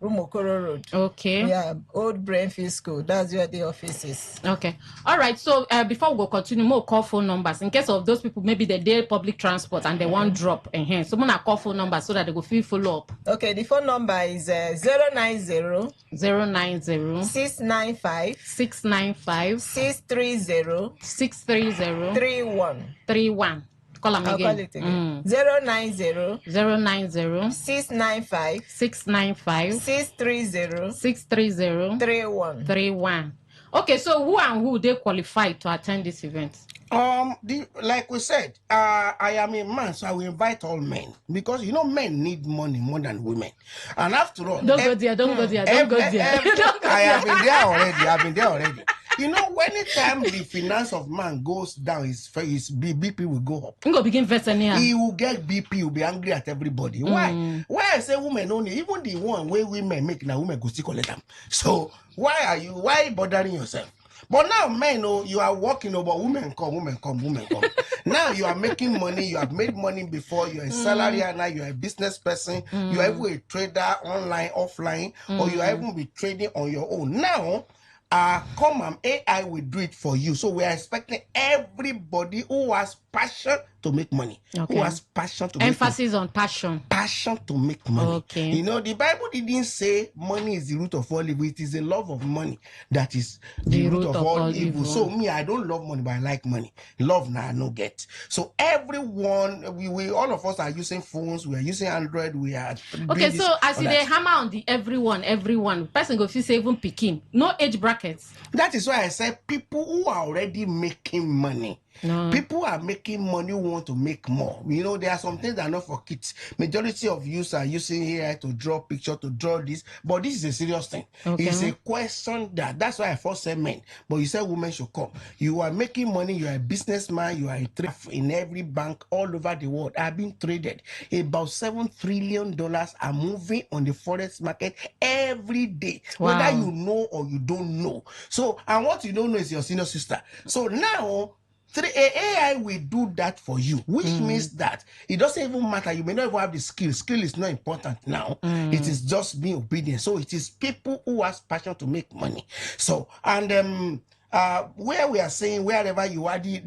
Rumokoro Road. Okay. Yeah, Old Brainfield School. That's where the office is. Okay. All right. So before we go continue, more call phone numbers in case of those people maybe they did public transport and they want drop and here. So I'm gonna call phone numbers so that they go feel follow up. Okay, the phone number is 090 090 695 695 630 630 31. Call them I'll again. call it again. 090 090 695 695 630 630 31. Okay, so who and who they qualify to attend this event? Like we said, I am a man, so I will invite all men because you know men need money more than women. And after all, don't go there. I have been there already. You know, anytime the finance of man goes down, his BP will go up. You go begin vesting here. He will get BP. He will be angry at everybody. Why? Why I say women only? Even the one where women make now, women go still collect them. So why bothering yourself? But now, men, you are working over women come. Now you are making money. You have made money before. You are a salary earner. You are a business person. You are even a trader, online, offline, or you are even be trading on your own. Now, come and AI will do it for you. So we are expecting everybody who has passion to make money. Who has passion to emphasis on passion. Passion to make money. Okay. You know, the Bible didn't say money is the root of all evil. It is the love of money that is the root of all evil. So me, I don't love money, but I like money. Love now, no get. So everyone, we all of us are using phones. We are using Android. We are okay. So as they hammer on the everyone person go feel say even picking no age brackets. That is why I said people who are already making money. People are making money who want to make more. You know, there are some things that are not for kids. Majority of you are using AI to draw picture, to draw this, but this is a serious thing. Okay. It's a question that's why I first said men, but you said women should come. You are making money, you are a businessman, you are a trader in every bank all over the world. I've been traded. About $7 trillion are moving on the forex market every day, whether you know or you don't know. So, and what you don't know is your senior sister. So now, AI will do that for you, which means that it doesn't even matter. You may not even have the skill. Skill is not important now. It is just being obedient. So it is people who has passion to make money. So, and where we are saying wherever you are, the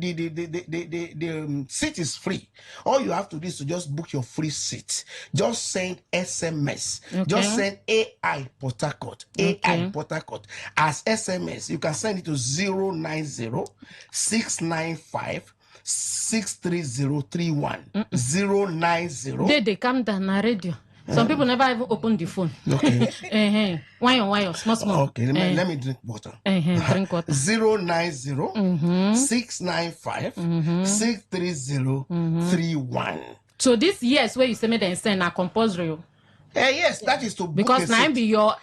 seat is free. All you have to do is to just book your free seat. Just send SMS. Okay. Just send AI Port Harcourt. AI Port Harcourt as SMS. You can send it to 090 695 63031 090. They come down na radio. Some people never even open the phone. Okay. Why, small. Okay, let me drink water. Drink water. 090 695 63031. So this years where you say me then send a compulsory. Yes, that is to book because now be your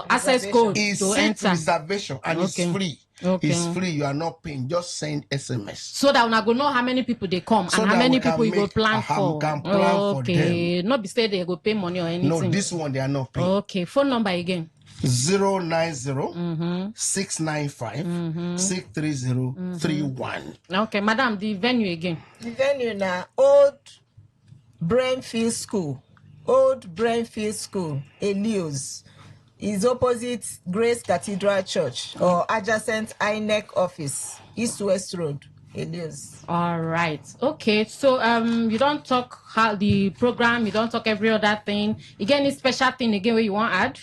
access code it's to enter reservation and it's free. Okay. It's free. You are not paying. Just send SMS. So that we go know how many people they come so and how many people you go plan for. Can plan for them. Not be say they go pay money or anything. No, this one they are not paying. Okay. Phone number again. 090 695 63031. Okay, madam, the venue again. The venue now Old Brainfield School. Old Brainfield School, Elios, is opposite Grace Cathedral Church or adjacent INEC office, East West Road, Elios. All right. Okay. So you don't talk how the program, you don't talk every other thing. You get any special thing again where you want to add?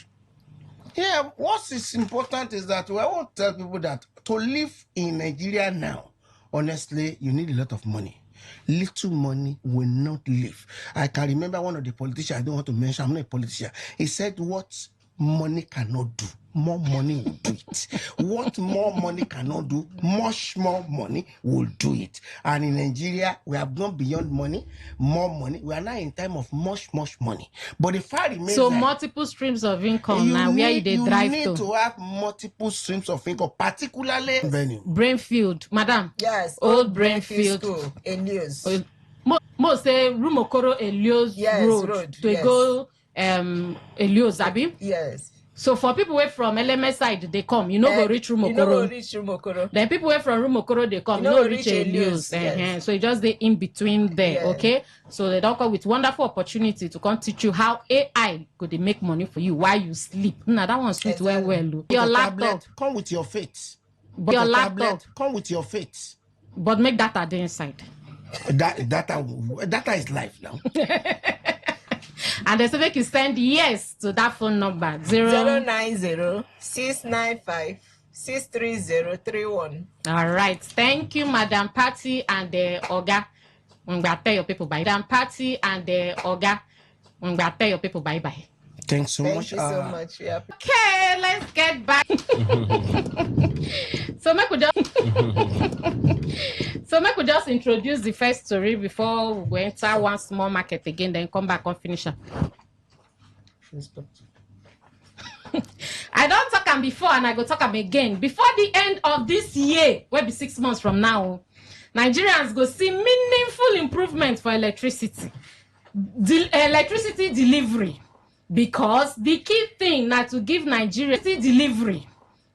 Yeah, what is important is that I want to tell people that to live in Nigeria now, honestly, you need a lot of money. Little money will not live. I can remember one of the politicians, I don't want to mention, I'm not a politician. He said, what money cannot do, more money will do it. What more money cannot do, much more money will do it. And in Nigeria, we have gone beyond money, more money. We are now in time of much money. But the fact remains So that multiple streams of income now where you dey drive need to have multiple streams of income, particularly venue. Brainfield, madam. Yes, Old Brainfield Brainfield School, Elios. Mo say Rumokoro Elios road to yes. go Elios Abi. Yes. So for people away from LMS side, they come. You know go reach Rumokoro. You know go reach Rumokoro. Then people away from Rumokoro, they come. You know reach Elios. Yes. So it just they in between there, okay? So they don't come with wonderful opportunity to come teach you how AI could they make money for you while you sleep. Now that one sweet well. Your laptop come with your faith. But your laptop come with your faith. But make data the inside. Data is life now. And they say make you send yes to that phone number 090-695-63031. All right, thank you, Madam Patty and the Oga. I'm gonna tell your people bye. Madam Patty and the Oga. I'm gonna tell your people bye. Thanks so much. Thank you so much. Yeah. Okay, let's get back. So make we just introduce the first story before we enter one small market again, then come back and finish up. I don't talk them before and I go talk them again. Before the end of this year, will be 6 months from now, Nigerians go see meaningful improvement for electricity. Electricity delivery. Because the key thing not to give Nigerians delivery.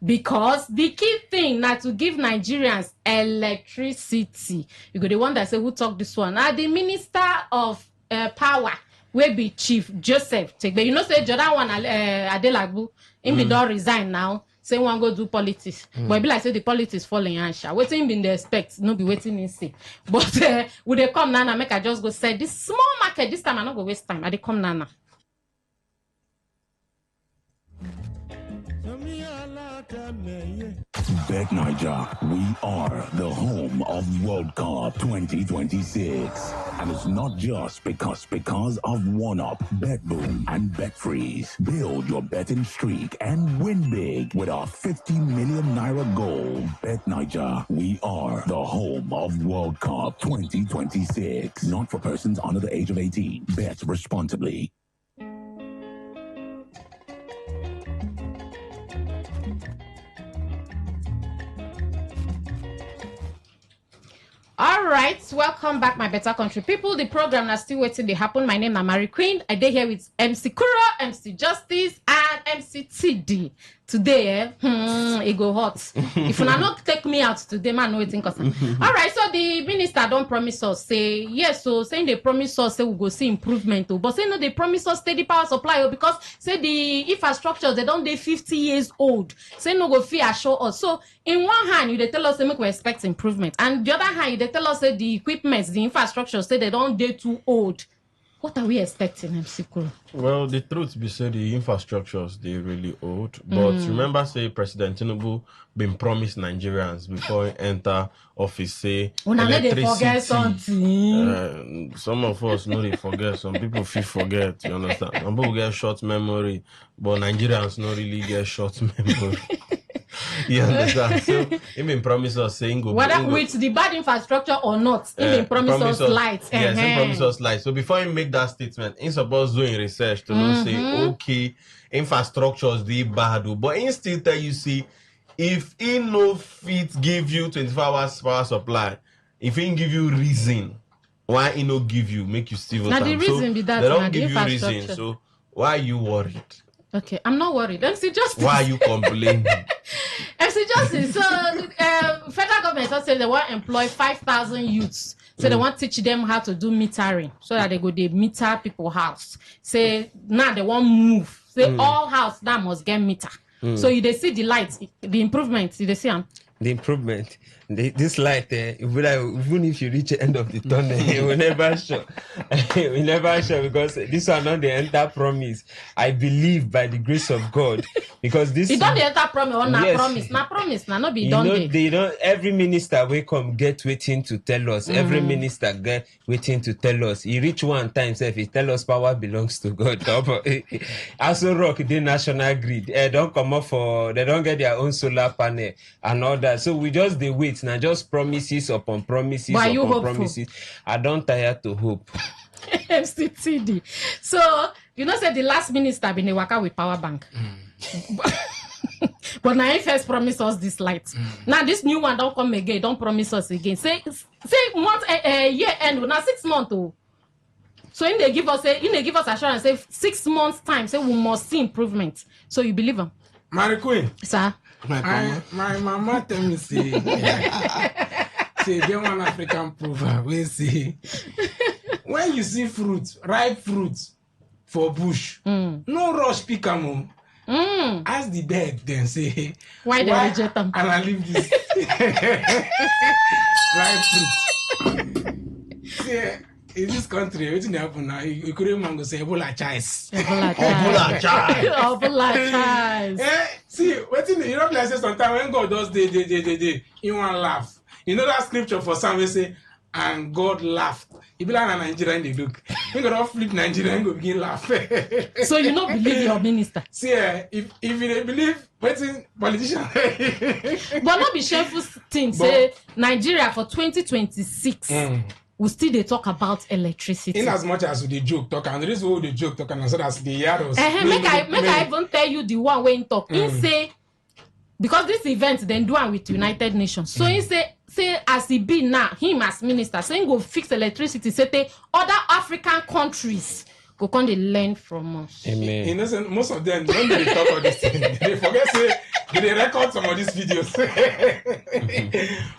Because the key thing not to give Nigerians electricity. You go the one that say who talk this one. The Minister of Power will be Chief Joseph. You know say Jordan one Adelagbu. Him be don't resign now. Say one go do politics. But it be like say the politics falling answer. Waiting been the expect, no be waiting in see. But would they come now and make I just go say this small market this time I not go waste time. I they come now. Bet Niger, we are the home of World Cup 2026. And it's not just because of one-up, Bet Boom, and Bet Freeze. Build your betting streak and win big with our 50 million naira goal. Bet Niger, we are the home of World Cup 2026. Not for persons under the age of 18. Bet responsibly. All right, welcome back, my better country people. The program is still waiting to happen. My name is Mary Queen. I day here with MC Kuro, MC Justice, and MC TD. Today, it go hot. If you not take me out today, man, no waiting. All right, so the minister don't promise us say yes. So saying they promise us say we go see improvement, but say no, they promise us steady power supply because say the infrastructure they don't they 50 years old. Say no go fear show us. So in one hand, they tell us they make we expect improvement, and the other hand, they tell us that the equipment, the infrastructure, say they don't they too old. What are we expecting, MC Kuro? Well, the truth be said, the infrastructures they really old. But remember, say President Tinubu been promised Nigerians before he enter office. Say electricity. Forget something. Some of us know they forget. Some people feel forget. You understand? Some people get short memory, but Nigerians not really get short memory. You understand? So he been promise us saying go whether with the bad infrastructure or not, he been promise us light. Yes, he promise us light. So before he make that statement, he supposed doing research to know say okay, infrastructures they bad, but he still tell you see if he no fit give you 24 hours power supply, if he give you reason why he no give you, make you still vote. Now the reason so be that they don't give you reason. So why are you worried? Okay, I'm not worried. MC Justice. Why are you complaining? MC Justice. So, federal government also say they want to employ 5,000 youths. So they want to teach them how to do metering, so that they go they meter people's house. Say now they want move. Say all house now must get meter. So you they see the lights, the improvements. You they see them. The improvement. this light, even if you reach the end of the tunnel, it will never show. It will never show because this one not the enter promise. I believe by the grace of God because this. You don't enter promise or not Yes. promise, not promise, not be You done. know, they don't. Every minister will come get waiting to tell us. Every minister get waiting to tell us. He reach one time, say, if he tell us power belongs to God. Also, rock the national grid. Don't come up for. They don't get their own solar panel and all that. So we just they wait now. Just promises upon promises But you upon hopeful? promises. I don't tire to hope. FCTD. So you know, say the last minister been a worker with power bank. But now he first promised us this light. Now this new one don't come again, don't promise us again. Say month year end, now 6 months. Oh. So in they give us assurance, say 6 months time, say we must see improvement. So you believe them? Mary Queen. Sir. My mama tell me say get one African proverb. We say when you see fruit, ripe fruit for bush, no rush pick them. Ask the bird then say why they reject them and I leave this ripe fruit. See, in this country, what's happen now? You couldn't mango say Ebola chais. Ebola chais. See, what's in the Europe like say sometimes when God does day, you want to laugh. You know that scripture for some we say, and God laughed. If you like a Nigerian, they look. You gotta flip Nigeria and go begin laugh. So you don't believe your minister? See, if you don't believe, what's in politician? But not be shameful thing. Say Nigeria for 2026. We still they talk about electricity. In as much as we joke talk, and the reason why they joke talk, and so that's the years. Make I even tell you the one way in talk. He say because this event then do one with United Nations. So he say as he be now, him as minister, saying go fix electricity. Say other African countries go come they learn from us. Amen. You know, most of them when they talk about this thing, they forget say they record some of these videos.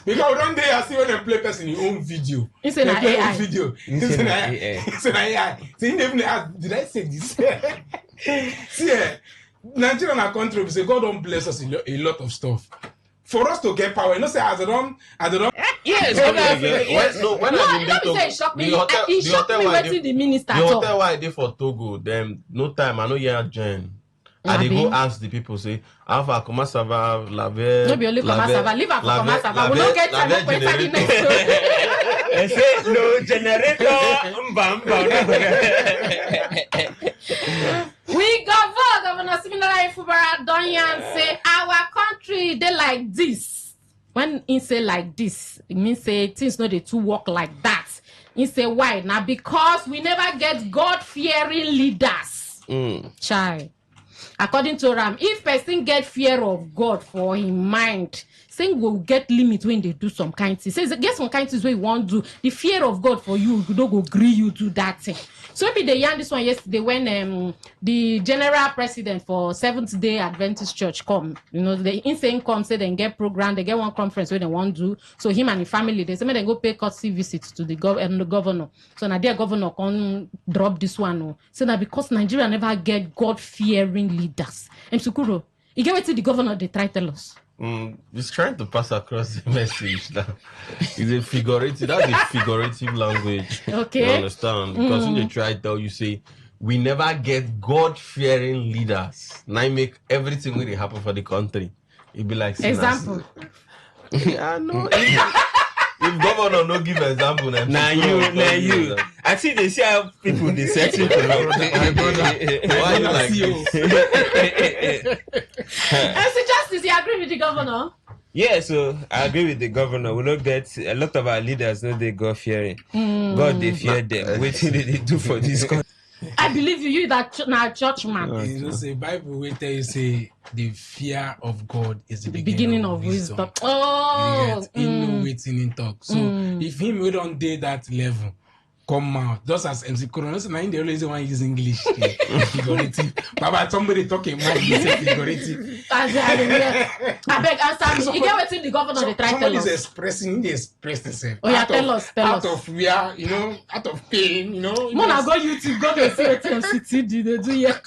Because one day I see when they play person in own video. It's an AI video. It's an AI. So you never ask, did I say this? See, Nigeria and our country, we say God don't bless us a lot of stuff. For us to get power, you know, say as I don't. Yes. When I let me say it shocked me. It shocked me waiting the minister. The hotel why I did for Togo, them no time. I know you are Jen. And they go ask the people, say, Alpha, comment ça va, la veille. No be only comment ça va, leave Alpha, comment ça va. We don't get time for inside the next story. They say, no generator, We Governor Siminala Ifubara Donyan say, our country, they like this. When he say like this, it means say things no they to work like that. He say why? Now because we never get God-fearing leaders. Child. According to Ram, if person get fear of God for him mind, saying will get limit when they do some kind things. Says get some kind things where you want to do. The fear of God for you don't go agree you do that thing. So maybe they yarn this one yesterday when the general president for Seventh-day Adventist Church come. You know, the insane come say they get program, they get one conference where they want to do. So him and the family, they say they go pay courtesy visits to the governor. So now their governor can drop this one. So now because Nigeria never get God-fearing leaders. And Sukuro, you get what the governor they try to tell us. He's trying to pass across the message now. It's a figurative, that's a figurative language. Okay. You understand? Because when they try to tell you, say, we never get God-fearing leaders. Now make everything really happen for the country. It'd be like example. Yeah, no. If governor no give example, then you. I see they see how people they set it why you like this? And so Justice, you agree with the governor? Yeah, so I agree with the governor. We don't get a lot of our leaders know they God fearing. God they fear them. What did they do for this country? I believe you that now church man. You know, say Bible will tell you say the fear of God is the beginning of wisdom. Oh, he know waiting in talk. So if him we don't date that level, come out. Just as MC Corona, so now the only one use English. Figurative. But somebody talking more, he say figurative. I beg answer me. You get waiting the governor they try to tell us. Somebody is expressing, he express himself. Oh yeah, tell us. Out of fear, you know, out of pain, you know. Mona go YouTube, go to see what MCT they do here.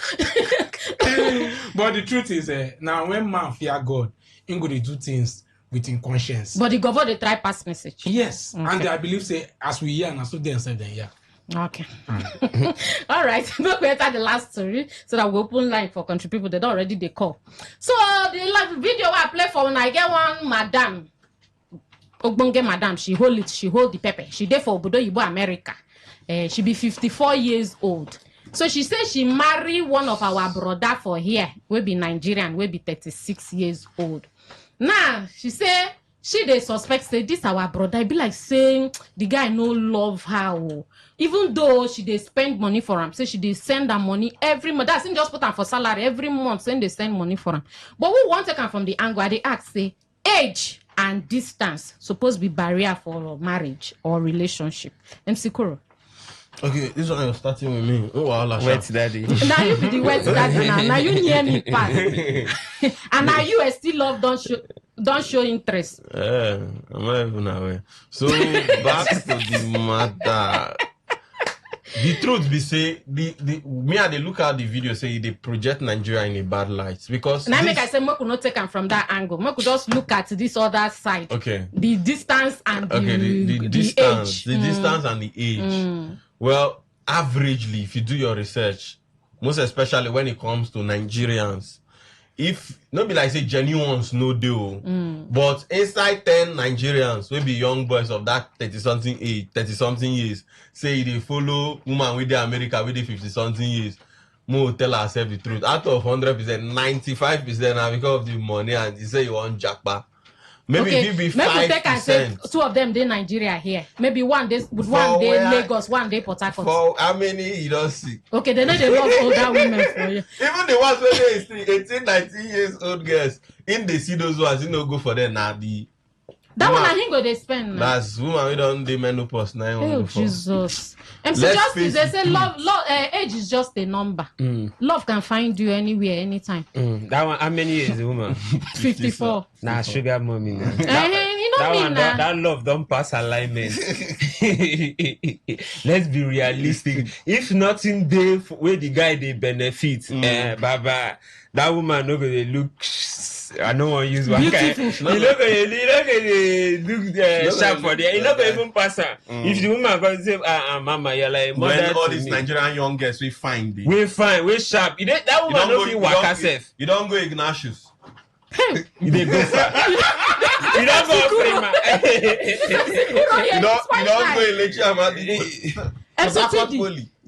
But the truth is, now when man fear God, he go to do things with in conscience. But the governor they try pass message. Yes, Okay. and I believe say as we hear and so they say then yeah. Okay. All right. Look, we enter the last story so that we open line for country people. They don't already they call. So the last video I play for when I get one madam. Ogbonge madam, she hold the pepper. She there for Obodo Yibo America. She be 54 years old. So she says she marry one of our brother for here. We be Nigerian, we be 36 years old. Now she say she they suspect say this our brother. It be like saying the guy no love her. Oh. Even though she they spend money for him, say she they send her money every month. That's just put her for salary every month. Saying they send money for him. But we want to come from the angle. They ask say age and distance supposed to be barrier for marriage or relationship. MC Kuro. Okay, this one you're starting with me. Oh, wow, Wet daddy. Now you be the wet daddy now. Now you near me pass. And now you still love don't show interest. I'm not even aware. So back to the matter. The truth be say me and they look at the video say they project Nigeria in a bad light because now make I say Moku not take them from that angle. Moku just look at this other side. Okay. The distance and the distance, age. the distance and the age. Well, averagely, if you do your research, most especially when it comes to Nigerians, if not be like say genuine ones no deal, but inside 10 Nigerians will be young boys of that 30-something age, 30-something years, say they follow woman with the America with the 50-something years, more tell ourselves the truth. Out of 100%, 95% are because of the money and they say you want jackpot. Maybe okay. if it be 5%. Maybe take and say two of them they Nigeria here. Maybe one day Lagos, one day Port Harcourt. For how many you don't see? Okay, they know they love older women for you. Even the ones where they 18, 19 years old girls, in they see those ones, you know, go for them now. That one I think go they spend. That's woman we don't the menopause now. Oh Jesus. MC Justice, they say love, age is just a number. Love can find you anywhere, anytime. That one, how many years the woman? 54. Nah, sugar mommy. Nah. That love don't pass alignment. Let's be realistic. If nothing there where the guy they benefit, Baba, that woman no gonna look. I don't want to use one guy. You look sharp for there. You not gonna even pass her. If the woman gonna say, Mama, you're like when all these Nigerian young girls we find it. We fine, we sharp. That woman don't be work herself. You don't go Ignatius. You dey go far. You don't go Freeman. You don't go Election.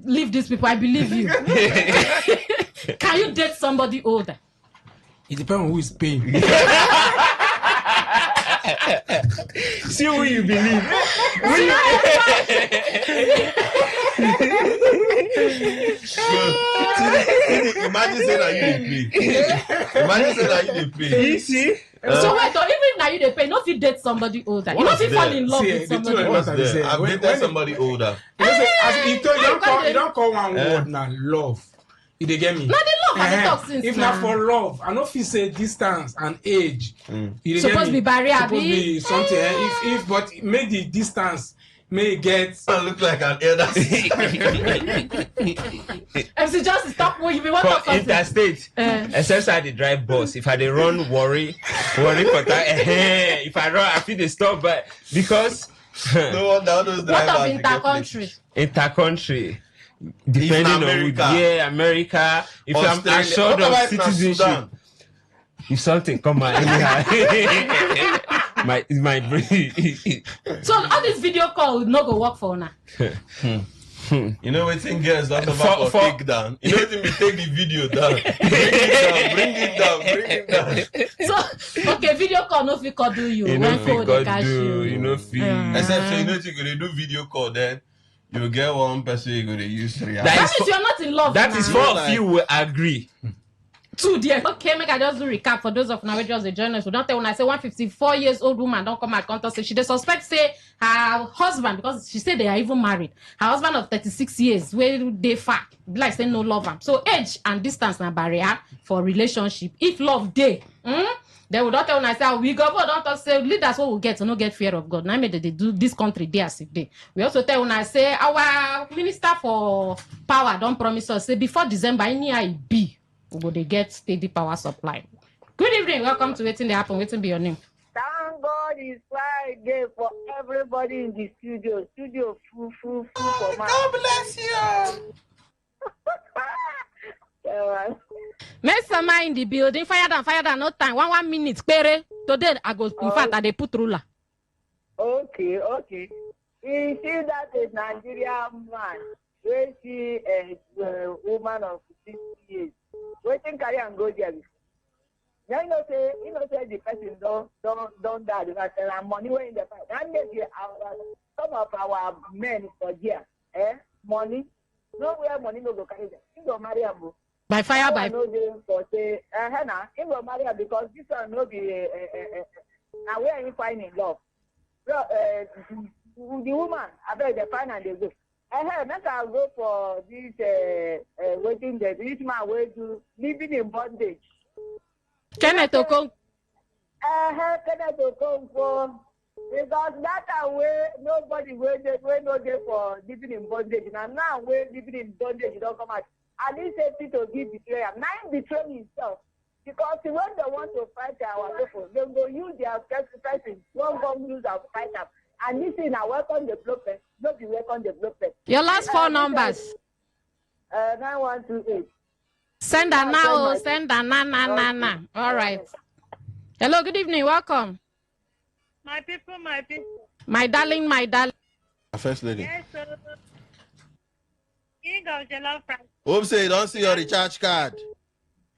Leave these people. I believe you. Can you date somebody older? It depends on who is paying. See who you believe. Imagine saying that you pay. Imagine saying that you pay. You see? So wait, even now you they pay, not if you date somebody older. You not if fall in love with somebody older. I've dated somebody older. You don't call one word now, love. You dey get me? Now the love I talk since. If not for love, I know if you say distance and age. You supposed to be barrier. Supposed to be something. If but make the distance may get. I look like an elder. MC just stop what you be want for interstate. Except I dey drive bus. If I dey run worry for that. If I run, I feel they stop, but because no wonder all those drivers. What of intercountry. Depending on America, if Australia, I'm assured of citizenship, if something come out anyhow, my brain. So all this video call would not go work for now. You know what thing girls don't know for take down. You know what me take the video down. Bring it down. So okay, video call no fit do you. You know fit do. You know fit. Except so you know you're gonna do video call then. You get one person you're going to use 3 hours. That means you're not in love. That is 4 of you will agree. 2 dear. Okay, make I just do recap for those of now just the journalists. We don't tell when I say 154 years old woman don't come at contact. Say she they suspect say her husband, because she said they are even married. Her husband of 36 years, where they far, like say no love am. So age and distance na barrier for relationship. If love day, they will not tell when I say we go don't talk say leaders what will get to no get fear of God. Now they do this country day as if day. We also tell when I say our minister for power don't promise us say before December any I be we go they get steady power supply. Good evening, welcome to Waiting They Happen. Waiting be your name. Thank is Friday for everybody in the studio. Studio full for man. God bless you. Make some in the building. Fire down. No time. 1 minute. Pere. Today I go. In fact, I dey put ruler. Okay. You see that a Nigerian man, where see a woman of 60 years, waiting carry and go there. Now you know say the person don't die because there are money in the fight. That maybe some of our men for there, money. Nowhere money no go carry them. You go marry them. By fire, by no dey for say, you go marry her because this one no be now where you find in love. The woman, I beg the find and they go. Make I go for this waiting there. This man will do living in bondage. Kenneth Okon. Kenneth Okon because that way nobody will no there for living in bondage. Now we living in bondage don't come out. At least say to give betrayal. Now betray himself. Because when they want to fight our people, they will use their sacrifices. One gun use our fight them. And this is a welcome development, not the welcome development. Your last four numbers. 9128. Send a now. Send a na. All right. Hello, good evening. Welcome. My people. My darling. First lady. Yes, sir. King of Jollof Rice. Hope say you don't see your recharge card.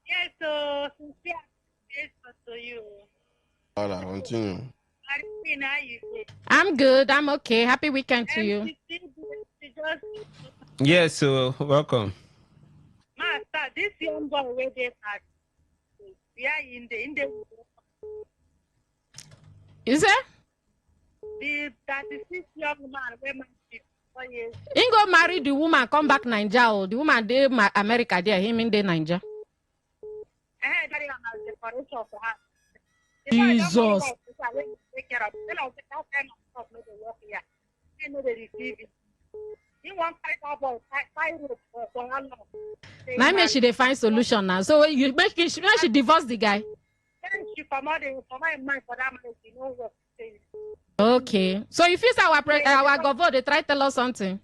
Yes, so sincere to you. All right, continue. I'm good. I'm okay. Happy weekend to you. Yes, so welcome. Master, this young boy where they are, we are in the. Is it? The 36 young man where my years. He go marry the woman, come back Nigeria. The woman dey America there, him in the Nigeria. Jesus. Now make she dey find solution now. So you make she divorce the guy. Okay. So if you say our governor, they try to tell us something.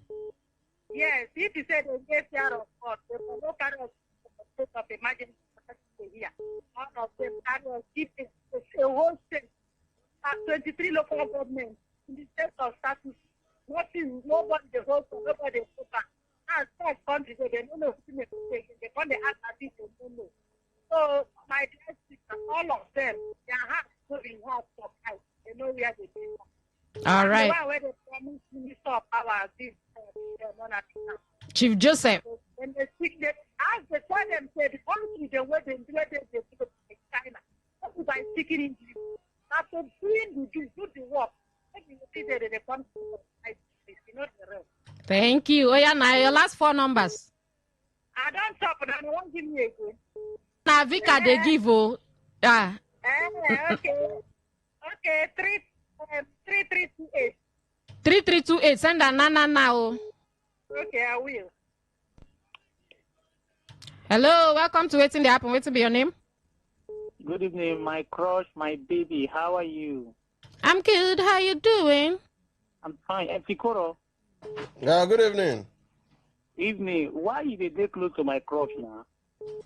Yes, if you say they get care of God, they will no kind of emergency here. Out of them, kind of keeping a whole state, 23 local governments in the state of status. Nobody they hold for, nobody they hold back. And such countries, they don't know who they can't act as if they don't know. So my dear sister, all of them, their hearts go in heart for Christ. They know where they belong. All right. The one where they promise Minister of Power this Chief Joseph. When they speak, they ask the tell them say the country the way they do in China. That is by speaking English. After doing the work, you see that they come to not the rest. Thank you. Oh yeah, now your last four numbers. I don't talk, but I won't give me again. Now Vika they give oh. Yeah. Okay, 3328. 3328. Send a nana now. Okay, I will. Hello, welcome to Waiting the Happen. Wait to be your name. Good evening, my crush, my baby. How are you? I'm good. How you doing? I'm fine. Fikoro. Yeah, good evening. Evening. Why you dey close to my crush now?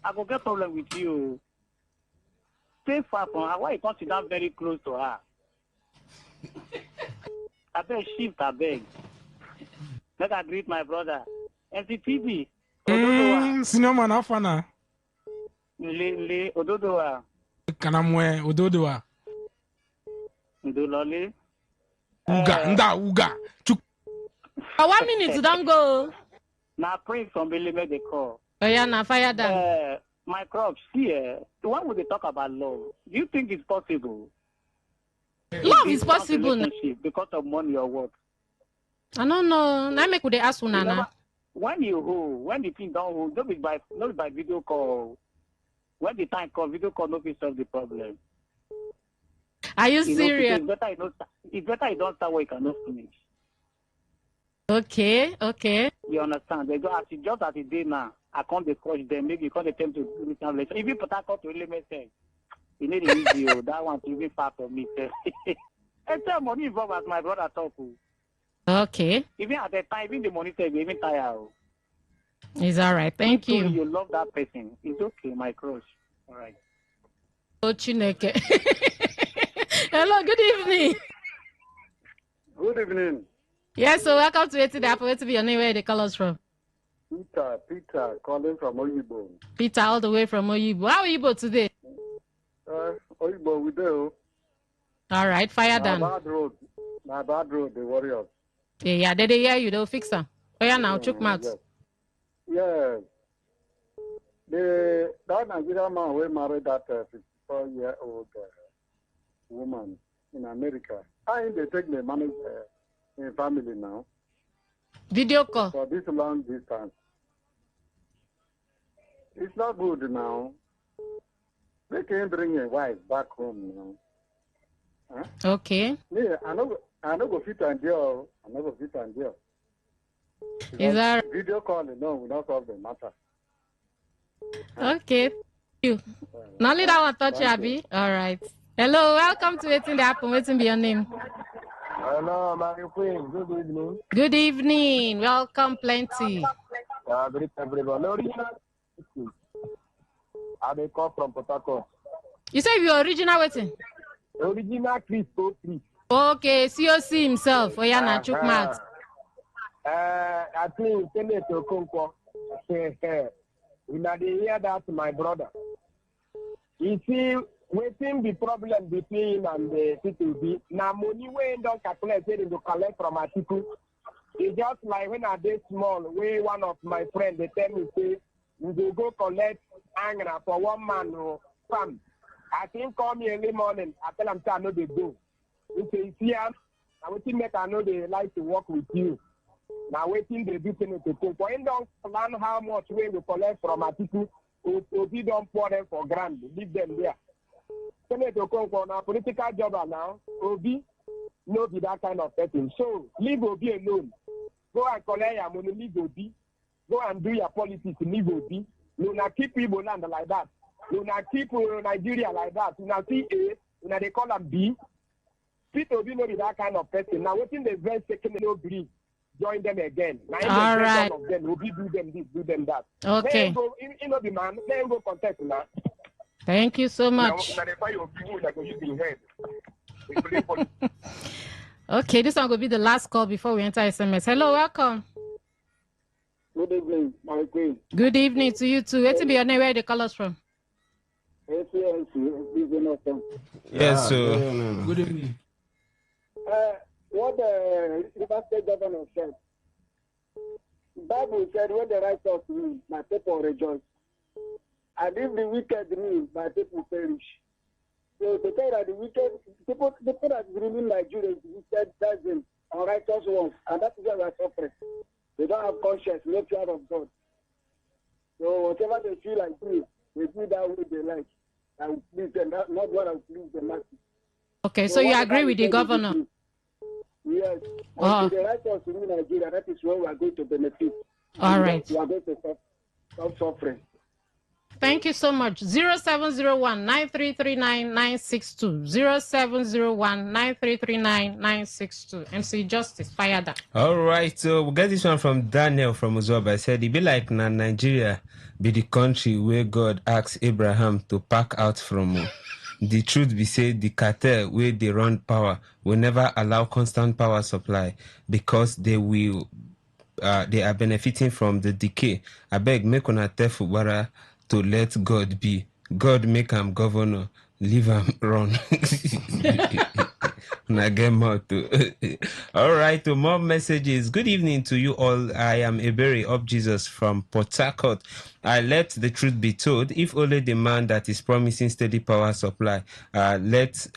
I go get problem with you. Stay far from her. Why you can't sit down very close to her? I beg shift, I beg. Let I greet my brother. MCTV. Senior man, how far now? Le Ododoa. Kanamwe, Ododoa. Ndolole. Uga. 1 minute, don't go. Now Prince from Beleme they call. Oh yeah, now fire down. My crops here. Why would they talk about love? Do you think it's possible? Love is possible. Because of money or what? I don't know. Now make they ask Unana. When the thing don't hold, not by video call. When the time call, video call no solve the problem. Are you serious? It's better you don't start where you cannot finish. Okay. You understand? They go as it did now. I can't discuss them. Maybe you can't attempt to do it now later. Even put that to element say, you need to use you. That one to be far from me. And tell money involved as my brother talk. Okay. Even at the time, even the money said, even tired. It's all right. Thank you. You love that person. It's okay, my crush. All right. Oh, Chineke. Hello, good evening. Good evening. Yes, so welcome to Today. Where to be your name? Where the colors from? Peter, calling from Oyibo. Peter, all the way from Oyibo. How are you both today? Oyibo, we do. All right, fire down. Bad road, the Warriors. Yeah, they hear you. They'll fix them. Oh yeah, now choke mouth. Yes. That Nigerian man who married that 54-year-old woman in America. How they take the money in family now? Video call. For this long distance. It's not good now. They can't bring a wife back home now. Huh? Okay. Yeah, I know go fit and deal. I know go fit and deal. Is that video calling? No, we don't solve the matter. okay? You. Now let that one touch you, Abby. All right. Hello, welcome to Waiting the Happen. Waiting be your name. Hello, my queen. Good evening. Good evening. Welcome, plenty. Great everyone. I may call from Port Harcourt. You say your original waiting? Original Chris. Okay, COC himself. Oh yeah, na chook mouth. I think Senator Okonkwo. We not hear that, my brother. You see, waiting the problem between him and the CTV. Now, money we don't calculate it to collect from Atiku. It's just like when I did small, where one of my friends, they tell me, say, we go collect Angra for one man or farm. I think call me early morning. I tell them, I know they do. He say, see, I will make I know they like to work with you. Now, waiting the business to take. For him, don't plan how much we will collect from Atiku. So he don't pour them for granted. Leave them there. Senator Okonkwo now political jobber now. Obi no be that kind of person. So leave Obi alone. Go and collect your money. Leave Obi. Go and do your politics. Leave Obi. You not keep people land like that. You not keep Nigeria like that. You not see A. You not they call them B. Peter Obi no be that kind of person. Now waiting the very second no agree. Join them again. Now all right. Of them. Obi do them this, do them that. Okay. You know the man. Let him go contest now. Thank you so much. Okay, this one will be the last call before we enter SMS. Hello, welcome. Good evening, my queen. Good evening to you too. Where to be your name? Where are the colors from? Yes, sir. Good evening. What the River State governor said, Bible said, when the righteous rule, my people rejoice. And if the wicked rule, my people perish. So to say that the wicked, people that ruling Nigeria is wicked, that's the unrighteous ones. And that is why we are suffering. They don't have conscience, no fear of God. So whatever they feel like doing, they do that way they like. I will please them, not what I will please the masses. Okay, so you agree with the governor? Yes. And the righteous rule Nigeria, that is where we are going to benefit. All right. We are going to stop suffering. Thank you so much. 0701-9339-962. 0701-9339-962. MC Justice, fire that. All right, so we get this one from Daniel from Uzoba. I said, it be like Nigeria be the country where God asked Abraham to pack out from. The truth be said, the cartel where they run power will never allow constant power supply because they are benefiting from the decay. I beg, make una tell Fubara to let God be. God make him governor, leave him run. All right, more messages. Good evening to you all. I am Eberi of Jesus from Port Harcourt. I let the truth be told. If only the man that is promising steady power supply, let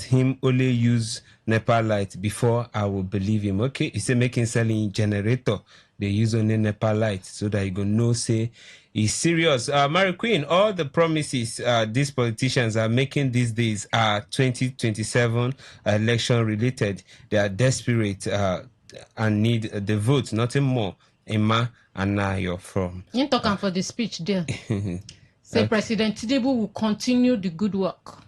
him only use NEPA light before I will believe him. Okay, he said making selling generator. They use only NEPA light so that you go know say he's serious. Mary Queen, all the promises these politicians are making these days are 2027 election related. They are desperate and need the vote, nothing more. Emma and now you're from. You talking for the speech there. Say President Tinubu will continue the good work.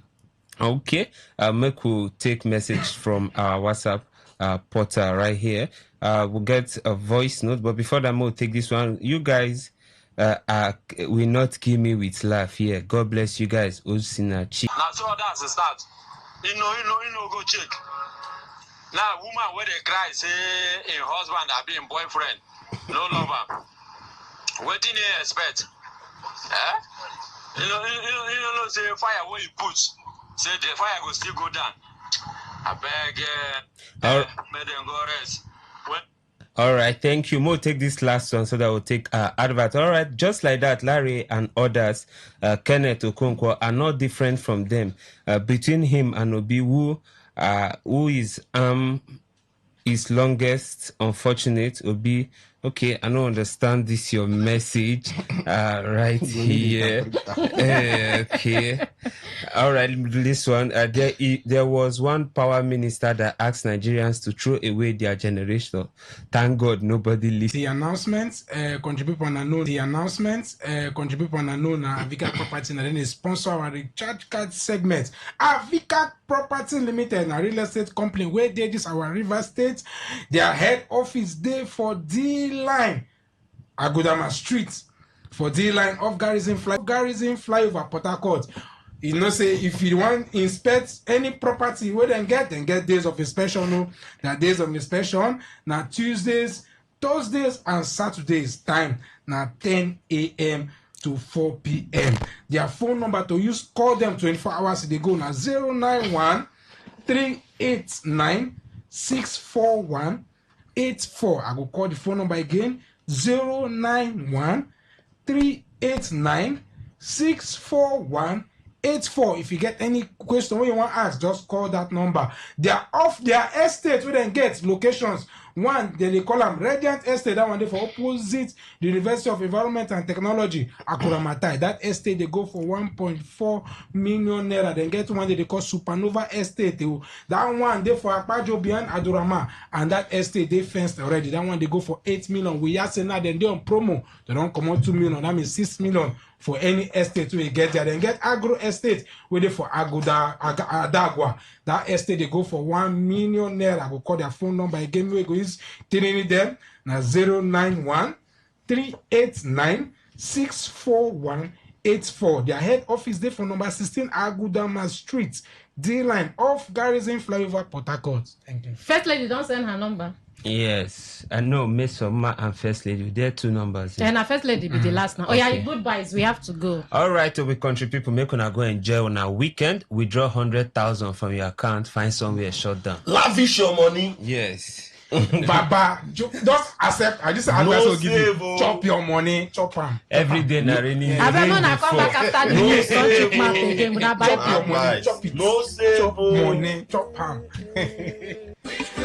Okay, make we take message from our WhatsApp portal right here. We'll get a voice note, but before that, we'll take this one. You guys will not kill me with laugh here. God bless you guys. Osina Chi. Now, so that's the start. You know, go check. Now, woman where they cry, say a husband have been boyfriend, no lover. What do you expect? You know, say fire where you put, say the fire will still go down. I beg, may them go rest. All right, thank you. Mo, take this last one so that we'll take advert. All right, just like that, Larry and others, Kenneth Okonkwo, are not different from them. Between him and Obi, who is longest, unfortunate, Obi. Okay, I don't understand this, your message right here. Okay. All right, this one. There was one power minister that asked Nigerians to throw away their generation. Thank God nobody listened. The announcements contribute on unknown. The announcements contribute on unknown. Avika Property and then they sponsor our recharge card segment. Avika Property Limited, a real estate company where they is our River State. Their head office there for D-Line, Agodama Street, for D-Line of Garrison Flyover Port Harcourt. You know, say if you want to inspect any property, where then get days of inspection. No, there are days of inspection. Now Tuesdays, Thursdays, and Saturdays time. Now 10 a.m. to 4 p.m. Their phone number to use, call them 24 hours they go now 091 389 64184. I will call the phone number again 091 389 64184. If you get any question when you want to ask, just call that number. They are off their estate. We then get locations. One, they call them Radiant Estate. That one they for opposite the University of Environment and Technology, Akuramatai. That estate they go for 1.4 million naira. Then get one they call Supernova Estate. That one they for Akpajo behind Adurama, and that estate they fenced already. That one they go for 8 million. We are saying now then they on promo. They don't come out 2 million. That means 6 million. For any estate we get there, then get agro estate where they for Adagua. That estate they go for 1 million naira. I will call their phone number again. We go is telling them now 091 389 64184. Their head office there for number 16 Agudama Street, D-Line off Garrison Flyover Port Harcourt. Thank you. First lady, don't send her number. Yes, I know Miss Oma and First Lady. There are 2 numbers. And our First Lady be the last now. Oh yeah, goodbyes. We have to go. All right, we country people make una go enjoy on our weekend. Withdraw 100,000 from your account. Find somewhere shut down. Lavish your money. Yes. Baba, just accept. I just advice will give you. Chop your money, chop them. Every day, na rainy. I better not come back after the news. Don't chop my again. Chop your money, chop it. No save. Chop money, chop them.